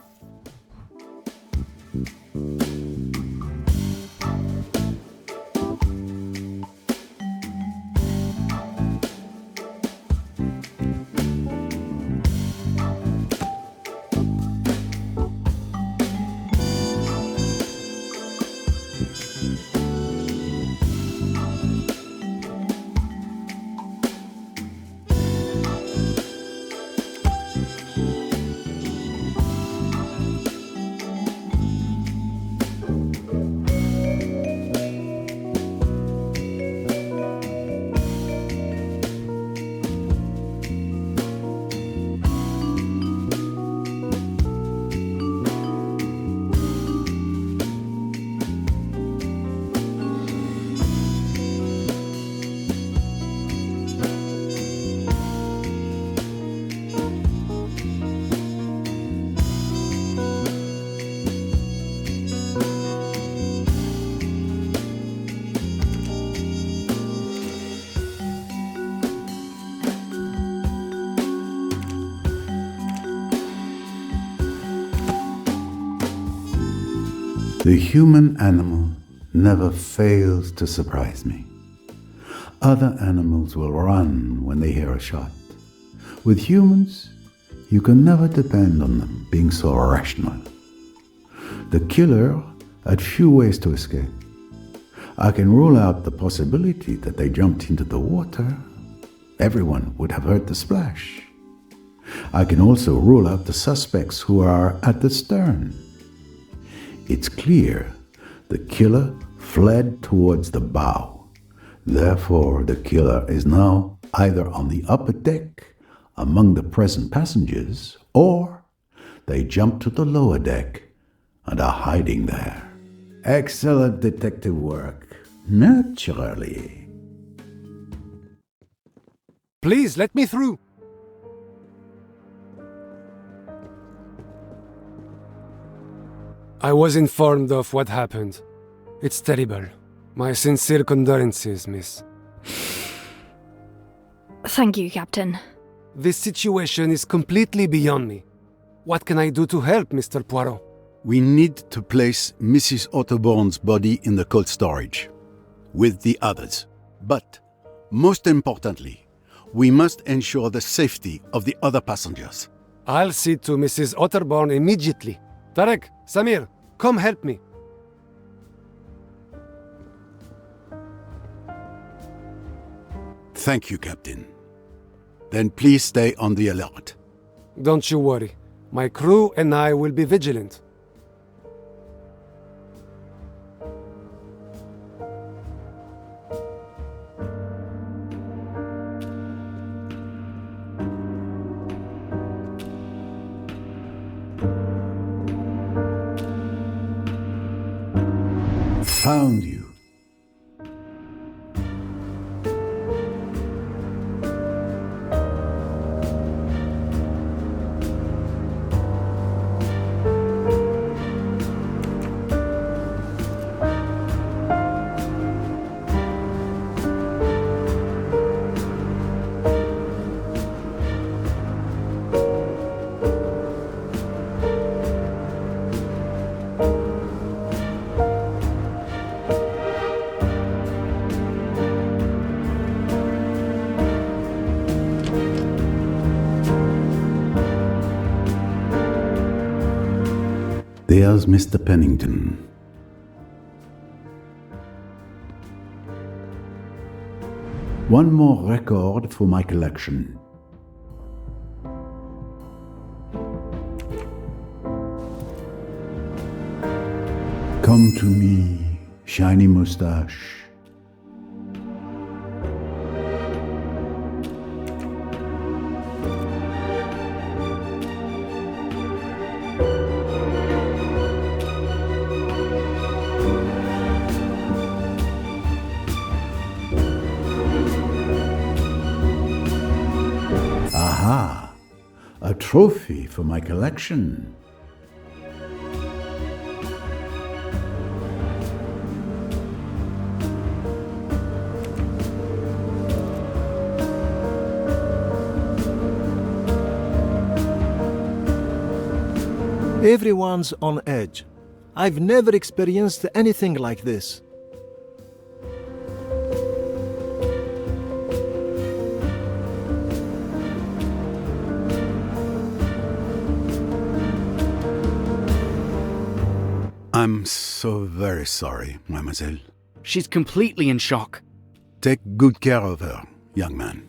The human animal never fails to surprise me. Other animals will run when they hear a shot. With humans, you can never depend on them being so rational. The killer had few ways to escape. I can rule out the possibility that they jumped into the water. Everyone would have heard the splash. I can also rule out the suspects who are at the stern. It's clear the killer fled towards the bow. Therefore, the killer is now either on the upper deck among the present passengers, or they jumped to the lower deck and are hiding there. Excellent detective work. Naturally. Please, let me through. I was informed of what happened. It's terrible. My sincere condolences, miss. Thank you, Captain. This situation is completely beyond me. What can I do to help, Mr. Poirot? We need to place Mrs. Otterbourne's body in the cold storage, with the others. But, most importantly, we must ensure the safety of the other passengers. I'll see to Mrs. Otterbourne immediately. Tarek, Samir, come help me. Thank you, Captain. Then please stay on the alert. Don't you worry. My crew and I will be vigilant. Found you. There's Mr. Pennington. One more record for my collection. Come to me, shiny mustache. A trophy for my collection. Everyone's on edge. I've never experienced anything like this. I'm so very sorry, mademoiselle. She's completely in shock. Take good care of her, young man.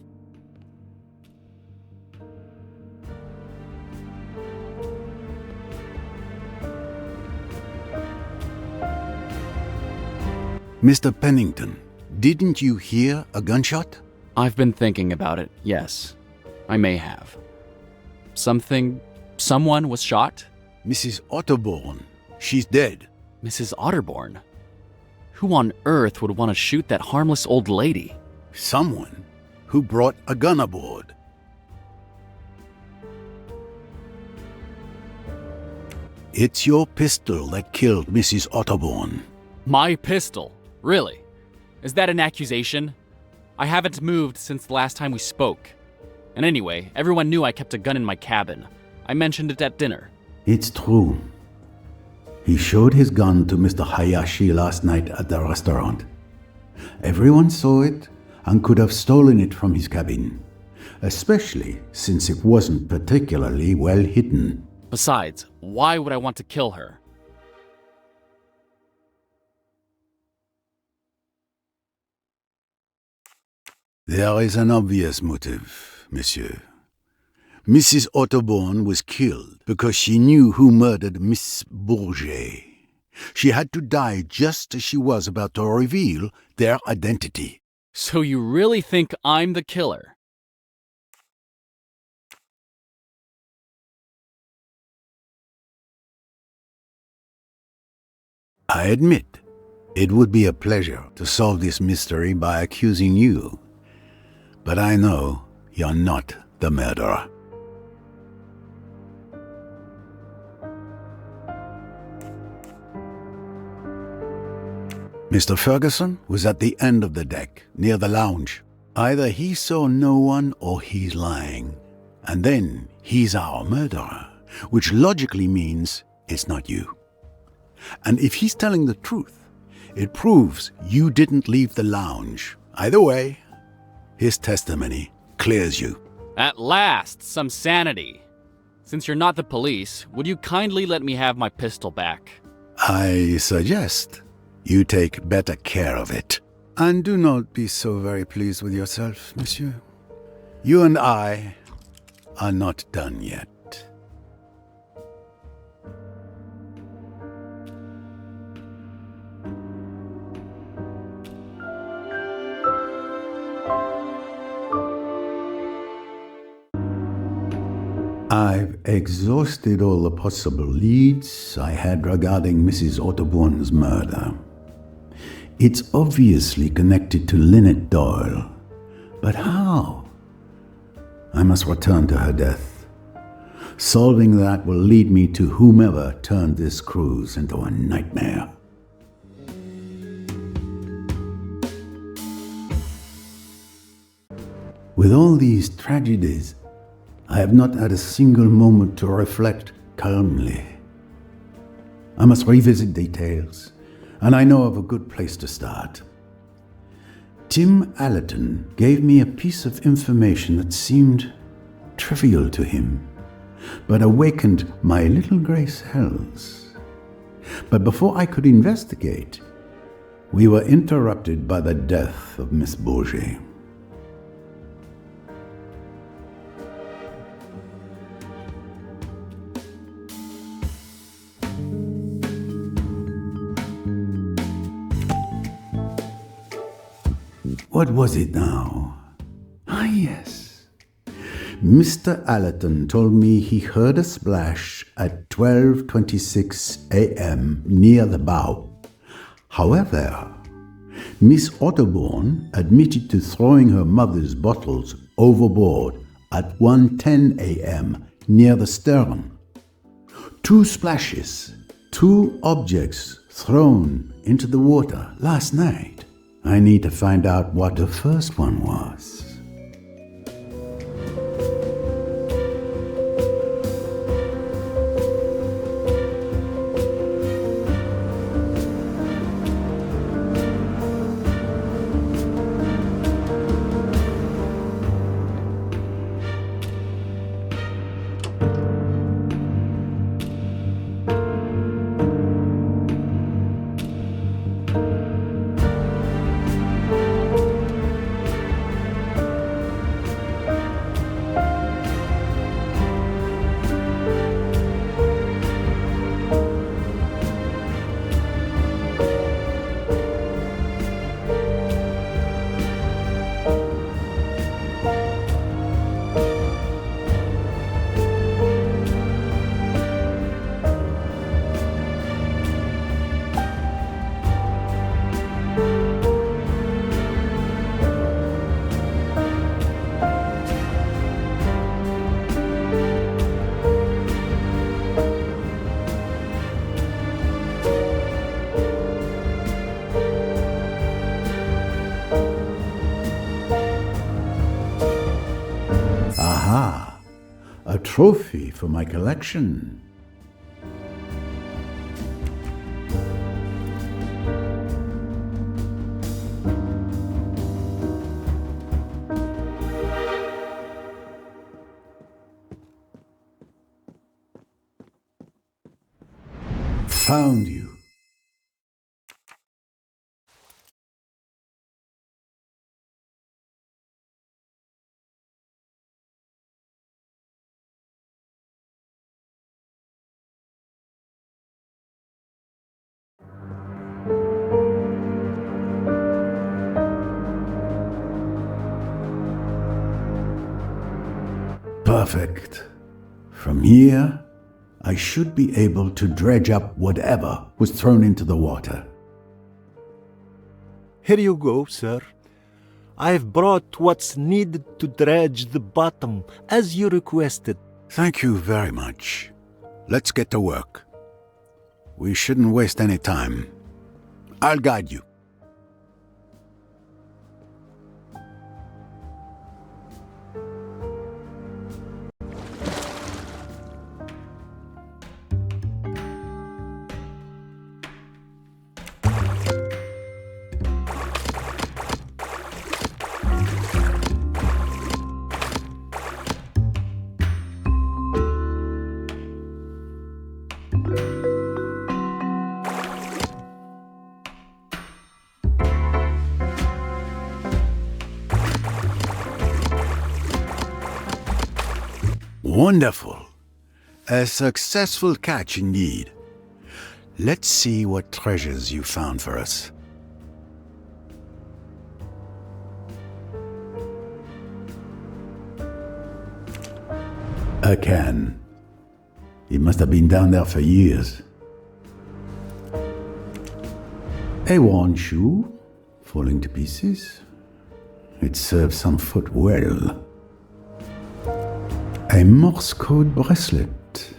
Mr. Pennington, didn't you hear a gunshot? I've been thinking about it, yes. I may have. Someone was shot? Mrs. Otterbourne. She's dead. Mrs. Otterbourne? Who on earth would want to shoot that harmless old lady? Someone who brought a gun aboard. It's your pistol that killed Mrs. Otterbourne. My pistol? Really? Is that an accusation? I haven't moved since the last time we spoke. And anyway, everyone knew I kept a gun in my cabin. I mentioned it at dinner. It's true. He showed his gun to Mr. Hayashi last night at the restaurant. Everyone saw it and could have stolen it from his cabin, especially since it wasn't particularly well hidden. Besides, why would I want to kill her? There is an obvious motive, monsieur. Mrs. Otterborn was killed because she knew who murdered Miss Bourget. She had to die just as she was about to reveal their identity. So you really think I'm the killer? I admit, it would be a pleasure to solve this mystery by accusing you. But I know you're not the murderer. Mr. Ferguson was at the end of the deck, near the lounge. Either he saw no one or he's lying. And then he's our murderer, which logically means it's not you. And if he's telling the truth, it proves you didn't leave the lounge. Either way, his testimony clears you. At last, some sanity. Since you're not the police, would you kindly let me have my pistol back? I suggest you take better care of it. And do not be so very pleased with yourself, monsieur. You and I are not done yet. I've exhausted all the possible leads I had regarding Mrs. Otterborn's murder. It's obviously connected to Lynette Doyle. But how? I must return to her death. Solving that will lead me to whomever turned this cruise into a nightmare. With all these tragedies, I have not had a single moment to reflect calmly. I must revisit details, and I know of a good place to start. Tim Allerton gave me a piece of information that seemed trivial to him, but awakened my little grey cells. But before I could investigate, we were interrupted by the death of Miss Bourget. What was it now? Ah, yes. Mr. Allerton told me he heard a splash at 12:26 a.m. near the bow. However, Miss Otterborn admitted to throwing her mother's bottles overboard at 1:10 a.m. near the stern. 2 splashes, 2 objects thrown into the water last night. I need to find out what the first one was. A trophy for my collection. Found you. Perfect. From here, I should be able to dredge up whatever was thrown into the water. Here you go, sir. I've brought what's needed to dredge the bottom, as you requested. Thank you very much. Let's get to work. We shouldn't waste any time. I'll guide you. Wonderful. A successful catch indeed. Let's see what treasures you found for us. A can. It must have been down there for years. A worn shoe, falling to pieces. It serves some foot well. A Morse code bracelet.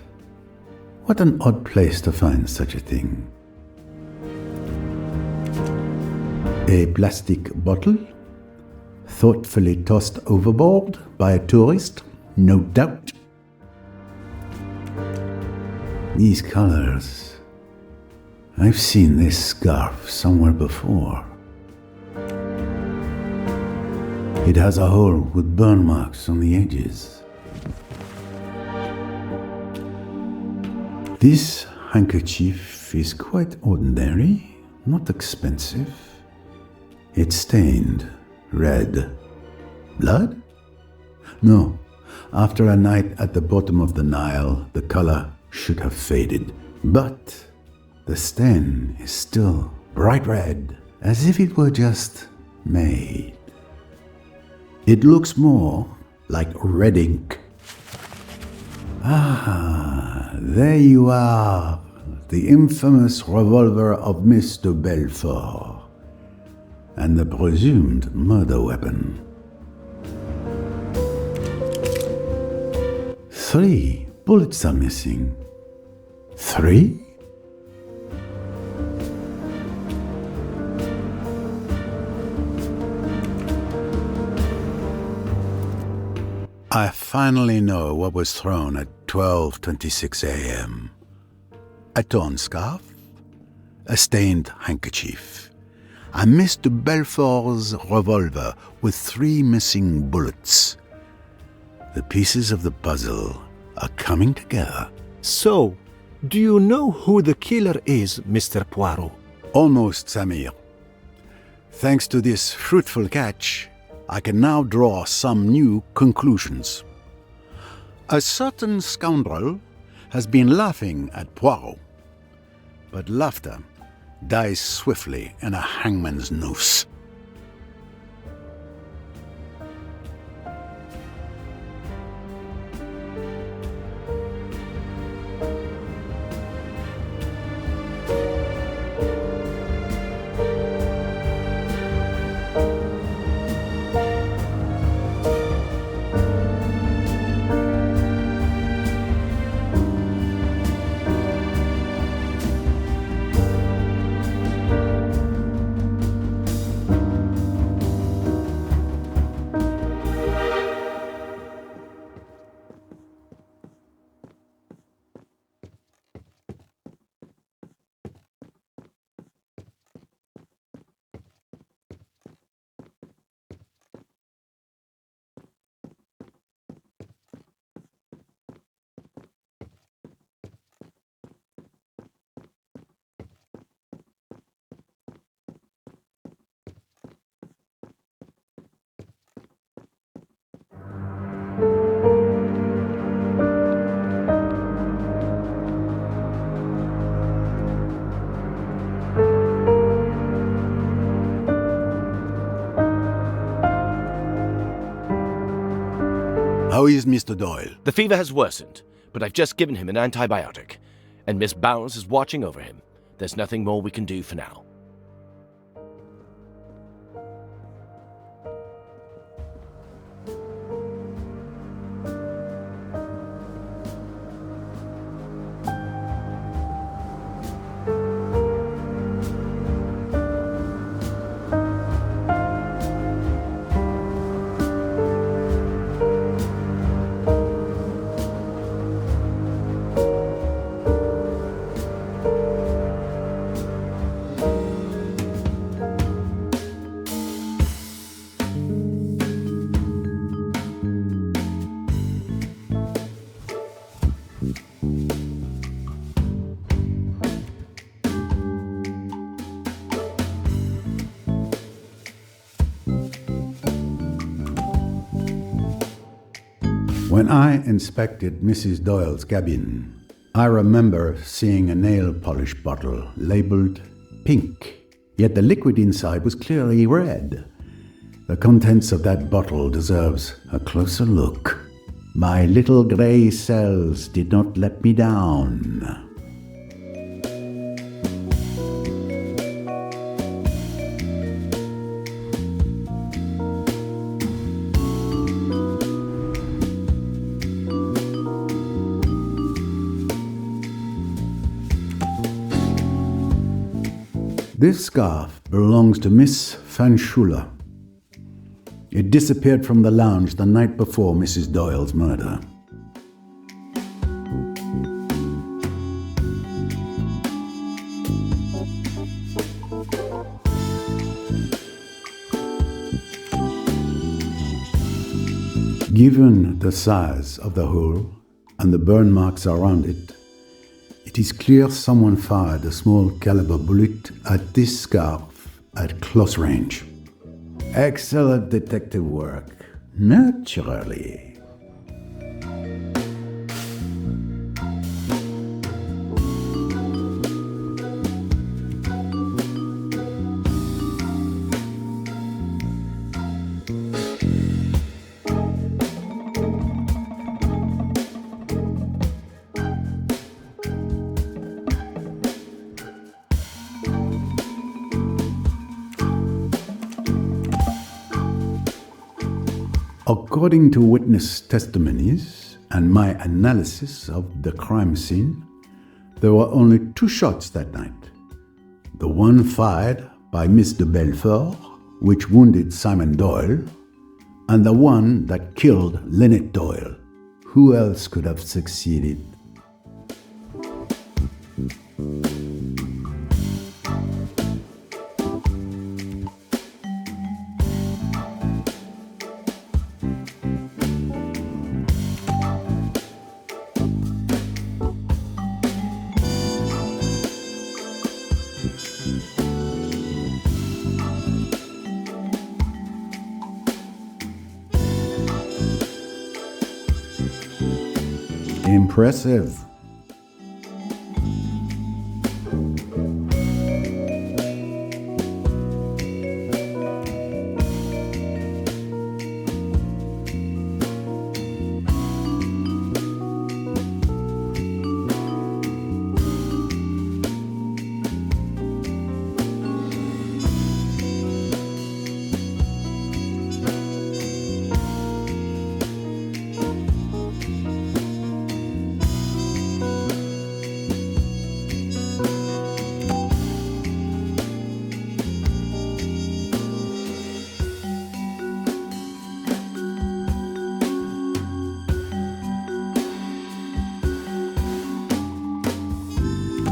What an odd place to find such a thing. A plastic bottle, thoughtfully tossed overboard by a tourist, no doubt. These colors. I've seen this scarf somewhere before. It has a hole with burn marks on the edges. This handkerchief is quite ordinary, not expensive. It's stained red. Blood? No. After a night at the bottom of the Nile, the color should have faded. But the stain is still bright red, as if it were just made. It looks more like red ink. Ah, there you are, the infamous revolver of Mr. Belfort, and the presumed murder weapon. 3 bullets are missing. 3? I finally know what was thrown at 12:26 a.m. A torn scarf, a stained handkerchief, and Mr. Belfort's revolver with 3 missing bullets. The pieces of the puzzle are coming together. So, do you know who the killer is, Mr. Poirot? Almost, Samir. Thanks to this fruitful catch, I can now draw some new conclusions. A certain scoundrel has been laughing at Poirot, but laughter dies swiftly in a hangman's noose. How is Mr. Doyle? The fever has worsened, but I've just given him an antibiotic, and Miss Bowers is watching over him. There's nothing more we can do for now. When I inspected Mrs. Doyle's cabin, I remember seeing a nail polish bottle labeled pink, yet the liquid inside was clearly red. The contents of that bottle deserves a closer look. My little grey cells did not let me down. This scarf belongs to Miss Van Schuler. It disappeared from the lounge the night before Mrs. Doyle's murder. Given the size of the hole and the burn marks around it, it is clear someone fired a small caliber bullet at this scarf at close range. Excellent detective work, naturally. According to witness testimonies and my analysis of the crime scene, there were only 2 shots that night. The one fired by Miss de Belfort, which wounded Simon Doyle, and the one that killed Lynette Doyle. Who else could have succeeded? Impressive.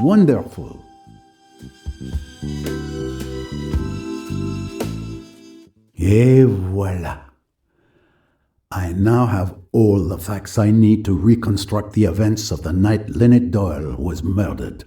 Wonderful. Et voilà. I now have all the facts I need to reconstruct the events of the night Lynette Doyle was murdered.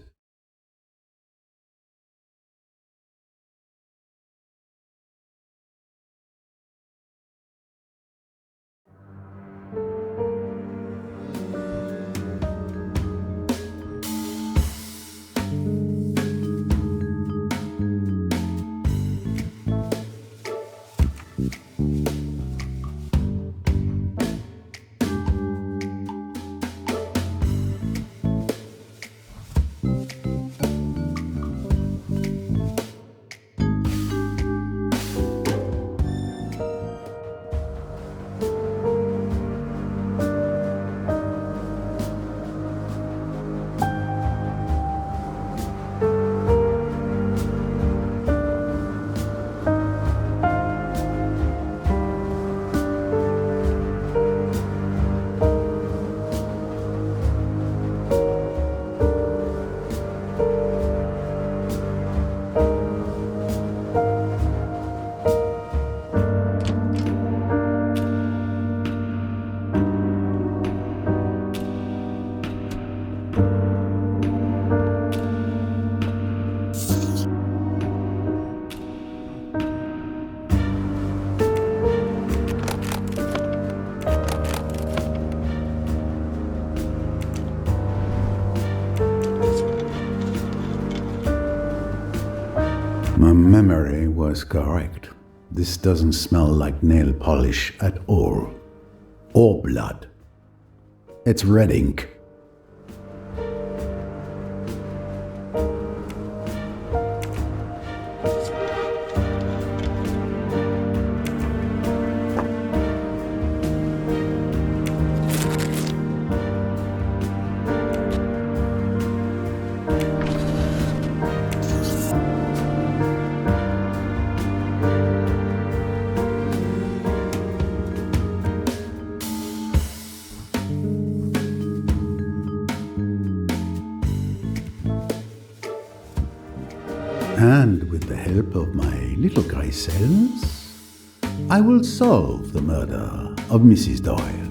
memory was correct. This doesn't smell like nail polish at all. Or blood. It's red ink. And with the help of my little grey cells, I will solve the murder of Mrs. Doyle.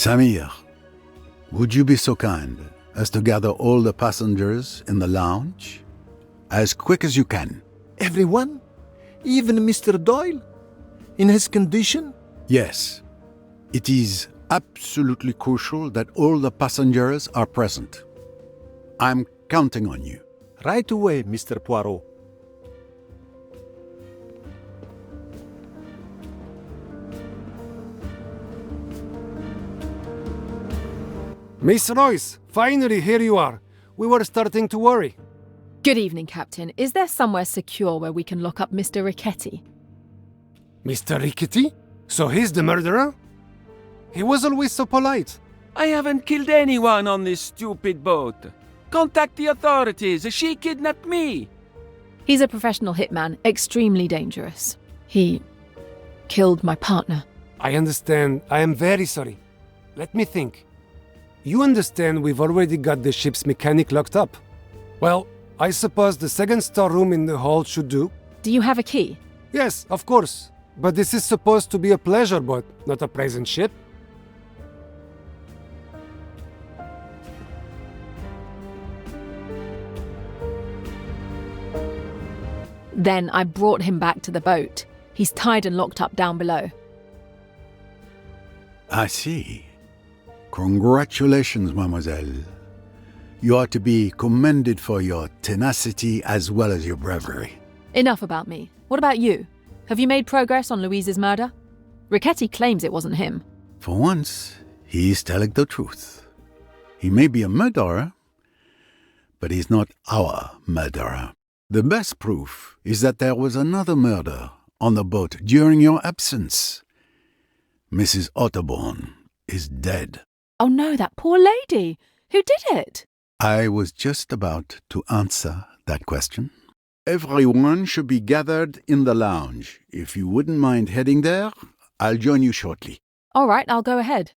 Samir, would you be so kind as to gather all the passengers in the lounge as quick as you can. Everyone? Even Mr. Doyle? In his condition? Yes. It is absolutely crucial that all the passengers are present. I'm counting on you. Right away, Mr. Poirot. Miss Royce, finally here you are. We were starting to worry. Good evening, Captain. Is there somewhere secure where we can lock up Mr. Riquetti? Mr. Riquetti? So he's the murderer? He was always so polite. I haven't killed anyone on this stupid boat. Contact the authorities. She kidnapped me. He's a professional hitman, extremely dangerous. He killed my partner. I understand. I am very sorry. Let me think. You understand we've already got the ship's mechanic locked up. Well, I suppose the second storeroom in the hold should do. Do you have a key? Yes, of course. But this is supposed to be a pleasure boat, not a prison ship. Then I brought him back to the boat. He's tied and locked up down below. I see. Congratulations, mademoiselle. You are to be commended for your tenacity as well as your bravery. Enough about me. What about you? Have you made progress on Louise's murder? Riquetti claims it wasn't him. For once, he is telling the truth. He may be a murderer, but he's not our murderer. The best proof is that there was another murder on the boat during your absence. Mrs. Otterbourne is dead. Oh no, that poor lady! Who did it? I was just about to answer that question. Everyone should be gathered in the lounge. If you wouldn't mind heading there, I'll join you shortly. All right, I'll go ahead.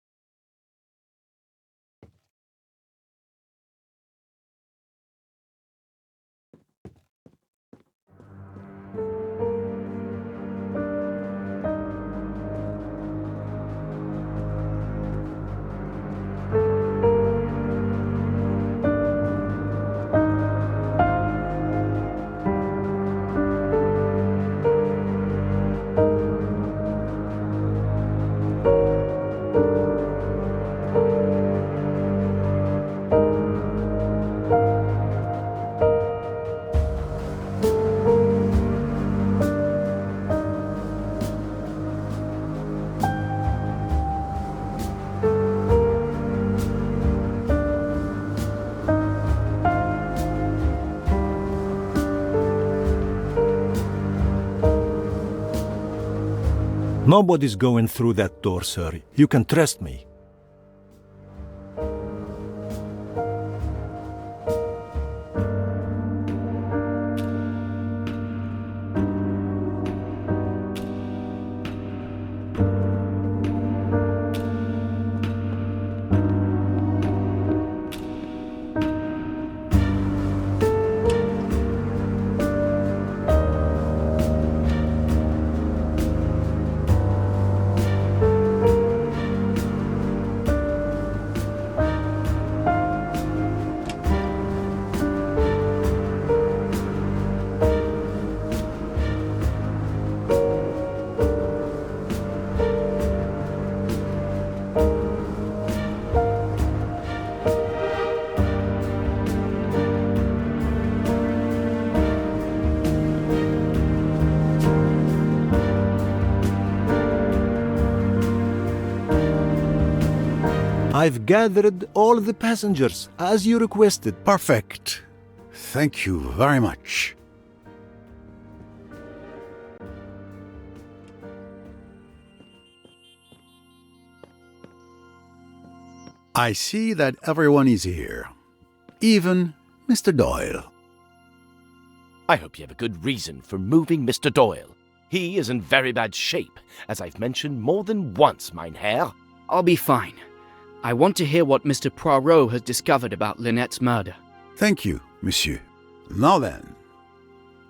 Nobody's going through that door, sir. You can trust me. I've gathered all the passengers, as you requested. Perfect. Thank you very much. I see that everyone is here. Even Mr. Doyle. I hope you have a good reason for moving Mr. Doyle. He is in very bad shape, as I've mentioned more than once, mein Herr. I'll be fine. I want to hear what Mr. Poirot has discovered about Lynette's murder. Thank you, monsieur. Now then,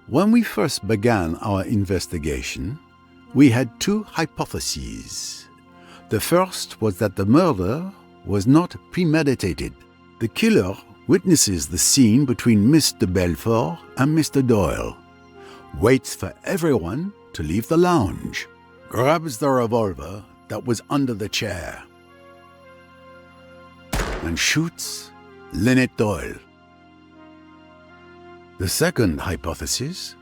when we first began our investigation, we had two hypotheses. The first was that the murder was not premeditated. The killer witnesses the scene between Mr. Belfort and Mr. Doyle, waits for everyone to leave the lounge, grabs the revolver that was under the chair, and shoots Lynette Doyle. The second hypothesis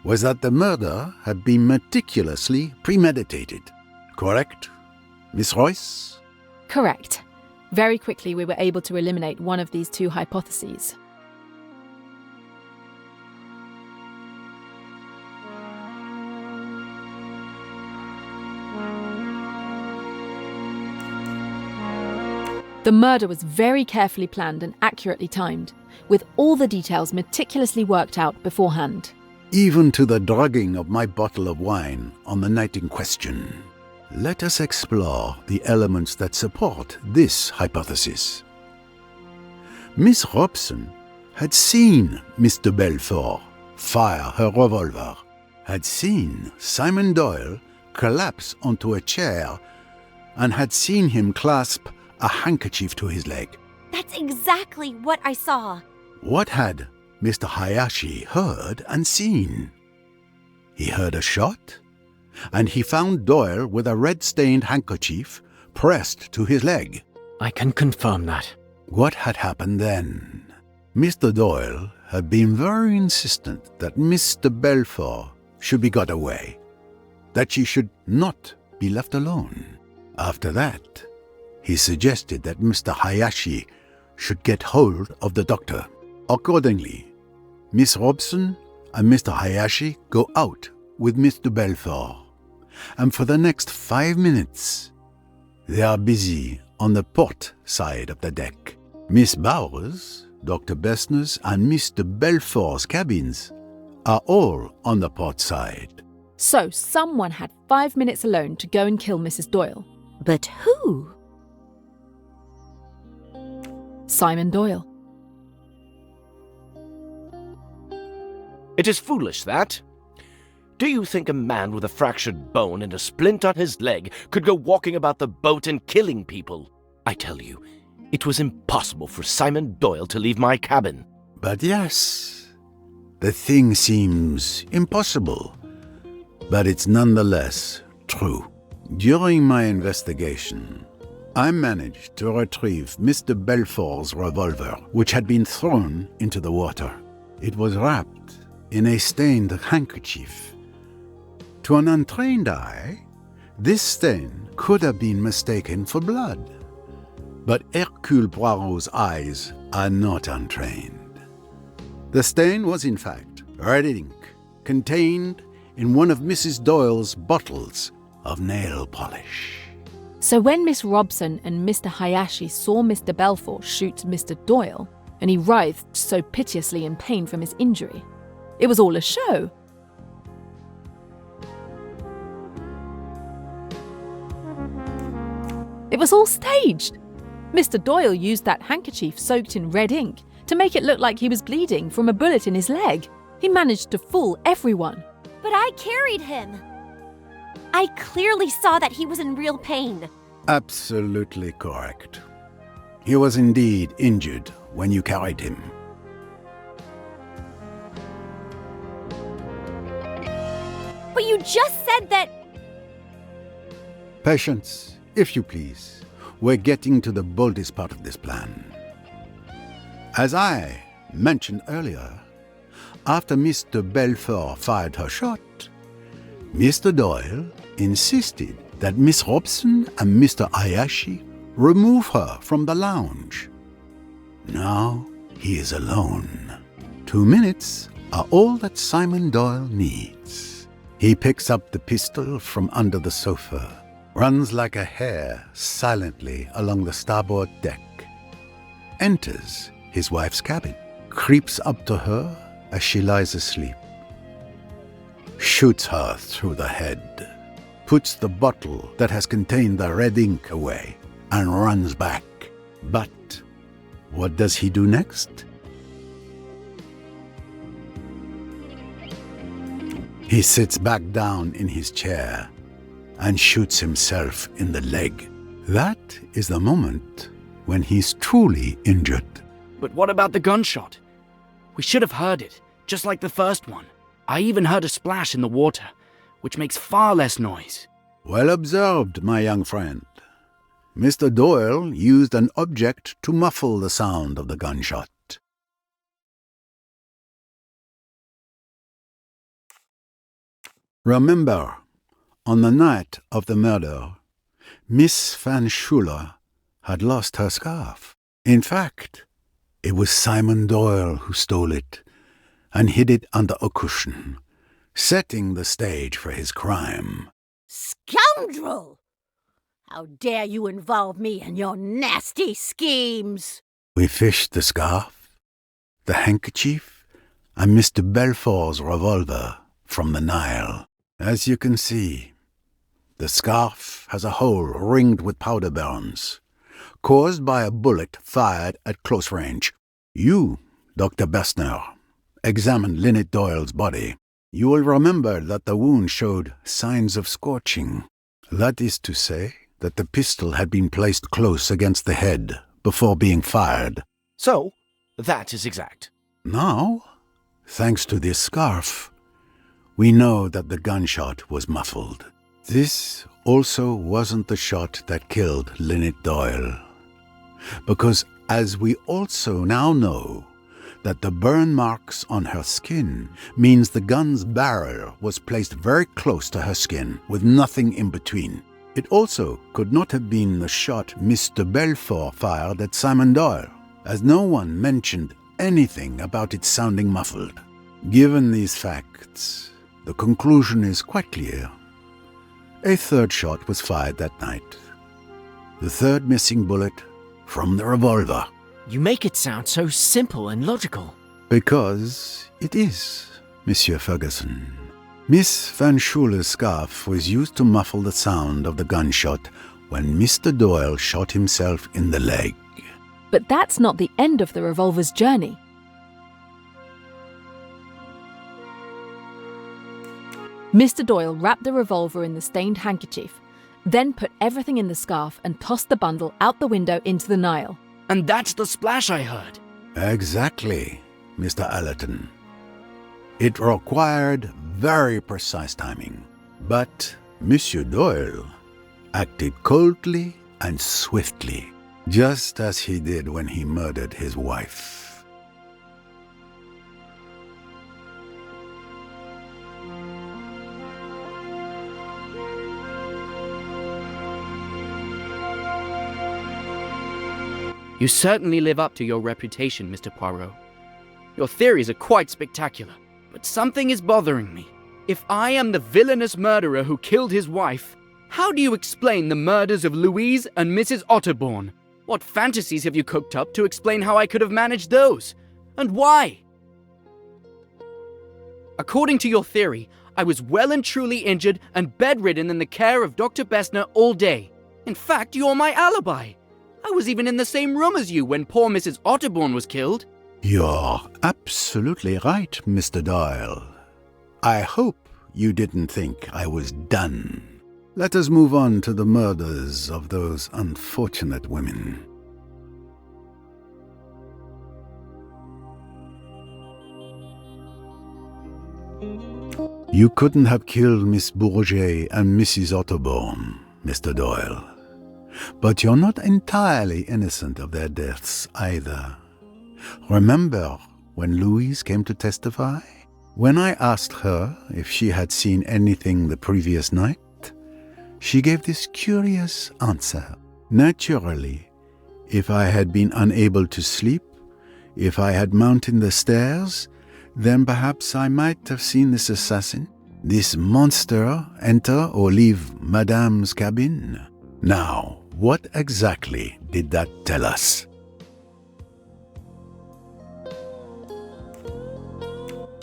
was that the murder had been meticulously premeditated. Correct, Miss Royce? Correct. Very quickly we were able to eliminate one of these two hypotheses. The murder was very carefully planned and accurately timed, with all the details meticulously worked out beforehand. Even to the drugging of my bottle of wine on the night in question. Let us explore the elements that support this hypothesis. Miss Robson had seen Mr. Belfort fire her revolver, had seen Simon Doyle collapse onto a chair, and had seen him clasp a handkerchief to his leg. That's exactly what I saw. What had Mr. Hayashi heard and seen? He heard a shot, and he found Doyle with a red-stained handkerchief pressed to his leg. I can confirm that. What had happened then? Mr. Doyle had been very insistent that Mr. Belfort should be got away, that she should not be left alone. After that, he suggested that Mr. Hayashi should get hold of the doctor. Accordingly, Miss Robson and Mr. Hayashi go out with Mr. Belfort, and for the next 5 minutes, they are busy on the port side of the deck. Miss Bowers, Dr. Bessner's, and Mr. Belfort's cabins are all on the port side. So someone had 5 minutes alone to go and kill Mrs. Doyle. But who? Simon Doyle. It is foolish, that. Do you think a man with a fractured bone and a splint on his leg could go walking about the boat and killing people? I tell you, it was impossible for Simon Doyle to leave my cabin. But yes, the thing seems impossible, but it's nonetheless true. During my investigation, I managed to retrieve Mr. Belfort's revolver, which had been thrown into the water. It was wrapped in a stained handkerchief. To an untrained eye, this stain could have been mistaken for blood. But Hercule Poirot's eyes are not untrained. The stain was in fact red ink, contained in one of Mrs. Doyle's bottles of nail polish. So when Miss Robson and Mr. Hayashi saw Mr. Belfort shoot Mr. Doyle, and he writhed so piteously in pain from his injury, it was all a show. It was all staged. Mr. Doyle used that handkerchief soaked in red ink to make it look like he was bleeding from a bullet in his leg. He managed to fool everyone. But I carried him. I clearly saw that he was in real pain. Absolutely correct. He was indeed injured when you carried him. But you just said that... Patience, if you please. We're getting to the boldest part of this plan. As I mentioned earlier, after Mr. Belfort fired her shot, Mr. Doyle insisted that Miss Robson and Mr. Hayashi remove her from the lounge. Now he is alone. 2 minutes are all that Simon Doyle needs. He picks up the pistol from under the sofa, runs like a hare silently along the starboard deck, enters his wife's cabin, creeps up to her as she lies asleep, shoots her through the head, puts the bottle that has contained the red ink away, and runs back. But what does he do next? He sits back down in his chair and shoots himself in the leg. That is the moment when he's truly injured. But what about the gunshot? We should have heard it, just like the first one. I even heard a splash in the water, which makes far less noise. Well observed, my young friend. Mr. Doyle used an object to muffle the sound of the gunshot. Remember, on the night of the murder, Miss Van Schuler had lost her scarf. In fact, it was Simon Doyle who stole it and hid it under a cushion, setting the stage for his crime. Scoundrel! How dare you involve me in your nasty schemes? We fished the scarf, the handkerchief, and Mr. Belfort's revolver from the Nile. As you can see, the scarf has a hole ringed with powder burns, caused by a bullet fired at close range. You, Dr. Bessner, examined Lynette Doyle's body. You will remember that the wound showed signs of scorching. That is to say that the pistol had been placed close against the head before being fired. So, that is exact. Now, thanks to this scarf, we know that the gunshot was muffled. This also wasn't the shot that killed Lynette Doyle, because as we also now know that the burn marks on her skin means the gun's barrel was placed very close to her skin with nothing in between. It also could not have been the shot Mr. Belfort fired at Simon Doyle, as no one mentioned anything about it sounding muffled. Given these facts, the conclusion is quite clear. A third shot was fired that night. The third missing bullet from the revolver. You make it sound so simple and logical. Because it is, Monsieur Ferguson. Miss Van Schuler's scarf was used to muffle the sound of the gunshot when Mr. Doyle shot himself in the leg. But that's not the end of the revolver's journey. Mr. Doyle wrapped the revolver in the stained handkerchief, then put everything in the scarf and tossed the bundle out the window into the Nile. And that's the splash I heard. Exactly, Mr. Allerton. It required very precise timing. But Monsieur Doyle acted coldly and swiftly, just as he did when he murdered his wife. You certainly live up to your reputation, Mr. Poirot. Your theories are quite spectacular, but something is bothering me. If I am the villainous murderer who killed his wife, how do you explain the murders of Louise and Mrs. Otterbourne? What fantasies have you cooked up to explain how I could have managed those? And why? According to your theory, I was well and truly injured and bedridden in the care of Dr. Bessner all day. In fact, you're my alibi. I was even in the same room as you when poor Mrs. Otterbourne was killed. You're absolutely right, Mr. Doyle. I hope you didn't think I was done. Let us move on to the murders of those unfortunate women. You couldn't have killed Miss Bourget and Mrs. Otterbourne, Mr. Doyle. But you're not entirely innocent of their deaths either. Remember when Louise came to testify? When I asked her if she had seen anything the previous night, she gave this curious answer. Naturally, if I had been unable to sleep, if I had mounted the stairs, then perhaps I might have seen this assassin, this monster, enter or leave Madame's cabin. Now, what exactly did that tell us?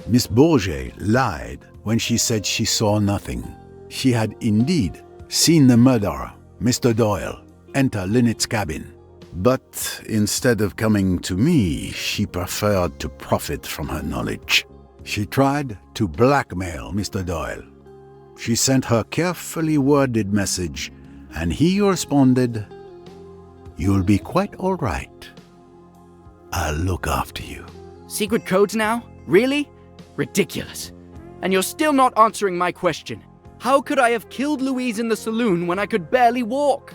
Miss Bourget lied when she said she saw nothing. She had indeed seen the murderer, Mr. Doyle, enter Lynette's cabin. But instead of coming to me, she preferred to profit from her knowledge. She tried to blackmail Mr. Doyle. She sent her carefully worded message, and he responded, You'll be quite all right. I'll look after you. Secret codes now? Really? Ridiculous. And you're still not answering my question. How could I have killed Louise in the saloon when I could barely walk?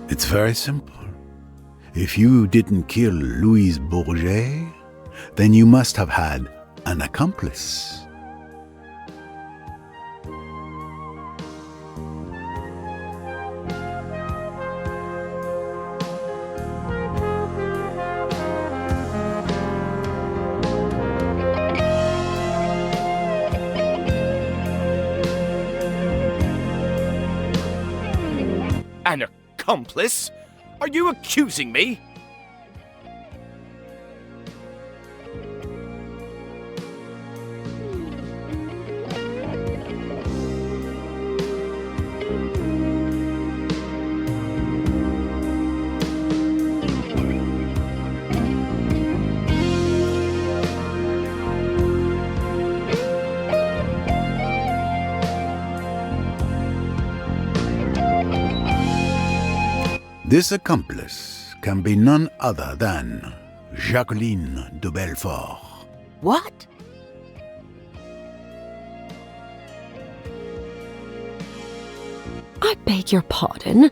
It's very simple. If you didn't kill Louise Bourget, then you must have had an accomplice. An accomplice? Are you accusing me? This accomplice can be none other than Jacqueline de Belfort. What? I beg your pardon?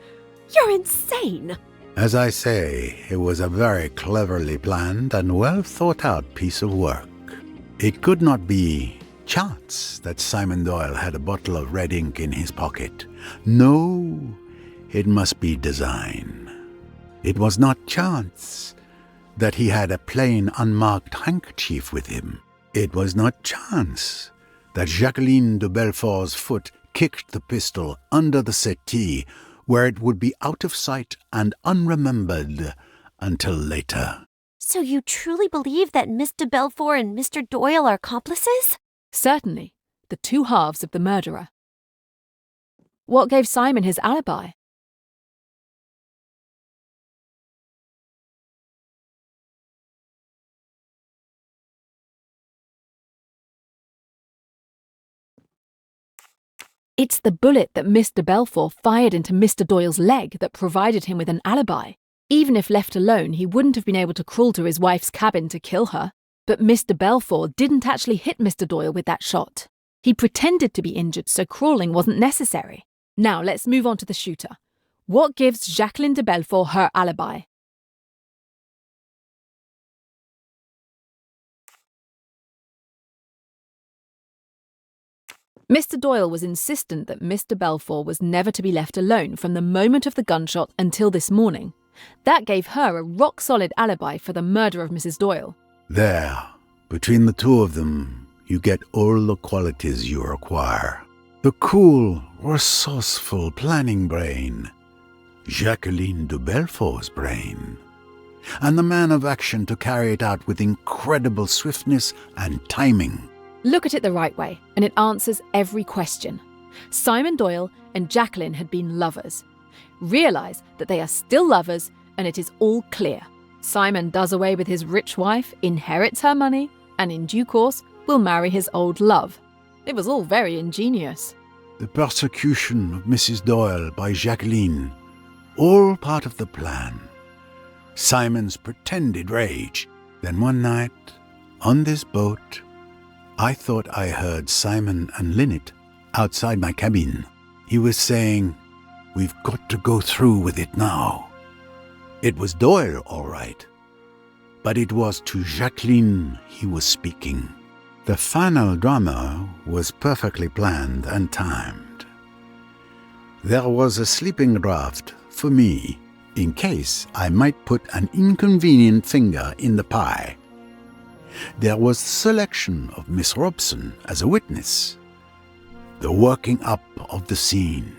You're insane! As I say, it was a very cleverly planned and well thought out piece of work. It could not be chance that Simon Doyle had a bottle of red ink in his pocket. No, it must be design. It was not chance that he had a plain unmarked handkerchief with him. It was not chance that Jacqueline de Belfort's foot kicked the pistol under the settee, where it would be out of sight and unremembered until later. So you truly believe that Miss de Belfort and Mr. Doyle are accomplices? Certainly, the two halves of the murderer. What gave Simon his alibi? It's the bullet that Miss de Belfort fired into Mr. Doyle's leg that provided him with an alibi. Even if left alone, he wouldn't have been able to crawl to his wife's cabin to kill her. But Miss de Belfort didn't actually hit Mr. Doyle with that shot. He pretended to be injured, so crawling wasn't necessary. Now let's move on to the shooter. What gives Jacqueline de Belfort her alibi? Mr. Doyle was insistent that Miss de Belfort was never to be left alone from the moment of the gunshot until this morning. That gave her a rock-solid alibi for the murder of Mrs. Doyle. There, between the two of them, you get all the qualities you require. The cool, resourceful planning brain, Jacqueline de Belfort's brain, and the man of action to carry it out with incredible swiftness and timing. Look at it the right way, and it answers every question. Simon Doyle and Jacqueline had been lovers. Realise that they are still lovers, and it is all clear. Simon does away with his rich wife, inherits her money, and in due course will marry his old love. It was all very ingenious. The persecution of Mrs. Doyle by Jacqueline, all part of the plan. Simon's pretended rage. Then one night, on this boat, I thought I heard Simon and Lynette outside my cabin. He was saying, "We've got to go through with it now." It was Doyle, all right, but it was to Jacqueline he was speaking. The final drama was perfectly planned and timed. There was a sleeping draught for me, in case I might put an inconvenient finger in the pie. There was the selection of Miss Robson as a witness, the working up of the scene,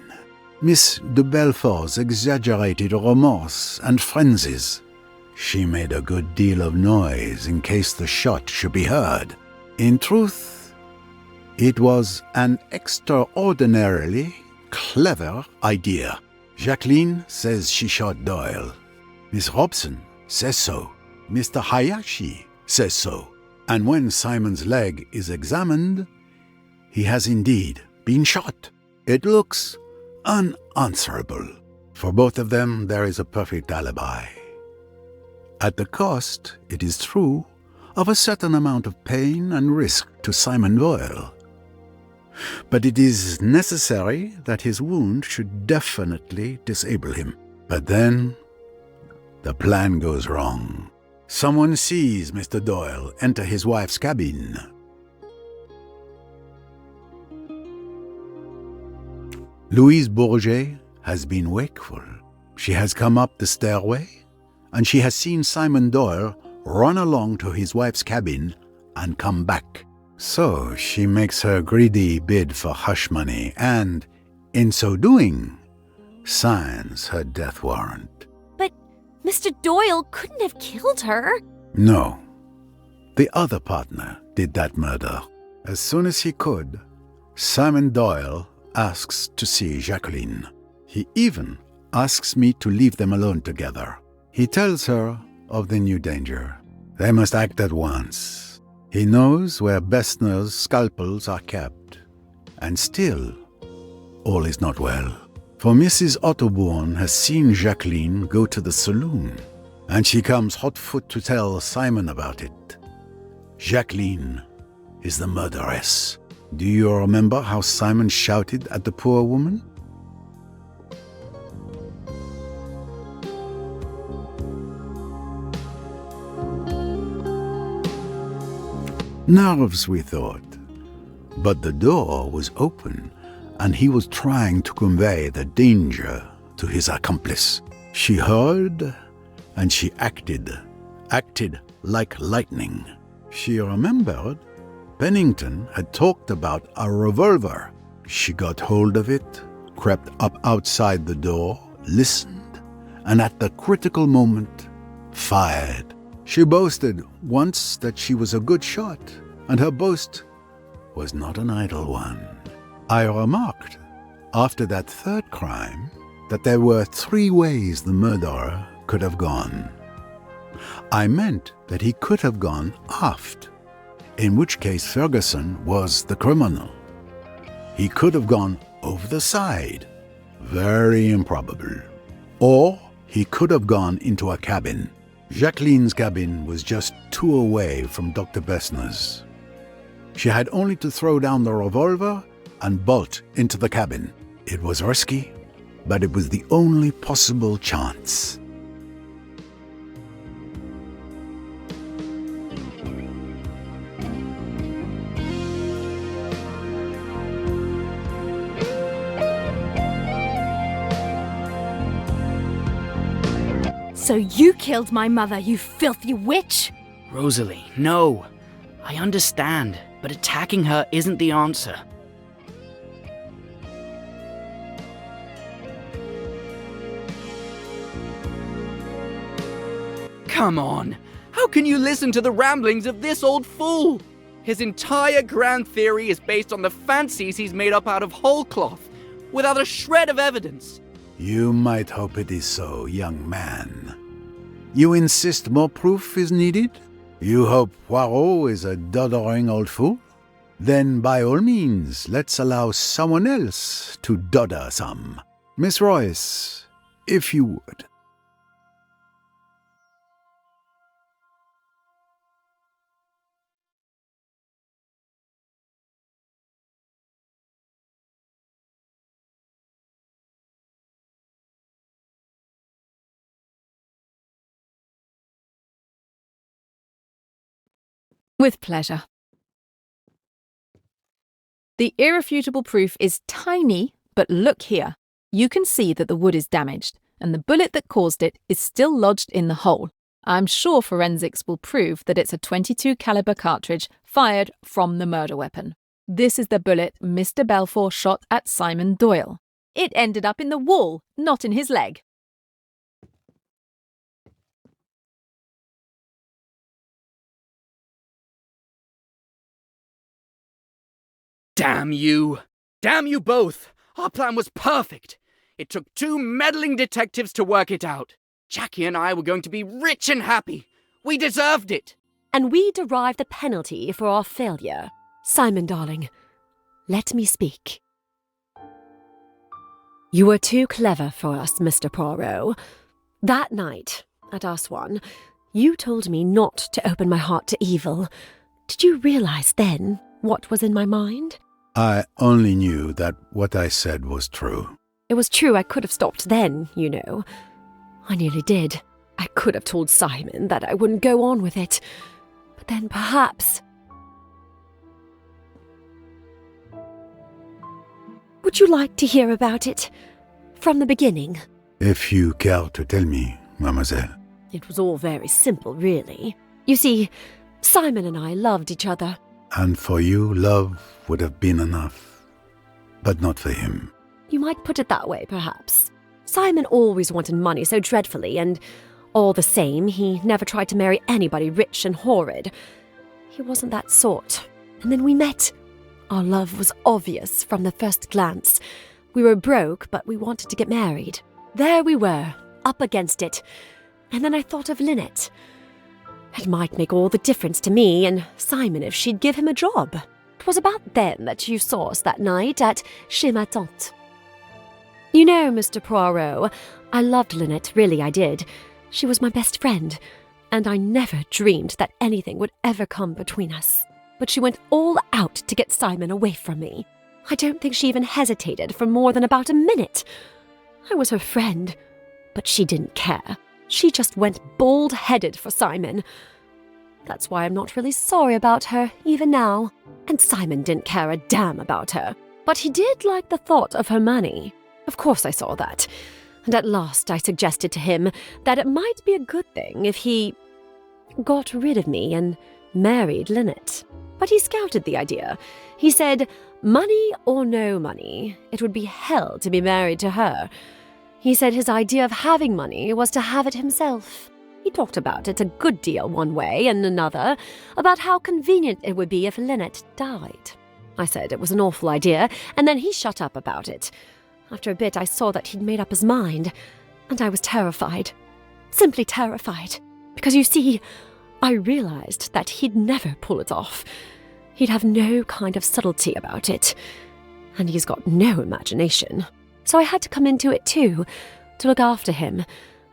Miss de Belfort's exaggerated remorse and frenzies. She made a good deal of noise in case the shot should be heard. In truth, it was an extraordinarily clever idea. Jacqueline says she shot Doyle. Miss Robson says so. Mr. Hayashi says so. And when Simon's leg is examined, he has indeed been shot. It looks unanswerable. For both of them, there is a perfect alibi. At the cost, it is true, of a certain amount of pain and risk to Simon Doyle. But it is necessary that his wound should definitely disable him. But then, the plan goes wrong. Someone sees Mr. Doyle enter his wife's cabin. Louise Bourget has been wakeful. She has come up the stairway, and she has seen Simon Doyle run along to his wife's cabin and come back. So she makes her greedy bid for hush money and, in so doing, signs her death warrant. But Mr. Doyle couldn't have killed her. No. The other partner did that murder. As soon as he could, Simon Doyle asks to see Jacqueline. He even asks me to leave them alone together. He tells her of the new danger. They must act at once. He knows where Bessner's scalpels are kept. And still, all is not well. For Mrs. Otterbourne has seen Jacqueline go to the saloon, and she comes hot-foot to tell Simon about it. Jacqueline is the murderess. Do you remember how Simon shouted at the poor woman? Nerves, we thought. But the door was open, and he was trying to convey the danger to his accomplice. She heard, and she acted like lightning. She remembered Pennington had talked about a revolver. She got hold of it, crept up outside the door, listened, and at the critical moment, fired. She boasted once that she was a good shot, and her boast was not an idle one. I remarked, after that third crime, that there were 3 ways the murderer could have gone. I meant that he could have gone aft, in which case Ferguson was the criminal. He could have gone over the side, very improbable. Or he could have gone into a cabin. Jacqueline's cabin was just 2 away from Dr. Bessner's. She had only to throw down the revolver and bolt into the cabin. It was risky, but it was the only possible chance. So you killed my mother, you filthy witch! Rosalie, no. I understand, but attacking her isn't the answer. Come on! How can you listen to the ramblings of this old fool? His entire grand theory is based on the fancies he's made up out of whole cloth, without a shred of evidence. You might hope it is so, young man. You insist more proof is needed? You hope Poirot is a doddering old fool? Then by all means, let's allow someone else to dodder some. Miss Royce, if you would. With pleasure. The irrefutable proof is tiny, but look here. You can see that the wood is damaged, and the bullet that caused it is still lodged in the hole. I'm sure forensics will prove that it's a .22 caliber cartridge fired from the murder weapon. This is the bullet Mr. Belfour shot at Simon Doyle. It ended up in the wall, not in his leg. Damn you! Damn you both! Our plan was perfect! It took 2 meddling detectives to work it out. Jackie and I were going to be rich and happy. We deserved it. and we derive the penalty for our failure. Simon, darling, let me speak. You were too clever for us, Mr. Poirot. That night, at Aswan, you told me not to open my heart to evil. Did you realize then what was in my mind? I only knew that what I said was true. It was true I could have stopped then, you know. I nearly did. I could have told Simon that I wouldn't go on with it. But then perhaps... Would you like to hear about it? From the beginning? If you care to tell me, mademoiselle. It was all very simple, really. You see, Simon and I loved each other. And for you, love would have been enough. But not for him. You might put it that way, perhaps. Simon always wanted money so dreadfully, and all the same, he never tried to marry anybody rich and horrid. He wasn't that sort. And then we met. Our love was obvious from the first glance. We were broke, but we wanted to get married. There we were, up against it. And then I thought of Lynette. It might make all the difference to me and Simon if she'd give him a job. It was about then that you saw us that night at Chez ma tante. You know, Mr. Poirot, I loved Lynette, really I did. She was my best friend, and I never dreamed that anything would ever come between us. But she went all out to get Simon away from me. I don't think she even hesitated for more than about a minute. I was her friend, but she didn't care. She just went bald-headed for Simon. That's why I'm not really sorry about her, even now. And Simon didn't care a damn about her. But he did like the thought of her money. Of course I saw that. And at last I suggested to him that it might be a good thing if he got rid of me and married Lynette. But he scouted the idea. He said, money or no money, it would be hell to be married to her. He said his idea of having money was to have it himself. He talked about it a good deal one way and another, about how convenient it would be if Lynette died. I said it was an awful idea, and then he shut up about it. After a bit I saw that he'd made up his mind, and I was terrified. Simply terrified. Because you see, I realized that he'd never pull it off. He'd have no kind of subtlety about it. And he's got no imagination. So I had to come into it too, to look after him.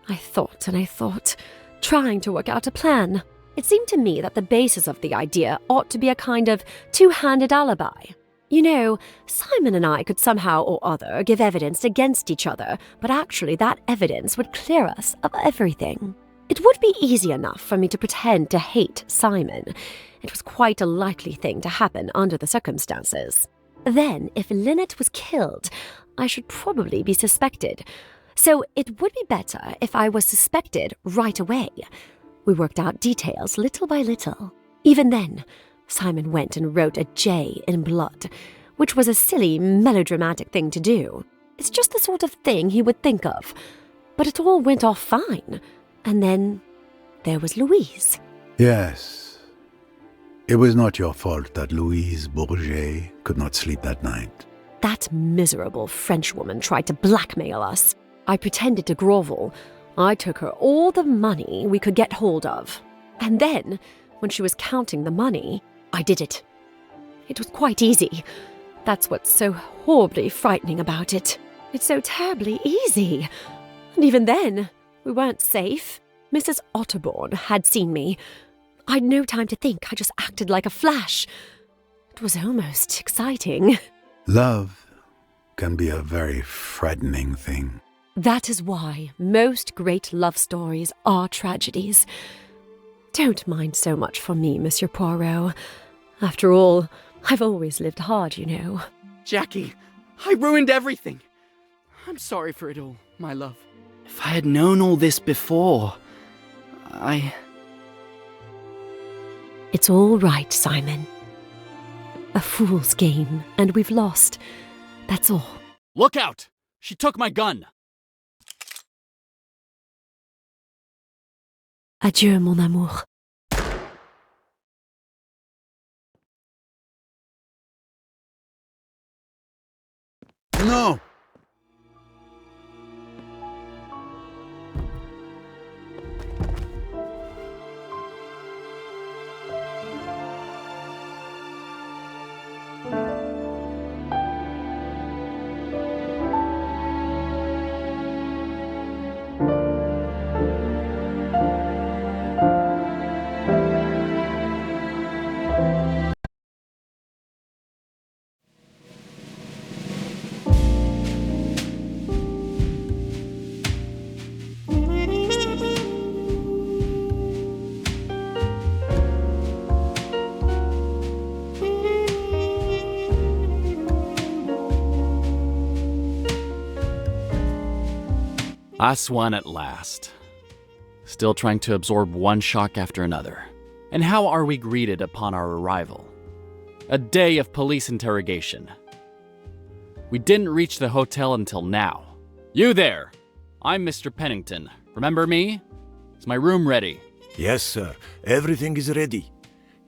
I thought and I thought, trying to work out a plan. It seemed to me that the basis of the idea ought to be a kind of two-handed alibi. You know, Simon and I could somehow or other give evidence against each other, but actually that evidence would clear us of everything. It would be easy enough for me to pretend to hate Simon. It was quite a likely thing to happen under the circumstances. Then, if Lynette was killed, I should probably be suspected. So it would be better if I was suspected right away. We worked out details little by little. Even then, Simon went and wrote a J in blood, which was a silly, melodramatic thing to do. It's just the sort of thing he would think of. But it all went off fine. And then there was Louise. Yes. It was not your fault that Louise Bourget could not sleep that night. That miserable Frenchwoman tried to blackmail us. I pretended to grovel. I took her all the money we could get hold of. And then, when she was counting the money, I did it. It was quite easy. That's what's so horribly frightening about it. It's so terribly easy. And even then, we weren't safe. Mrs. Otterbourne had seen me. I'd no time to think. I just acted like a flash. It was almost exciting. Love can be a very frightening thing. That is why most great love stories are tragedies. Don't mind so much for me, Monsieur Poirot. After all, I've always lived hard, you know. Jackie, I ruined everything. I'm sorry for it all, my love. If I had known all this before, It's all right, Simon. A fool's game, and we've lost. That's all. Look out! She took my gun! Adieu, mon amour. No! Aswan at last. Still trying to absorb one shock after another. And how are we greeted upon our arrival? A day of police interrogation. We didn't reach the hotel until now. You there! I'm Mr. Pennington. Remember me? Is my room ready? Yes, sir. Everything is ready.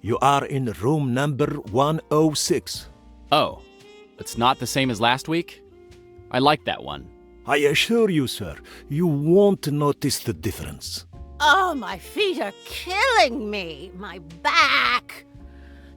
You are in room number 106. Oh, it's not the same as last week? I like that one. I assure you, sir, you won't notice the difference. Oh, my feet are killing me. My back.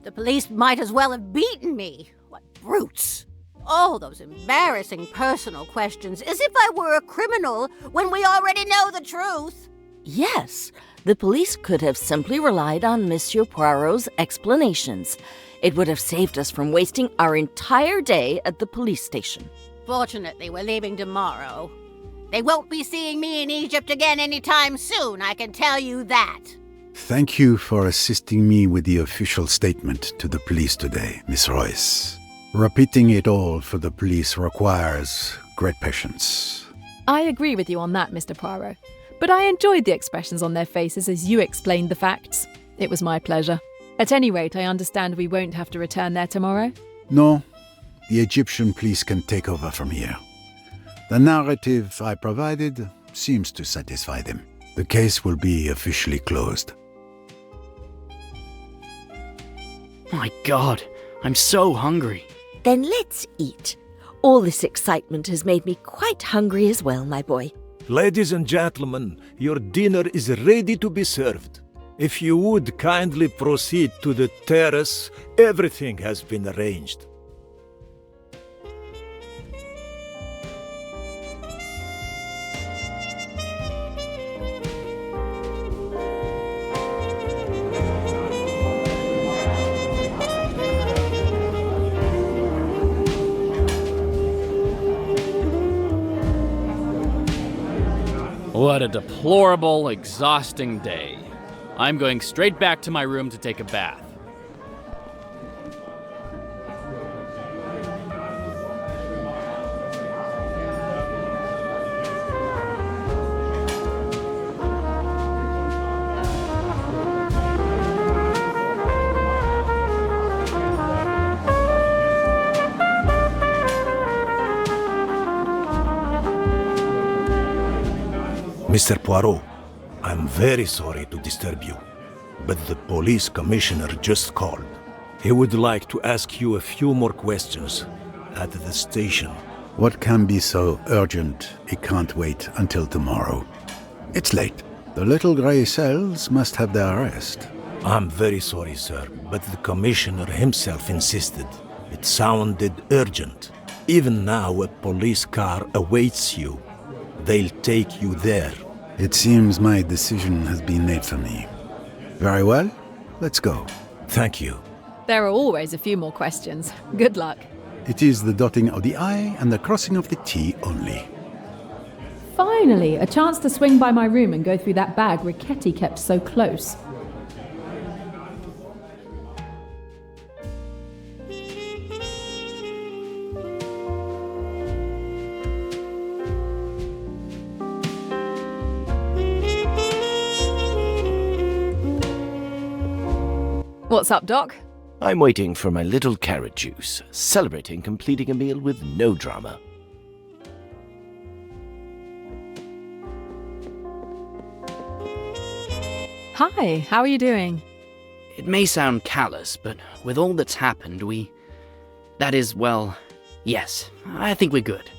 The police might as well have beaten me. What brutes. Oh, those embarrassing personal questions, as if I were a criminal when we already know the truth. Yes, the police could have simply relied on Monsieur Poirot's explanations. It would have saved us from wasting our entire day at the police station. Fortunately, we're leaving tomorrow. They won't be seeing me in Egypt again anytime soon, I can tell you that. Thank you for assisting me with the official statement to the police today, Miss Royce. Repeating it all for the police requires great patience. I agree with you on that, Mr. Poirot. But I enjoyed the expressions on their faces as you explained the facts. It was my pleasure. At any rate, I understand we won't have to return there tomorrow. No, the Egyptian police can take over from here. The narrative I provided seems to satisfy them. The case will be officially closed. My God, I'm so hungry. Then let's eat. All this excitement has made me quite hungry as well, my boy. Ladies and gentlemen, your dinner is ready to be served. If you would kindly proceed to the terrace, everything has been arranged. What a deplorable, exhausting day. I'm going straight back to my room to take a bath. Mr. Poirot, I'm very sorry to disturb you, but the police commissioner just called. He would like to ask you a few more questions at the station. What can be so urgent it can't wait until tomorrow? It's late. The little grey cells must have their rest. I'm very sorry, sir, but the commissioner himself insisted. It sounded urgent. Even now, a police car awaits you. They'll take you there. It seems my decision has been made for me. Very well, let's go. Thank you. There are always a few more questions. Good luck. It is the dotting of the I and the crossing of the T only. Finally, a chance to swing by my room and go through that bag Riquetti kept so close. What's up, Doc? I'm waiting for my little carrot juice, celebrating completing a meal with no drama. Hi, how are you doing? It may sound callous, but with all that's happened, that is, well, yes, I think we're good.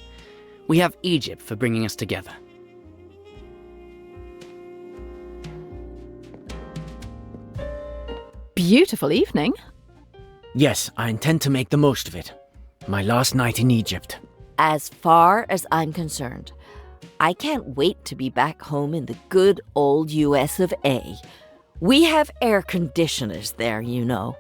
We have Egypt for bringing us together. Beautiful evening. Yes, I intend to make the most of it. My last night in Egypt. As far as I'm concerned, I can't wait to be back home in the good old US of A. We have air conditioners there, you know.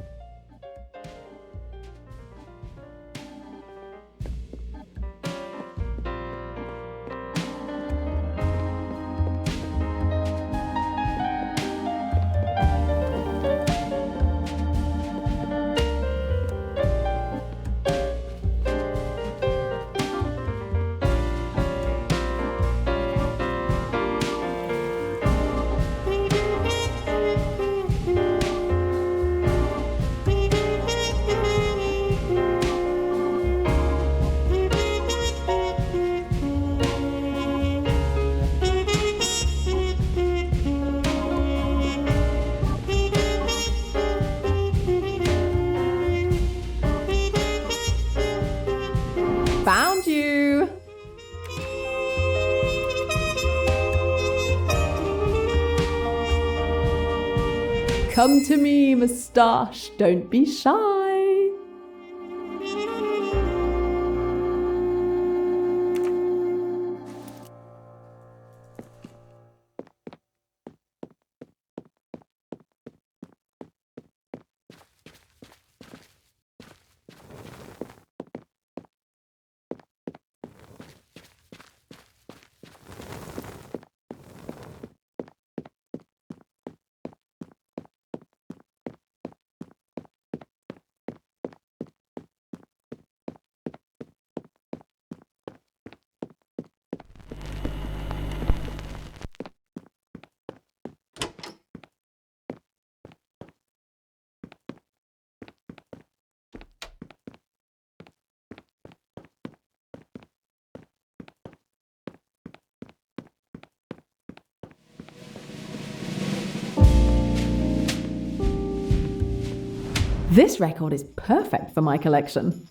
Come to me, moustache. Don't be shy. This record is perfect for my collection.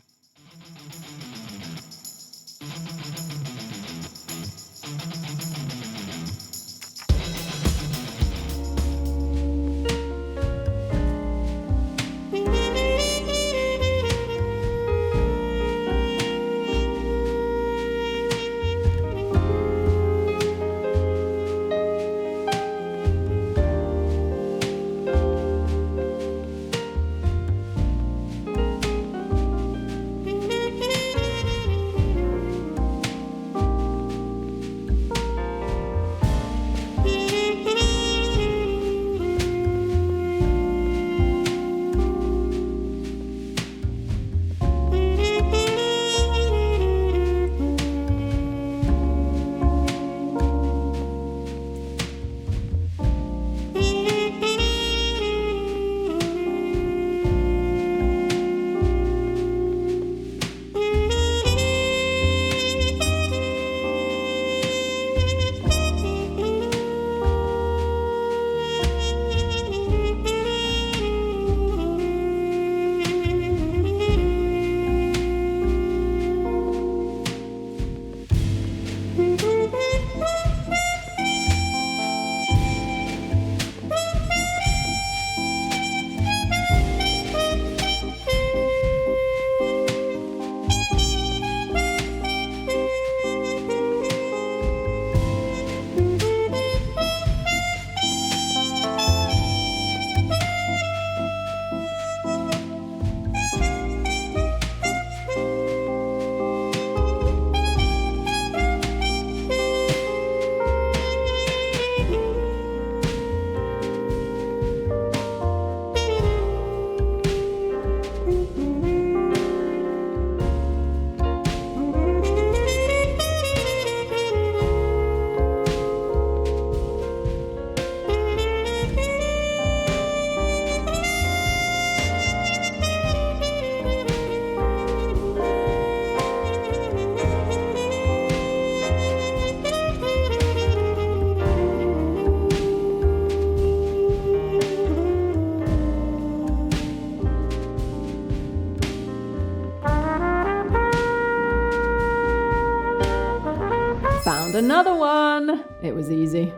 Found another one. It was easy.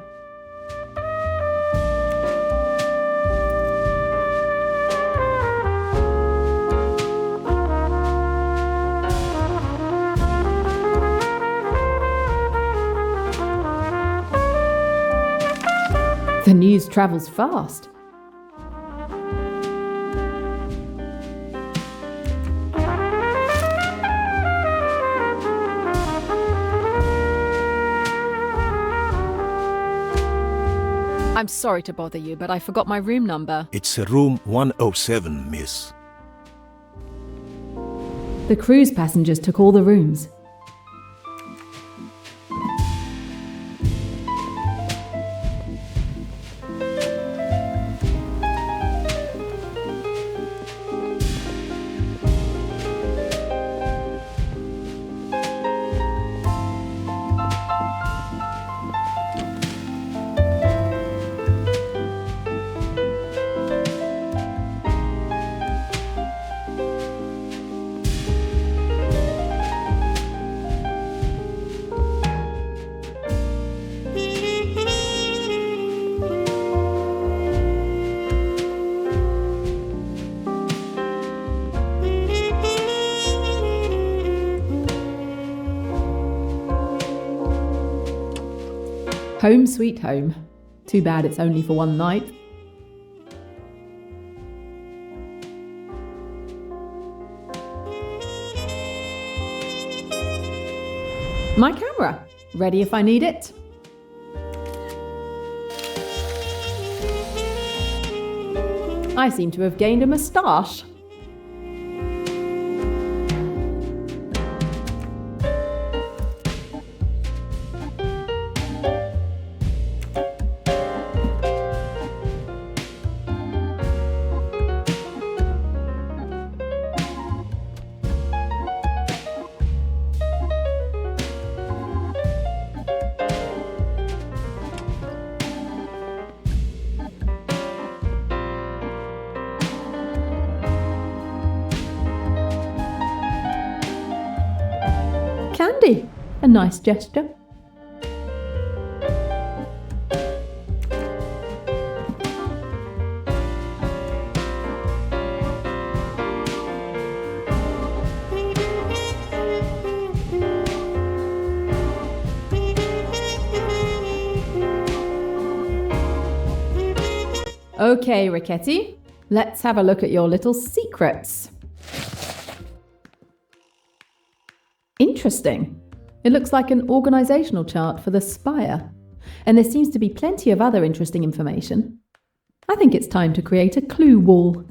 The news travels fast. I'm sorry to bother you, but I forgot my room number. It's room 107, miss. The cruise passengers took all the rooms. Home sweet home. Too bad it's only for one night. My camera. Ready if I need it. I seem to have gained a moustache. Candy. A nice gesture. Okay, Riquetti. Let's have a look at your little secrets. Interesting. It looks like an organisational chart for the Spire. And there seems to be plenty of other interesting information. I think it's time to create a clue wall.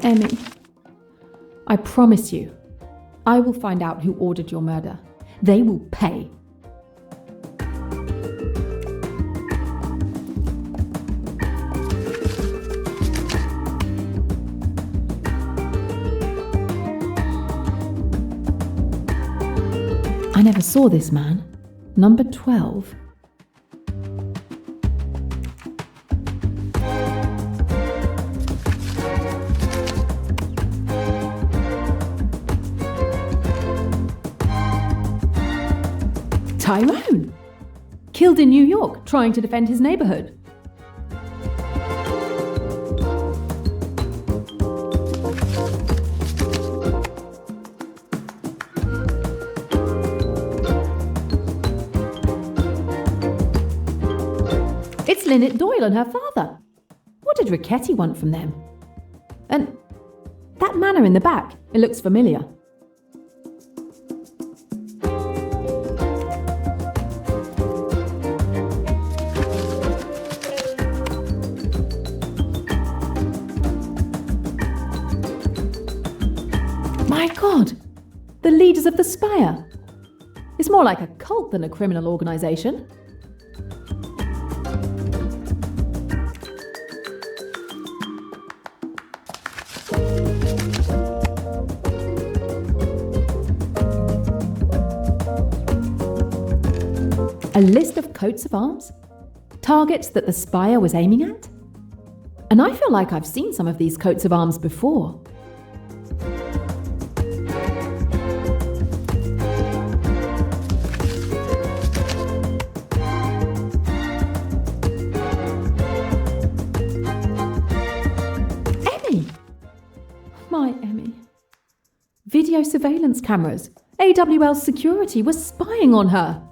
Emmy, I promise you, I will find out who ordered your murder. They will pay. I never saw this man. Number 12. Tyrone! Killed in New York, trying to defend his neighborhood. It's Lynette Doyle and her father. What did Riquetti want from them? And that manor in the back, it looks familiar. My God! The leaders of the Spire! It's more like a cult than a criminal organisation. A list of coats of arms? Targets that the Spire was aiming at? And I feel like I've seen some of these coats of arms before. Emmy! My Emmy. Video surveillance cameras. AWL security was spying on her.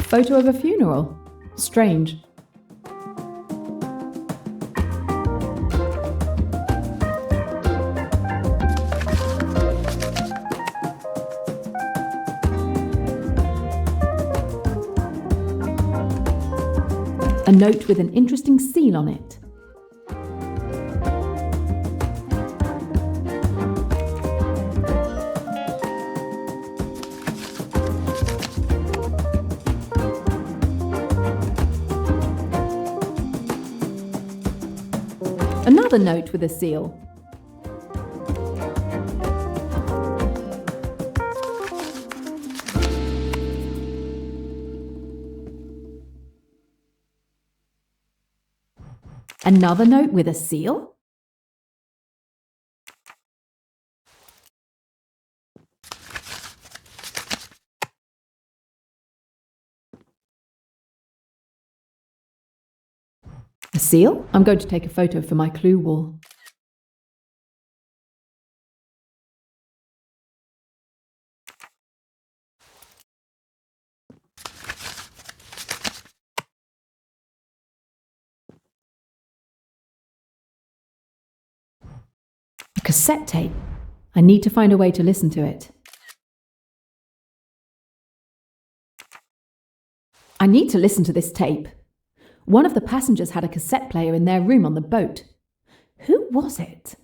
Photo of a funeral. Strange. A note with an interesting seal on it. Another note with a seal. Another note with a seal. A seal? I'm going to take a photo for my clue wall. A cassette tape. I need to find a way to listen to it. I need to listen to this tape. One of the passengers had a cassette player in their room on the boat. Who was it?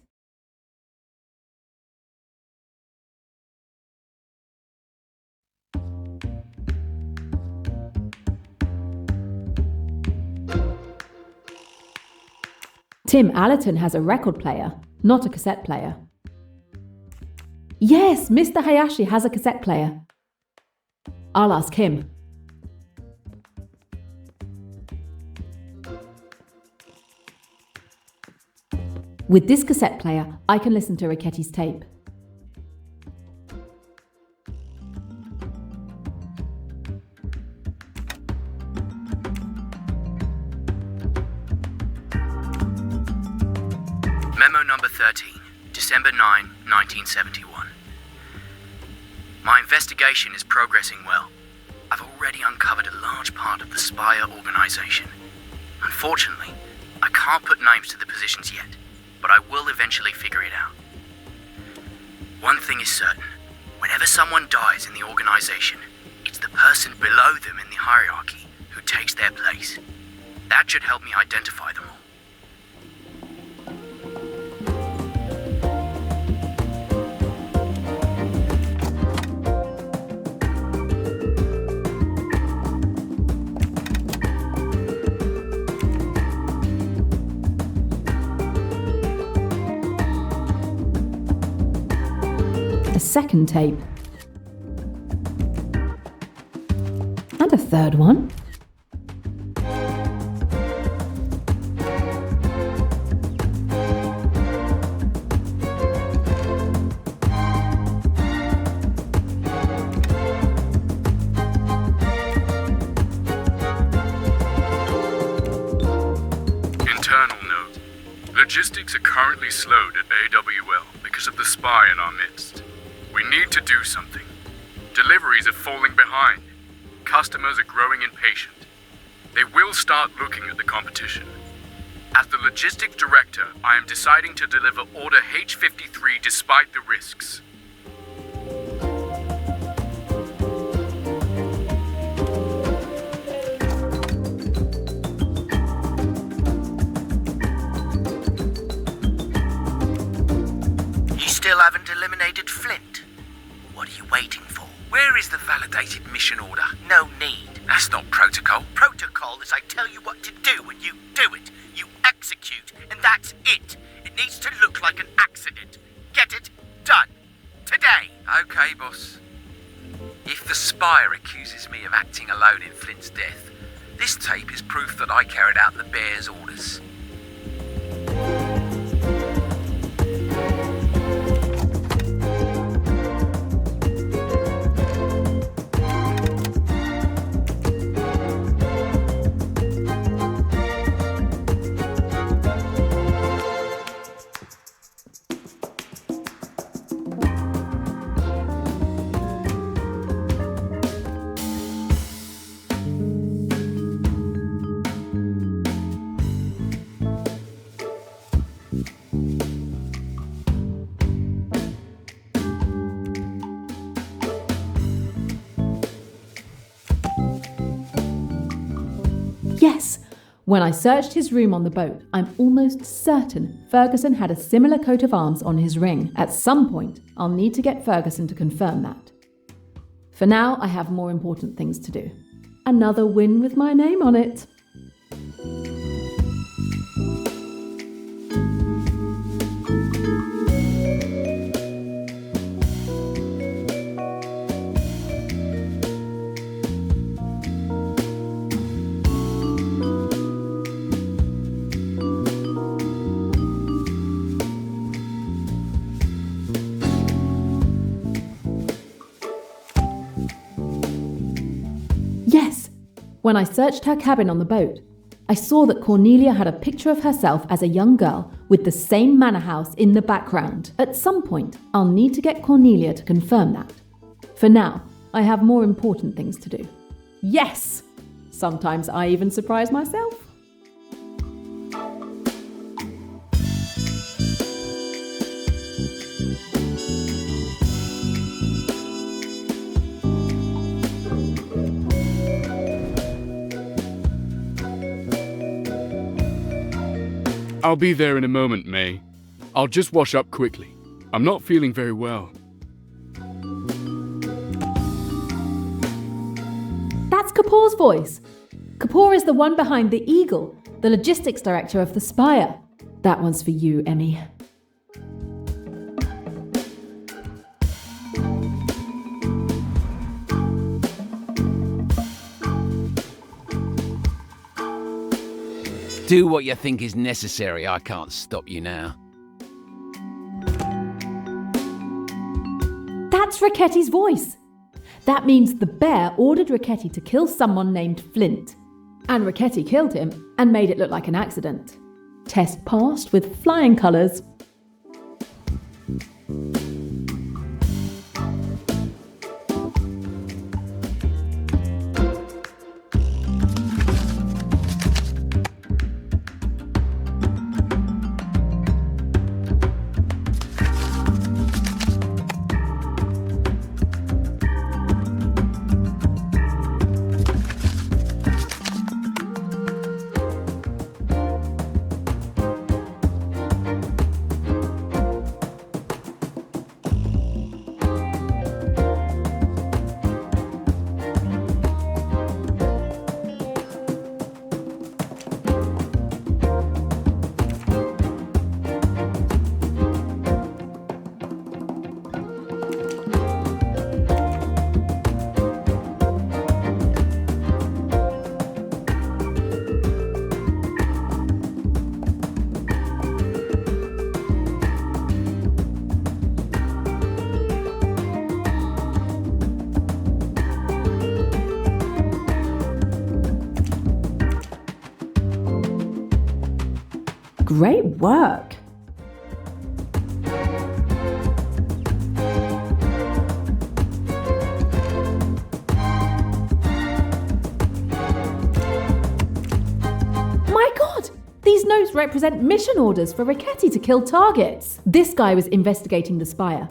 Tim Allerton has a record player, not a cassette player. Yes, Mr. Hayashi has a cassette player. I'll ask him. With this cassette player, I can listen to Ricchetti's tape. Memo number 13, December 9, 1971. My investigation is progressing well. I've already uncovered a large part of the Spire organization. Unfortunately, I can't put names to the positions yet, but I will eventually figure it out. One thing is certain. Whenever someone dies in the organization, it's the person below them in the hierarchy who takes their place. That should help me identify them all. A second tape. And a third one. Internal note. Logistics are currently slowed at AWL because of the spy in our midst. We need to do something. Deliveries are falling behind. Customers are growing impatient. They will start looking at the competition. As the logistics director, I am deciding to deliver Order H-53 despite the risks. You still haven't eliminated Flint. What are you waiting for? Where is the validated mission order? No need. That's not protocol. Protocol is I tell you what to do and you do it. You execute, and that's it. It needs to look like an accident. Get it done. Today. Okay, boss. If the spire accuses me of acting alone in Flint's death, this tape is proof that I carried out the bear's orders. Yes, When I searched his room on the boat, I'm almost certain Ferguson had a similar coat of arms on his ring. At some point, I'll need to get Ferguson to confirm that. For now, I have more important things to do. Another win with my name on it. Yes! When I searched her cabin on the boat, I saw that Cornelia had a picture of herself as a young girl with the same manor house in the background. At some point, I'll need to get Cornelia to confirm that. For now, I have more important things to do. Yes! Sometimes I even surprise myself. I'll be there in a moment, May. I'll just wash up quickly. I'm not feeling very well. That's Kapoor's voice. Kapoor is the one behind the Eagle, the logistics director of the Spire. That one's for you, Emmy. Do what you think is necessary. I can't stop you now. That's Ricchetti's voice. That means the bear ordered Richetti to kill someone named Flint. And Richetti killed him and made it look like an accident. Test passed with flying colours. Great work! My God! These notes represent mission orders for Richetti to kill targets. This guy was investigating the Spire.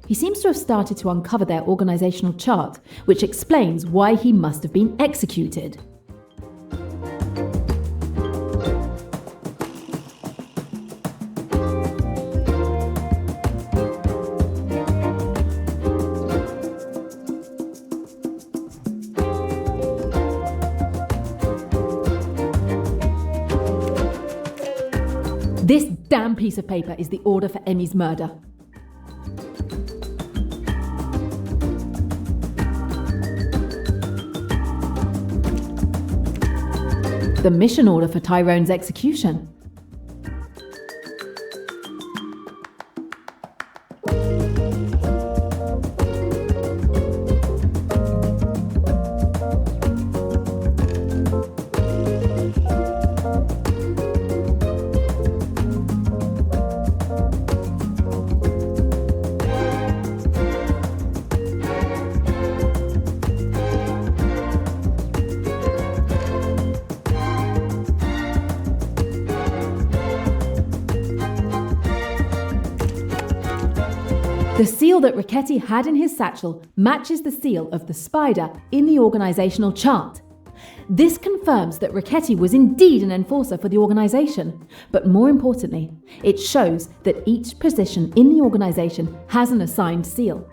He seems to have started to uncover their organizational chart, which explains why he must have been executed. This damn piece of paper is the order for Emmy's murder. The mission order for Tyrone's execution. The seal that Richetti had in his satchel matches the seal of the spider in the organizational chart. This confirms that Richetti was indeed an enforcer for the organisation. But more importantly, it shows that each position in the organisation has an assigned seal.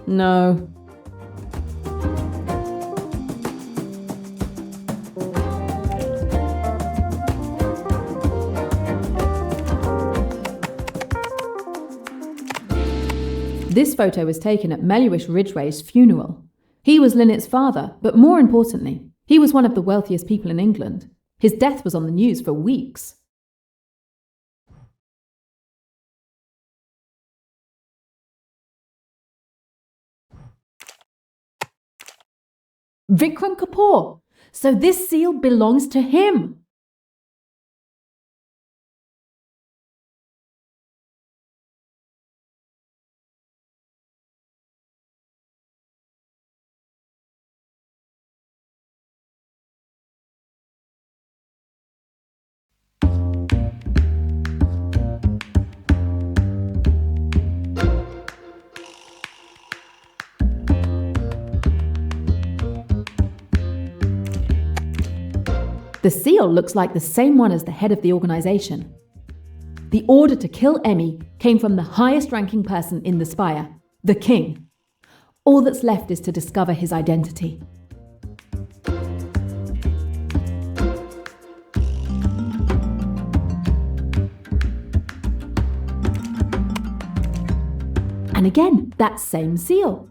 No. This photo was taken at Melhuish Ridgway's funeral. He was Lynette's father, but more importantly, he was one of the wealthiest people in England. His death was on the news for weeks. Vikram Kapoor! So this seal belongs to him! The seal looks like the same one as the head of the organisation. The order to kill Emmy came from the highest ranking person in the spire, the king. All that's left is to discover his identity. And again, that same seal.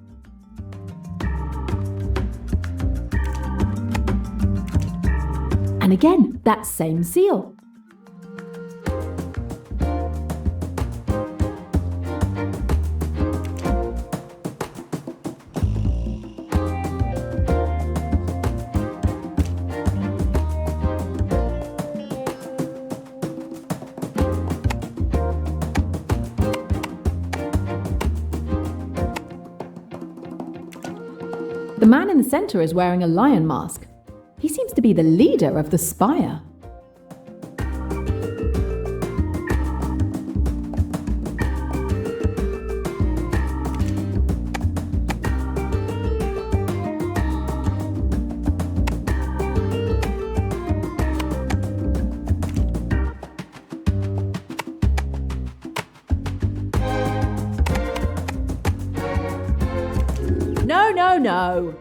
And again, that same seal. The man in the centre is wearing a lion mask. He seems to be the leader of the spire. No.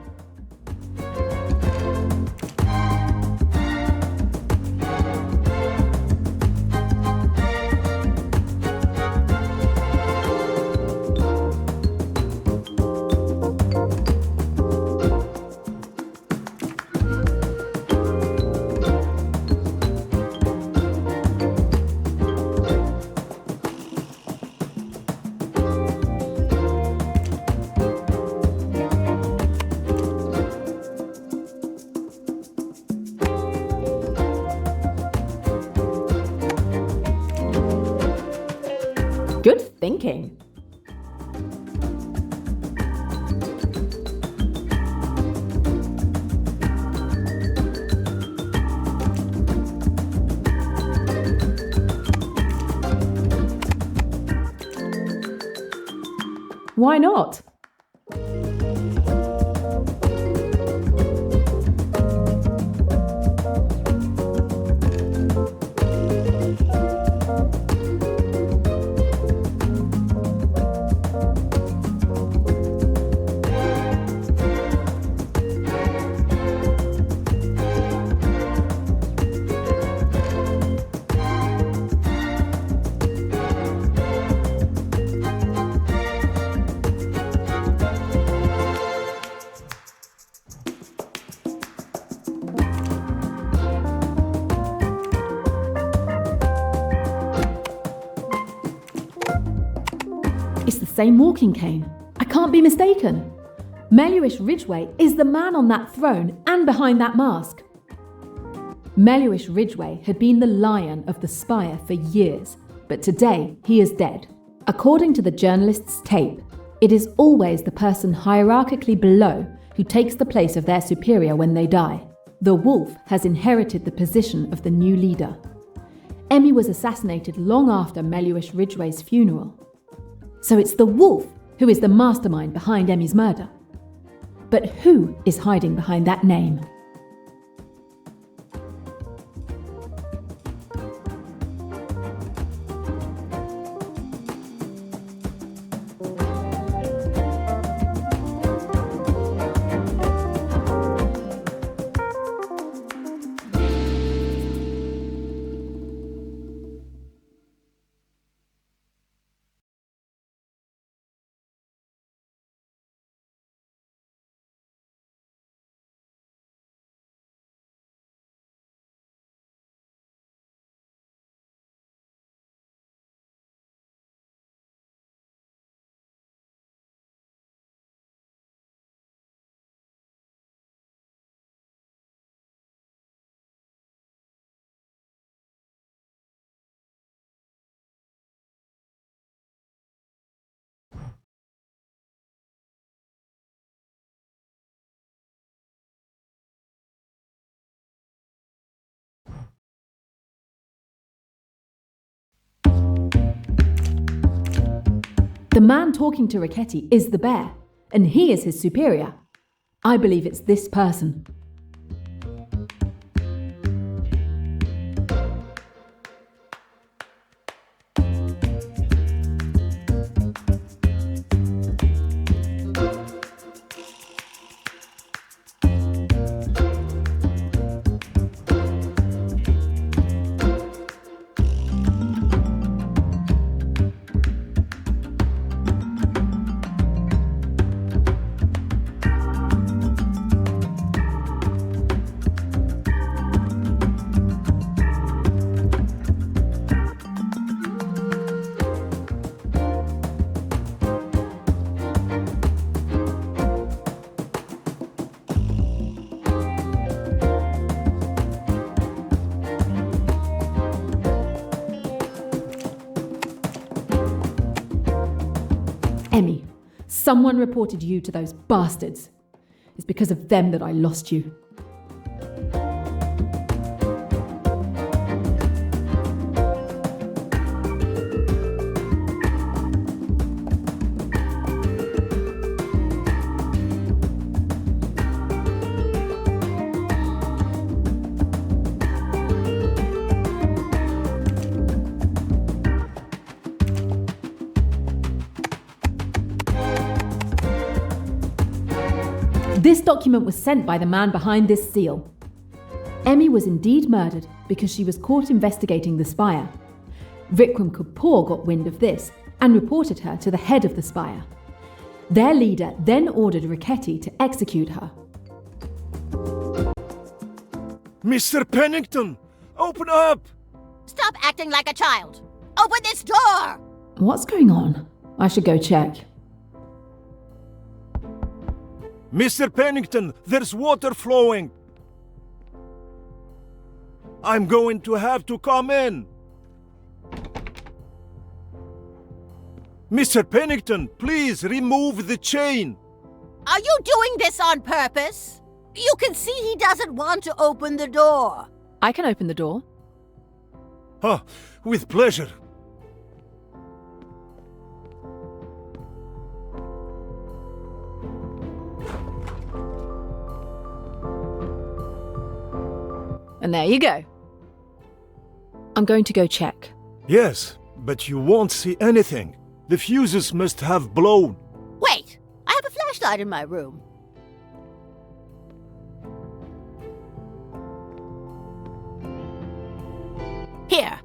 Good thinking. Why not? It's the same walking cane. can't be mistaken. Meluish Ridgway is the man on that throne and behind that mask. Meluish Ridgway had been the lion of the spire for years, but today he is dead. According to the journalist's tape, it is always the person hierarchically below who takes the place of their superior when they die. The wolf has inherited the position of the new leader. Emmy was assassinated long after Meluish Ridgway's funeral. So it's the wolf who is the mastermind behind Emmy's murder. But who is hiding behind that name? The man talking to Riquetti is the bear, and he is his superior. I believe it's this person. Emmy, someone reported you to those bastards. It's because of them that I lost you. This document was sent by the man behind this seal. Emmy was indeed murdered because she was caught investigating the spire. Vikram Kapoor got wind of this and reported her to the head of the spire. Their leader then ordered Riquetti to execute her. Mr. Pennington, open up! Stop acting like a child! Open this door! What's going on? I should go check. Mr. Pennington, there's water flowing. I'm going to have to come in. Mr. Pennington, please remove the chain. Are you doing this on purpose? You can see he doesn't want to open the door. I can open the door. With pleasure. And there you go. I'm going to go check. Yes, but you won't see anything. The fuses must have blown. Wait, I have a flashlight in my room. Here.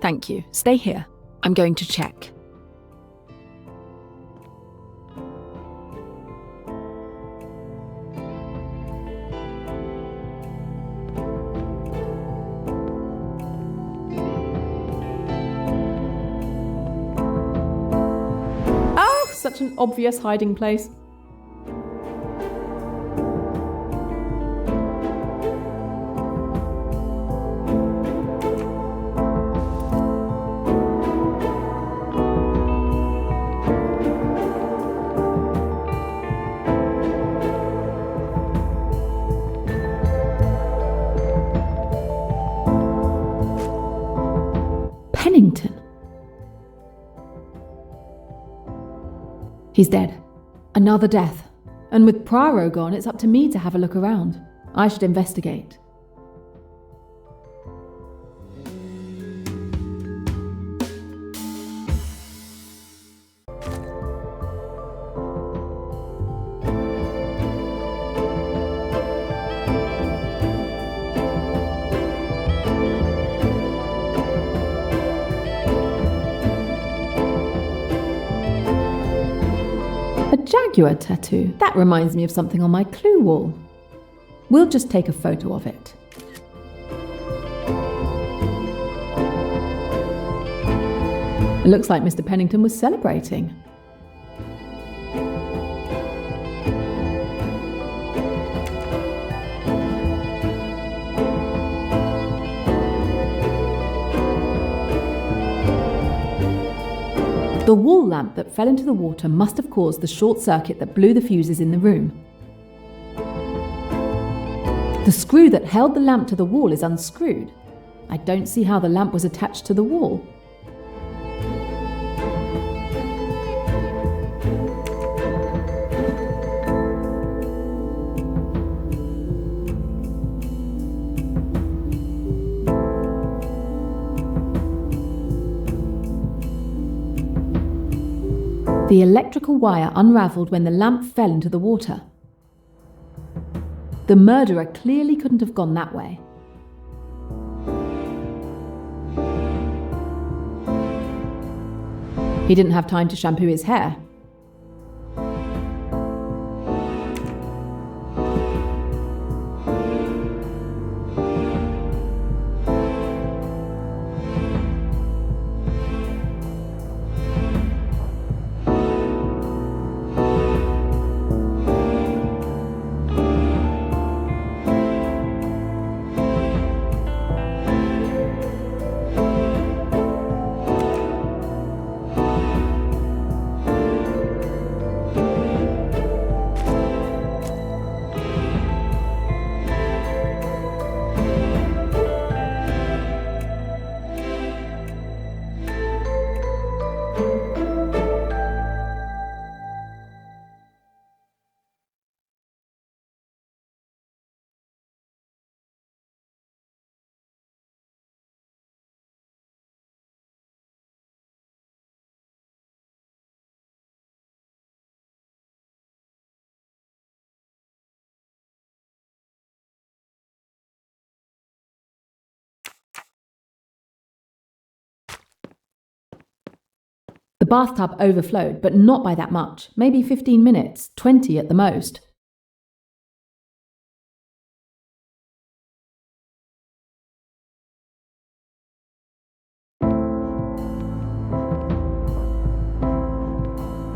Thank you. Stay here. I'm going to check. such an obvious hiding place. Pennington. He's dead. Another death. And with Poirot gone, it's up to me to have a look around. I should investigate. Jaguar tattoo. That reminds me of something on my clue wall. We'll just take a photo of it. It looks like Mr. Pennington was celebrating. The wall lamp that fell into the water must have caused the short circuit that blew the fuses in the room. The screw that held the lamp to the wall is unscrewed. I don't see how the lamp was attached to the wall. The electrical wire unravelled when the lamp fell into the water. The murderer clearly couldn't have gone that way. He didn't have time to shampoo his hair. The bathtub overflowed, but not by that much. Maybe 15 minutes, 20 at the most.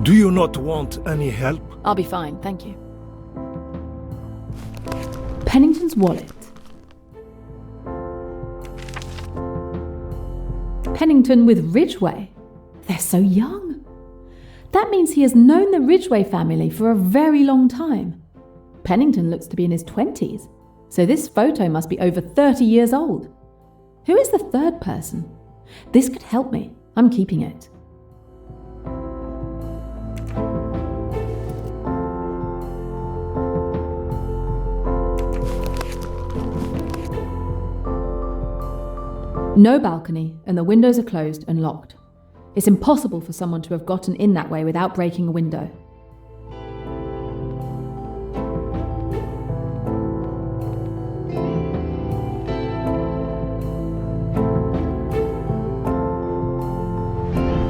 Do you not want any help? I'll be fine, thank you. Pennington's wallet. Pennington with Ridgway. They're so young. That means he has known the Ridgway family for a very long time. Pennington looks to be in his 20s, so this photo must be over 30 years old. Who is the third person? This could help me. I'm keeping it. No balcony, and the windows are closed and locked. It's impossible for someone to have gotten in that way without breaking a window.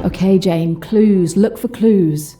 Okay, Jane, clues. Look for clues.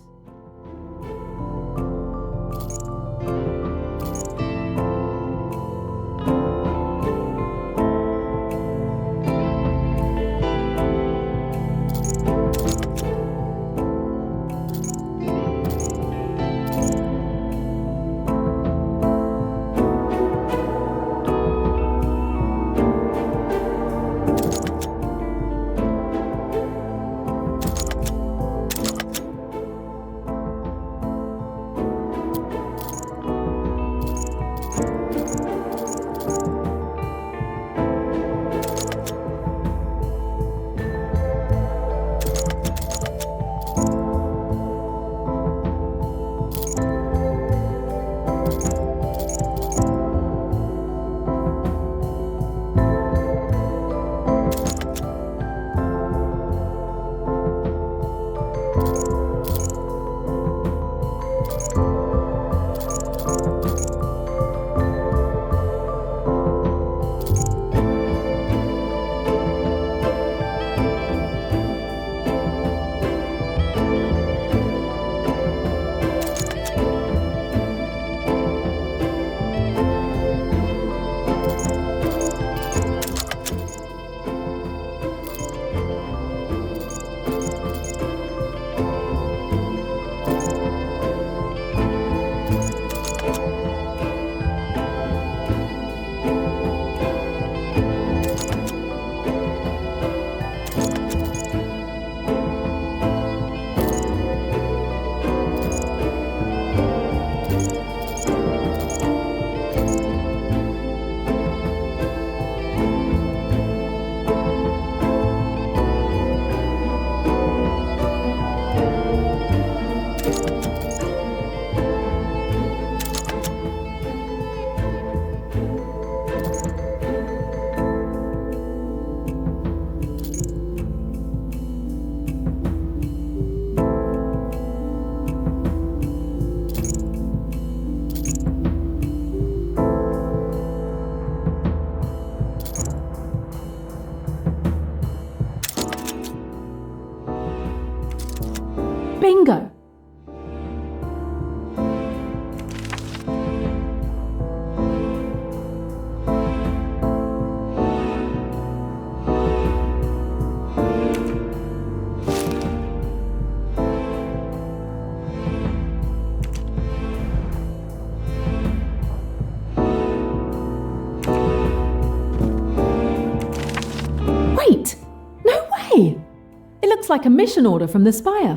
looks like a mission order from the Spire.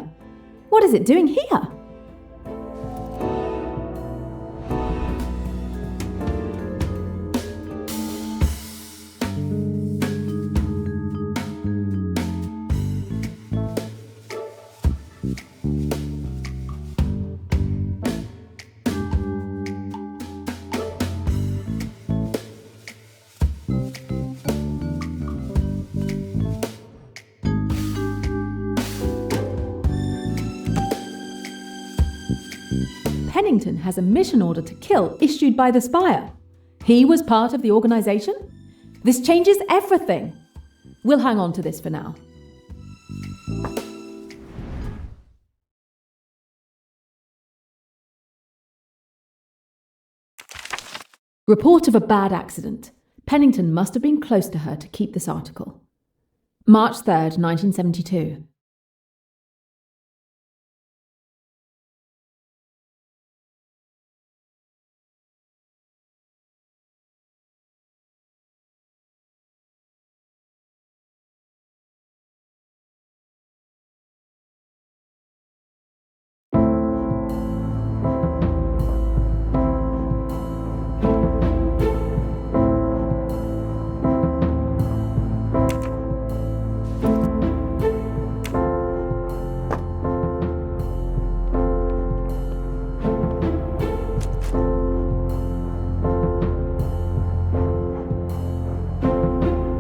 What is it doing here? Pennington has a mission order to kill issued by the Spire. He was part of the organisation? This changes everything. We'll hang on to this for now. Report of a bad accident. Pennington must have been close to her to keep this article. March 3rd, 1972.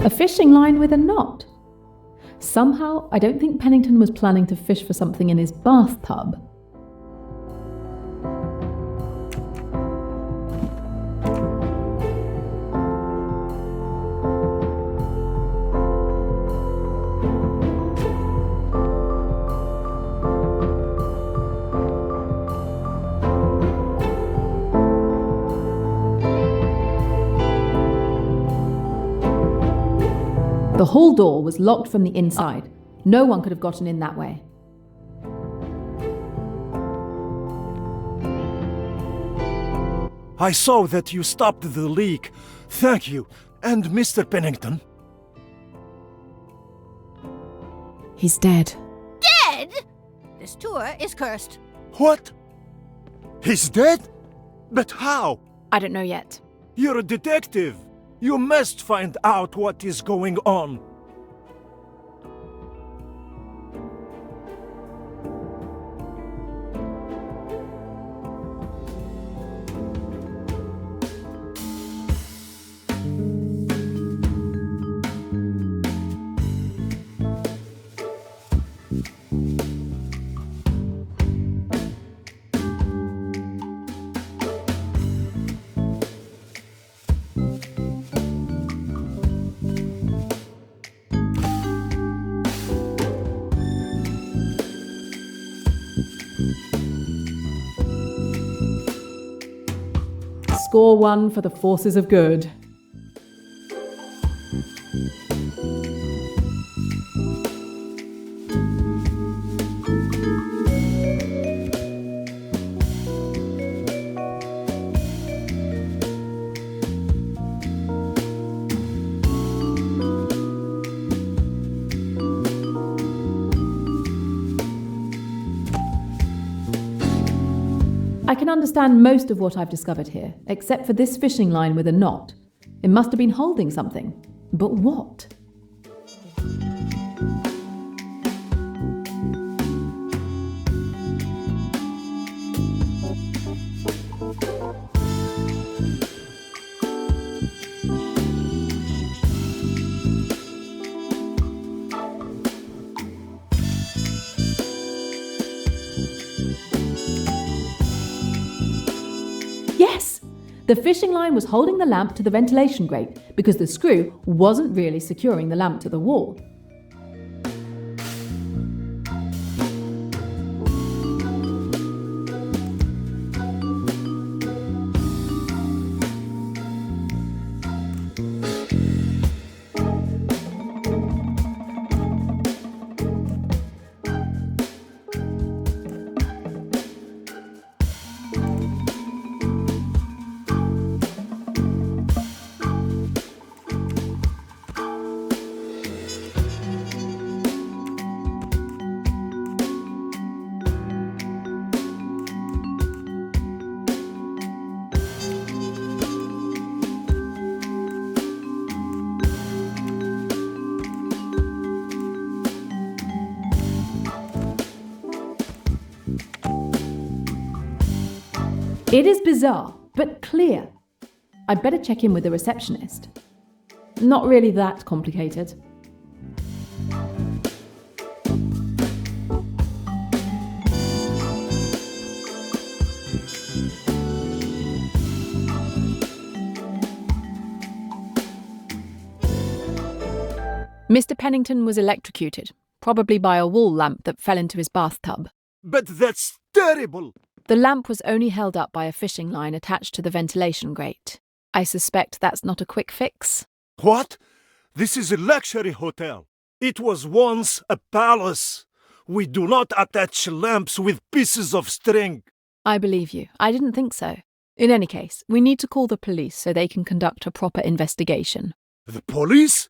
A fishing line with a knot. Somehow, I don't think Pennington was planning to fish for something in his bathtub. The hall door was locked from the inside. No one could have gotten in that way. I saw that you stopped the leak. Thank you. And Mr. Pennington? He's dead. Dead? This tour is cursed. What? He's dead? But how? I don't know yet. You're a detective. You must find out what is going on. Score 1 for the forces of good. I can understand most of what I've discovered here, except for this fishing line with a knot. It must have been holding something. But what? Yes! The fishing line was holding the lamp to the ventilation grate because the screw wasn't really securing the lamp to the wall. It is bizarre, but clear. I'd better check in with the receptionist. Not really that complicated. Mr. Pennington was electrocuted, probably by a wall lamp that fell into his bathtub. But that's terrible! The lamp was only held up by a fishing line attached to the ventilation grate. I suspect that's not a quick fix. What? This is a luxury hotel. It was once a palace. We do not attach lamps with pieces of string. I believe you. I didn't think so. In any case, we need to call the police so they can conduct a proper investigation. The police?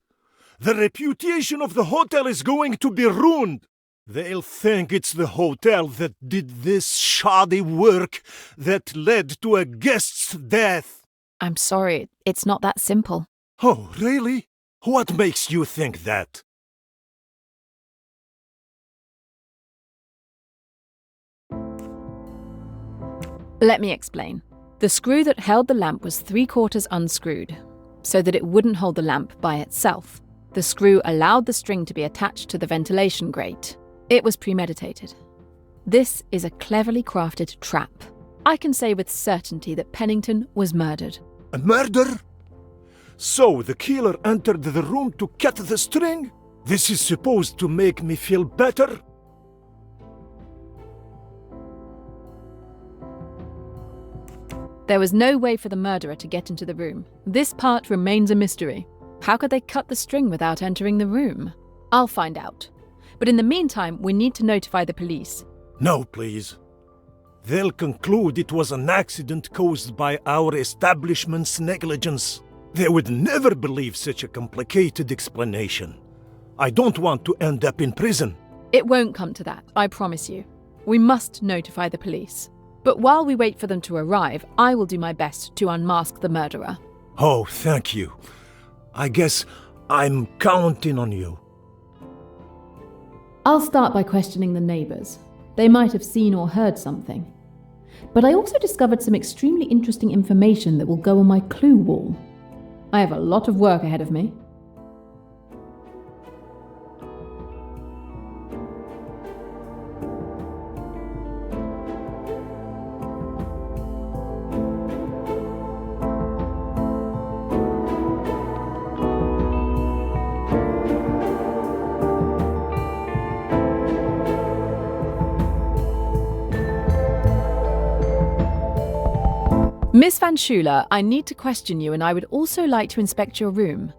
The reputation of the hotel is going to be ruined. They'll think it's the hotel that did this shoddy work that led to a guest's death. I'm sorry, it's not that simple. Oh, really? What makes you think that? Let me explain. The screw that held the lamp was 3/4 unscrewed, so that it wouldn't hold the lamp by itself. The screw allowed the string to be attached to the ventilation grate. It was premeditated. This is a cleverly crafted trap. I can say with certainty that Pennington was murdered. A murder? So the killer entered the room to cut the string? This is supposed to make me feel better? There was no way for the murderer to get into the room. This part remains a mystery. How could they cut the string without entering the room? I'll find out. But in the meantime, we need to notify the police. No, please. They'll conclude it was an accident caused by our establishment's negligence. They would never believe such a complicated explanation. I don't want to end up in prison. It won't come to that, I promise you. We must notify the police. But while we wait for them to arrive, I will do my best to unmask the murderer. Oh, thank you. I guess I'm counting on you. I'll start by questioning the neighbours. They might have seen or heard something. But I also discovered some extremely interesting information that will go on my clue wall. I have a lot of work ahead of me. Miss Van Schuler, I need to question you, and I would also like to inspect your room.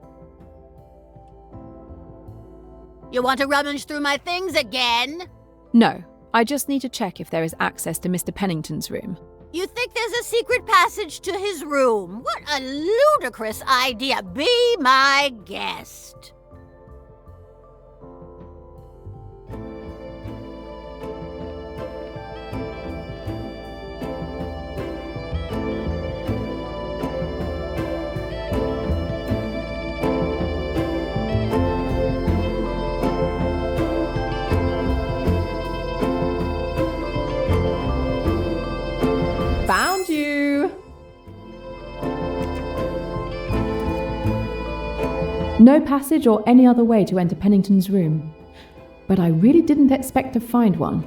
You want to rummage through my things again? No, I just need to check if there is access to Mr. Pennington's room. You think there's a secret passage to his room? What a ludicrous idea! Be my guest! Found you! No passage or any other way to enter Pennington's room. But I really didn't expect to find one.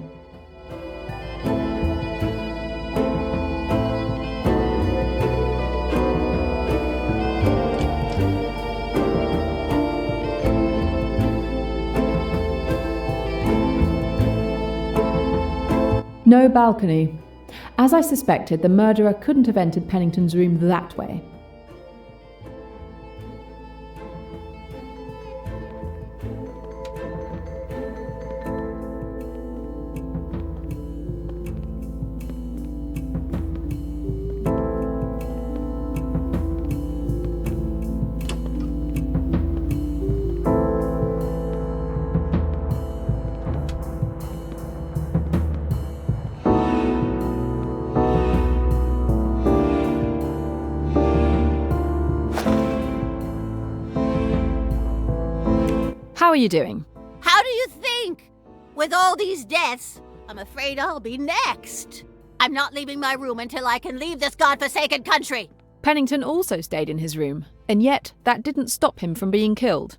No balcony. As I suspected, the murderer couldn't have entered Pennington's room that way. How are you doing? How do you think? With all these deaths, I'm afraid I'll be next. I'm not leaving my room until I can leave this godforsaken country. Pennington also stayed in his room, and yet that didn't stop him from being killed.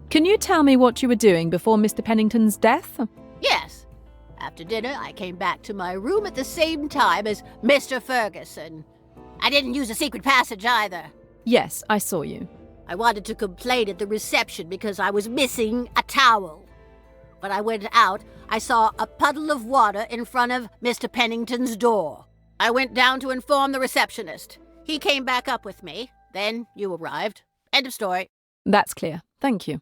Can you tell me what you were doing before Mr. Pennington's death? Yes. After dinner, I came back to my room at the same time as Mr. Ferguson. I didn't use a secret passage either. Yes, I saw you. I wanted to complain at the reception because I was missing a towel. When I went out, I saw a puddle of water in front of Mr. Pennington's door. I went down to inform the receptionist. He came back up with me. Then you arrived. End of story. That's clear. Thank you.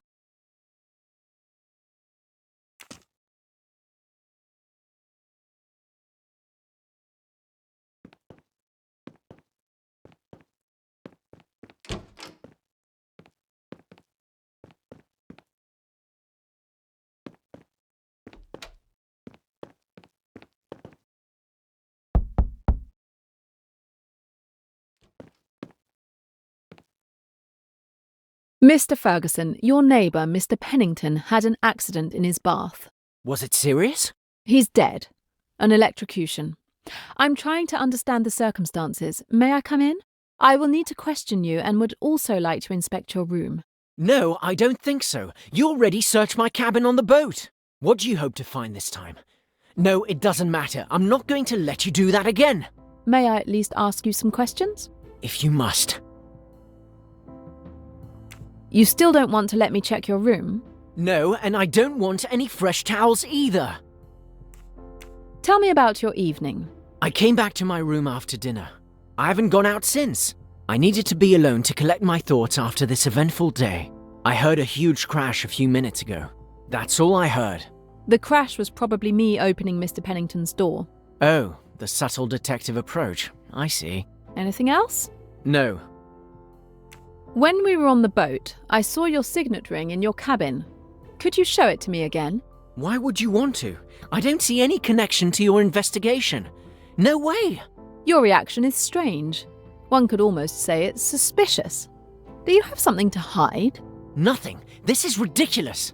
Mr. Ferguson, your neighbour, Mr. Pennington, had an accident in his bath. Was it serious? He's dead. An electrocution. I'm trying to understand the circumstances. May I come in? I will need to question you and would also like to inspect your room. No, I don't think so. You already searched my cabin on the boat. What do you hope to find this time? No, it doesn't matter. I'm not going to let you do that again. May I at least ask you some questions? If you must. You still don't want to let me check your room? No, and I don't want any fresh towels either. Tell me about your evening. I came back to my room after dinner. I haven't gone out since. I needed to be alone to collect my thoughts after this eventful day. I heard a huge crash a few minutes ago. That's all I heard. The crash was probably me opening Mr. Pennington's door. Oh, the subtle detective approach. I see. Anything else? No. When we were on the boat, I saw your signet ring in your cabin. Could you show it to me again? Why would you want to? I don't see any connection to your investigation. No way. Your reaction is strange. One could almost say it's suspicious. Do you have something to hide? Nothing. This is ridiculous.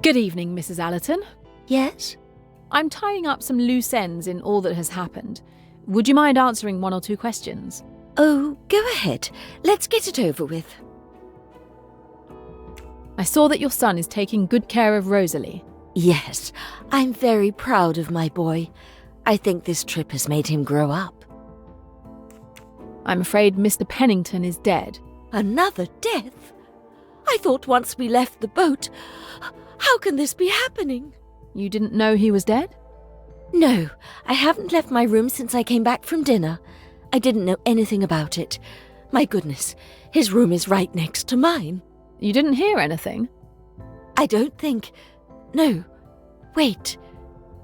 Good evening, Mrs. Allerton. Yes? I'm tying up some loose ends in all that has happened. Would you mind answering one or two questions? Oh, go ahead. Let's get it over with. I saw that your son is taking good care of Rosalie. Yes, I'm very proud of my boy. I think this trip has made him grow up. I'm afraid Mr. Pennington is dead. Another death? I thought once we left the boat... How can this be happening? You didn't know he was dead? No, I haven't left my room since I came back from dinner. I didn't know anything about it. My goodness, his room is right next to mine. You didn't hear anything? I don't think... No. Wait.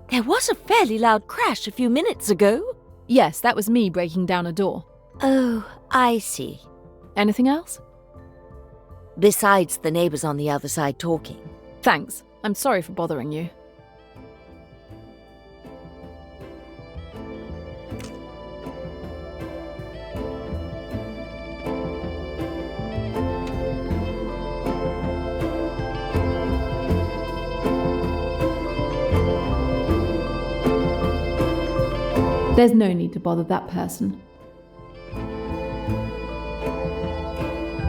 There was a fairly loud crash a few minutes ago. Yes, that was me breaking down a door. Oh, I see. Anything else? Besides the neighbours on the other side talking. Thanks. I'm sorry for bothering you. There's no need to bother that person.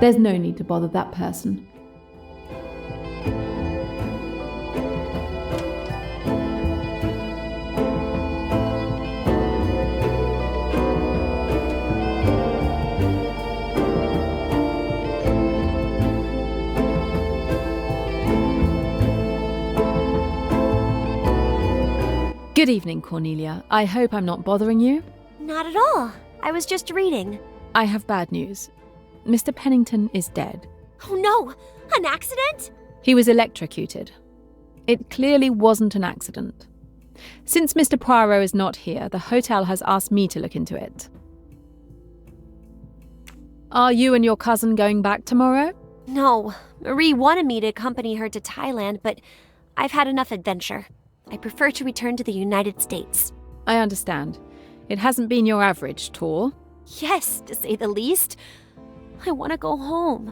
There's no need to bother that person. Good evening, Cornelia. I hope I'm not bothering you. Not at all. I was just reading. I have bad news. Mr. Pennington is dead. Oh no! An accident? He was electrocuted. It clearly wasn't an accident. Since Mr. Poirot is not here, the hotel has asked me to look into it. Are you and your cousin going back tomorrow? No, Marie wanted me to accompany her to Thailand, but I've had enough adventure. I prefer to return to the United States. I understand. It hasn't been your average tour. Yes, to say the least. I want to go home.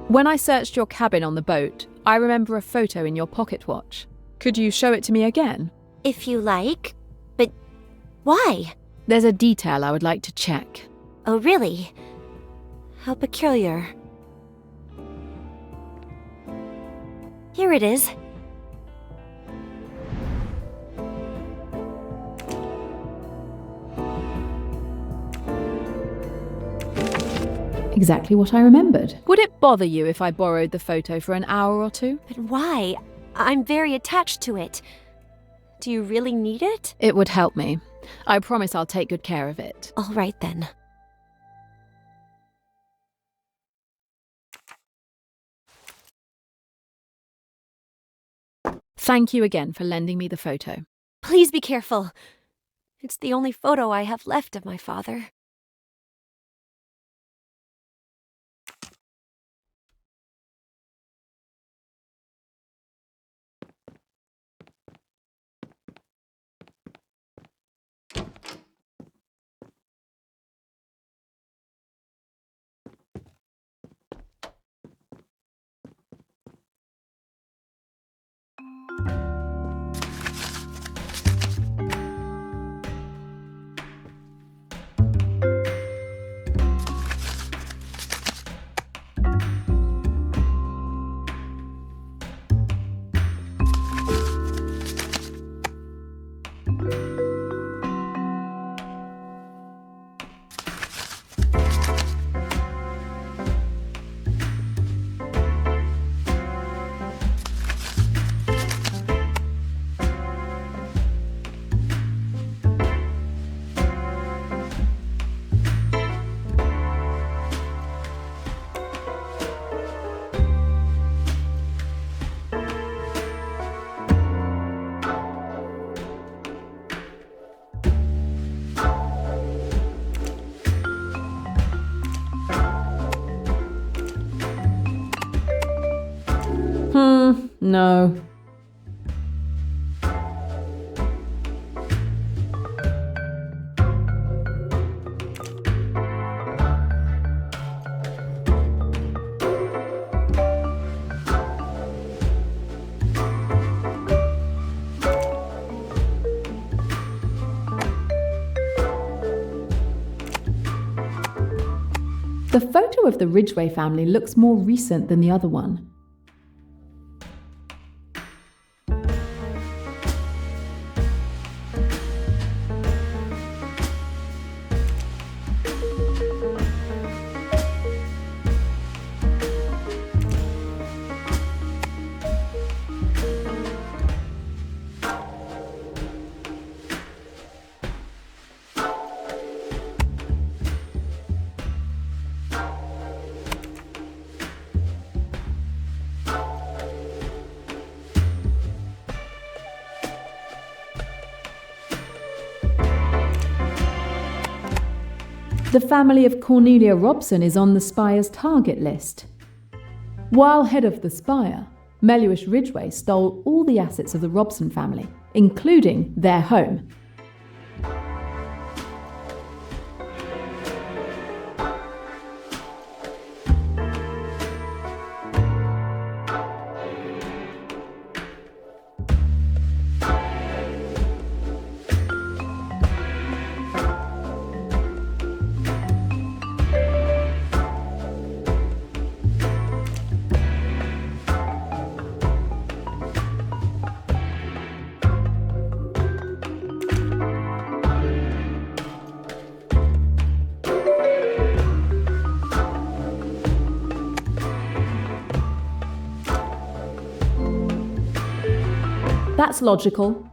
When I searched your cabin on the boat, I remember a photo in your pocket watch. Could you show it to me again? If you like. But why? There's a detail I would like to check. Oh, really? How peculiar. Here it is. Exactly what I remembered. Would it bother you if I borrowed the photo for an hour or two? But why? I'm very attached to it. Do you really need it? It would help me. I promise I'll take good care of it. All right then. Thank you again for lending me the photo. Please be careful. It's the only photo I have left of my father. No. The photo of the Ridgway family looks more recent than the other one. The family of Cornelia Robson is on the Spire's target list. While head of the Spire, Meluish Ridgway stole all the assets of the Robson family, including their home. That's logical.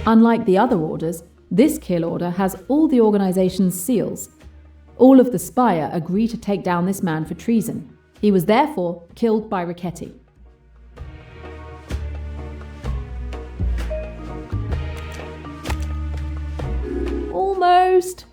Unlike the other orders, this kill order has all the organization's seals. All of the Spire agree to take down this man for treason. He was therefore killed by Richetti. Almost.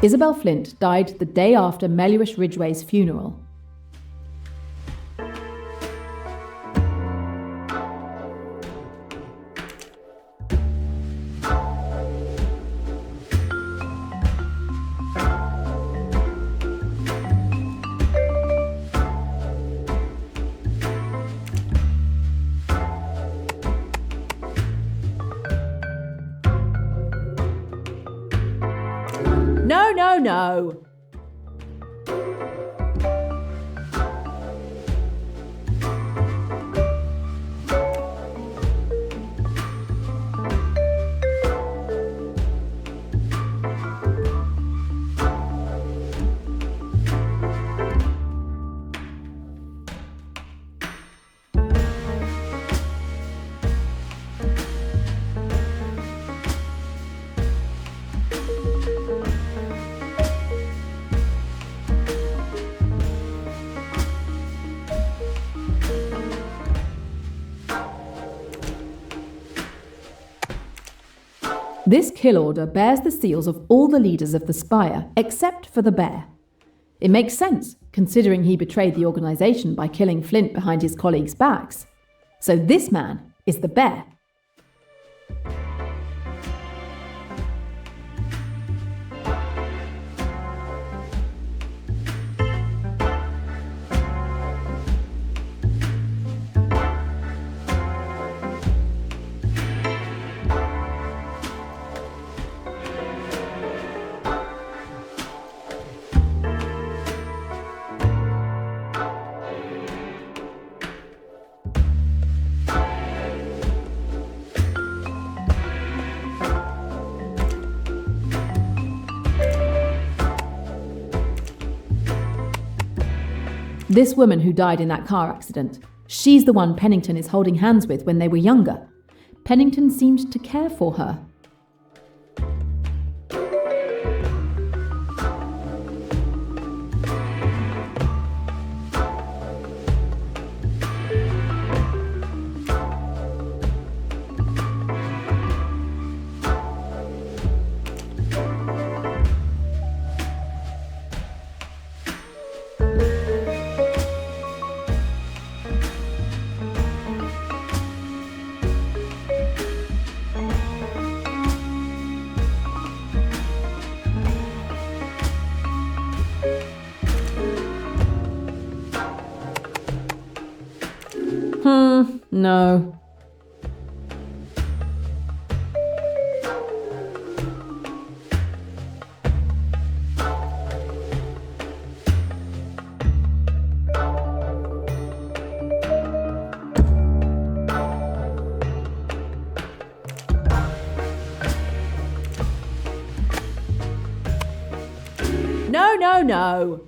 Isabel Flint died the day after Mellish Ridgway's funeral. No. This kill order bears the seals of all the leaders of the Spire, except for the Bear. It makes sense, considering he betrayed the organization by killing Flint behind his colleagues' backs. So this man is the Bear. This woman who died in that car accident, she's the one Pennington is holding hands with when they were younger. Pennington seemed to care for her. No. No.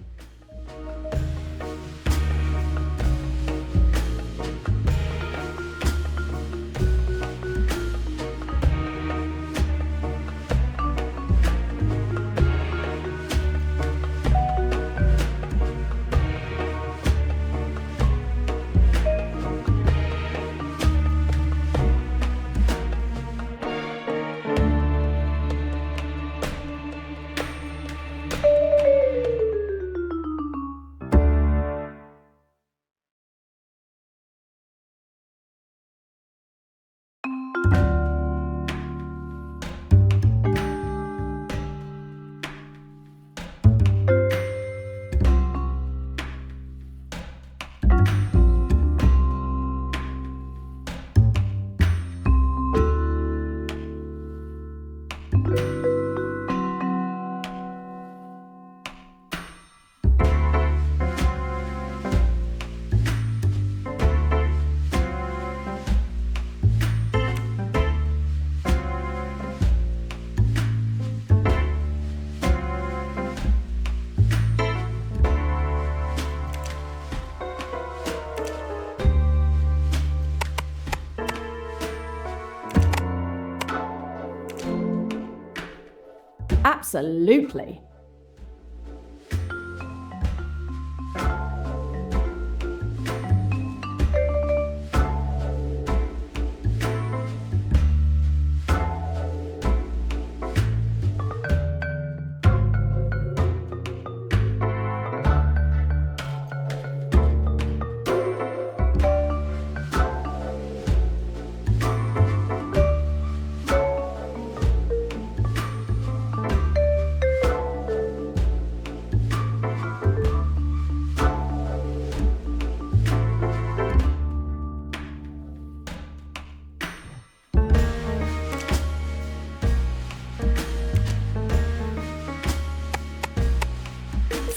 Absolutely.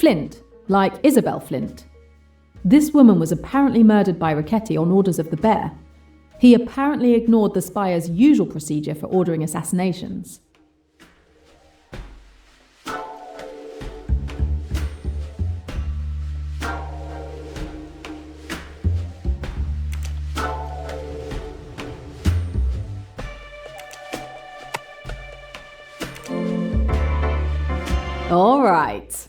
Flint, like Isabel Flint. This woman was apparently murdered by Richetti on orders of the Bear. He apparently ignored the spire's usual procedure for ordering assassinations. All right.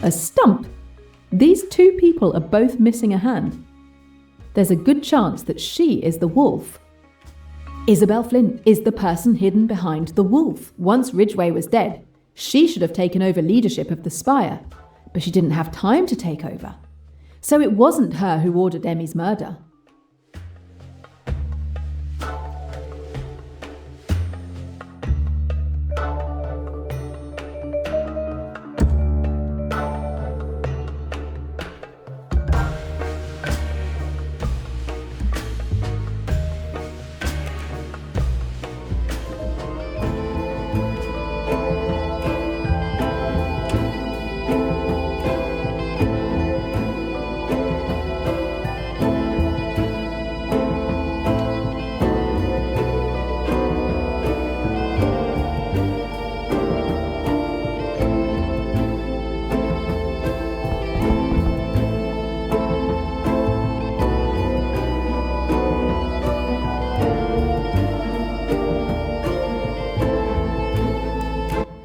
A stump? These two people are both missing a hand. There's a good chance that she is the wolf. Isabel Flint is the person hidden behind the wolf. Once Ridgway was dead, she should have taken over leadership of the Spire, but she didn't have time to take over. So it wasn't her who ordered Emmy's murder.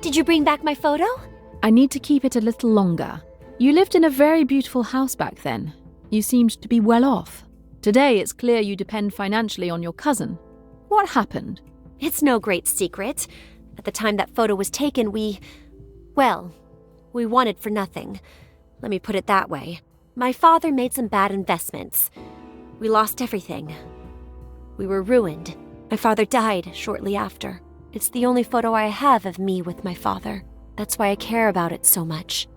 Did you bring back my photo? I need to keep it a little longer. You lived in a very beautiful house back then. You seemed to be well off. Today it's clear you depend financially on your cousin. What happened? It's no great secret. At the time that photo was taken, we wanted for nothing. Let me put it that way. My father made some bad investments. We lost everything. We were ruined. My father died shortly after. It's the only photo I have of me with my father. That's why I care about it so much.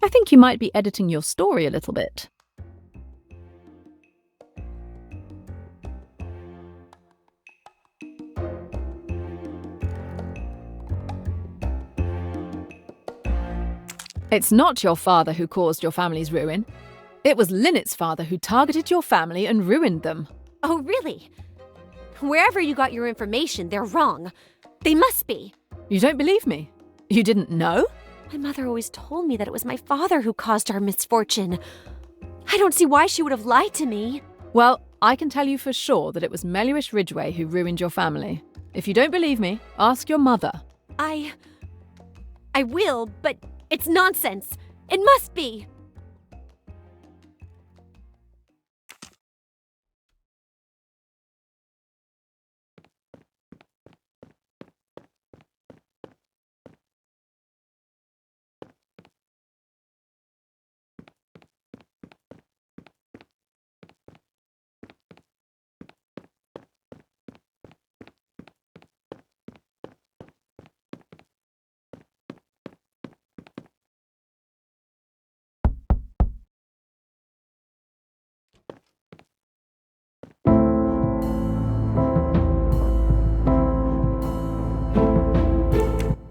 I think you might be editing your story a little bit. It's not your father who caused your family's ruin. It was Linnet's father who targeted your family and ruined them. Oh, really? Wherever you got your information, they're wrong. They must be. You don't believe me? You didn't know? My mother always told me that it was my father who caused our misfortune. I don't see why she would have lied to me. Well, I can tell you for sure that it was Meluish Ridgway who ruined your family. If you don't believe me, ask your mother. I will, but it's nonsense. It must be.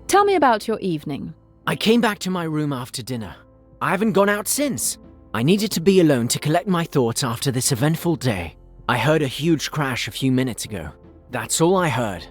Tell me about your evening. I came back to my room after dinner. I haven't gone out since. I needed to be alone to collect my thoughts after this eventful day. I heard a huge crash a few minutes ago. That's all I heard.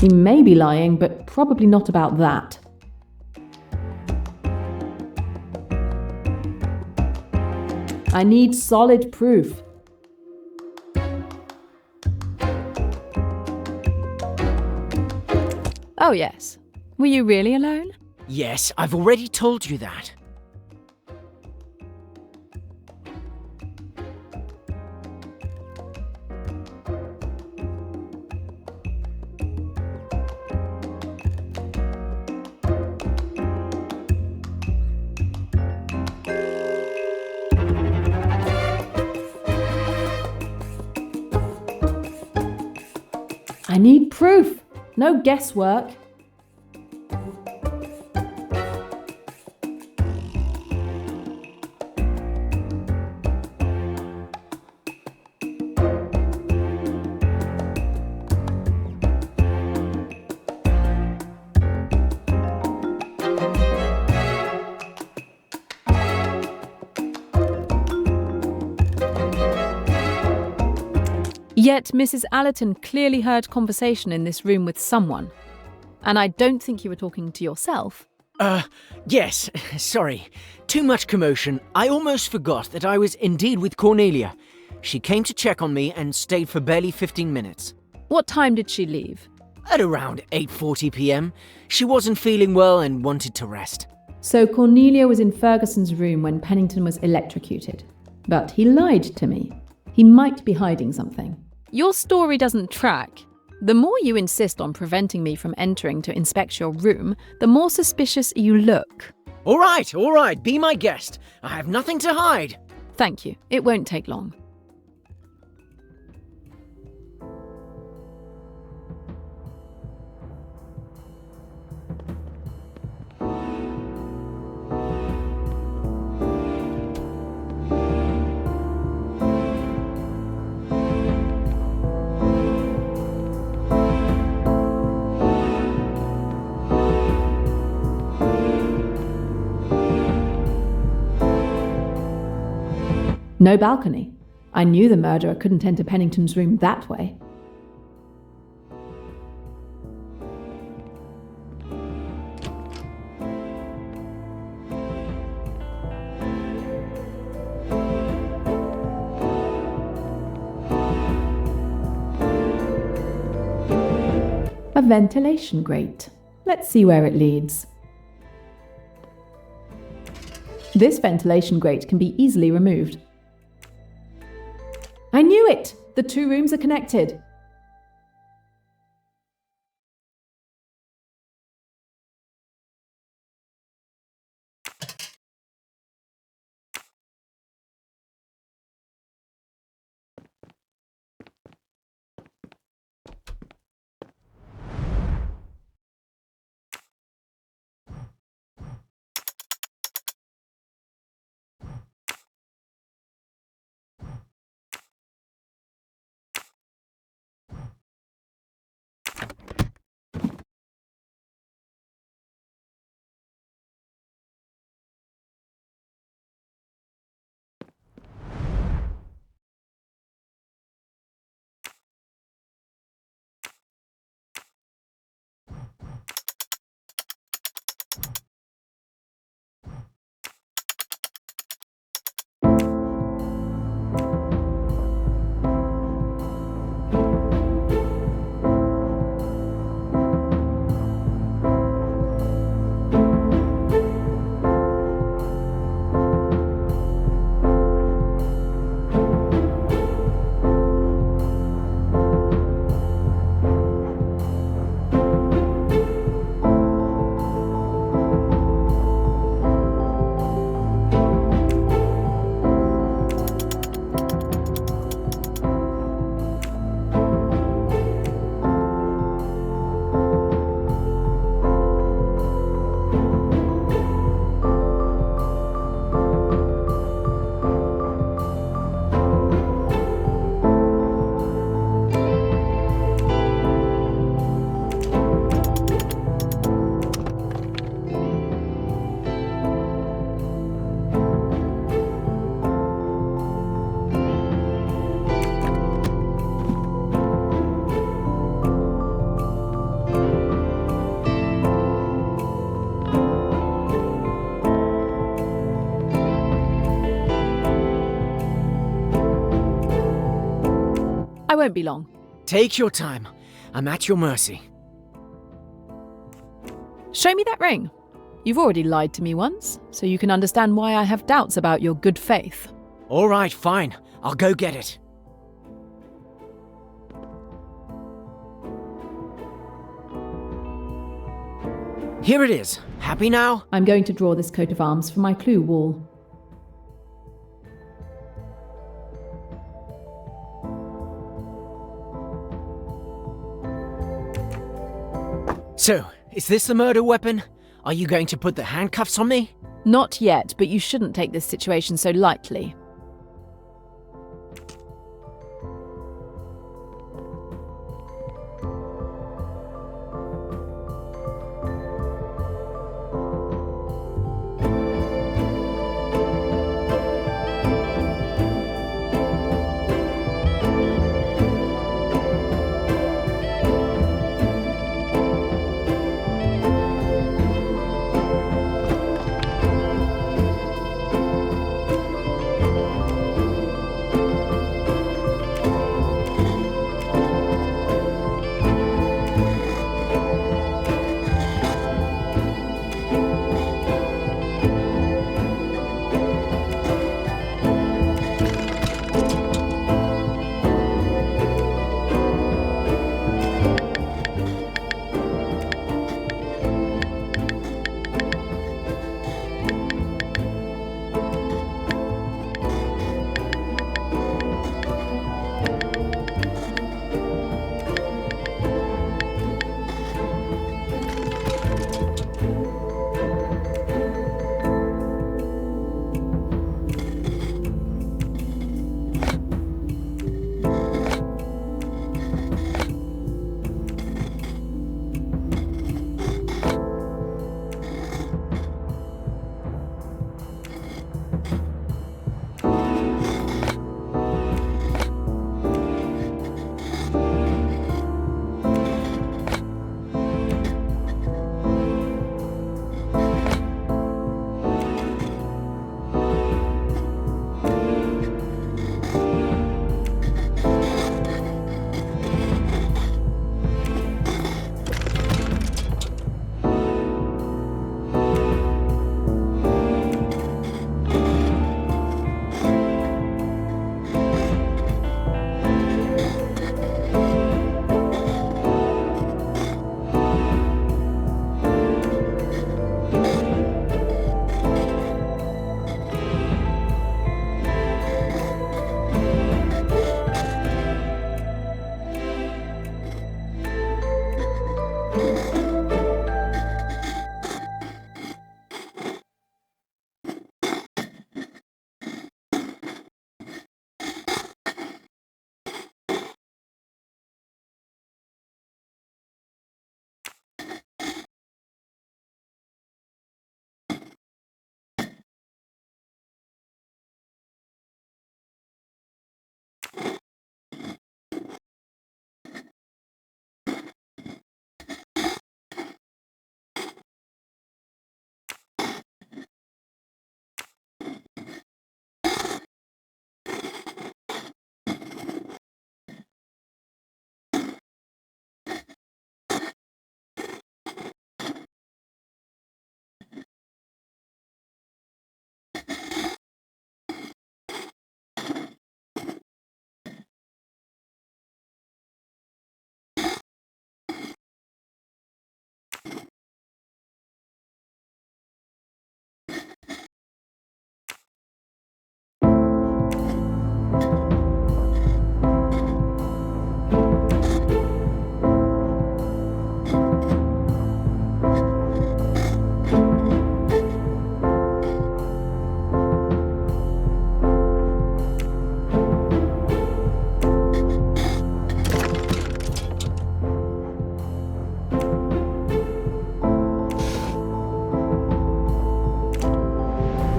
He may be lying, but probably not about that. I need solid proof. Oh yes. Were you really alone? Yes, I've already told you that. I need proof, no guesswork. Yet Mrs. Allerton clearly heard conversation in this room with someone. And I don't think you were talking to yourself. Yes, sorry. Too much commotion. I almost forgot that I was indeed with Cornelia. She came to check on me and stayed for barely 15 minutes. What time did she leave? At around 8:40 p.m. She wasn't feeling well and wanted to rest. So Cornelia was in Ferguson's room when Pennington was electrocuted. But he lied to me. He might be hiding something. Your story doesn't track. The more you insist on preventing me from entering to inspect your room, the more suspicious you look. All right, be my guest. I have nothing to hide. Thank you. It won't take long. No balcony. I knew the murderer couldn't enter Pennington's room that way. ventilation grate. Let's see where it leads. This ventilation grate can be easily removed. I knew it! The two rooms are connected. I won't be long. Take your time. I'm at your mercy. Show me that ring. You've already lied to me once, so you can understand why I have doubts about your good faith. All right, fine. I'll go get it. Here it is. Happy now? I'm going to draw this coat of arms for my clue wall. So, is this the murder weapon? Are you going to put the handcuffs on me? Not yet, but you shouldn't take this situation so lightly.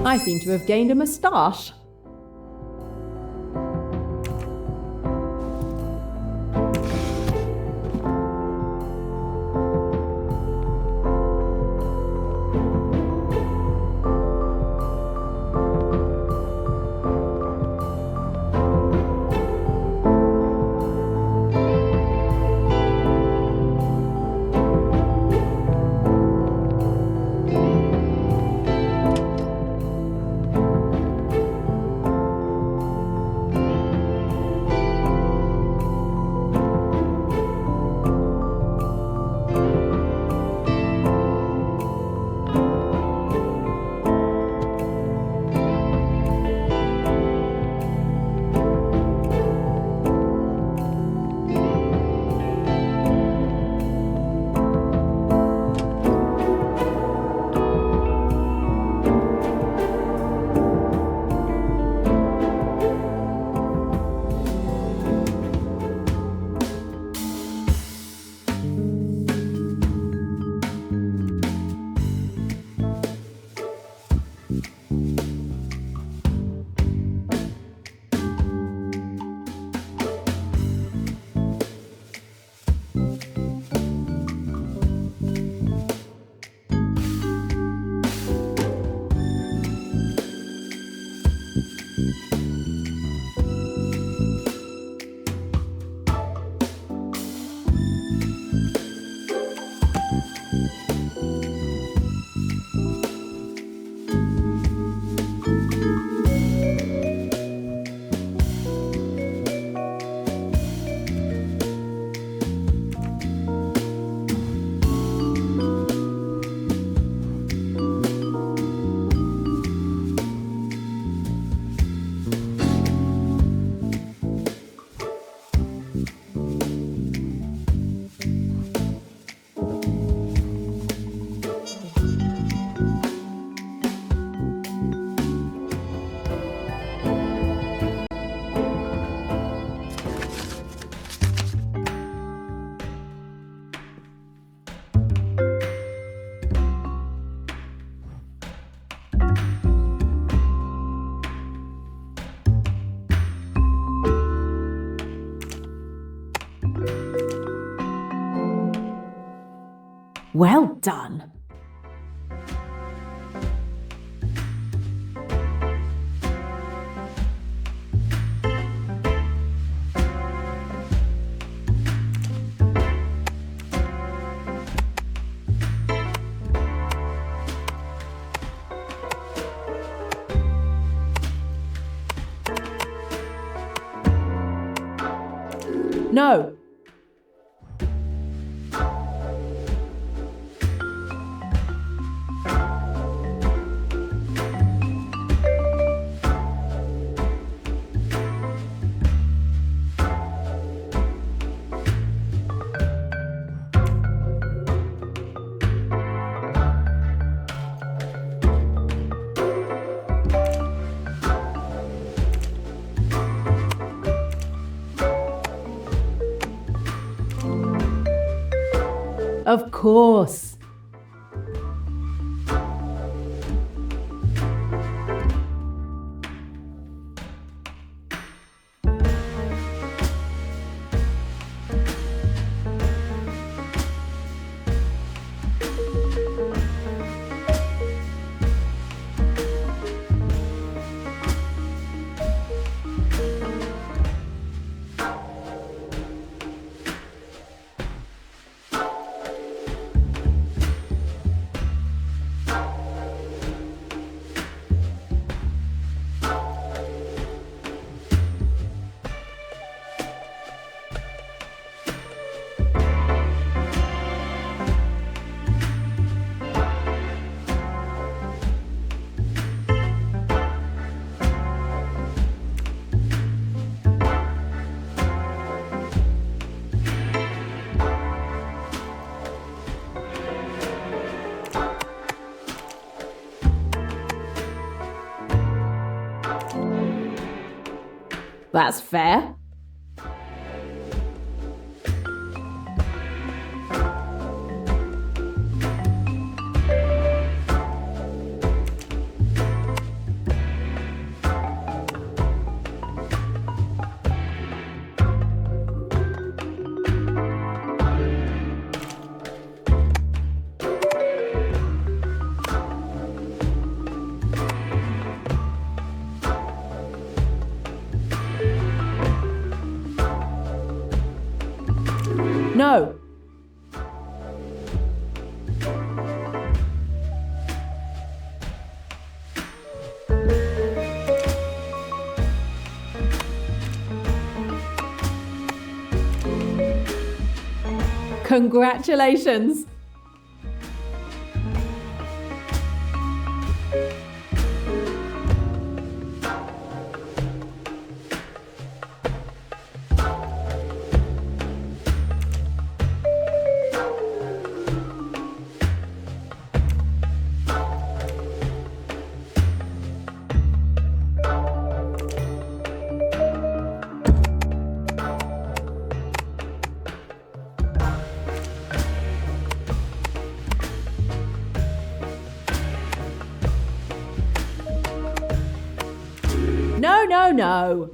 I seem to have gained a moustache. Well done. No. Of course. That's fair. no. Congratulations. No, no, no.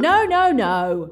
No, no, no.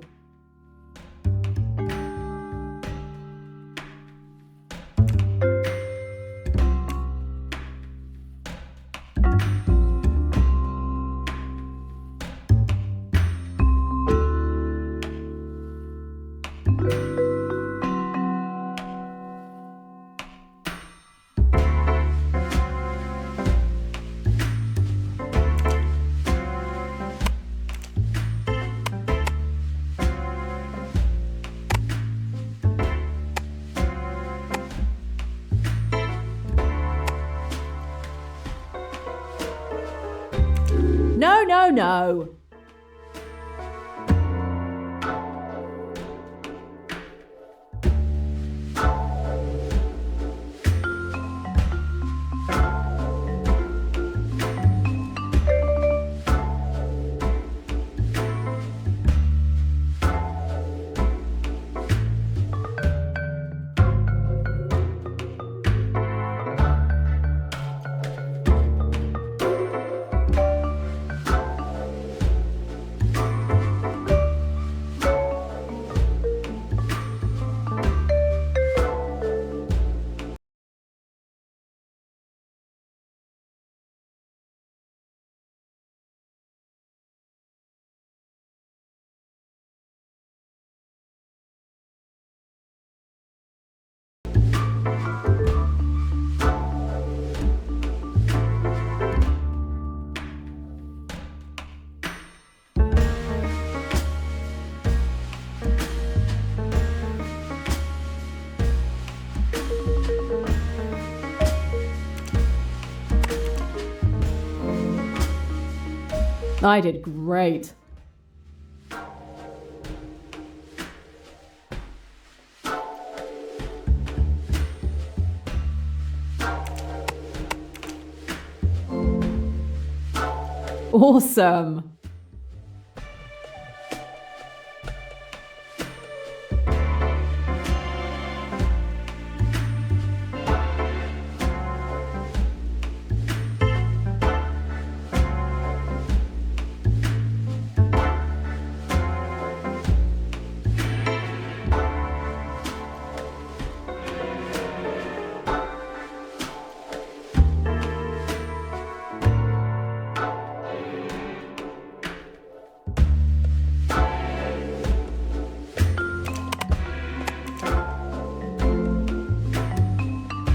No, no, no. I did great. Awesome.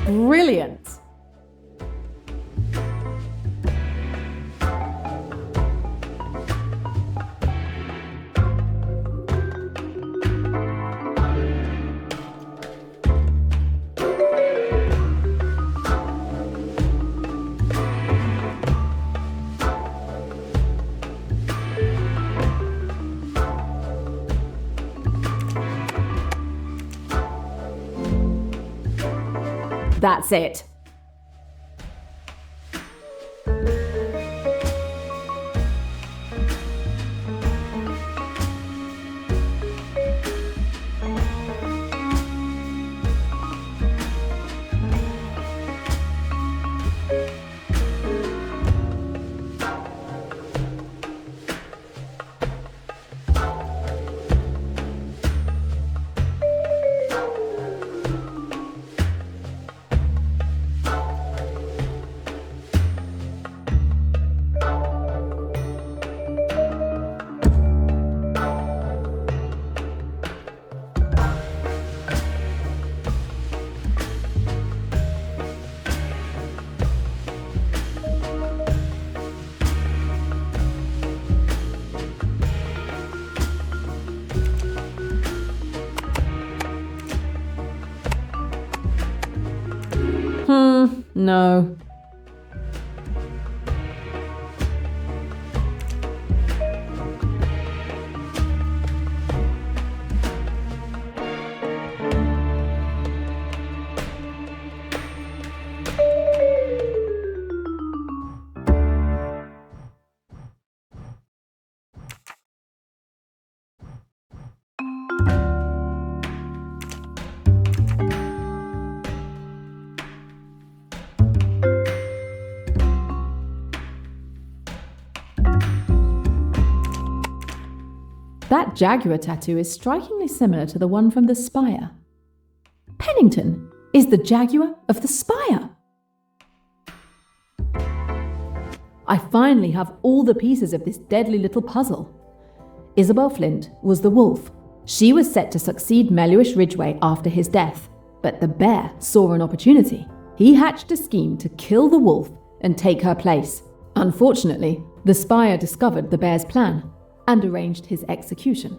Brilliant. That's it. No. That jaguar tattoo is strikingly similar to the one from the spire. Pennington is the jaguar of the spire. I finally have all the pieces of this deadly little puzzle. Isabel Flint was the wolf. She was set to succeed Melhuish Ridgway after his death, but the bear saw an opportunity. He hatched a scheme to kill the wolf and take her place. Unfortunately, the spire discovered the bear's plan and arranged his execution.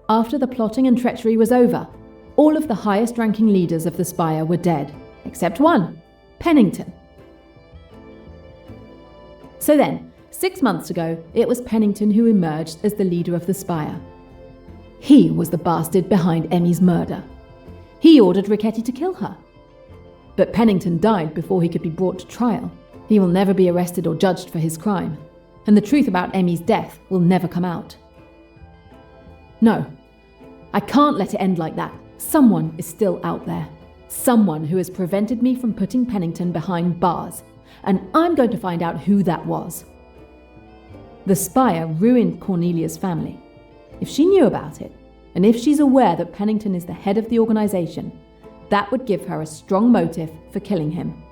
After the plotting and treachery was over, all of the highest-ranking leaders of the spire were dead, except one, Pennington. So then, 6 months ago, it was Pennington who emerged as the leader of the spire. He was the bastard behind Emmy's murder. He ordered Richetti to kill her. But Pennington died before he could be brought to trial. He will never be arrested or judged for his crime, and the truth about Emmy's death will never come out. No, I can't let it end like that. Someone is still out there. Someone who has prevented me from putting Pennington behind bars, and I'm going to find out who that was. The spire ruined Cornelia's family. If she knew about it, and if she's aware that Pennington is the head of the organization, that would give her a strong motive for killing him.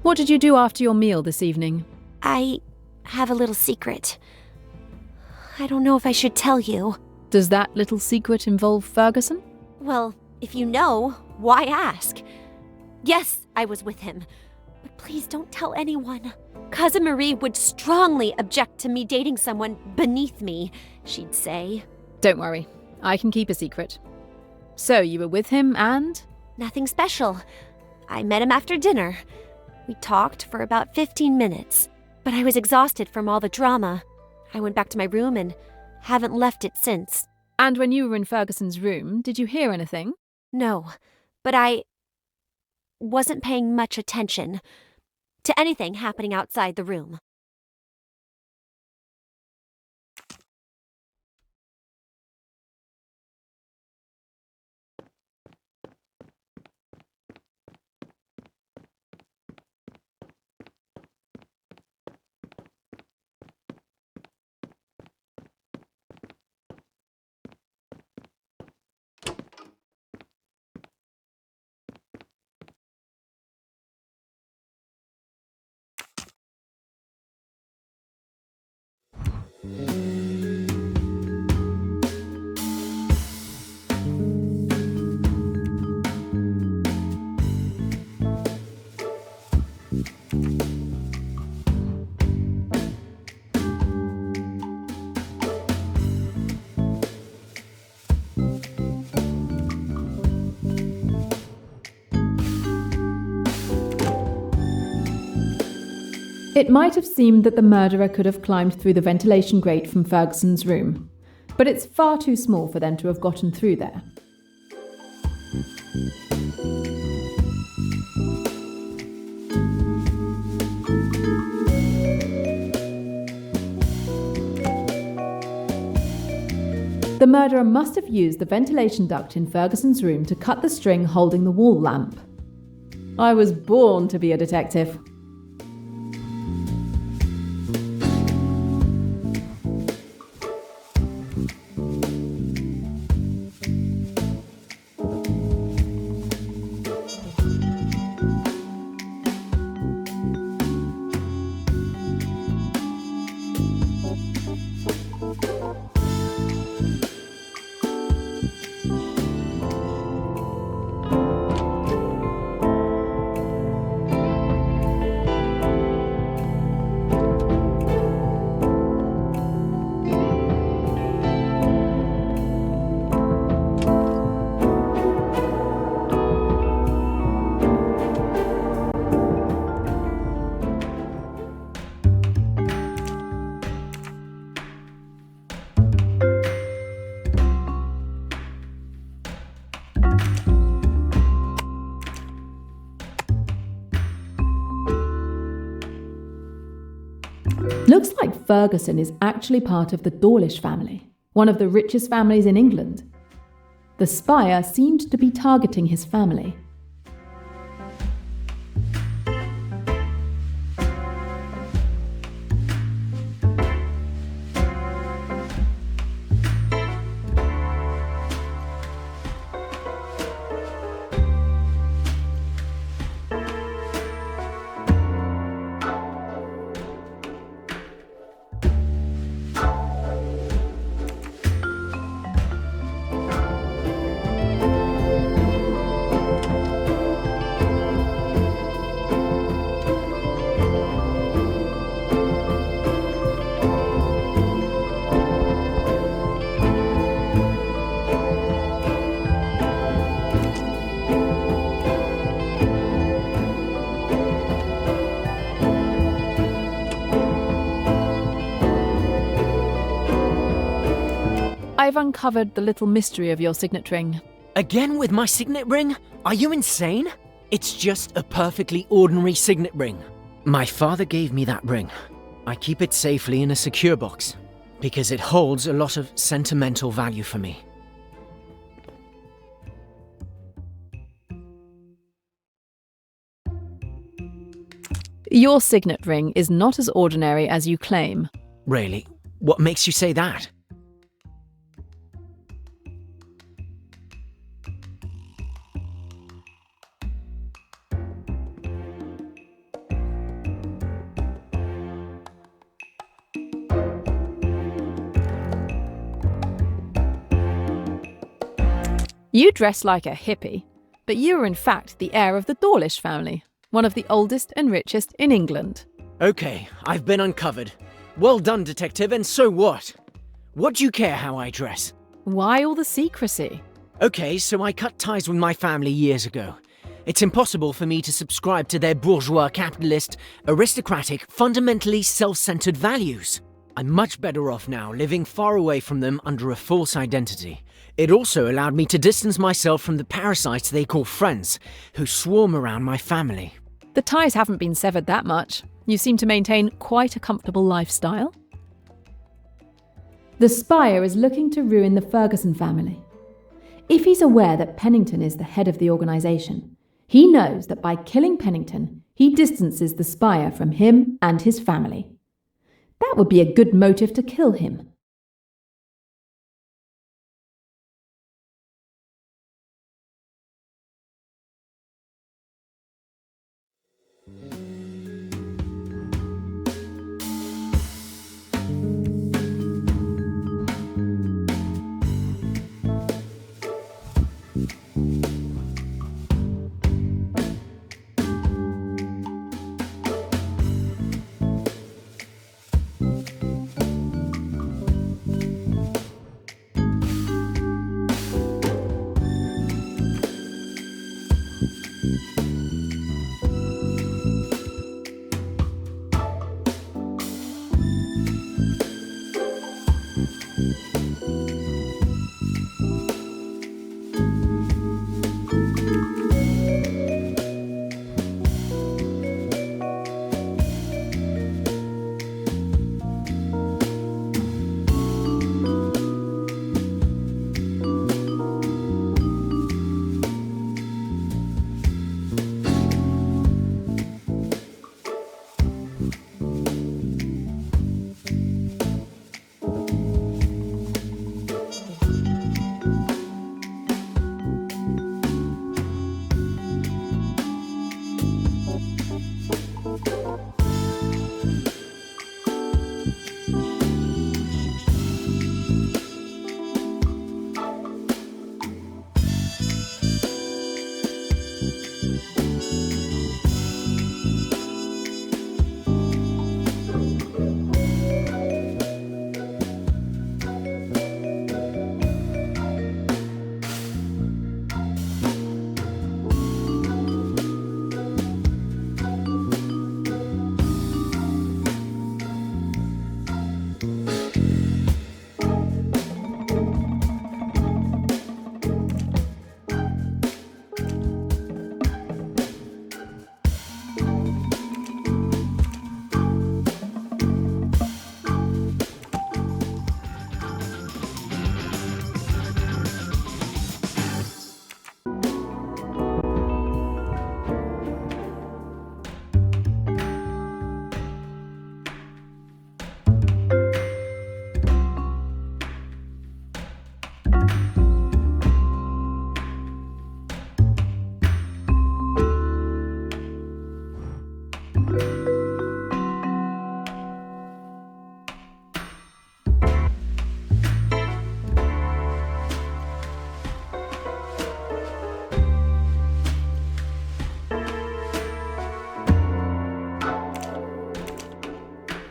What did you do after your meal this evening? I have a little secret. I don't know if I should tell you. Does that little secret involve Ferguson? Well, if you know, why ask? Yes, I was with him. But please don't tell anyone. Cousin Marie would strongly object to me dating someone beneath me, she'd say. Don't worry, I can keep a secret. So you were with him and? Nothing special. I met him after dinner. We talked for about 15 minutes, but I was exhausted from all the drama. I went back to my room and haven't left it since. And when you were in Ferguson's room, did you hear anything? No, but I wasn't paying much attention to anything happening outside the room. It might have seemed that the murderer could have climbed through the ventilation grate from Ferguson's room, but it's far too small for them to have gotten through there. The murderer must have used the ventilation duct in Ferguson's room to cut the string holding the wall lamp. I was born to be a detective. Looks like Ferguson is actually part of the Dawlish family, one of the richest families in England. The spire seemed to be targeting his family. I've uncovered the little mystery of your signet ring. Again with my signet ring? Are you insane? It's just a perfectly ordinary signet ring. My father gave me that ring. I keep it safely in a secure box, because it holds a lot of sentimental value for me. Your signet ring is not as ordinary as you claim. Really? What makes you say that? You dress like a hippie, but you are in fact the heir of the Dawlish family, one of the oldest and richest in England. Okay, I've been uncovered. Well done, detective, and so what? What do you care how I dress? Why all the secrecy? Okay, so I cut ties with my family years ago. It's impossible for me to subscribe to their bourgeois, capitalist, aristocratic, fundamentally self-centered values. I'm much better off now, living far away from them under a false identity. It also allowed me to distance myself from the parasites they call friends, who swarm around my family. The ties haven't been severed that much. You seem to maintain quite a comfortable lifestyle. The spire is looking to ruin the Ferguson family. If he's aware that Pennington is the head of the organisation, he knows that by killing Pennington, he distances the spire from him and his family. That would be a good motive to kill him.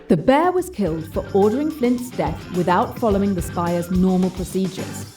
The bear was killed for ordering Flint's death without following the spire's normal procedures.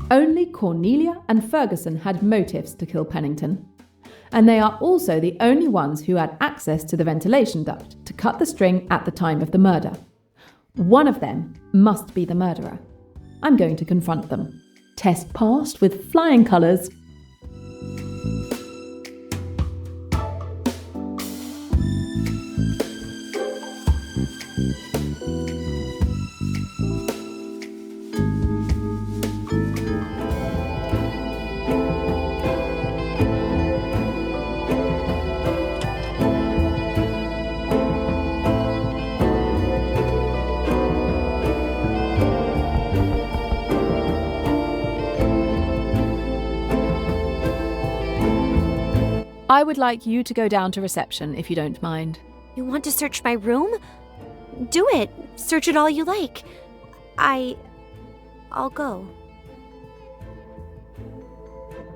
Only Cornelia and Ferguson had motives to kill Pennington, and they are also the only ones who had access to the ventilation duct to cut the string at the time of the murder. One of them must be the murderer. I'm going to confront them. Test passed with flying colours. I would like you to go down to reception, if you don't mind. You want to search my room? Do it. Search it all you like. I'll go.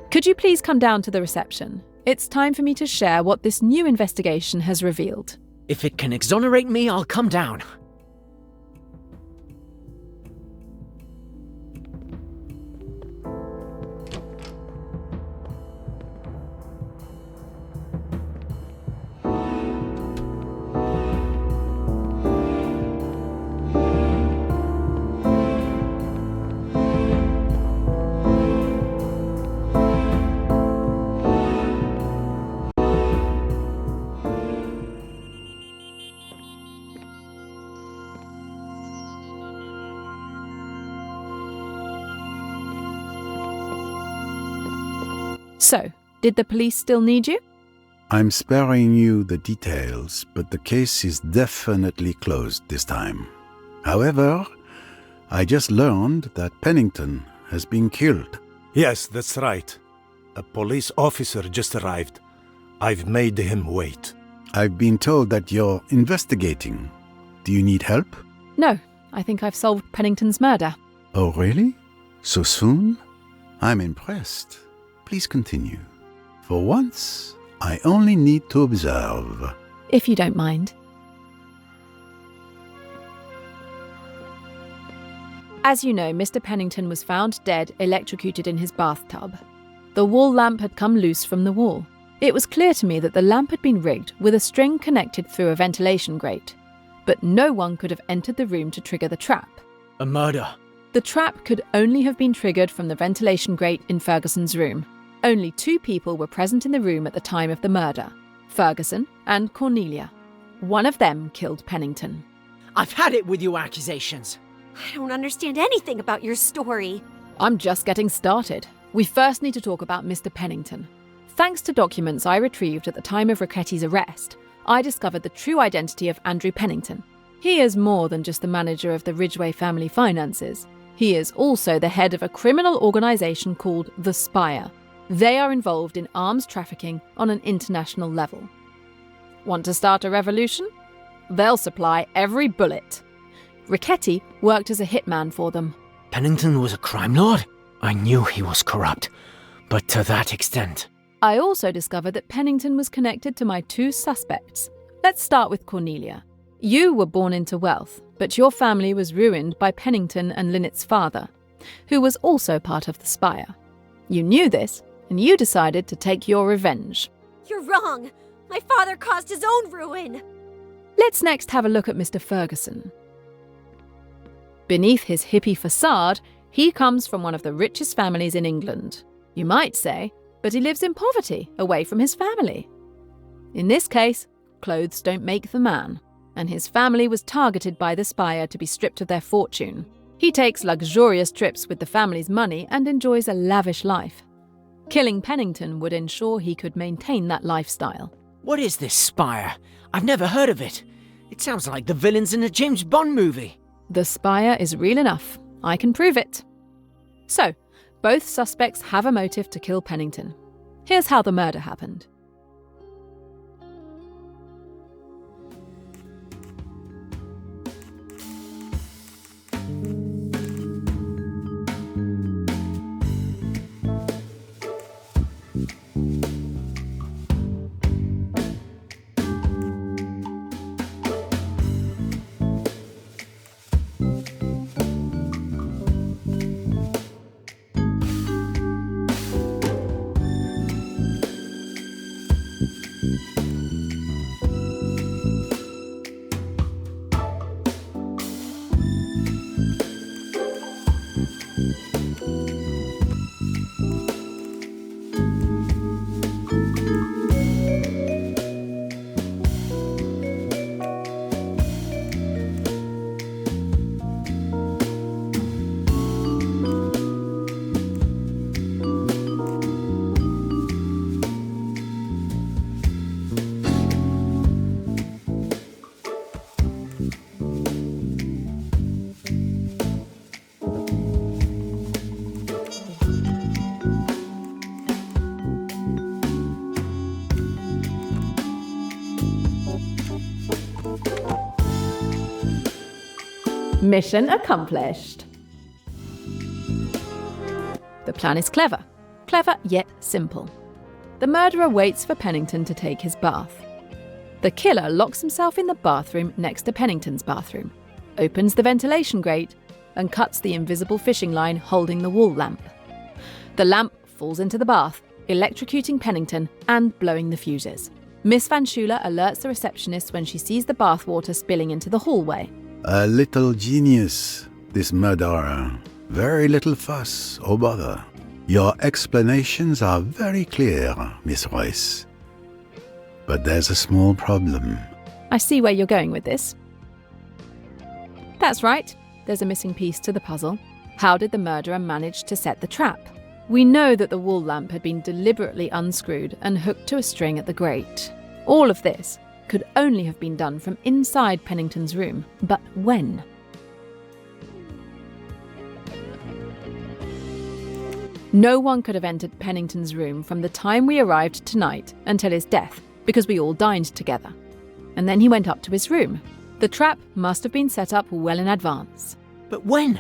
Could you please come down to the reception? It's time for me to share what this new investigation has revealed. If it can exonerate me, I'll come down. So, did the police still need you? I'm sparing you the details, but the case is definitely closed this time. However, I just learned that Pennington has been killed. Yes, that's right. A police officer just arrived. I've made him wait. I've been told that you're investigating. Do you need help? No, I think I've solved Pennington's murder. Oh, really? So soon? I'm impressed. Please continue. For once, I only need to observe. If you don't mind. As you know, Mr. Pennington was found dead, electrocuted in his bathtub. The wall lamp had come loose from the wall. It was clear to me that the lamp had been rigged with a string connected through a ventilation grate. But no one could have entered the room to trigger the trap. A murder. The trap could only have been triggered from the ventilation grate in Ferguson's room. Only 2 people were present in the room at the time of the murder, Ferguson and Cornelia. One of them killed Pennington. I've had it with your accusations. I don't understand anything about your story. I'm just getting started. We first need to talk about Mr. Pennington. Thanks to documents I retrieved at the time of Ricchetti's arrest, I discovered the true identity of Andrew Pennington. He is more than just the manager of the Ridgway family finances. He is also the head of a criminal organisation called The Spire. They are involved in arms trafficking on an international level. Want to start a revolution? They'll supply every bullet. Richetti worked as a hitman for them. Pennington was a crime lord? I knew he was corrupt, but to that extent. I also discovered that Pennington was connected to my 2 suspects. Let's start with Cornelia. You were born into wealth, but your family was ruined by Pennington and Lynette's father, who was also part of the Spire. You knew this, and you decided to take your revenge. You're wrong. My father caused his own ruin. Let's next have a look at Mr. Ferguson. Beneath his hippie facade, he comes from one of the richest families in England. You might say, but he lives in poverty, away from his family. In this case, clothes don't make the man, and his family was targeted by the Spire to be stripped of their fortune. He takes luxurious trips with the family's money and enjoys a lavish life. Killing Pennington would ensure he could maintain that lifestyle. What is this Spire? I've never heard of it. It sounds like the villains in a James Bond movie. The Spire is real enough. I can prove it. So, both suspects have a motive to kill Pennington. Here's how the murder happened. Mission accomplished. The plan is clever. Clever yet simple. The murderer waits for Pennington to take his bath. The killer locks himself in the bathroom next to Pennington's bathroom, opens the ventilation grate, and cuts the invisible fishing line holding the wall lamp. The lamp falls into the bath, electrocuting Pennington and blowing the fuses. Miss Van Schuler alerts the receptionist when she sees the bathwater spilling into the hallway. A little genius, this murderer. Very little fuss or bother. Your explanations are very clear, Miss Royce. But there's a small problem. I see where you're going with this. That's right. There's a missing piece to the puzzle. How did the murderer manage to set the trap? We know that the wall lamp had been deliberately unscrewed and hooked to a string at the grate. All of this could only have been done from inside Pennington's room. But when? No one could have entered Pennington's room from the time we arrived tonight until his death, because we all dined together. And then he went up to his room. The trap must have been set up well in advance. But when?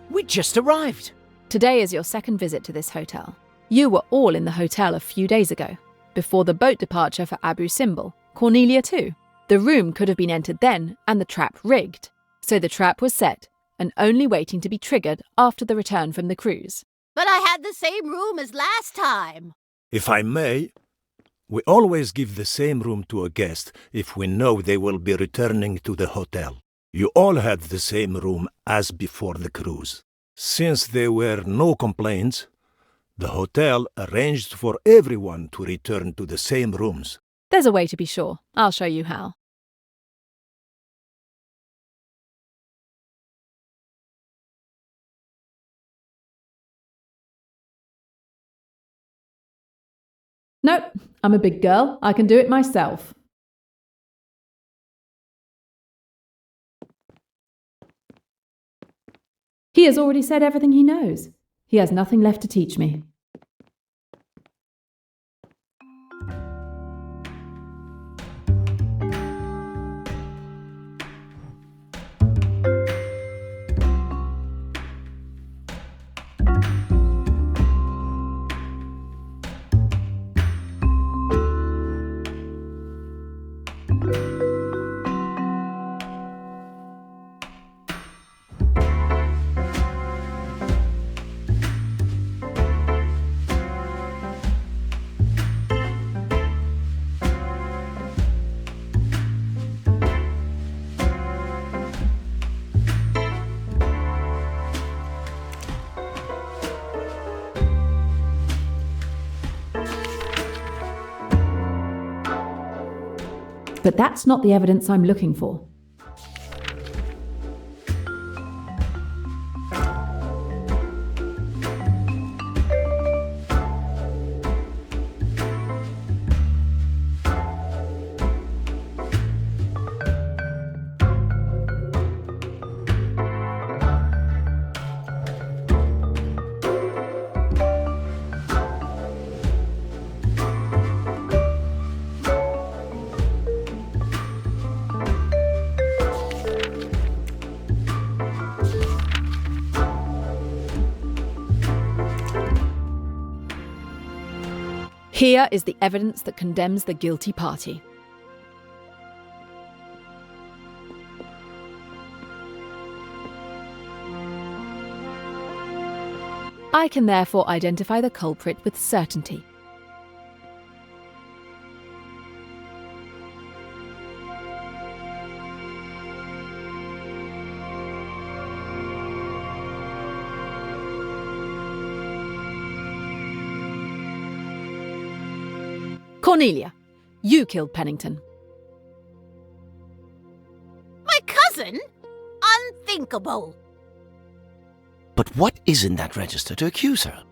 We just arrived. Today is your second visit to this hotel. You were all in the hotel a few days ago, before the boat departure for Abu Simbel. Cornelia too. The room could have been entered then and the trap rigged. So the trap was set and only waiting to be triggered after the return from the cruise. But I had the same room as last time. If I may, we always give the same room to a guest if we know they will be returning to the hotel. You all had the same room as before the cruise. Since there were no complaints, the hotel arranged for everyone to return to the same rooms. There's a way to be sure. I'll show you how. Nope, I'm a big girl. I can do it myself. He has already said everything he knows. He has nothing left to teach me. But that's not the evidence I'm looking for. Here is the evidence that condemns the guilty party. I can therefore identify the culprit with certainty. Cornelia, you killed Pennington. My cousin? Unthinkable. But what is in that register to accuse her?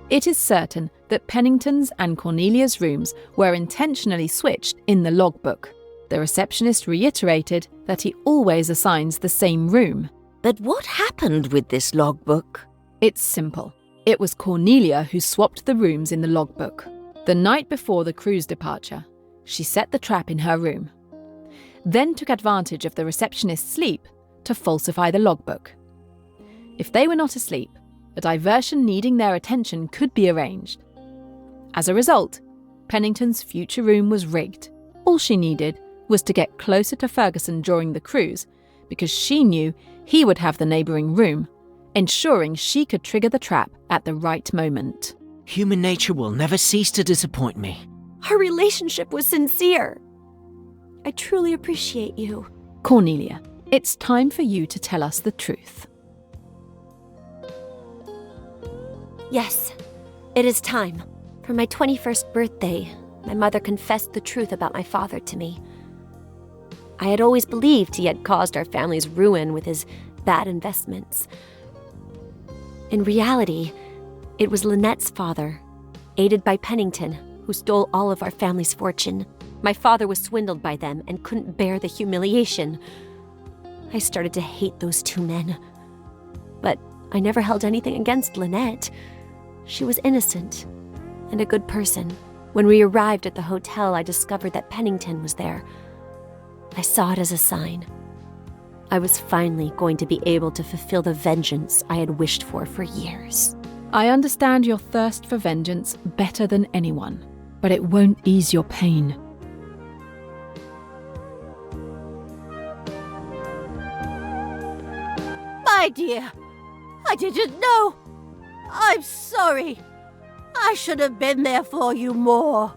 It is certain that Pennington's and Cornelia's rooms were intentionally switched in the logbook. The receptionist reiterated that he always assigns the same room. But what happened with this logbook? It's simple. It was Cornelia who swapped the rooms in the logbook. The night before the cruise departure, she set the trap in her room, then took advantage of the receptionist's sleep to falsify the logbook. If they were not asleep, a diversion needing their attention could be arranged. As a result, Pennington's future room was rigged. All she needed was to get closer to Ferguson during the cruise, because she knew he would have the neighbouring room, ensuring she could trigger the trap at the right moment. Human nature will never cease to disappoint me. Our relationship was sincere. I truly appreciate you. Cornelia, it's time for you to tell us the truth. Yes, it is time. For my 21st birthday, my mother confessed the truth about my father to me. I had always believed he had caused our family's ruin with his bad investments. In reality, it was Lynette's father, aided by Pennington, who stole all of our family's fortune. My father was swindled by them and couldn't bear the humiliation. I started to hate those two men. But I never held anything against Lynette. She was innocent and a good person. When we arrived at the hotel, I discovered that Pennington was there. I saw it as a sign. I was finally going to be able to fulfill the vengeance I had wished for years. I understand your thirst for vengeance better than anyone, but it won't ease your pain. My dear, I didn't know. I'm sorry. I should have been there for you more.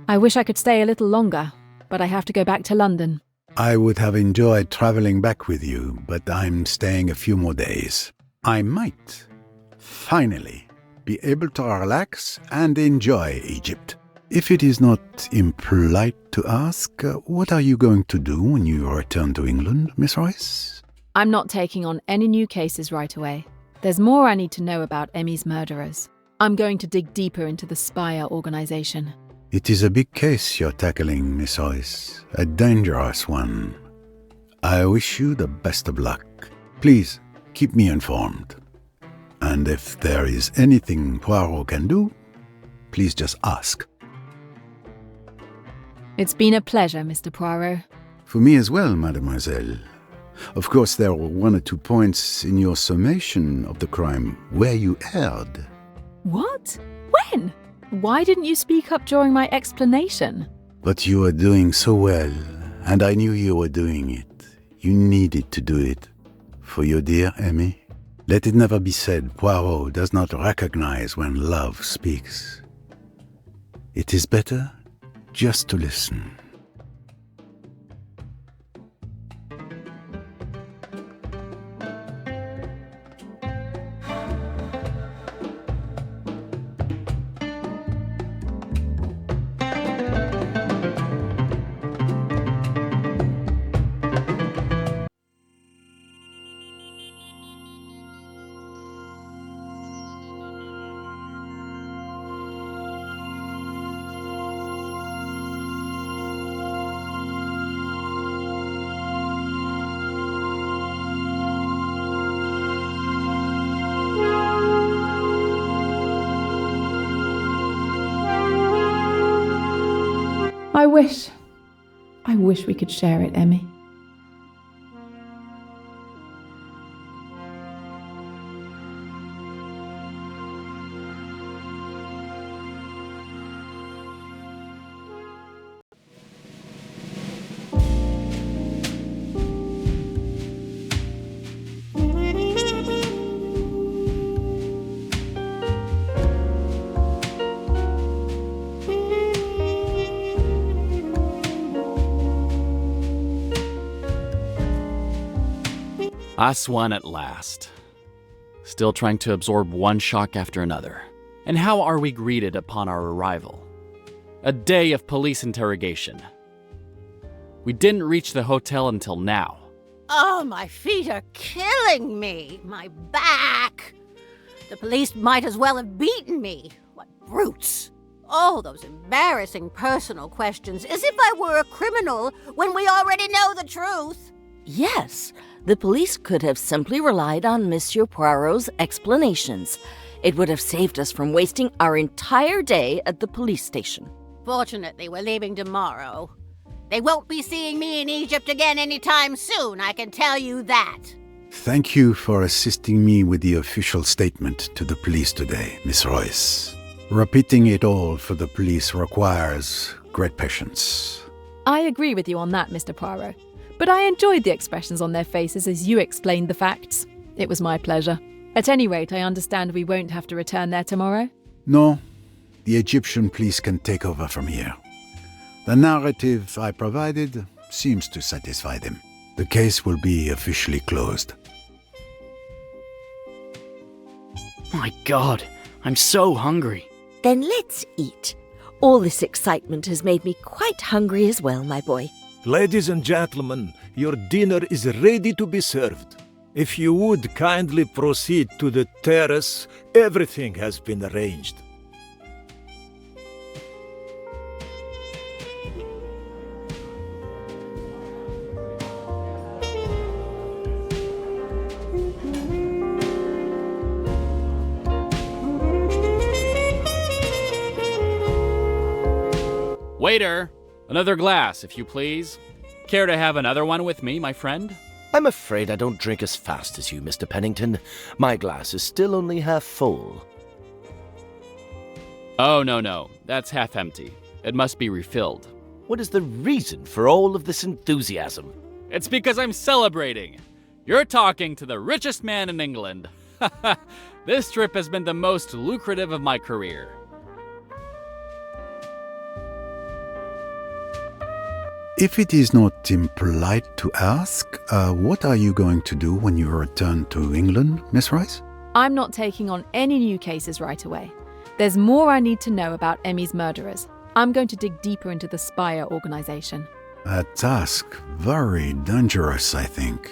I wish I could stay a little longer, but I have to go back to London. I would have enjoyed traveling back with you, but I'm staying a few more days. I might, finally, be able to relax and enjoy Egypt. If it is not impolite to ask, what are you going to do when you return to England, Miss Royce? I'm not taking on any new cases right away. There's more I need to know about Emmy's murderers. I'm going to dig deeper into the Spire organization. It is a big case you're tackling, Miss Royce. A dangerous one. I wish you the best of luck. Please, keep me informed. And if there is anything Poirot can do, please just ask. It's been a pleasure, Mr. Poirot. For me as well, mademoiselle. Of course, there were 1 or 2 points in your summation of the crime where you erred. What? When? Why didn't you speak up during my explanation? But you were doing so well, and I knew you were doing it. You needed to do it. For your dear Emmy. Let it never be said Poirot does not recognize when love speaks. It is better just to listen. I wish we could share it, Emmy. Us won at last. Still trying to absorb one shock after another. And how are we greeted upon our arrival? A day of police interrogation. We didn't reach the hotel until now. Oh, my feet are killing me. My back. The police might as well have beaten me. What brutes. All those embarrassing personal questions, as if I were a criminal when we already know the truth. Yes, the police could have simply relied on Monsieur Poirot's explanations. It would have saved us from wasting our entire day at the police station. Fortunately, we're leaving tomorrow. They won't be seeing me in Egypt again anytime soon, I can tell you that. Thank you for assisting me with the official statement to the police today, Miss Royce. Repeating it all for the police requires great patience. I agree with you on that, Mr. Poirot. But I enjoyed the expressions on their faces as you explained the facts. It was my pleasure. At any rate, I understand we won't have to return there tomorrow? No, the Egyptian police can take over from here. The narrative I provided seems to satisfy them. The case will be officially closed. My God, I'm so hungry. Then let's eat. All this excitement has made me quite hungry as well, my boy. Ladies and gentlemen, your dinner is ready to be served. If you would kindly proceed to the terrace, everything has been arranged. Waiter! Another glass, if you please. Care to have another one with me, my friend? I'm afraid I don't drink as fast as you, Mr. Pennington. My glass is still only half full. Oh, no. That's half empty. It must be refilled. What is the reason for all of this enthusiasm? It's because I'm celebrating. You're talking to the richest man in England. This trip has been the most lucrative of my career. If it is not impolite to ask, what are you going to do when you return to England, Miss Royce? I'm not taking on any new cases right away. There's more I need to know about Emmy's murderers. I'm going to dig deeper into the Spire organization. A task very dangerous, I think.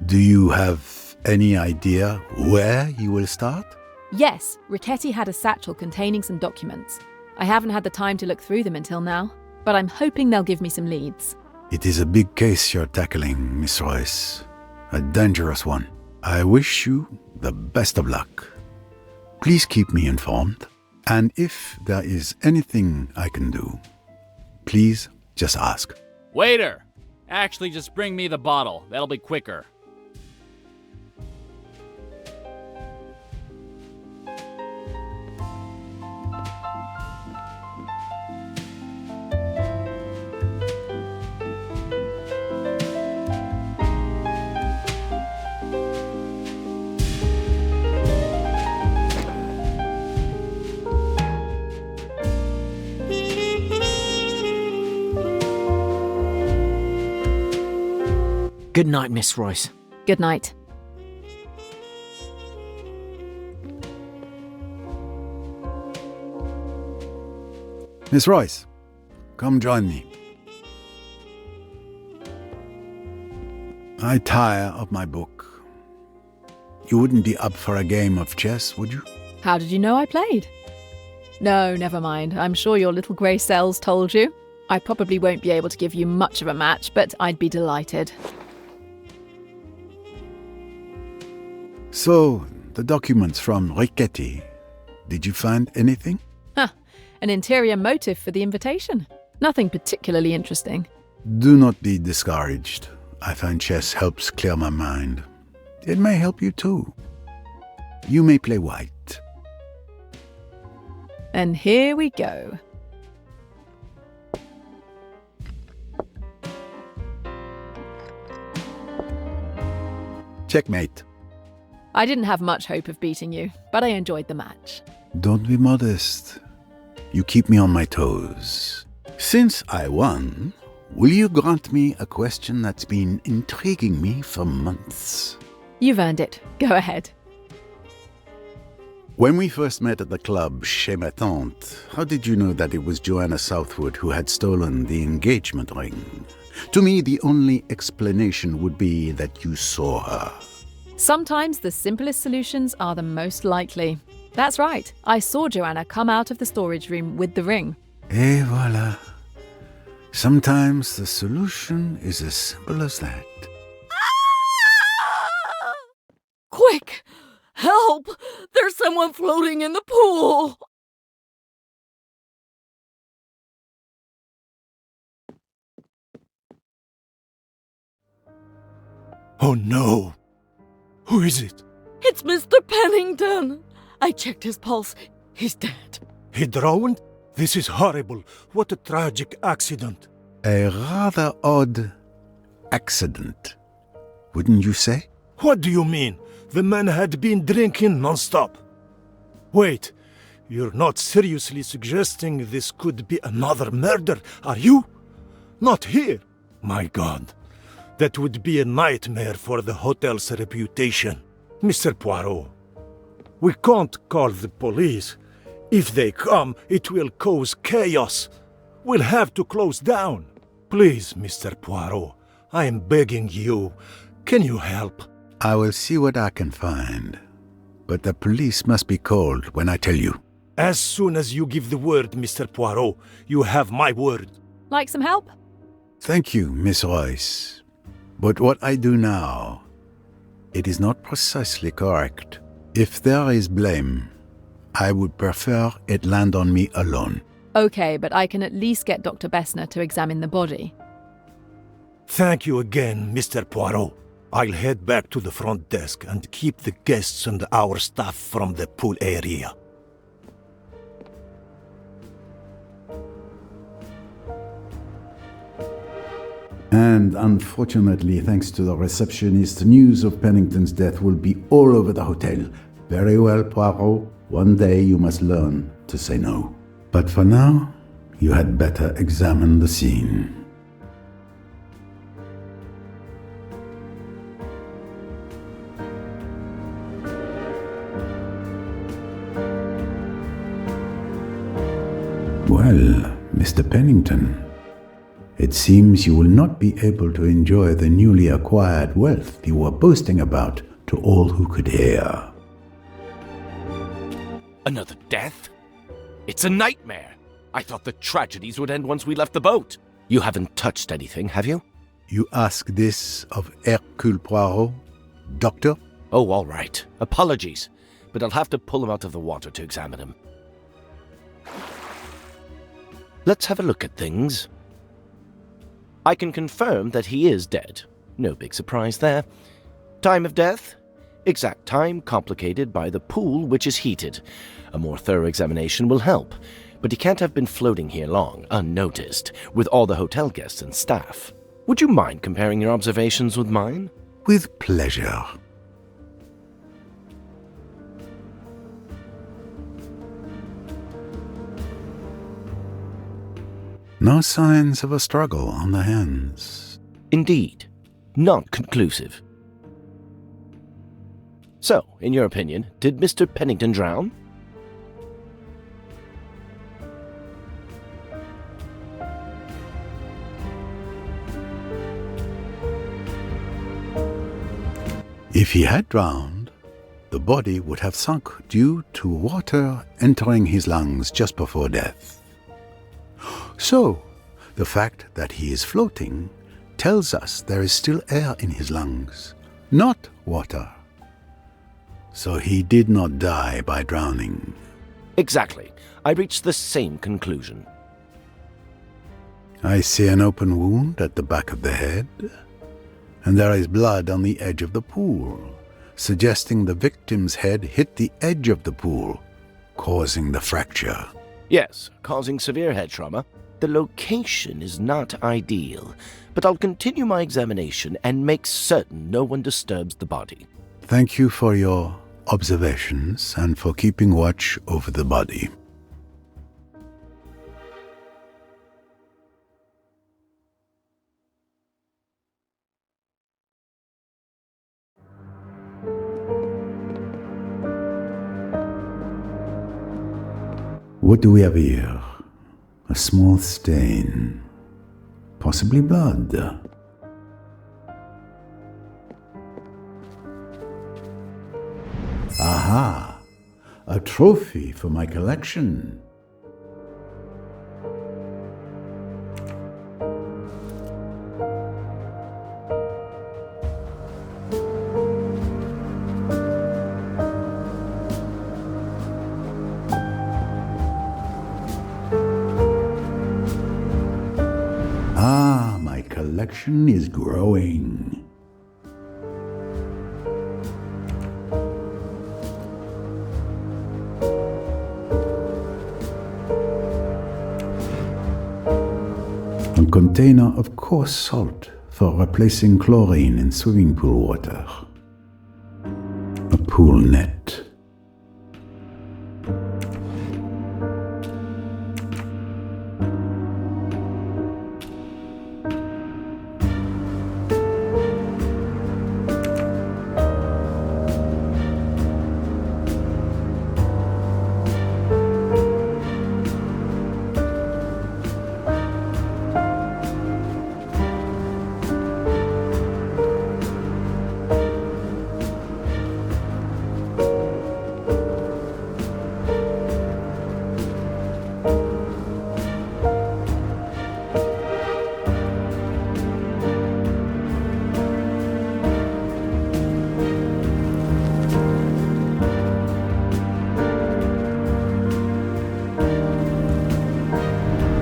Do you have any idea where you will start? Yes, Richetti had a satchel containing some documents. I haven't had the time to look through them until now, but I'm hoping they'll give me some leads. It is a big case you're tackling, Miss Royce. A dangerous one. I wish you the best of luck. Please keep me informed. And if there is anything I can do, please just ask. Waiter! Actually, just bring me the bottle. That'll be quicker. Good night, Miss Royce. Good night. Miss Royce, come join me. I tire of my book. You wouldn't be up for a game of chess, would you? How did you know I played? No, never mind. I'm sure your little grey cells told you. I probably won't be able to give you much of a match, but I'd be delighted. So, the documents from Riquetti, did you find anything? An interior motive for the invitation. Nothing particularly interesting. Do not be discouraged. I find chess helps clear my mind. It may help you too. You may play white. And here we go. Checkmate. I didn't have much hope of beating you, but I enjoyed the match. Don't be modest. You keep me on my toes. Since I won, will you grant me a question that's been intriguing me for months? You've earned it. Go ahead. When we first met at the club chez ma tante, how did you know that it was Joanna Southwood who had stolen the engagement ring? To me, the only explanation would be that you saw her. Sometimes the simplest solutions are the most likely. That's right. I saw Joanna come out of the storage room with the ring. Et voilà. Sometimes the solution is as simple as that. Quick! Help! There's someone floating in the pool! Oh no! Who is it? It's Mr. Pennington! I checked his pulse. He's dead. He drowned? This is horrible. What a tragic accident. A rather odd accident, wouldn't you say? What do you mean? The man had been drinking non-stop. Wait, you're not seriously suggesting this could be another murder, are you? Not here. My God, that would be a nightmare for the hotel's reputation. Mr. Poirot, we can't call the police. If they come, it will cause chaos. We'll have to close down. Please, Mr. Poirot, I am begging you. Can you help? I will see what I can find. But the police must be called when I tell you. As soon as you give the word, Mr. Poirot, you have my word. Like some help? Thank you, Miss Royce. But what I do now, it is not precisely correct. If there is blame, I would prefer it land on me alone. Okay, but I can at least get Dr. Bessner to examine the body. Thank you again, Mr. Poirot. I'll head back to the front desk and keep the guests and our staff from the pool area. And unfortunately, thanks to the receptionist, news of Pennington's death will be all over the hotel. Very well, Poirot. One day you must learn to say no. But for now, you had better examine the scene. Well, Mr. Pennington, it seems you will not be able to enjoy the newly acquired wealth you were boasting about to all who could hear. Another death? It's a nightmare. I thought the tragedies would end once we left the boat. You haven't touched anything, have you? You ask this of Hercule Poirot, doctor? Oh, all right. Apologies. But I'll have to pull him out of the water to examine him. Let's have a look at things. I can confirm that he is dead. No big surprise there. Time of death? Exact time complicated by the pool, which is heated. A more thorough examination will help, but he can't have been floating here long, unnoticed, with all the hotel guests and staff. Would you mind comparing your observations with mine? With pleasure. No signs of a struggle on the hands. Indeed. not conclusive. So, in your opinion, did Mr. Pennington drown? If he had drowned, the body would have sunk due to water entering his lungs just before death. So, the fact that he is floating tells us there is still air in his lungs, not water. So he did not die by drowning. Exactly. I reached the same conclusion. I see an open wound at the back of the head, and there is blood on the edge of the pool, suggesting the victim's head hit the edge of the pool, causing the fracture. Yes, causing severe head trauma. The location is not ideal, but I'll continue my examination and make certain no one disturbs the body. Thank you for your observations and for keeping watch over the body. What do we have here? A small stain. Possibly blood. Aha! A trophy for my collection. Ah, my collection is growing. A container of coarse salt for replacing chlorine in swimming pool water. A pool net.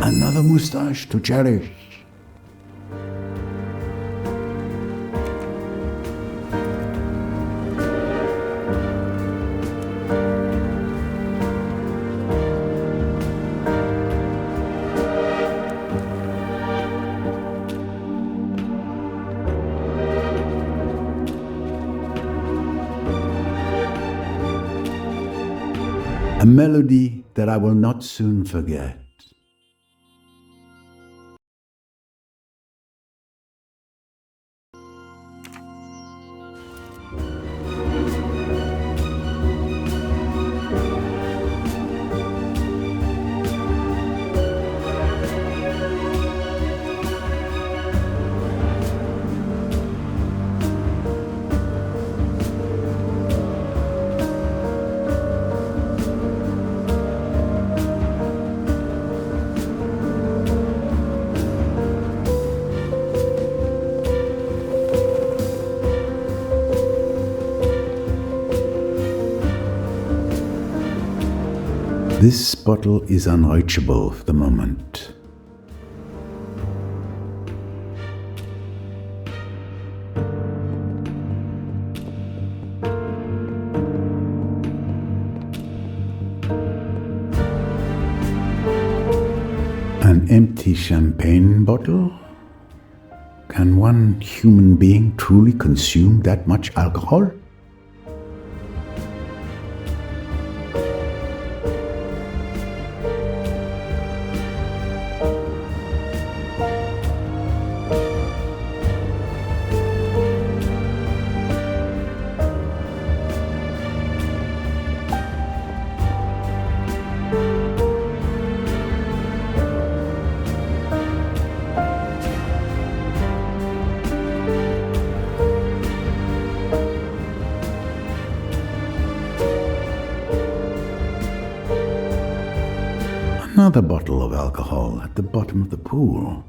Another moustache to cherish. A melody that I will not soon forget. This bottle is unreachable for the moment. An empty champagne bottle? Can one human being truly consume that much alcohol? another bottle of alcohol at the bottom of the pool.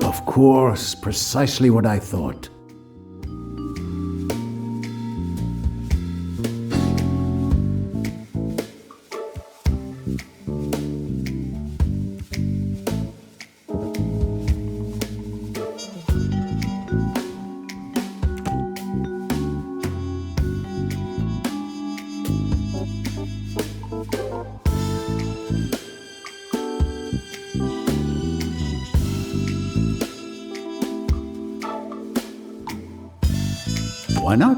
Of course, precisely what I thought. Why not?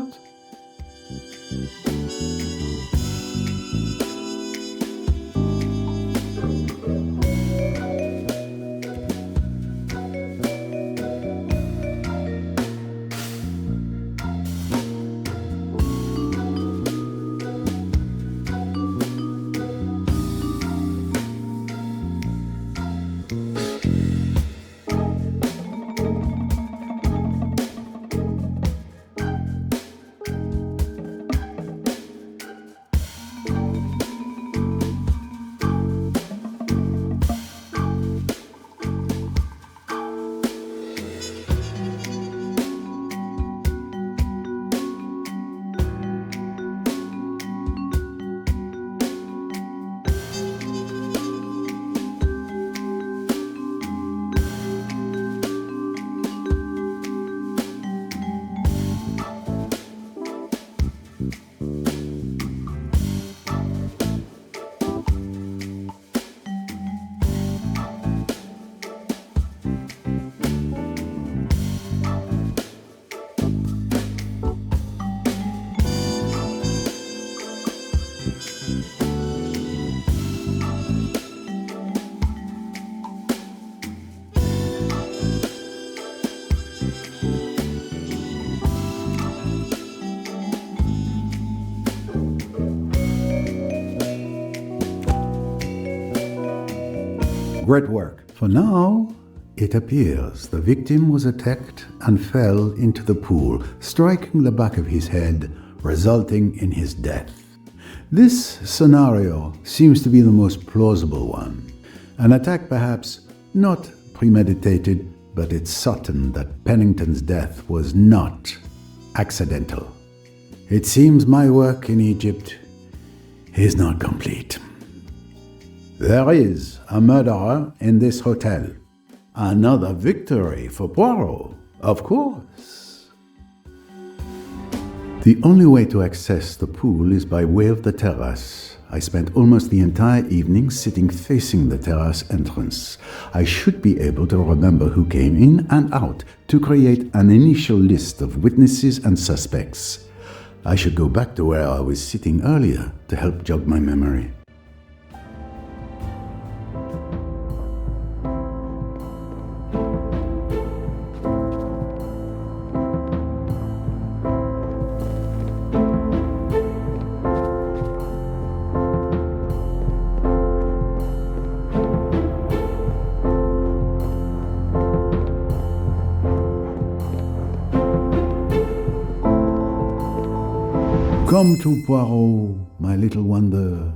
Great work. For now, it appears the victim was attacked and fell into the pool, striking the back of his head, resulting in his death. This scenario seems to be the most plausible one. An attack perhaps not premeditated, but it's certain that Pennington's death was not accidental. It seems my work in Egypt is not complete. There is a murderer in this hotel. Another victory for Poirot, of course. The only way to access the pool is by way of the terrace. I spent almost the entire evening sitting facing the terrace entrance. I should be able to remember who came in and out to create an initial list of witnesses and suspects. I should go back to where I was sitting earlier to help jog my memory. Come to Poirot, my little wonder.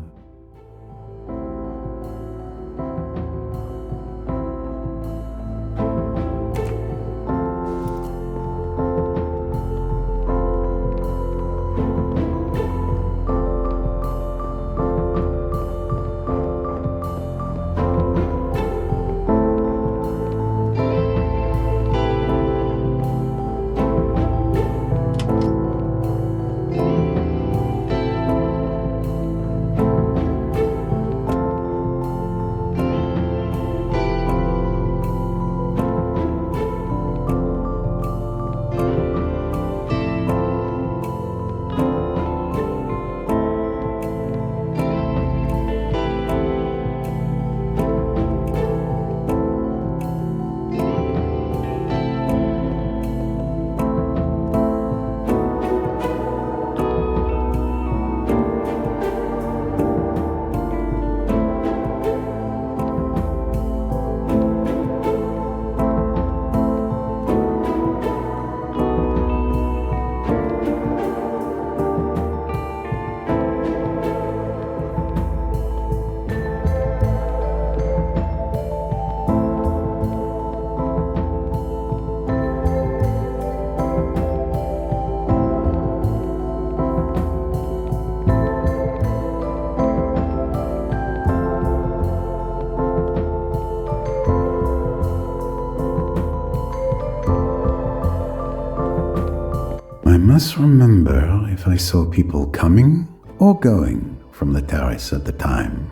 remember if I saw people coming or going from the terrace at the time.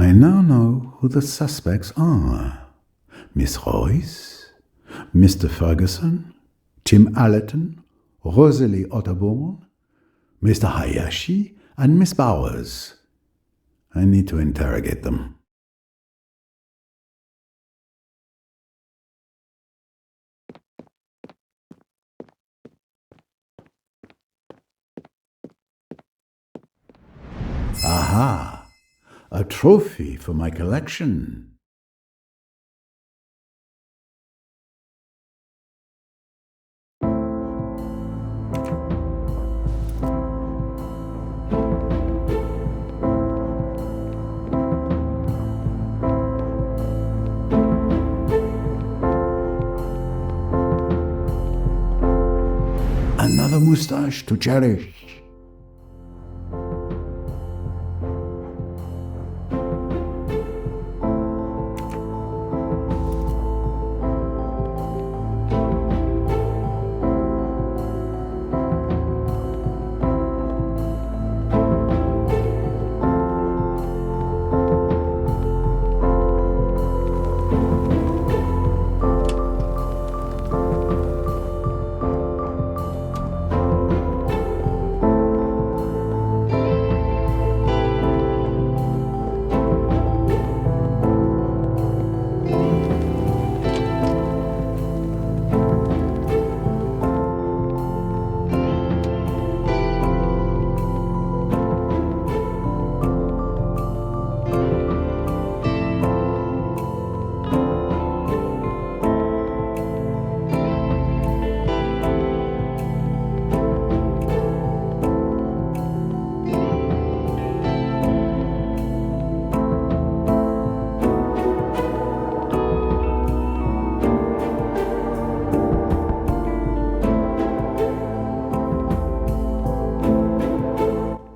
I now know who the suspects are. Miss Royce, Mr. Ferguson, Tim Allerton, Rosalie Otterborn, Mr. Hayashi, and Miss Bowers. I need to interrogate them. Aha! A trophy for my collection. Another moustache to cherish.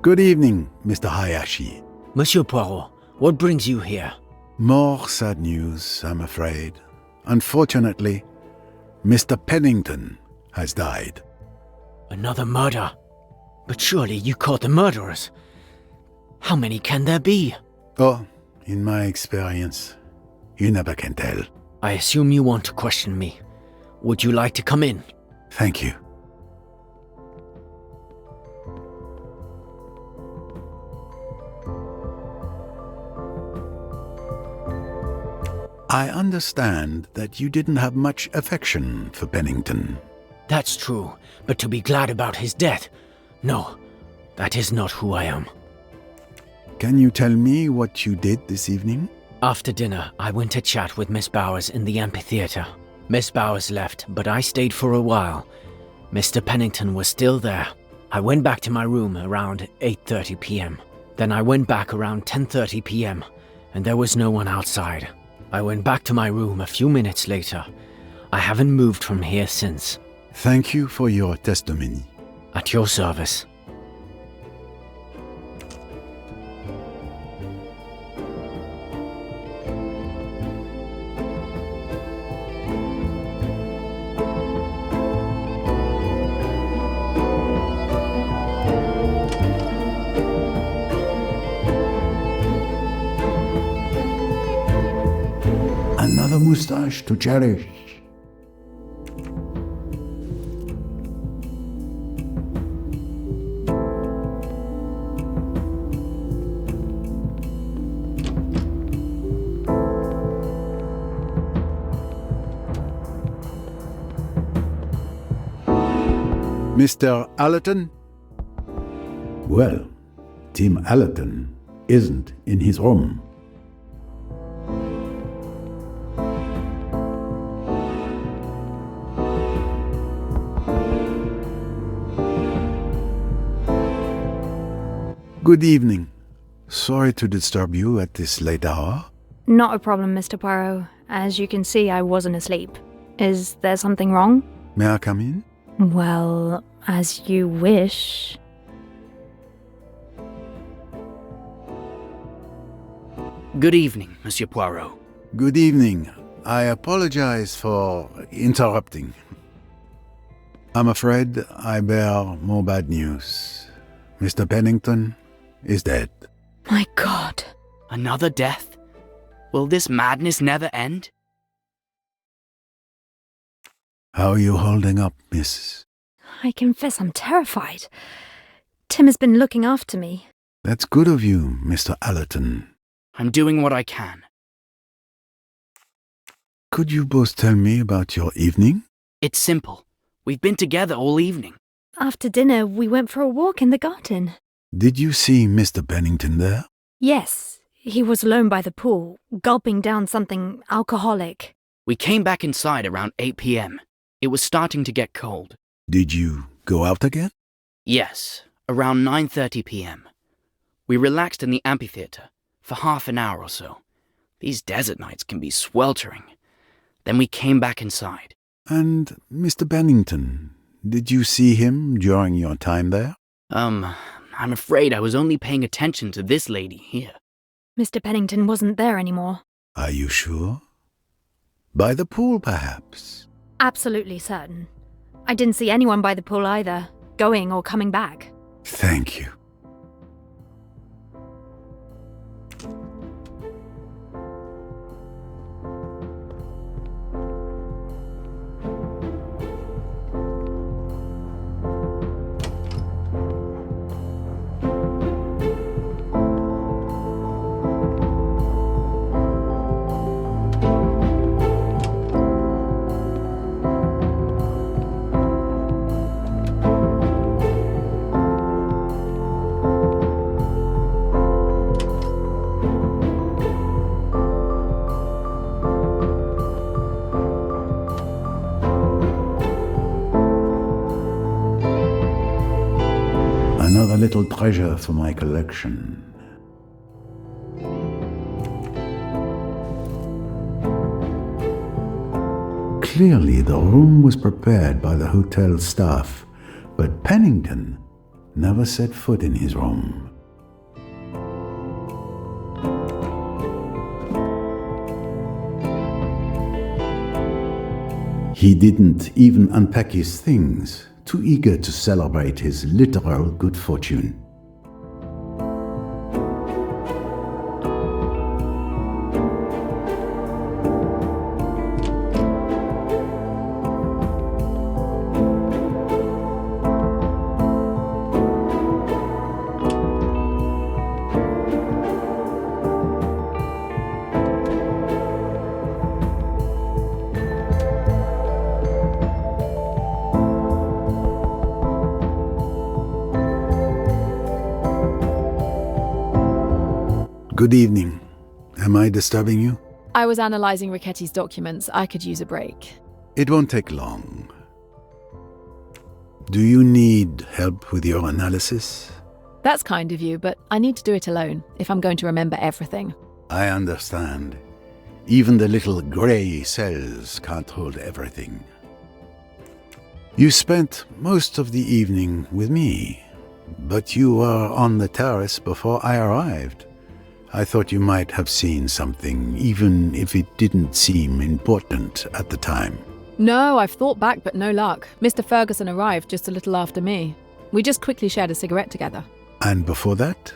Good evening, Mr. Hayashi. Monsieur Poirot, what brings you here? More sad news, I'm afraid. Unfortunately, Mr. Pennington has died. Another murder? But surely you caught the murderers. How many can there be? Oh, in my experience, you never can tell. I assume you want to question me. Would you like to come in? Thank you. I understand that you didn't have much affection for Pennington. That's true, but to be glad about his death? No, that is not who I am. Can you tell me what you did this evening? After dinner, I went to chat with Miss Bowers in the amphitheater. Miss Bowers left, but I stayed for a while. Mr. Pennington was still there. I went back to my room around 8:30 p.m. Then I went back around 10:30 p.m., and there was no one outside. I went back to my room a few minutes later. I haven't moved from here since. Thank you for your testimony. At your service. Another moustache to cherish. Mr. Allerton? Well, Tim Allerton isn't in his room. Good evening. Sorry to disturb you at this late hour. Not a problem, Mr. Poirot. As you can see, I wasn't asleep. Is there something wrong? May I come in? Well, as you wish. Good evening, Monsieur Poirot. Good evening. I apologize for interrupting. I'm afraid I bear more bad news. Mr. Pennington is dead. My God. Another death? Will this madness never end? How are you holding up, miss? I confess I'm terrified. Tim has been looking after me. That's good of you, Mr. Allerton. I'm doing what I can. Could you both tell me about your evening? It's simple. We've been together all evening. After dinner, we went for a walk in the garden. Did you see Mr. Pennington there? Yes, he was alone by the pool, gulping down something alcoholic. We came back inside around 8 p.m. It was starting to get cold. Did you go out again? Yes, around 9:30 p.m. We relaxed in the amphitheatre for half an hour or so. These desert nights can be sweltering. Then we came back inside. And Mr. Pennington, did you see him during your time there? I'm afraid I was only paying attention to this lady here. Mr. Pennington wasn't there anymore. Are you sure? By the pool, perhaps? Absolutely certain. I didn't see anyone by the pool either, going or coming back. Thank you. Another little treasure for my collection. Clearly, the room was prepared by the hotel staff, but Pennington never set foot in his room. He didn't even unpack his things, too eager to celebrate his literal good fortune. Good evening. Am I disturbing you? I was analysing Ricchetti's documents. I could use a break. It won't take long. Do you need help with your analysis? That's kind of you, but I need to do it alone if I'm going to remember everything. I understand. Even the little grey cells can't hold everything. You spent most of the evening with me, but you were on the terrace before I arrived. I thought you might have seen something, even if it didn't seem important at the time. No, I've thought back, but no luck. Mr. Ferguson arrived just a little after me. We just quickly shared a cigarette together. And before that?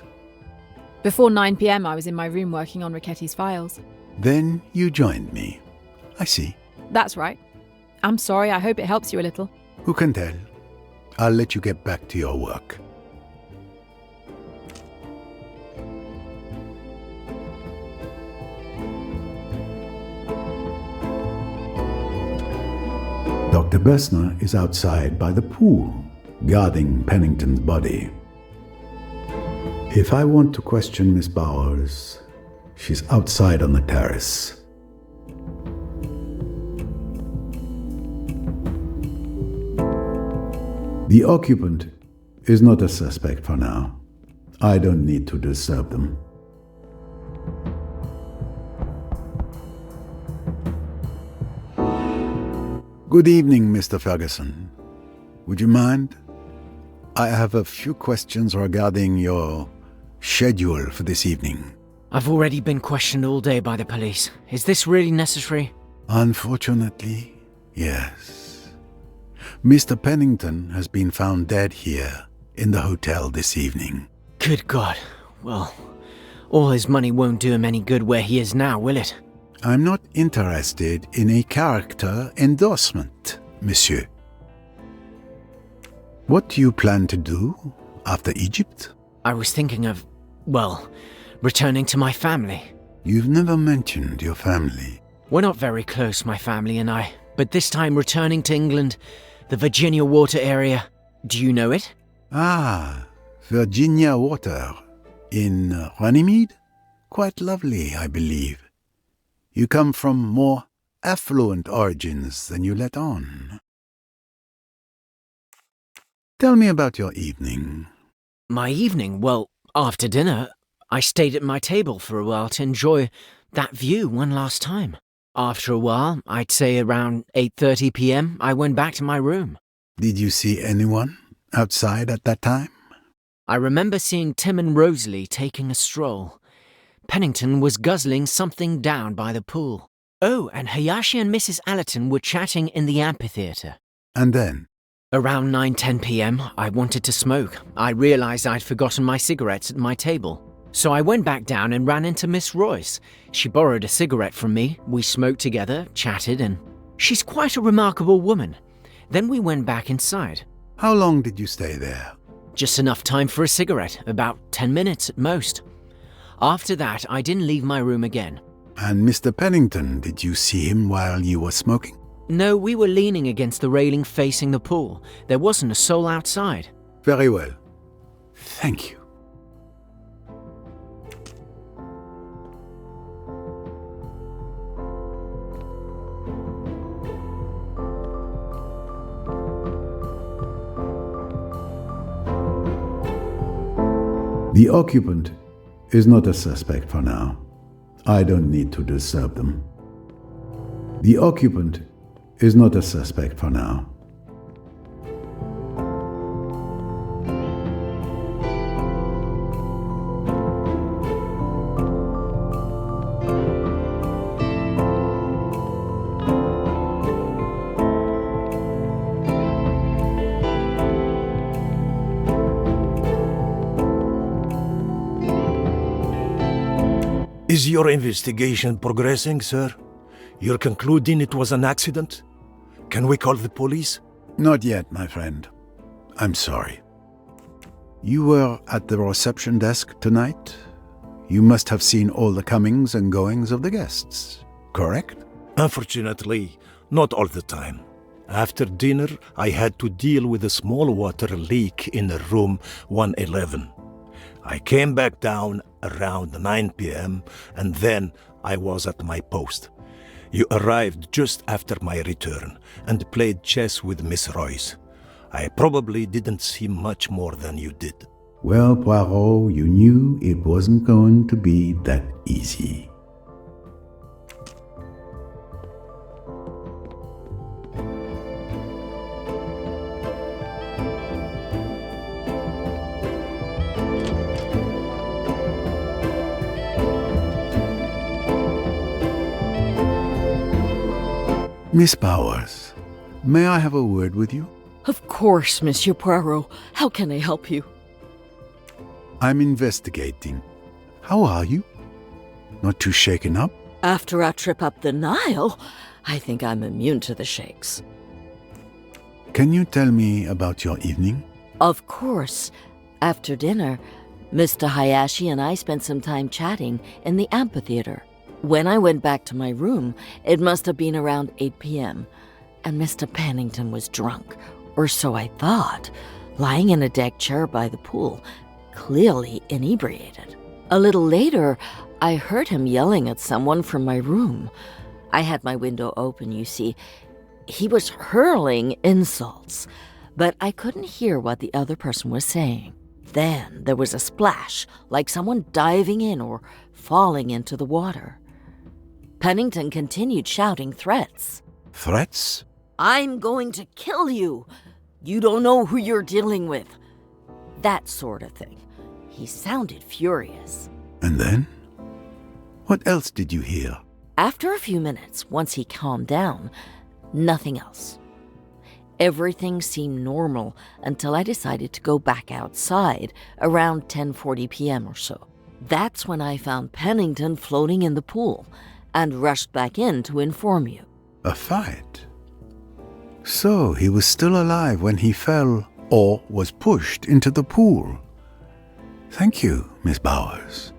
Before 9 p.m, I was in my room working on Ricchetti's files. Then you joined me. I see. That's right. I'm sorry, I hope it helps you a little. Who can tell? I'll let you get back to your work. Dr. Bessner is outside by the pool, guarding Pennington's body. If I want to question Miss Bowers, she's outside on the terrace. The occupant is not a suspect for now. I don't need to disturb them. Good evening, Mr. Ferguson. Would you mind? I have a few questions regarding your schedule for this evening. I've already been questioned all day by the police. Is this really necessary? Unfortunately, yes. Mr. Pennington has been found dead here in the hotel this evening. Good God. Well, All his money won't do him any good where he is now, will it? I'm not interested in a character endorsement, monsieur. What do you plan to do after Egypt? I was thinking of, well, returning to my family. You've never mentioned your family. We're not very close, my family and I, but this time returning to England, the Virginia Water area. Do you know it? Ah, Virginia Water. In Runnymede? Quite lovely, I believe. You come from more affluent origins than you let on. Tell me about your evening. My evening? Well, after dinner, I stayed at my table for a while to enjoy that view one last time. After a while, I'd say around 8:30 p.m., I went back to my room. Did you see anyone outside at that time? I remember seeing Tim and Rosalie taking a stroll. Pennington was guzzling something down by the pool. Oh, and Hayashi and Mrs. Allerton were chatting in the amphitheatre. And then? Around 9:10 p.m., I wanted to smoke. I realised I'd forgotten my cigarettes at my table. So I went back down and ran into Miss Royce. She borrowed a cigarette from me. We smoked together, chatted, and she's quite a remarkable woman. Then we went back inside. How long did you stay there? Just enough time for a cigarette, about 10 minutes at most. After that, I didn't leave my room again. And Mr. Pennington, did you see him while you were smoking? No, we were leaning against the railing facing the pool. There wasn't a soul outside. Very well. Thank you. The occupant is not a suspect for now. I don't need to disturb them. The occupant is not a suspect for now. Is your investigation progressing, sir? You're concluding it was an accident? Can we call the police? Not yet, my friend. I'm sorry. You were at the reception desk tonight? You must have seen all the comings and goings of the guests, correct? Unfortunately, not all the time. After dinner, I had to deal with a small water leak in room 111. I came back down around 9 p.m. and then I was at my post. You arrived just after my return and played chess with Miss Royce. I probably didn't see much more than you did. Well, Poirot, you knew it wasn't going to be that easy. Miss Powers, may I have a word with you? Of course, Monsieur Poirot. How can I help you? I'm investigating. How are you? Not too shaken up? After our trip up the Nile, I think I'm immune to the shakes. Can you tell me about your evening? Of course. After dinner, Mr. Hayashi and I spent some time chatting in the amphitheater. When I went back to my room, it must have been around 8 p.m., and Mr. Pennington was drunk, or so I thought, lying in a deck chair by the pool, clearly inebriated. A little later, I heard him yelling at someone from my room. I had my window open, you see. He was hurling insults, but I couldn't hear what the other person was saying. Then there was a splash, like someone diving in or falling into the water. Pennington continued shouting threats. Threats? I'm going to kill you. You don't know who you're dealing with. That sort of thing. He sounded furious. And then? What else did you hear? After a few minutes, once he calmed down, nothing else. Everything seemed normal until I decided to go back outside around 10:40 p.m. or so. That's when I found Pennington floating in the pool and rushed back in to inform you. A fight? So he was still alive when he fell or was pushed into the pool. Thank you, Miss Bowers.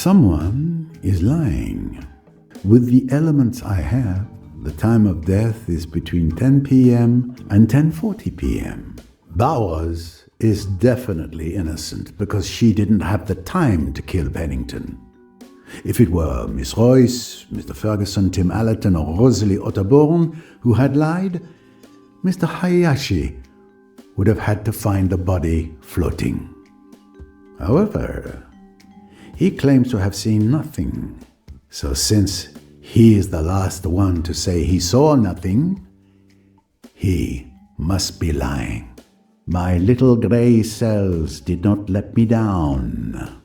Someone is lying. With the elements I have, the time of death is between 10 p.m. and 10:40 p.m. Bowers is definitely innocent because she didn't have the time to kill Pennington. If it were Miss Royce, Mr. Ferguson, Tim Allerton, or Rosalie Otterborn who had lied, Mr. Hayashi would have had to find the body floating. However, he claims to have seen nothing. So since he is the last one to say he saw nothing, he must be lying. My little grey cells did not let me down.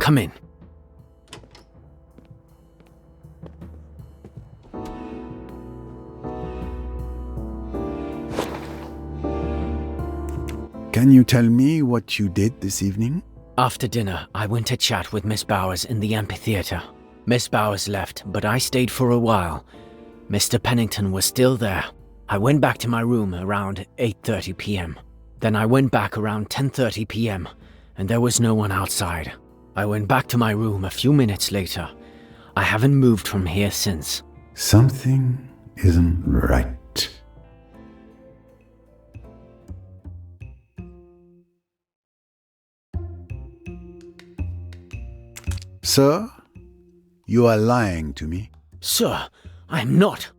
Come in. Can you tell me what you did this evening? After dinner, I went to chat with Miss Bowers in the amphitheater. Miss Bowers left, but I stayed for a while. Mr. Pennington was still there. I went back to my room around 8:30 p.m. Then I went back around 10:30 p.m., and there was no one outside. I went back to my room a few minutes later. I haven't moved from here since. Something isn't right. Sir, you are lying to me. Sir, I am not.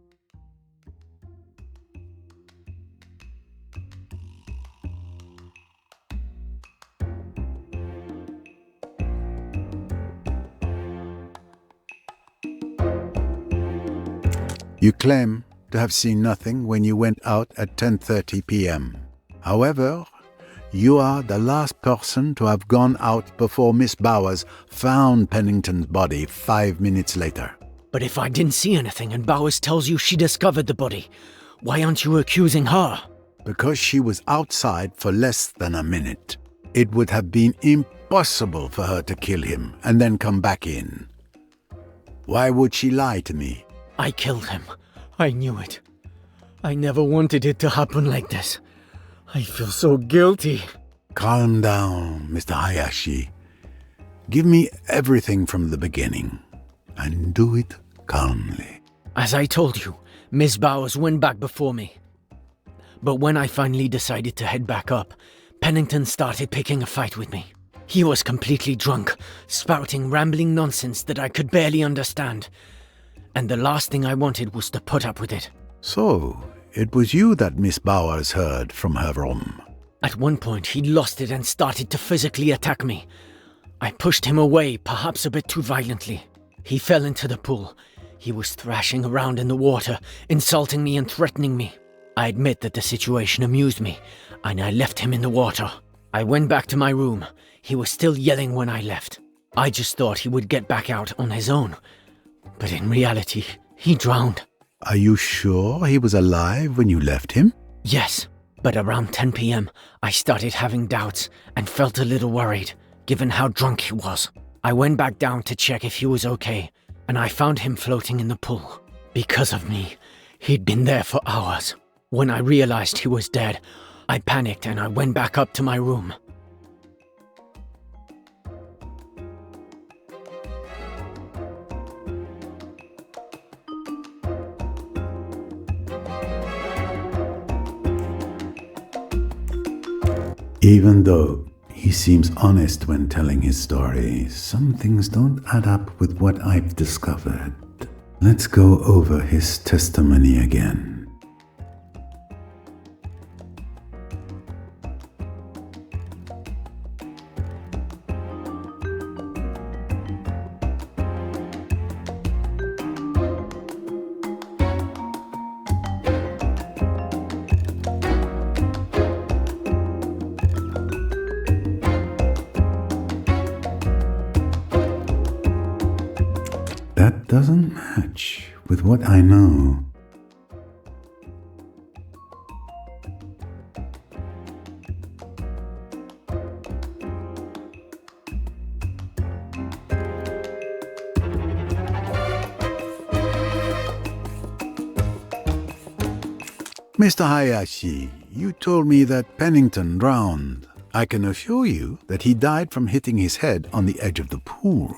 You claim to have seen nothing when you went out at 10:30 p.m. However, you are the last person to have gone out before Miss Bowers found Pennington's body 5 minutes later. But if I didn't see anything and Bowers tells you she discovered the body, why aren't you accusing her? Because she was outside for less than a minute. It would have been impossible for her to kill him and then come back in. Why would she lie to me? I killed him. I knew it. I never wanted it to happen like this. I feel so guilty. Calm down, Mr. Hayashi. Give me everything from the beginning, and do it calmly. As I told you, Miss Bowers went back before me. But when I finally decided to head back up, Pennington started picking a fight with me. He was completely drunk, spouting rambling nonsense that I could barely understand. And the last thing I wanted was to put up with it. So, it was you that Miss Bowers heard from her room. At one point, he lost it and started to physically attack me. I pushed him away, perhaps a bit too violently. He fell into the pool. He was thrashing around in the water, insulting me and threatening me. I admit that the situation amused me, and I left him in the water. I went back to my room. He was still yelling when I left. I just thought he would get back out on his own. But in reality, he drowned. Are you sure he was alive when you left him? Yes, but around 10 p.m., I started having doubts and felt a little worried, given how drunk he was. I went back down to check if he was okay, and I found him floating in the pool. Because of me, he'd been there for hours. When I realized he was dead, I panicked and I went back up to my room. Even though he seems honest when telling his story, some things don't add up with what I've discovered. Let's go over his testimony again. That doesn't match with what I know. Mr. Hayashi, you told me that Pennington drowned. I can assure you that he died from hitting his head on the edge of the pool.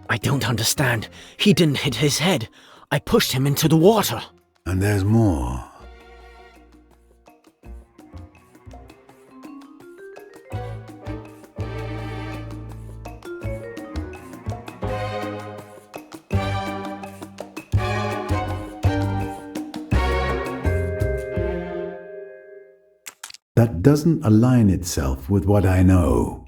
I don't understand. He didn't hit his head. I pushed him into the water. And there's more. That doesn't align itself with what I know.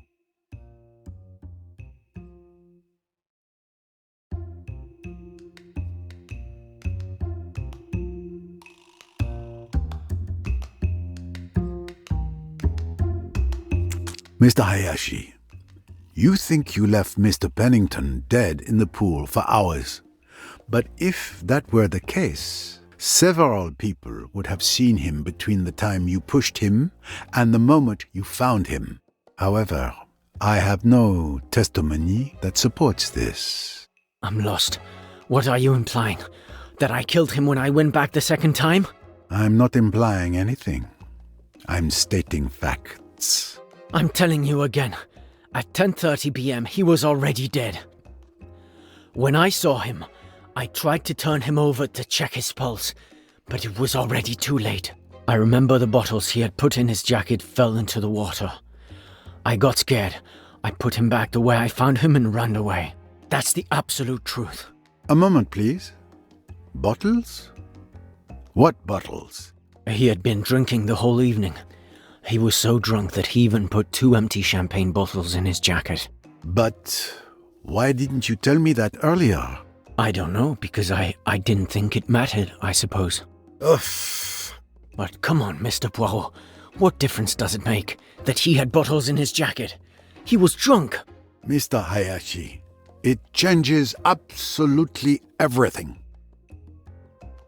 Mr. Hayashi, You think you left Mr. Pennington dead in the pool for hours. But if that were the case, several people would have seen him between the time you pushed him and the moment you found him. However, I have no testimony that supports this. I'm lost. What are you implying? That I killed him when I went back the second time? I'm not implying anything. I'm stating facts. I'm telling you again. At 10:30 p.m., he was already dead. When I saw him, I tried to turn him over to check his pulse, but it was already too late. I remember the bottles he had put in his jacket fell into the water. I got scared. I put him back the way I found him and ran away. That's the absolute truth. A moment, please. Bottles? What bottles? He had been drinking the whole evening. He was so drunk that he even put 2 empty champagne bottles in his jacket. But why didn't you tell me that earlier? I don't know, because I didn't think it mattered, I suppose. Ugh. But come on, Mr. Poirot. What difference does it make that he had bottles in his jacket? He was drunk. Mr. Hayashi, it changes absolutely everything.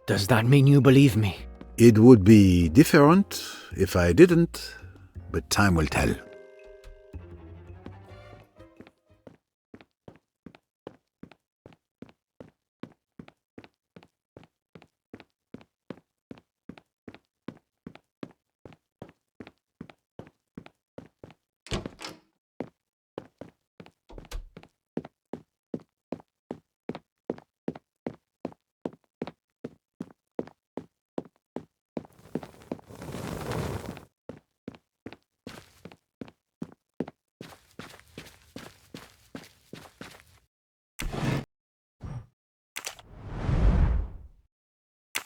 Does that mean you believe me? It would be different if I didn't, but time will tell.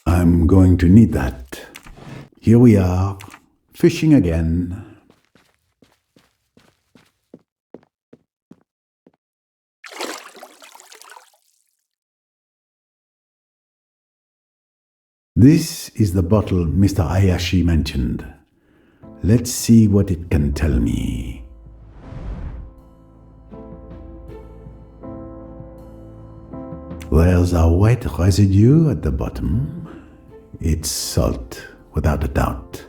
I'm going to need that. Here we are, fishing again. This is the bottle Mr. Hayashi mentioned. Let's see what it can tell me. There's a white residue at the bottom. It's salt, without a doubt.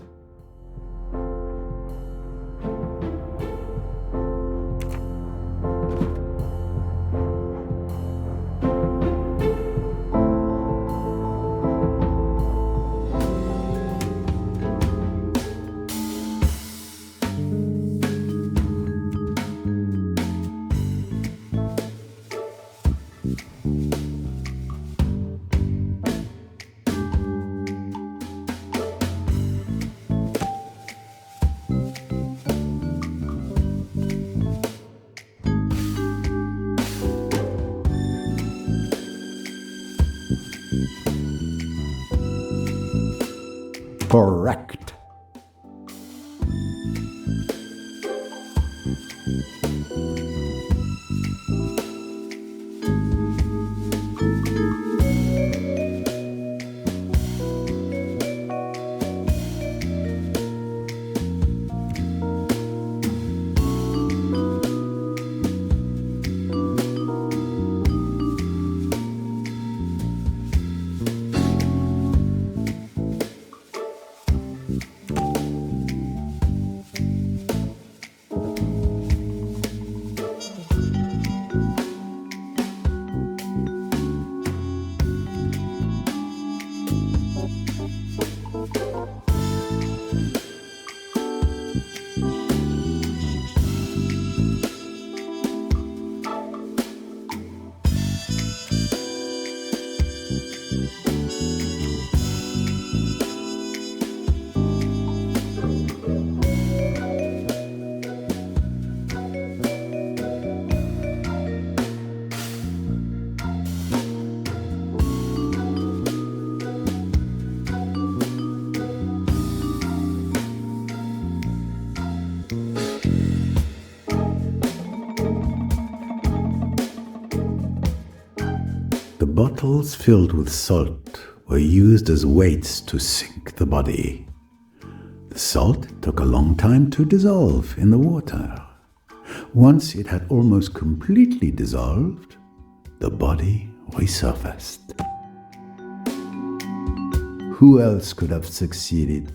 Correct. The bottles filled with salt were used as weights to sink the body. The salt took a long time to dissolve in the water. once it had almost completely dissolved, the body resurfaced. Who else could have succeeded?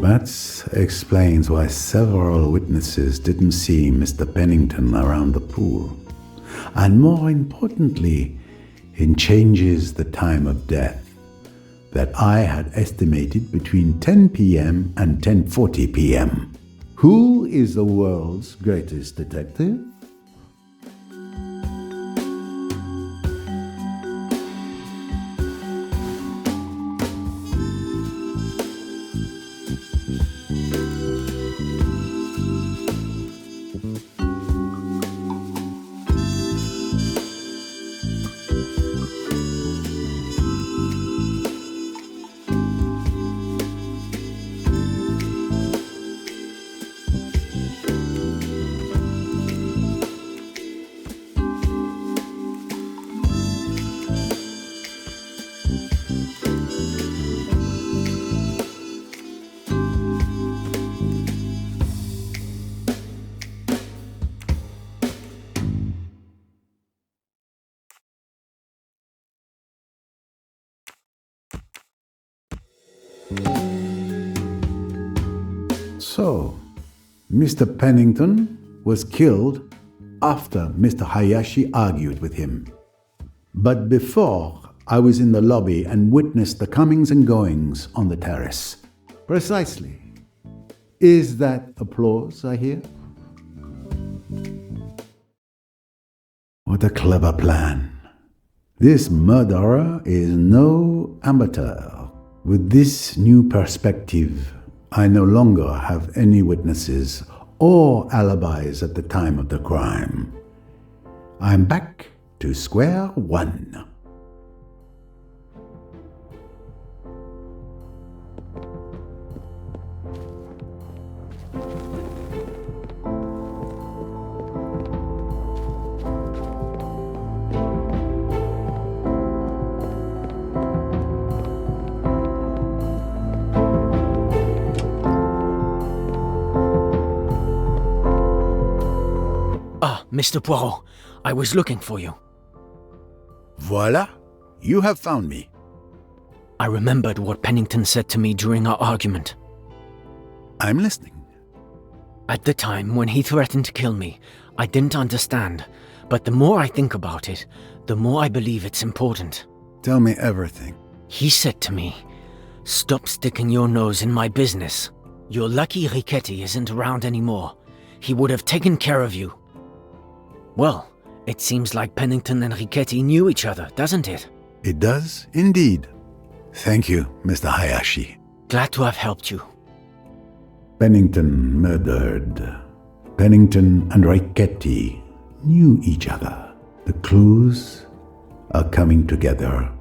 That explains why several witnesses didn't see Mr. Pennington around the pool. And more importantly, it changes the time of death that I had estimated between 10 p.m. and 10:40 p.m. Who is the world's greatest detective? So, Mr. Pennington was killed after Mr. Hayashi argued with him. But before, I was in the lobby and witnessed the comings and goings on the terrace. Precisely. Is that applause I hear? What a clever plan. This murderer is no amateur. With this new perspective, I no longer have any witnesses or alibis at the time of the crime. I'm back to square one. Mr. Poirot, I was looking for you. Voila, you have found me. I remembered what Pennington said to me during our argument. I'm listening. At the time when he threatened to kill me, I didn't understand. But the more I think about it, the more I believe it's important. Tell me everything. He said to me, "Stop sticking your nose in my business. You're lucky Riquetti isn't around anymore. He would have taken care of you." Well, it seems like Pennington and Riquetti knew each other, doesn't it? It does, indeed. Thank you, Mr. Hayashi. Glad to have helped you. Pennington murdered. Pennington and Riquetti knew each other. The clues are coming together.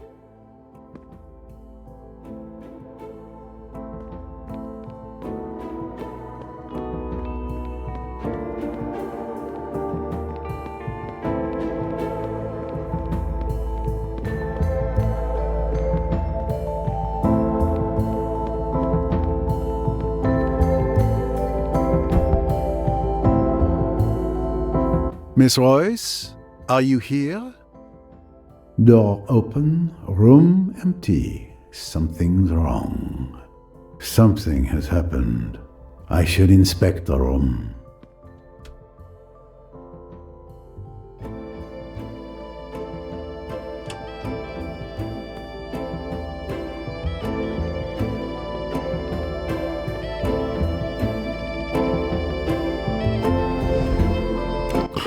Miss Royce, are you here? Door open, room empty. Something's wrong. Something has happened. I should inspect the room.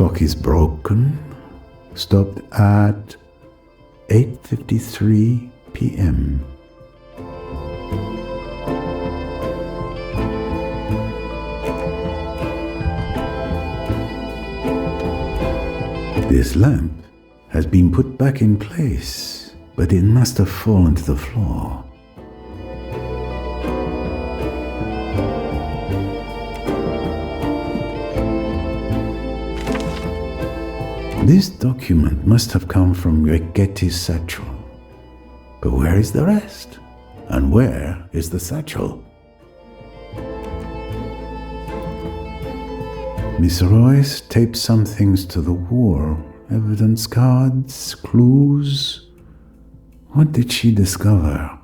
clock is broken. Stopped at 8:53 p.m. This lamp has been put back in place, but it must have fallen to the floor. This document must have come from Ricchetti's satchel. But where is the rest? And where is the satchel? Miss Royce taped some things to the wall. Evidence cards, clues. What did she discover?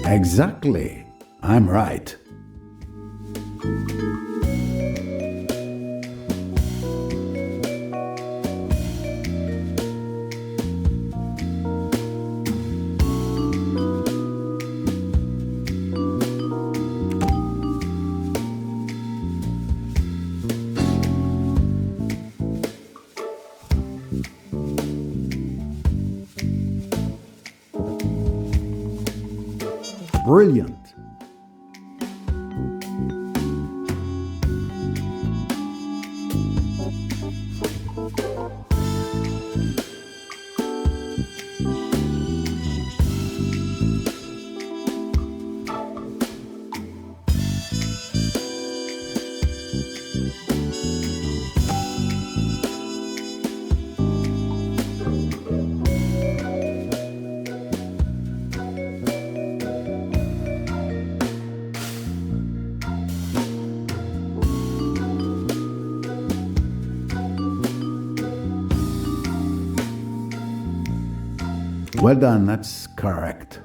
Exactly. I'm right. Brilliant. Well done, that's correct.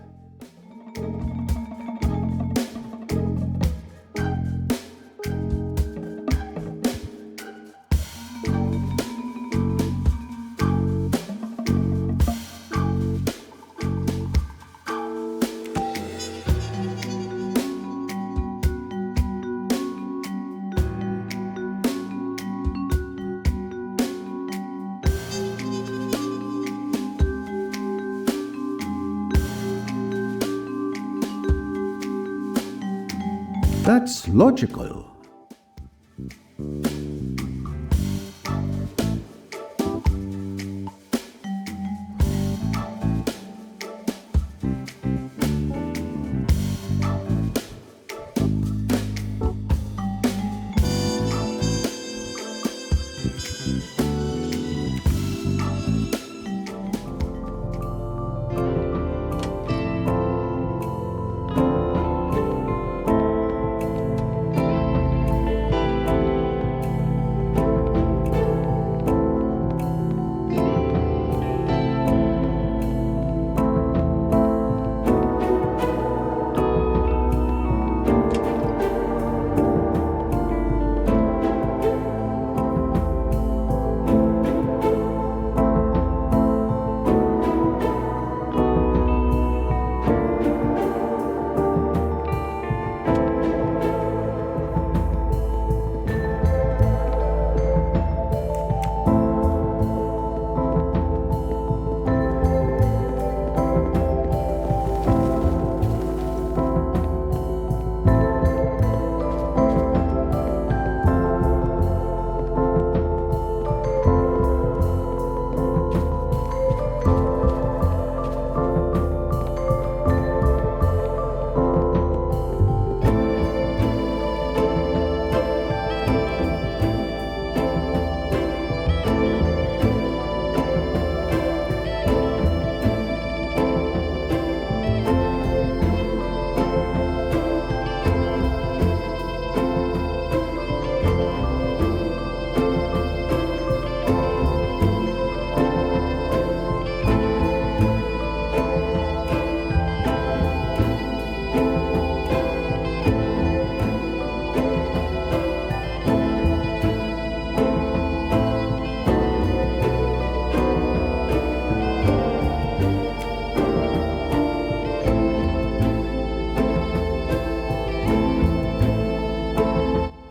That's logical.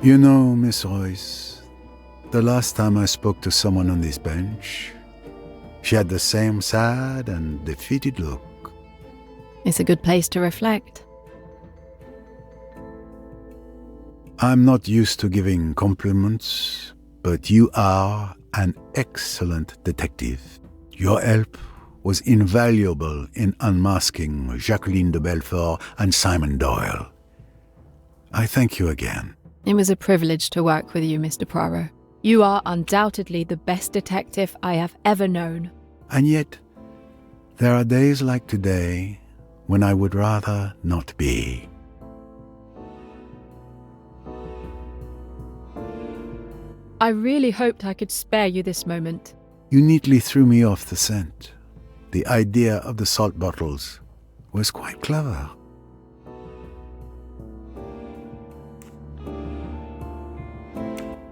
You know, Miss Royce, the last time I spoke to someone on this bench, she had the same sad and defeated look. It's a good place to reflect. I'm not used to giving compliments, but you are an excellent detective. Your help was invaluable in unmasking Jacqueline de Belfort and Simon Doyle. I thank you again. It was a privilege to work with you, Mr. Poirot. You are undoubtedly the best detective I have ever known. And yet, there are days like today when I would rather not be. I really hoped I could spare you this moment. You neatly threw me off the scent. The idea of the salt bottles was quite clever.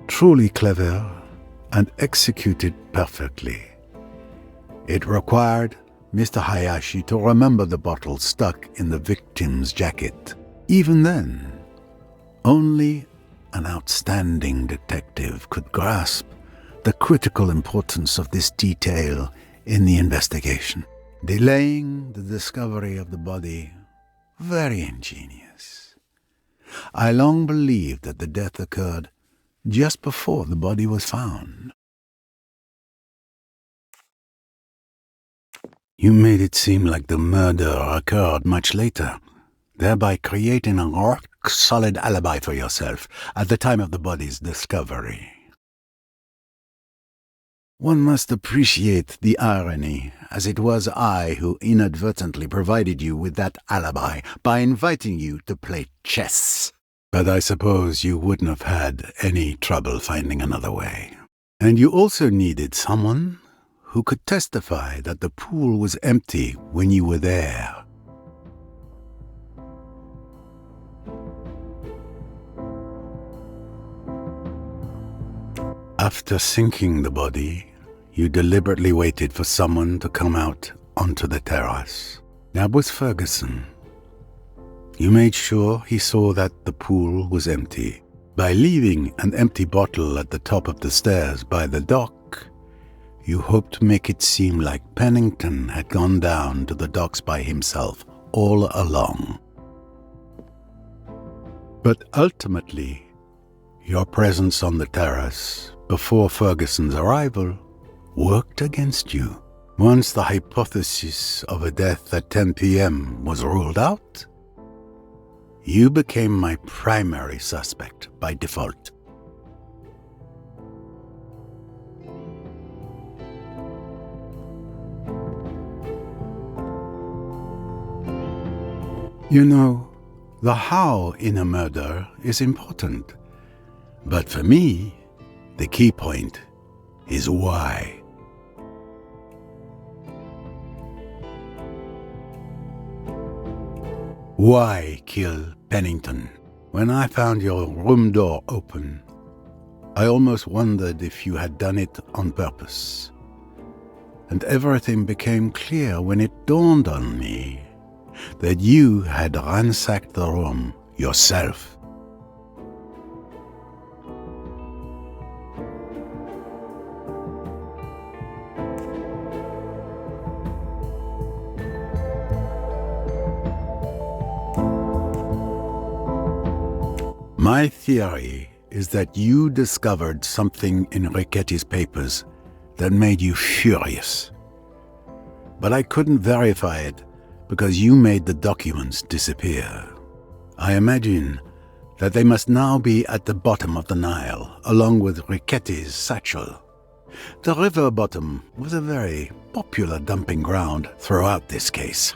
Truly clever and executed perfectly. It required Mr. Hayashi to remember the bottle stuck in the victim's jacket. Even then, only an outstanding detective could grasp the critical importance of this detail in the investigation. Delaying the discovery of the body, very ingenious. I long believed that the death occurred just before the body was found. You made it seem like the murder occurred much later, thereby creating a rock-solid alibi for yourself at the time of the body's discovery. One must appreciate the irony, as it was I who inadvertently provided you with that alibi by inviting you to play chess. But I suppose you wouldn't have had any trouble finding another way. And you also needed someone who could testify that the pool was empty when you were there. After sinking the body, you deliberately waited for someone to come out onto the terrace. That was Ferguson. You made sure he saw that the pool was empty. By leaving an empty bottle at the top of the stairs by the dock, you hoped to make it seem like Pennington had gone down to the docks by himself all along. But ultimately, your presence on the terrace before Ferguson's arrival worked against you. Once the hypothesis of a death at 10 p.m. was ruled out, you became my primary suspect by default. You know, the how in a murder is important. But for me, the key point is why. Why kill Pennington? When I found your room door open, I almost wondered if you had done it on purpose. And everything became clear when it dawned on me that you had ransacked the room yourself. My theory is that you discovered something in Ricchetti's papers that made you furious. But I couldn't verify it because you made the documents disappear. I imagine that they must now be at the bottom of the Nile, along with Ricchetti's satchel. The river bottom was a very popular dumping ground throughout this case.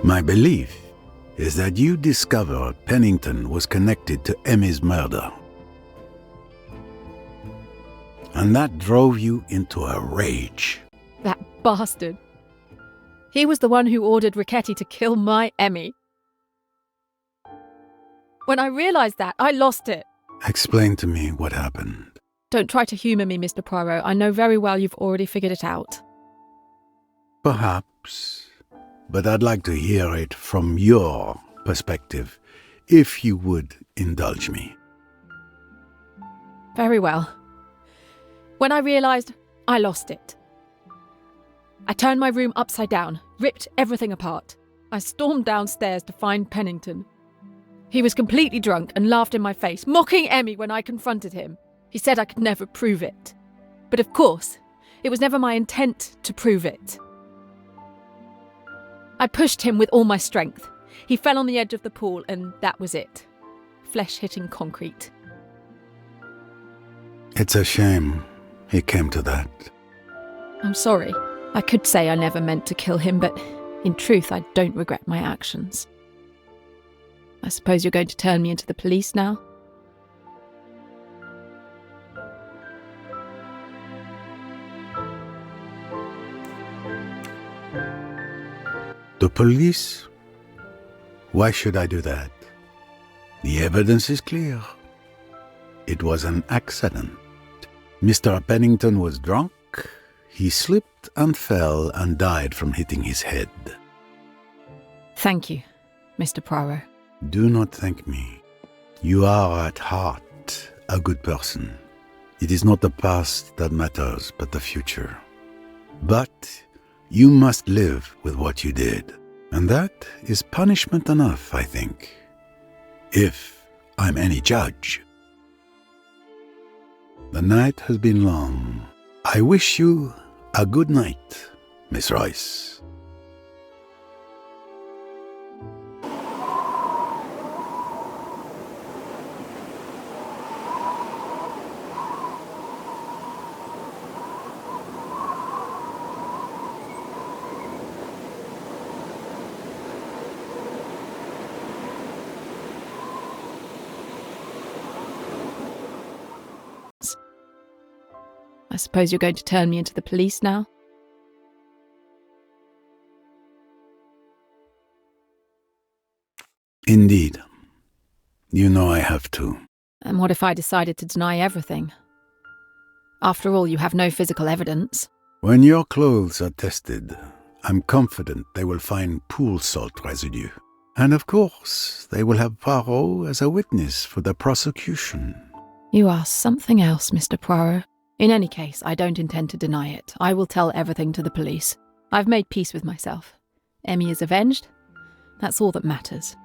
My belief is that you discovered Pennington was connected to Emmy's murder. And that drove you into a rage. That bastard. He was the one who ordered Ricchetti to kill my Emmy. When I realized that, I lost it. Explain to me what happened. Don't try to humour me, Mr. Poirot. I know very well you've already figured it out. Perhaps. But I'd like to hear it from your perspective, if you would indulge me. Very well. When I realised, I lost it. I turned my room upside down, ripped everything apart. I stormed downstairs to find Pennington. He was completely drunk and laughed in my face, mocking Emmy when I confronted him. He said I could never prove it. But of course, it was never my intent to prove it. I pushed him with all my strength. He fell on the edge of the pool and that was it. Flesh hitting concrete. It's a shame it came to that. I'm sorry. I could say I never meant to kill him, but in truth, I don't regret my actions. I suppose you're going to turn me into the police now? The police? Why should I do that? The evidence is clear. It was an accident. Mr. Pennington was drunk. He slipped and fell and died from hitting his head. Thank you, Mr. Poirot. Do not thank me. You are at heart a good person. It is not the past that matters, but the future. But you must live with what you did. And that is punishment enough, I think. If I'm any judge. The night has been long. I wish you a good night, Miss Royce. I suppose you're going to turn me into the police now? Indeed. You know I have to. And what if I decided to deny everything? After all, you have no physical evidence. When your clothes are tested, I'm confident they will find pool salt residue. And of course, they will have Poirot as a witness for the prosecution. You are something else, Mr. Poirot. In any case, I don't intend to deny it. I will tell everything to the police. I've made peace with myself. Emmy is avenged. That's all that matters.